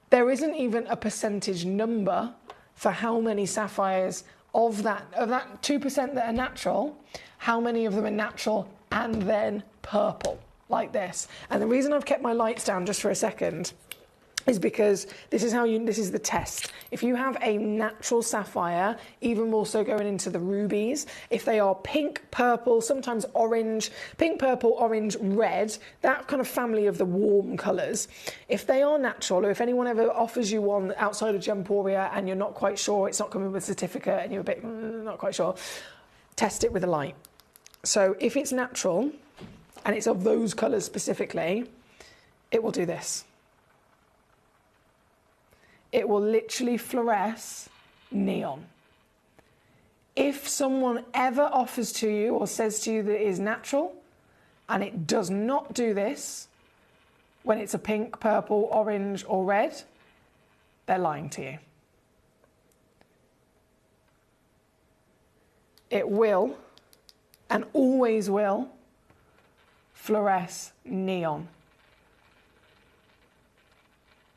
There isn't even a percentage number for how many sapphires of that 2% that are natural, how many of them are natural and then purple, like this. And the reason I've kept my lights down just for a second is because this is the test. If you have a natural sapphire, even more so going into the rubies, if they are pink, purple, sometimes orange, pink, purple, orange, red, that kind of family of the warm colours, if they are natural, or if anyone ever offers you one outside of Gemporia and you're not quite sure, it's not coming with a certificate and you're a bit not quite sure, test it with a light. So if it's natural and it's of those colours specifically, it will do this. It will literally fluoresce neon. If someone ever offers to you or says to you that it is natural and it does not do this when it's a pink, purple, orange or red, they're lying to you. It will, and always will, fluoresce neon.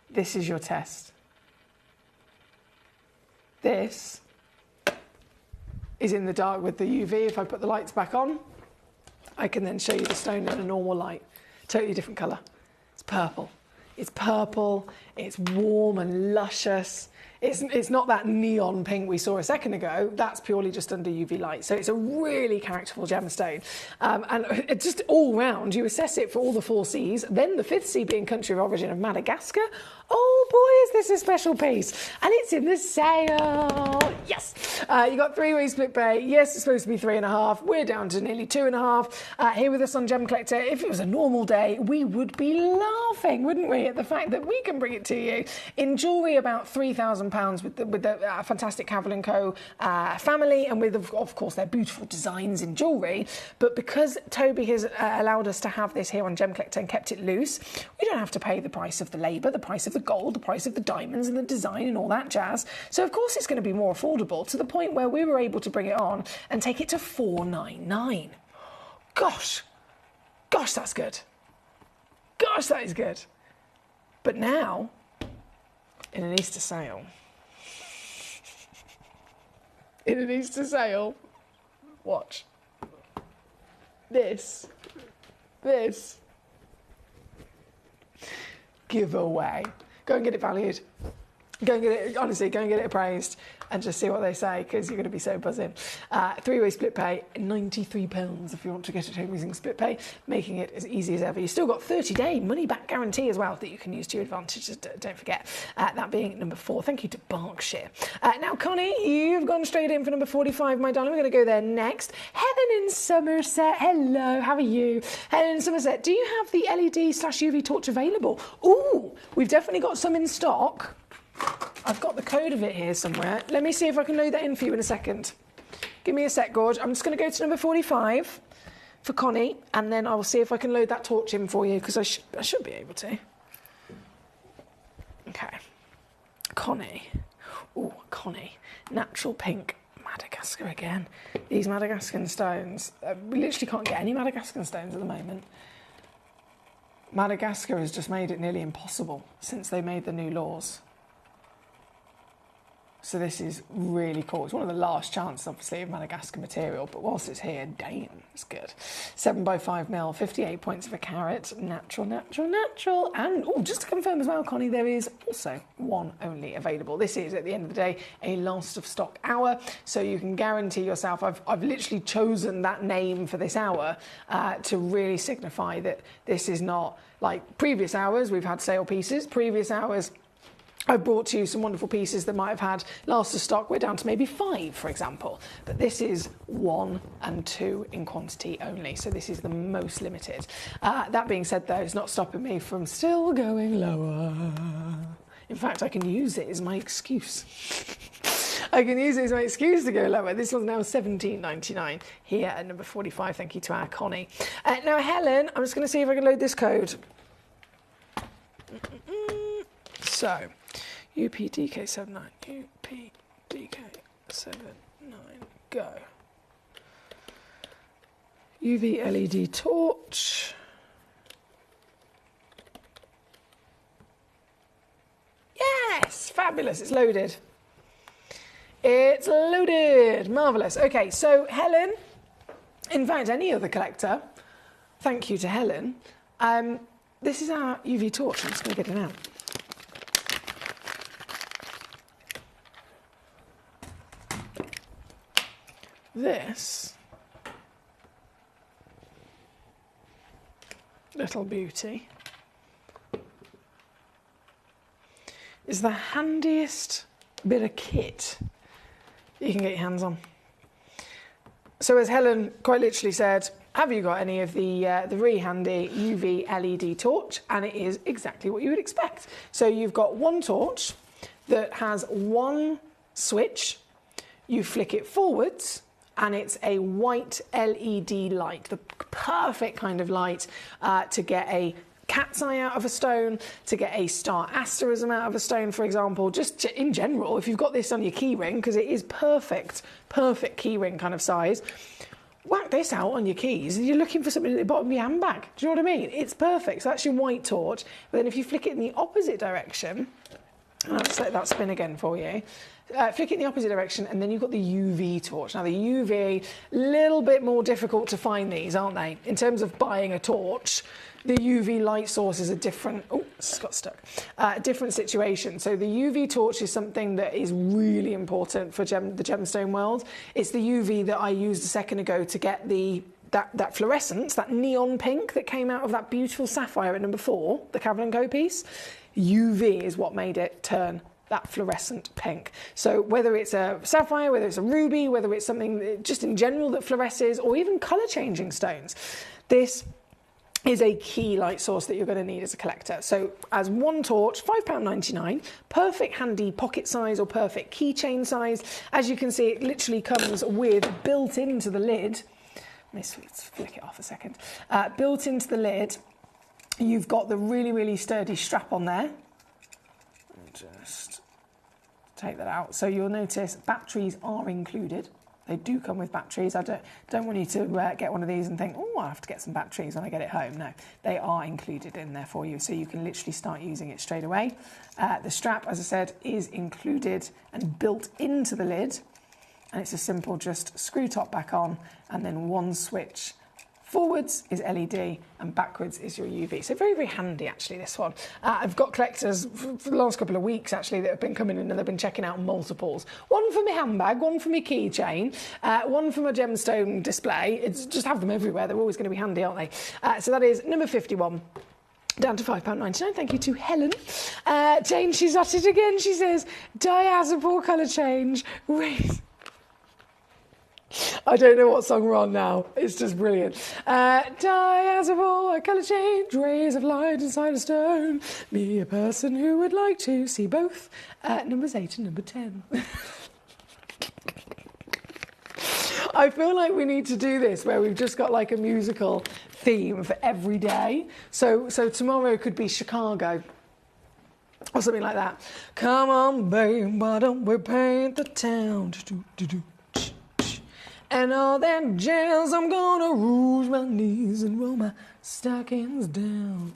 This is your test. This is in the dark with the UV. If I put the lights back on, I can then show you the stone in a normal light. Totally different colour. It's purple. It's purple, it's warm and luscious. It's not that neon pink we saw a second ago. That's purely just under UV light. So it's a really characterful gemstone. And just all round, you assess it for all the 4 Cs. Then the 5th C being country of origin of Madagascar. Oh boy, is this a special piece. And it's in the sale. Yes. You got 3-way split pay. Yes, it's supposed to be 3.5. We're down to nearly 2.5. Here with us on Gemcollector. If it was a normal day, we would be laughing, wouldn't we, at the fact that we can bring it to you. In jewellery, about £3,000 with the fantastic Cavill & Co. Family, and with, of course, their beautiful designs in jewellery. But because Toby has allowed us to have this here on Gemcollector and kept it loose, we don't have to pay the price of the labour, the price of the gold, the price of the diamonds and the design and all that jazz. So, of course, it's going to be more affordable, to the point where we were able to bring it on and take it to $499. Gosh, that's good. Gosh, that is good. But now, in an Easter sale, watch. This giveaway. Go and get it valued. Go and get it, honestly, go and get it appraised and just see what they say, because you're going to be so buzzing. 3-way split pay, £93 if you want to get it home using split pay, making it as easy as ever. You've still got 30-day money-back guarantee as well that you can use to your advantage, don't forget. That being number 4. Thank you to Berkshire. Now, Connie, you've gone straight in for number 45, my darling. We're going to go there next. Helen in Somerset, hello, how are you? Helen in Somerset, do you have the LED/UV torch available? Ooh, we've definitely got some in stock. I've got the code of it here somewhere. Let me see if I can load that in for you in a second. Give me a sec, Gorge. I'm just going to go to number 45 for Connie, and then I will see if I can load that torch in for you, because I should be able to. Okay. Connie. Ooh, Connie. Natural pink. Madagascar again. These Madagascar stones. We literally can't get any Madagascar stones at the moment. Madagascar has just made it nearly impossible since they made the new laws. So this is really cool. It's one of the last chances, obviously, of Madagascar material, but whilst it's here, damn, it's good. 7x5mm, 58 points of a carat, natural. And, just to confirm as well, Connie, there is also one only available. This is, at the end of the day, a last of stock hour, so you can guarantee yourself, I've literally chosen that name for this hour to really signify that this is not like previous hours. We've had sale pieces, previous hours. I've brought to you some wonderful pieces that might have had last of stock. We're down to maybe 5, for example. But this is 1 and 2 in quantity only. So this is the most limited. That being said, though, it's not stopping me from still going lower. In fact, I can use it as my excuse. I can use it as my excuse to go lower. This one's now £17.99 here at number 45. Thank you to our Connie. Now, Helen, I'm just going to see if I can load this code. So, UPDK79, UPDK79, go. UV LED torch. Yes, fabulous, it's loaded. It's loaded, marvellous. Okay, so Helen, in fact, any other collector, thank you to Helen. This is our UV torch. I'm just going to get it out. this little beauty is the handiest bit of kit you can get your hands on. So as Helen quite literally said, have you got any of the really handy UV LED torch? And it is exactly what you would expect. So you've got one torch that has one switch, you flick it forwards, and it's a white LED light, the perfect kind of light to get a cat's eye out of a stone, to get a star asterism out of a stone, for example, just in general, if you've got this on your key ring, because it is perfect key ring kind of size, whack this out on your keys and you're looking for something at the bottom of your handbag. Do you know what I mean? It's perfect. So that's your white torch. But then if you flick it in the opposite direction, and I'll just let that spin again for you, flick it in the opposite direction, and then you've got the UV torch. Now the UV, little bit more difficult to find these, aren't they? In terms of buying a torch, the UV light source is a different, oh, it's got stuck, different situation. So the UV torch is something that is really important for the gemstone world. It's the UV that I used a second ago to get that fluorescence, that neon pink that came out of that beautiful sapphire at number 4, the Cavalier & Co piece. UV is what made it turn that fluorescent pink. So whether it's a sapphire, whether it's a ruby, whether it's something just in general that fluoresces, or even colour changing stones, this is a key light source that you're going to need as a collector. So as one torch, £5.99, perfect handy pocket size or perfect keychain size. As you can see, it literally comes with, built into the lid, let's flick it off a second, built into the lid, you've got the really, really sturdy strap on there. Just take that out. So you'll notice batteries are included. They do come with batteries. I don't want you to get one of these and think, oh, I have to get some batteries when I get it home. No, they are included in there for you, so you can literally start using it straight away. The strap, as I said, is included and built into the lid, and it's a simple just screw top back on, and then one switch. Forwards is LED and backwards is your UV. So very, very handy, actually, this one. I've got collectors for the last couple of weeks, actually, that have been coming in and they've been checking out multiples. One for my handbag, one for my keychain, one for my gemstone display. It's just have them everywhere. They're always going to be handy, aren't they? So that is number 51. Down to £5.99. Thank you to Helen. Jane, she's at it again. She says, diazepam colour change. Wait. I don't know what song we're on now. It's just brilliant. Diazepam, a colour change, rays of light inside a stone. Be a person who would like to see both numbers 8 and number 10. I feel like we need to do this where we've just got like a musical theme for every day. So tomorrow could be Chicago. Or something like that. Come on, babe, why don't we paint the town? And all that jazz, I'm gonna rouge my knees and roll my stockings down.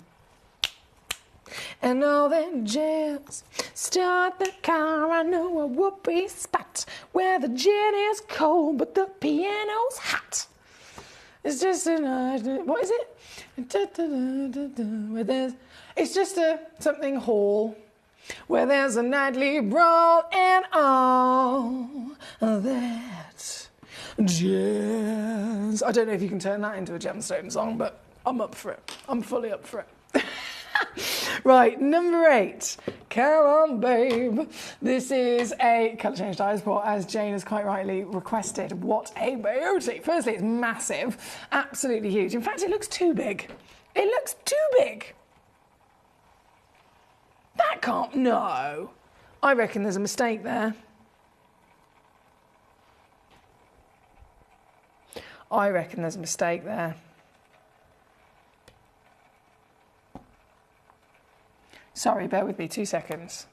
And all that jazz, start the car, I know a whoopee spot where the gin is cold but the piano's hot. It's just a night, what is it? Where there's, it's just a something hall where there's a nightly brawl and all that jazz. I don't know if you can turn that into a gemstone song, but I'm up for it. I'm fully up for it. Right, number 8. Come on, babe. This is a colour change diazepam, as Jane has quite rightly requested. What a beauty. Firstly, it's massive. Absolutely huge. In fact, it looks too big. It looks too big. That can't... No. I reckon there's a mistake there. I reckon there's a mistake there. Sorry, bear with me 2 seconds.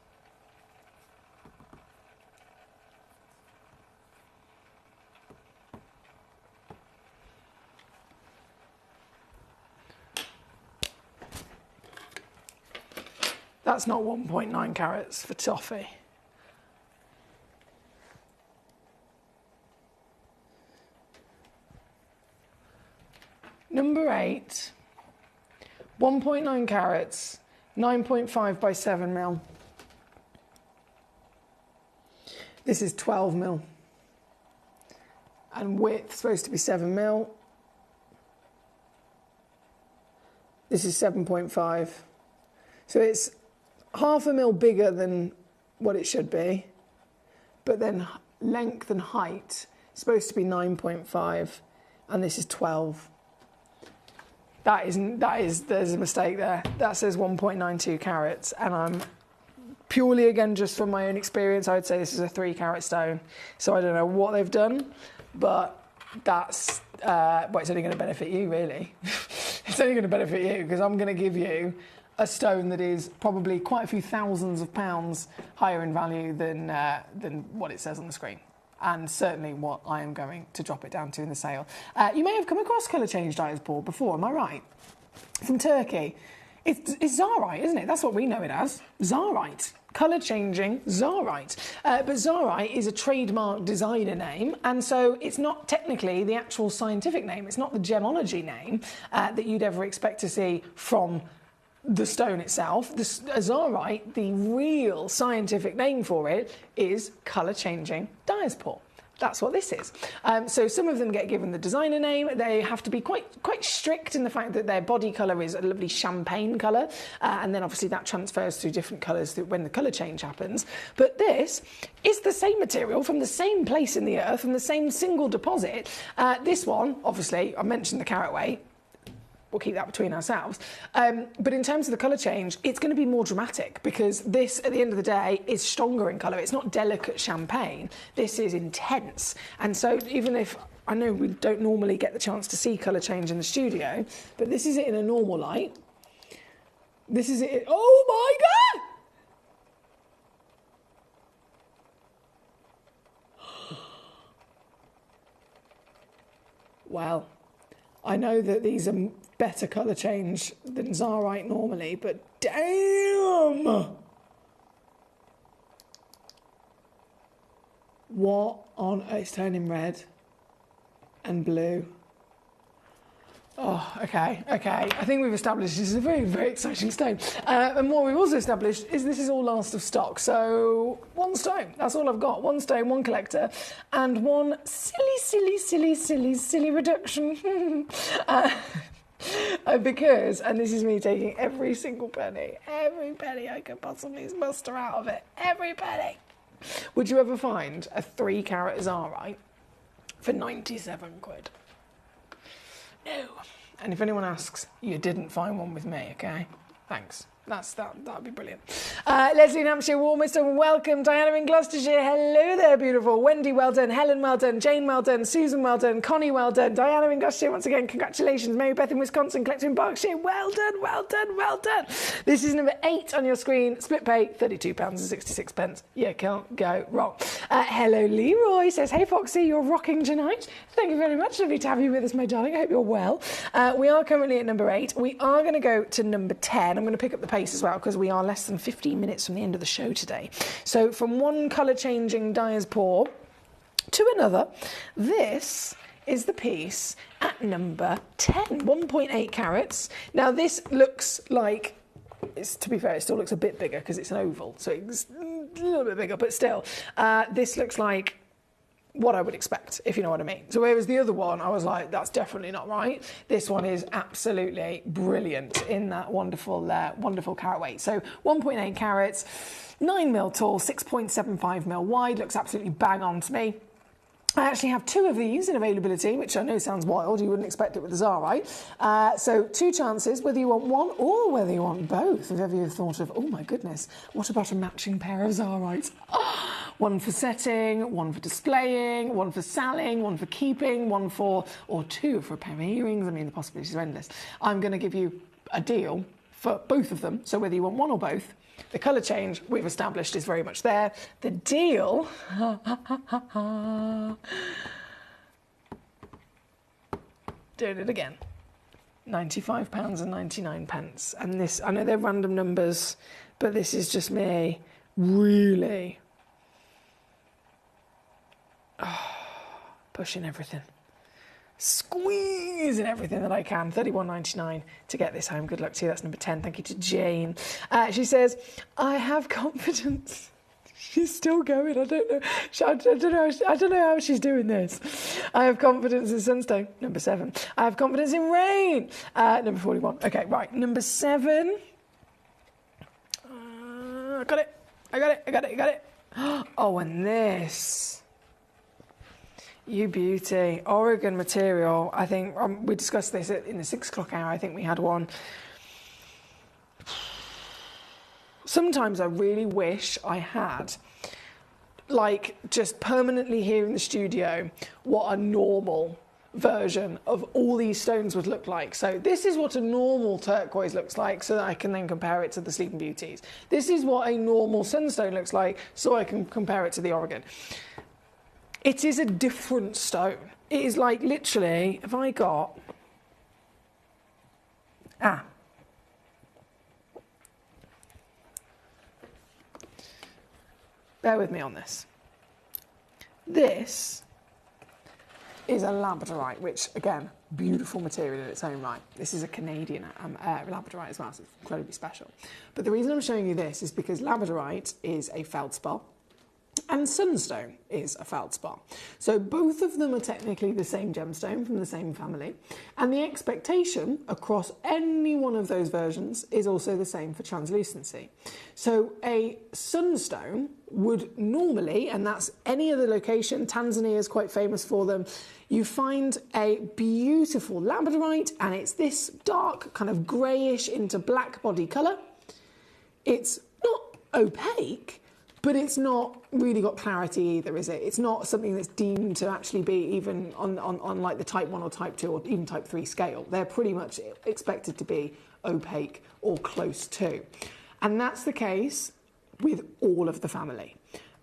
That's not 1.9 carats for toffee. Number 8, 1.9 carats, 9.5 by 7 mil. This is 12 mil. and width supposed to be 7 mil. This is 7.5. So it's half a mil bigger than what it should be, but then length and height is supposed to be 9.5, and this is 12. There's a mistake there. That says 1.92 carats, and I'm purely, again, just from my own experience, I would say this is a 3 carat stone. So I don't know what they've done, but that's, well, it's only going to benefit you, really. It's only going to benefit you, because I'm going to give you a stone that is probably quite a few thousands of pounds higher in value than what it says on the screen. And certainly what I am going to drop it down to in the sale. You may have come across colour change dyes, Paul, before, am I right? From Turkey. It's Zarite, isn't it? That's what we know it as. Zarite. Colour changing Zarite. But Zarite is a trademark designer name, and so it's not technically the actual scientific name. It's not the gemology name that you'd ever expect to see from the stone itself. The Zarite, the real scientific name for it, is colour changing diaspore. That's what this is. So some of them get given the designer name. They have to be quite strict in the fact that their body colour is a lovely champagne colour, and then obviously that transfers through different colours when the colour change happens. But this is the same material from the same place in the earth, from the same single deposit. This one, obviously, I mentioned the carat weight. We'll keep that between ourselves. But in terms of the colour change, it's going to be more dramatic, because this, at the end of the day, is stronger in colour. It's not delicate champagne. This is intense. And so even if, I know we don't normally get the chance to see colour change in the studio, but this is it in a normal light. This is it. Oh my God! Well, I know that these are better colour change than Zarite normally, but damn! What on earth? It's turning red and blue. Oh, okay. I think we've established this is a very, very exciting stone. And what we've also established is this is all last of stock. So 1 stone, that's all I've got. 1 stone, 1 collector, and 1 silly reduction. Because, and this is me taking every single penny I could possibly muster out of it, every penny. Would you ever find a 3 carat Zarite for 97 quid? No. And if anyone asks, you didn't find one with me, okay? Thanks. That'd be brilliant. Leslie in Hampshire, warmest and welcome. Diana in Gloucestershire, hello there, beautiful. Wendy, well done. Helen, well done. Jane, well done. Susan, well done. Connie, well done. Diana in Gloucestershire, once again, congratulations. Mary Beth in Wisconsin, Collector in Berkshire, well done. This is number 8 on your screen. Split pay, £32.66. You can't go wrong. Hello, Leroy says, hey, Foxy, you're rocking tonight. Thank you very much. Lovely to have you with us, my darling. I hope you're well. We are currently at number 8. We are going to go to number 10. I'm going to pick up the pace as well, because we are less than 15 minutes from the end of the show today. So from one colour changing dyer's pour to another, this is the piece at number 10, 1.8 carats. Now this looks like, to be fair, it still looks a bit bigger because it's an oval, so it's a little bit bigger, but still, this looks like what I would expect, if you know what I mean. So whereas the other one, I was like, that's definitely not right. This one is absolutely brilliant in that wonderful carat weight. So 1.8 carats, 9 mil tall, 6.75 mil wide, looks absolutely bang on to me. I actually have 2 of these in availability, which I know sounds wild. You wouldn't expect it with the Zarite. So 2 chances, whether you want one or whether you want both. If ever you've thought of, oh my goodness, what about a matching pair of Zarites? One for setting, one for displaying, one for selling, one for keeping, one for, or 2 for a pair of earrings. I mean, the possibilities are endless. I'm going to give you a deal for both of them. So whether you want one or both, the colour change we've established is very much there. The deal, doing it again, £95.99. And this, I know they're random numbers, but this is just me really pushing everything. Squeezing everything that I can. £31.99 to get this home. Good luck to you. That's number 10. Thank you to Jane. She says, I have confidence. She's still going. I don't know. I don't know how she's doing this. I have confidence in sunstone. Number 7. I have confidence in rain. Number 41. Okay, right. Number 7. I got it. Oh, and this. You beauty. Oregon material. I think we discussed this in the 6 o'clock hour. I think we had one. Sometimes I really wish I had, like, just permanently here in the studio, what a normal version of all these stones would look like. So this is what a normal turquoise looks like, so that I can then compare it to the Sleeping Beauties. This is what a normal sunstone looks like, so I can compare it to the Oregon. It is a different stone. It is like, literally, if I got... Bear with me on this. This is a labradorite, which, again, beautiful material in its own right. This is a Canadian labradorite as well, so it's incredibly special. But the reason I'm showing you this is because labradorite is a feldspar, and sunstone is a feldspar. So both of them are technically the same gemstone from the same family, and the expectation across any one of those versions is also the same for translucency. So a sunstone would normally, and that's any other location, Tanzania is quite famous for them, you find a beautiful labradorite, and it's this dark kind of greyish into black body colour. It's not opaque, but it's not really got clarity either, is it? It's not something that's deemed to actually be even on like the type 1 or type 2 or even type 3 scale. They're pretty much expected to be opaque or close to. And that's the case with all of the family.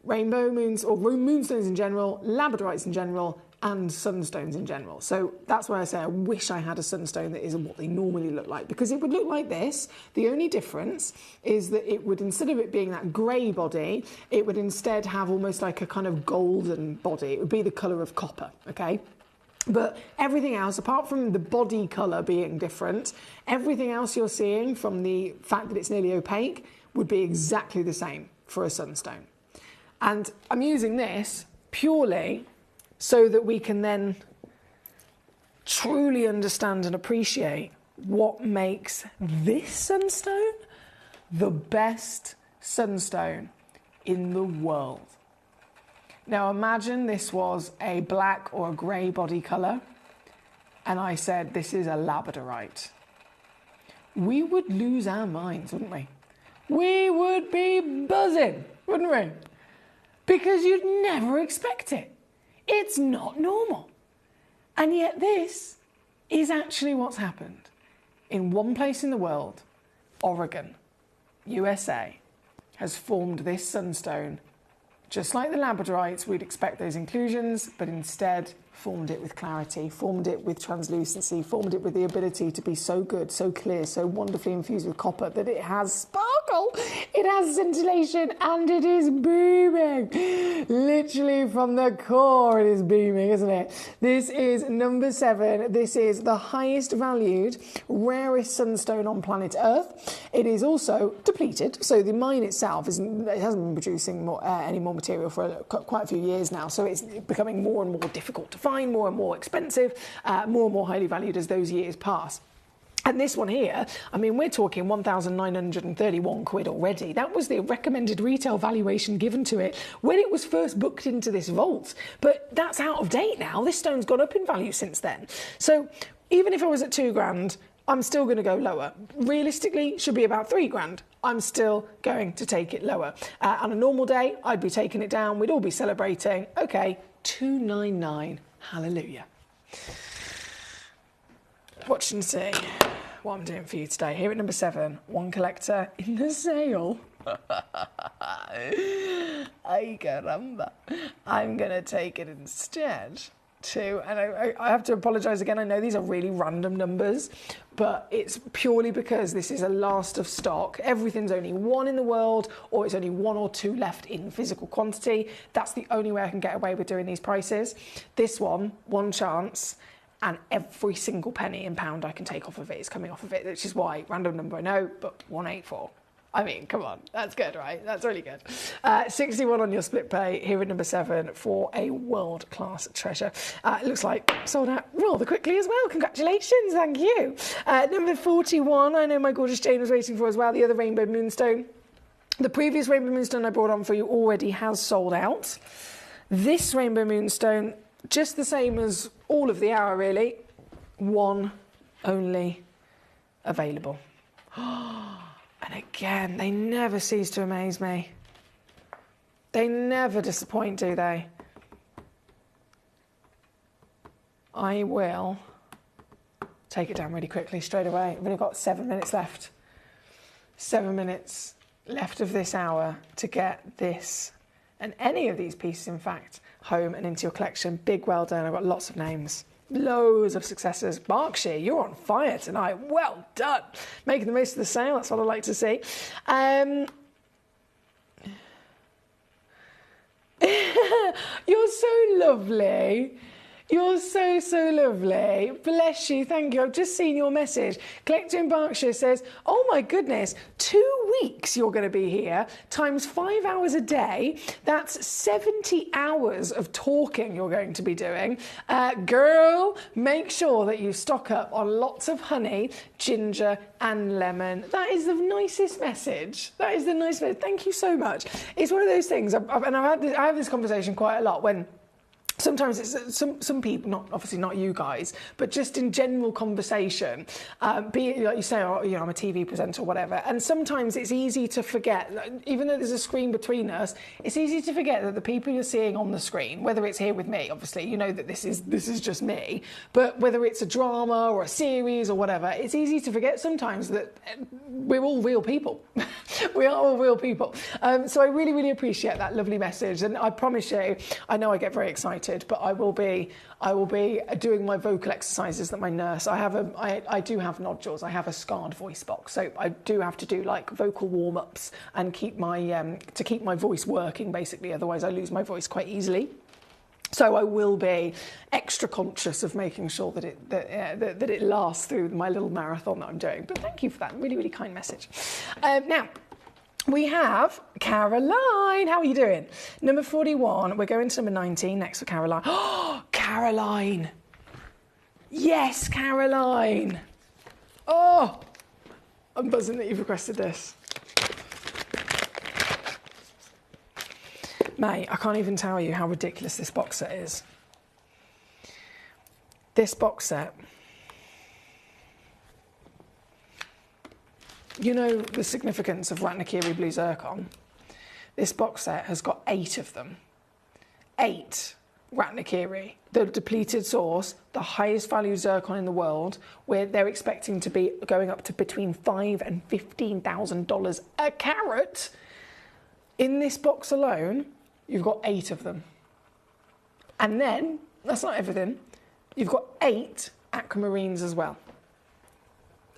Rainbow moons, or moonstones in general, labradorites in general, and sunstones in general. So that's why I say I wish I had a sunstone that is what they normally look like, because it would look like this. The only difference is that it would, instead of it being that grey body, it would instead have almost like a kind of golden body. It would be the colour of copper, okay? But everything else, apart from the body colour being different, everything else you're seeing from the fact that it's nearly opaque would be exactly the same for a sunstone. And I'm using this purely so that we can then truly understand and appreciate what makes this sunstone the best sunstone in the world. Now imagine this was a black or a grey body colour, and I said this is a labradorite. We would lose our minds, wouldn't we? We would be buzzing, wouldn't we? Because you'd never expect it. It's not normal. And yet this is actually what's happened. In one place in the world, Oregon, USA, has formed this sunstone. Just like the labradorites, we'd expect those inclusions, but instead formed it with clarity, formed it with translucency, formed it with the ability to be so good, so clear, so wonderfully infused with copper that it has sparkle, it has scintillation, and it is beaming. Literally from the core it is beaming, isn't it? This is number 7. This is the highest valued, rarest sunstone on planet Earth. It is also depleted, so the mine itself hasn't been producing any more material for quite a few years now, so it's becoming more and more difficult to find, more and more expensive, more and more highly valued as those years pass. And this one here, I mean, we're talking 1,931 quid already. That was the recommended retail valuation given to it when it was first booked into this vault. But that's out of date now. This stone's gone up in value since then. So even if I was at 2 grand, I'm still going to go lower. Realistically, it should be about 3 grand. I'm still going to take it lower. On a normal day, I'd be taking it down. We'd all be celebrating. Okay, 299. Hallelujah. Watch and see what I'm doing for you today. Here at number 7, one collector in the sale. Ay caramba. I'm going to take it instead to, and I have to apologise again, I know these are really random numbers, but it's purely because this is a last of stock. Everything's only 1 in the world, or it's only 1 or 2 left in physical quantity. That's the only way I can get away with doing these prices. This one chance, and every single penny in pound I can take off of it is coming off of it, which is why, random number I know, but 184. I mean, come on, that's good, right? That's really good. 61 on your split pay here at number 7 for a world-class treasure. It looks like sold out rather quickly as well. Congratulations, thank you. Number 41, I know my gorgeous Jane was waiting for as well, the other Rainbow Moonstone. The previous Rainbow Moonstone I brought on for you already has sold out. This Rainbow Moonstone, just the same as all of the hour, really. One only available. And again, they never cease to amaze me. They never disappoint, do they? I will take it down really quickly, straight away. We've only got 7 minutes left. 7 minutes left of this hour to get this, and any of these pieces, in fact, home and into your collection. Big well done. I've got lots of names. Loads of successes. Berkshire, you're on fire tonight. Well done. Making the most of the sale. That's what I like to see. You're so lovely. You're so, so lovely. Bless you. Thank you. I've just seen your message. Collector in Berkshire says, oh my goodness, 2 weeks you're going to be here, times 5 hours a day. That's 70 hours of talking you're going to be doing. Girl, make sure that you stock up on lots of honey, ginger and lemon. That is the nicest message. That is the nicest message. Thank you so much. It's one of those things, and I have this conversation quite a lot when sometimes it's some people, obviously not you guys, but just in general conversation, be it like you say, oh, I'm a TV presenter or whatever, and sometimes it's easy to forget, even though there's a screen between us, it's easy to forget that the people you're seeing on the screen, whether it's here with me, obviously, you know that this is just me, but whether it's a drama or a series or whatever, it's easy to forget sometimes that we're all real people. We are all real people. So I really, really appreciate that lovely message, and I promise you, I know I get very excited, but I will be doing my vocal exercises that my nurse. I do have nodules. I have a scarred voice box, so I do have to do like vocal warm-ups and keep my voice working basically. Otherwise, I lose my voice quite easily. So I will be extra conscious of making sure that it lasts through my little marathon that I'm doing. But thank you for that really, really kind message. Now, we have Caroline. How are you doing? Number 41. We're going to number 19 next for Caroline. Oh, Caroline. Yes, Caroline. Oh, I'm buzzing that you've requested this. Mate, I can't even tell you how ridiculous this box set is. This box set, you know the significance of Ratnakiri Blue Zircon? This box set has got 8 of them. 8 Ratnakiri, the depleted source, the highest value zircon in the world, where they're expecting to be going up to between $5,000 and $15,000 a carat. In this box alone, you've got 8 of them. And then, that's not everything, you've got 8 aquamarines as well.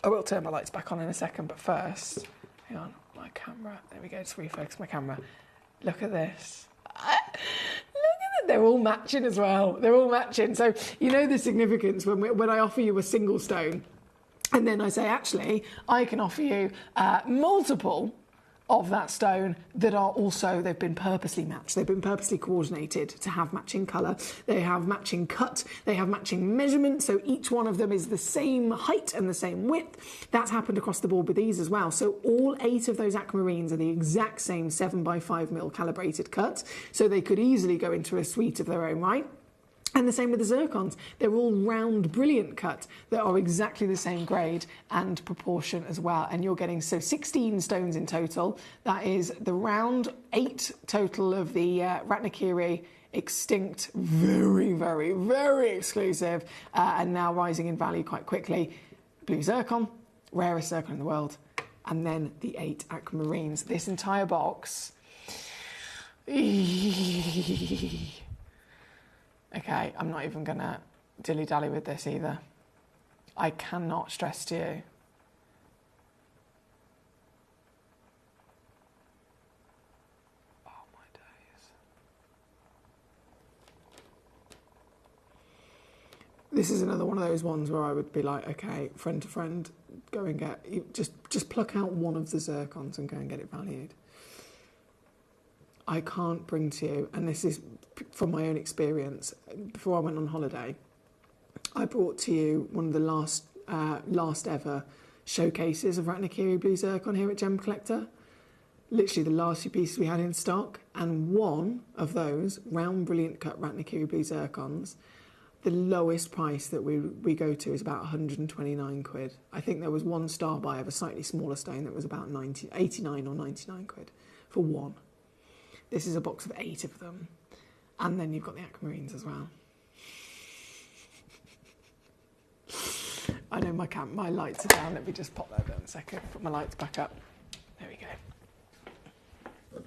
I will turn my lights back on in a second, but first, hang on, my camera, there we go, just refocus my camera. Look at this. Look at it, they're all matching as well. They're all matching. So you know the significance when I offer you a single stone, and then I say, actually, I can offer you multiple of that stone that are also, they've been purposely matched, they've been purposely coordinated to have matching colour, they have matching cut, they have matching measurement, so each one of them is the same height and the same width. That's happened across the board with these as well. So all 8 of those aquamarines are the exact same 7x5mm calibrated cut, so they could easily go into a suite of their own right. And the same with the zircons. They're all round, brilliant cut that are exactly the same grade and proportion as well. And you're getting, so 16 stones in total. That is the round 8 total of the Ratnakiri extinct, very, very, very exclusive, and now rising in value quite quickly. Blue zircon, rarest zircon in the world. And then the 8 aquamarines. This entire box. Okay, I'm not even going to dilly-dally with this either. I cannot stress to you. Oh, my days. This is another one of those ones where I would be like, okay, friend to friend, go and get, just pluck out one of the zircons and go and get it valued. I can't bring to you, and this is from my own experience, before I went on holiday, I brought to you one of the last ever showcases of Ratnakiri Blue Zircon here at Gemcollector. Literally the last few pieces we had in stock, and one of those round brilliant cut Ratnakiri Blue Zircons, the lowest price that we go to is about 129 quid. I think there was one star buy of a slightly smaller stone that was about 89 or 99 quid for one. This is a box of 8 of them. And then you've got the aquamarines as well. I know my lights are down. Let me just pop that down a second. Put my lights back up. There we go.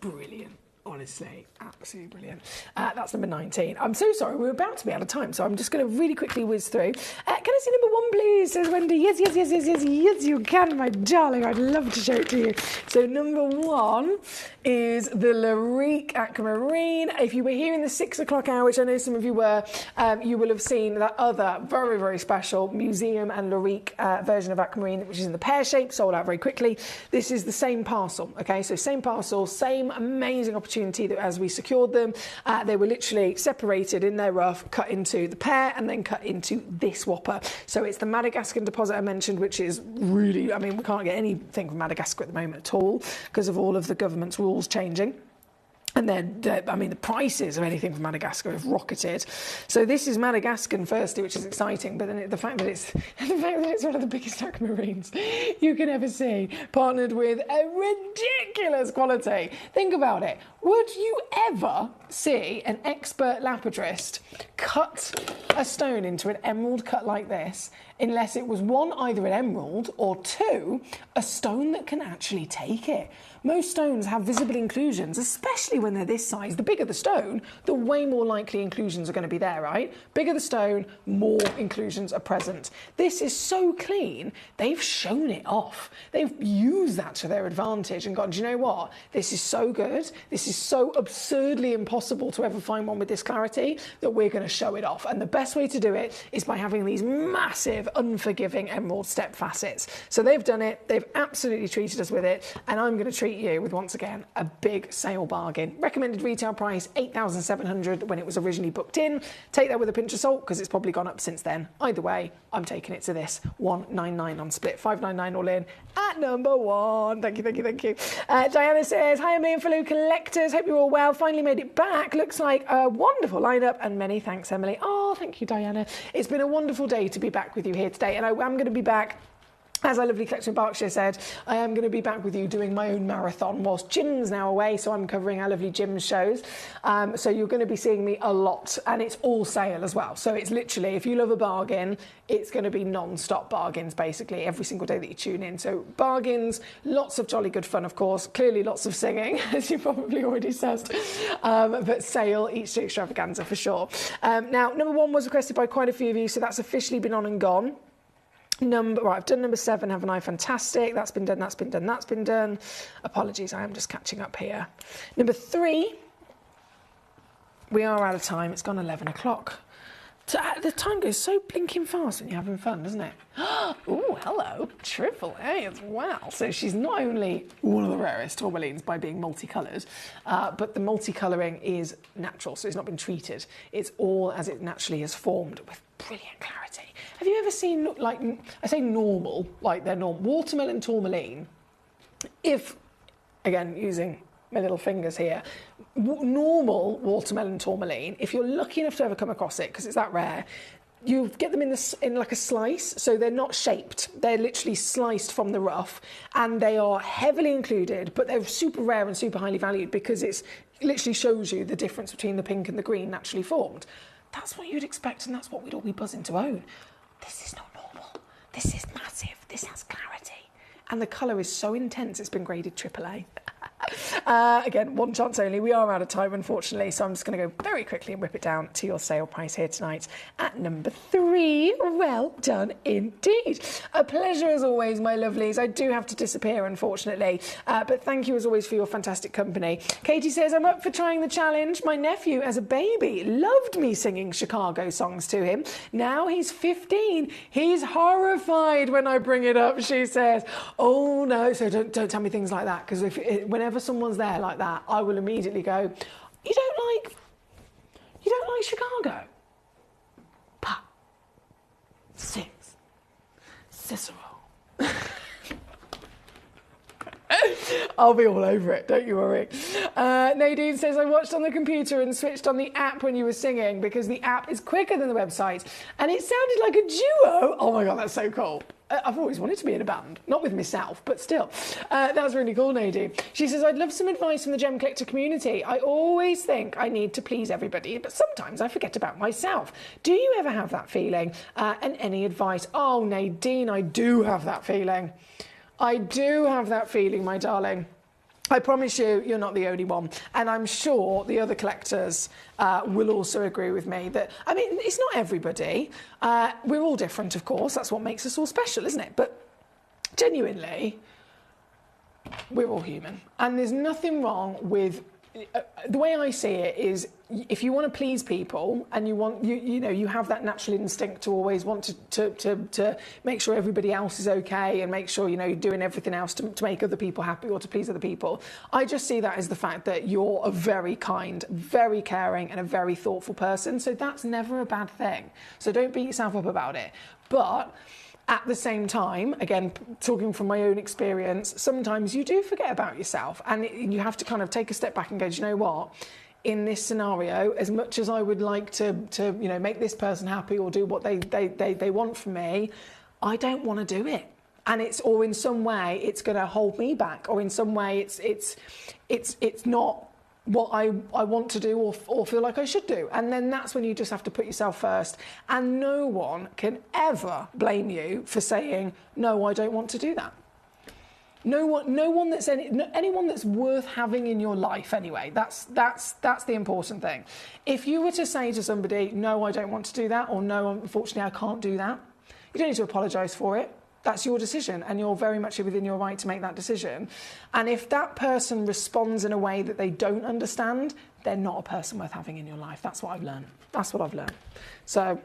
Brilliant. Honestly, absolutely brilliant. That's number 19. I'm so sorry, we're about to be out of time, so I'm just going to really quickly whiz through. Can I see number 1, please? Says Wendy. Yes, you can, my darling. I'd love to show it to you. So number 1 is the Larique Aquamarine. If you were here in the 6 o'clock hour, which I know some of you were, you will have seen that other very, very special museum and Larique version of Aquamarine, which is in the pear shape, sold out very quickly. This is the same parcel, okay? So same parcel, same amazing opportunity that as we secured them, they were literally separated in their rough, cut into the pear, and then cut into this whopper. So it's the Madagascar deposit I mentioned, which is really, I mean, we can't get anything from Madagascar at the moment at all because of all of the government's rules changing. And then, I mean, the prices of anything from Madagascar have rocketed. So this is Madagascan firstly, which is exciting. But then the fact that it's one of the biggest aquamarines you can ever see, partnered with a ridiculous quality. Think about it. Would you ever see an expert lapidrist cut a stone into an emerald cut like this, unless it was 1, either an emerald, or 2, a stone that can actually take it? Most stones have visible inclusions, especially when they're this size. The bigger the stone, the way more likely inclusions are going to be there, right? Bigger the stone, more inclusions are present. This is so clean, they've shown it off. They've used that to their advantage and gone, do you know what? This is so good. This is so absurdly impossible to ever find one with this clarity that we're going to show it off. And the best way to do it is by having these massive, unforgiving emerald step facets. So they've done it. They've absolutely treated us with it. And I'm going to treat you with, once again, a big sale bargain. Recommended retail price, $8,700 when it was originally booked in. Take that with a pinch of salt because it's probably gone up since then. Either way, I'm taking it to this. $199 on split, $599 all in at number 1. Thank you. Diana says, hi, Emily and fellow collectors. Hope you're all well. Finally made it back. Looks like a wonderful lineup, and many thanks, Emily. Oh, thank you, Diana. It's been a wonderful day to be back with you here today, and I am going to be back. As our lovely collector in Berkshire said, I am going to be back with you doing my own marathon whilst Jim's now away, so I'm covering our lovely Jim's shows. So you're going to be seeing me a lot, and it's all sale as well. So it's literally, if you love a bargain, it's going to be non-stop bargains, basically, every single day that you tune in. So bargains, lots of jolly good fun, of course, clearly lots of singing, as you probably already said, but sale, each to extravaganza for sure. Now, number 1 was requested by quite a few of you, so that's officially been on and gone. Right, I've done number 7, haven't I? Fantastic. That's been done. Apologies, I am just catching up here. Number 3, we are out of time. It's gone 11 o'clock. The time goes so blinking fast when you're having fun, doesn't it? Oh, hello, Triple A as well. So she's not only one of the rarest tourmalines by being multicoloured, but the multicolouring is natural, so it's not been treated. It's all as it naturally has formed with brilliant clarity. Have you ever seen, like, I say normal, like they're normal, watermelon tourmaline? If, again, using my little fingers here, normal watermelon tourmaline, if you're lucky enough to ever come across it, because it's that rare, you get them in like a slice, so they're not shaped. They're literally sliced from the rough, and they are heavily included, but they're super rare and super highly valued because it literally shows you the difference between the pink and the green naturally formed. That's what you'd expect, and that's what we'd all be buzzing to own. This is not normal. This is massive. This has clarity. And the colour is so intense, it's been graded AAA. Again, one chance only. We are out of time, unfortunately, so I'm just going to go very quickly and rip it down to your sale price here tonight at number 3. Well done indeed. A pleasure as always, my lovelies. I do have to disappear, unfortunately, but thank you as always for your fantastic company. Katie says, I'm up for trying the challenge. My nephew, as a baby, loved me singing Chicago songs to him. Now he's 15. He's horrified when I bring it up, she says. Oh no, so don't tell me things like that, because whenever someone's there like that, I will immediately go, you don't like Chicago? Pa. 6. Cicero. I'll be all over it, don't you worry. Nadine says, I watched on the computer and switched on the app when you were singing because the app is quicker than the website and it sounded like a duo. Oh my God, that's so cool. I've always wanted to be in a band, not with myself, but still. That's really cool, Nadine. She says, I'd love some advice from the Gem Collector community. I always think I need to please everybody, but sometimes I forget about myself. Do you ever have that feeling? And any advice? Oh, Nadine, I do have that feeling. I do have that feeling, my darling. I promise you, you're not the only one. And I'm sure the other collectors will also agree with me that, I mean, it's not everybody. We're all different, of course. That's what makes us all special, isn't it? But genuinely, we're all human. And there's nothing wrong with... the way I see it is, if you want to please people and you want you have that natural instinct to always want to make sure everybody else is okay and make sure you're doing everything else to make other people happy or to please other people. I just see that as the fact that you're a very kind, very caring and a very thoughtful person. So that's never a bad thing. So don't beat yourself up about it. But at the same time, again, talking from my own experience, sometimes you do forget about yourself and you have to kind of take a step back and go, do you know what? In this scenario, as much as I would like to make this person happy or do what they want from me, I don't want to do it. And or in some way it's going to hold me back, or in some way it's not what I want to do or feel like I should do. And then that's when you just have to put yourself first. And no one can ever blame you for saying, no, I don't want to do that. No one that's anyone that's worth having in your life anyway. That's the important thing. If you were to say to somebody, no, I don't want to do that, or no, unfortunately, I can't do that, you don't need to apologise for it. That's your decision, and you're very much within your right to make that decision. And if that person responds in a way that they don't understand, they're not a person worth having in your life. That's what I've learned. That's what I've learned. So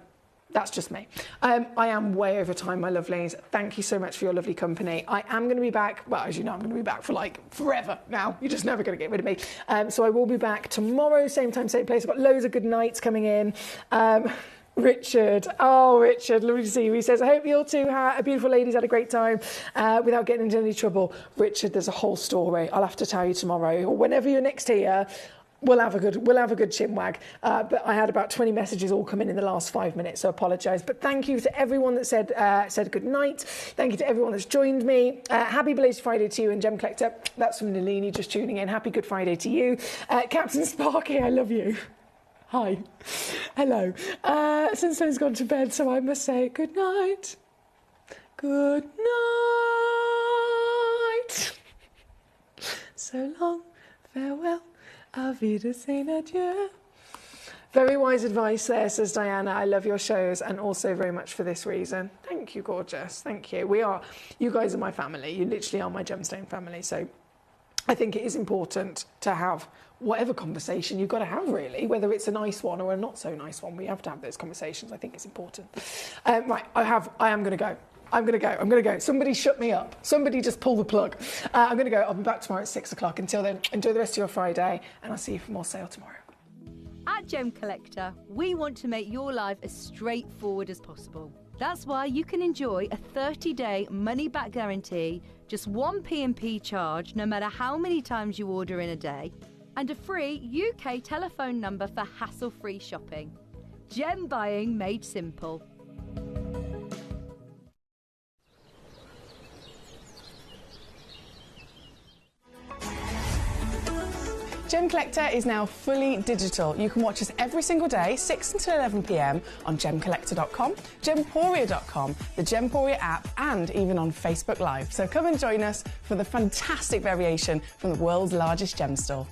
that's just me. I am way over time, my lovelies. Thank you so much for your lovely company. I am going to be back. Well, as you know, I'm going to be back for like forever now. You're just never going to get rid of me. So I will be back tomorrow, same time, same place. I've got loads of good nights coming in. Richard, lovely to see you. He says, I hope you all two beautiful ladies had a great time without getting into any trouble. Richard, there's a whole story. I'll have to tell you tomorrow or whenever you're next here. We'll have a good chinwag. But I had about 20 messages all come in the last 5 minutes, so I apologise. But thank you to everyone that said good night. Thank you to everyone that's joined me. Happy belated Friday to you and Gem Collector. That's from Nalini just tuning in. Happy Good Friday to you. Captain Sparky, I love you. Hi. Hello. Sunstone's gone to bed, so I must say good night. Good night. So long. Farewell. Auf Wiedersehen, adieu. Very wise advice there, says Diana. I love your shows and also very much for this reason. Thank you, gorgeous. Thank you. You guys are my family. You literally are my gemstone family. So I think it is important to have whatever conversation you've got to have, really, whether it's a nice one or a not so nice one. We have to have those conversations. I think it's important. Right, I am going to go. I'm going to go. Somebody shut me up. Somebody just pull the plug. I'm going to go. I'll be back tomorrow at 6 o'clock. Until then, enjoy the rest of your Friday, and I'll see you for more sale tomorrow. At Gem Collector, we want to make your life as straightforward as possible. That's why you can enjoy a 30-day money-back guarantee, just one P&P charge, no matter how many times you order in a day, and a free UK telephone number for hassle-free shopping. Gem buying made simple. Gem Collector is now fully digital. You can watch us every single day, 6 until 11 p.m. on gemcollector.com, gemporia.com, the Gemporia app, and even on Facebook Live. So come and join us for the fantastic variation from the world's largest gem store.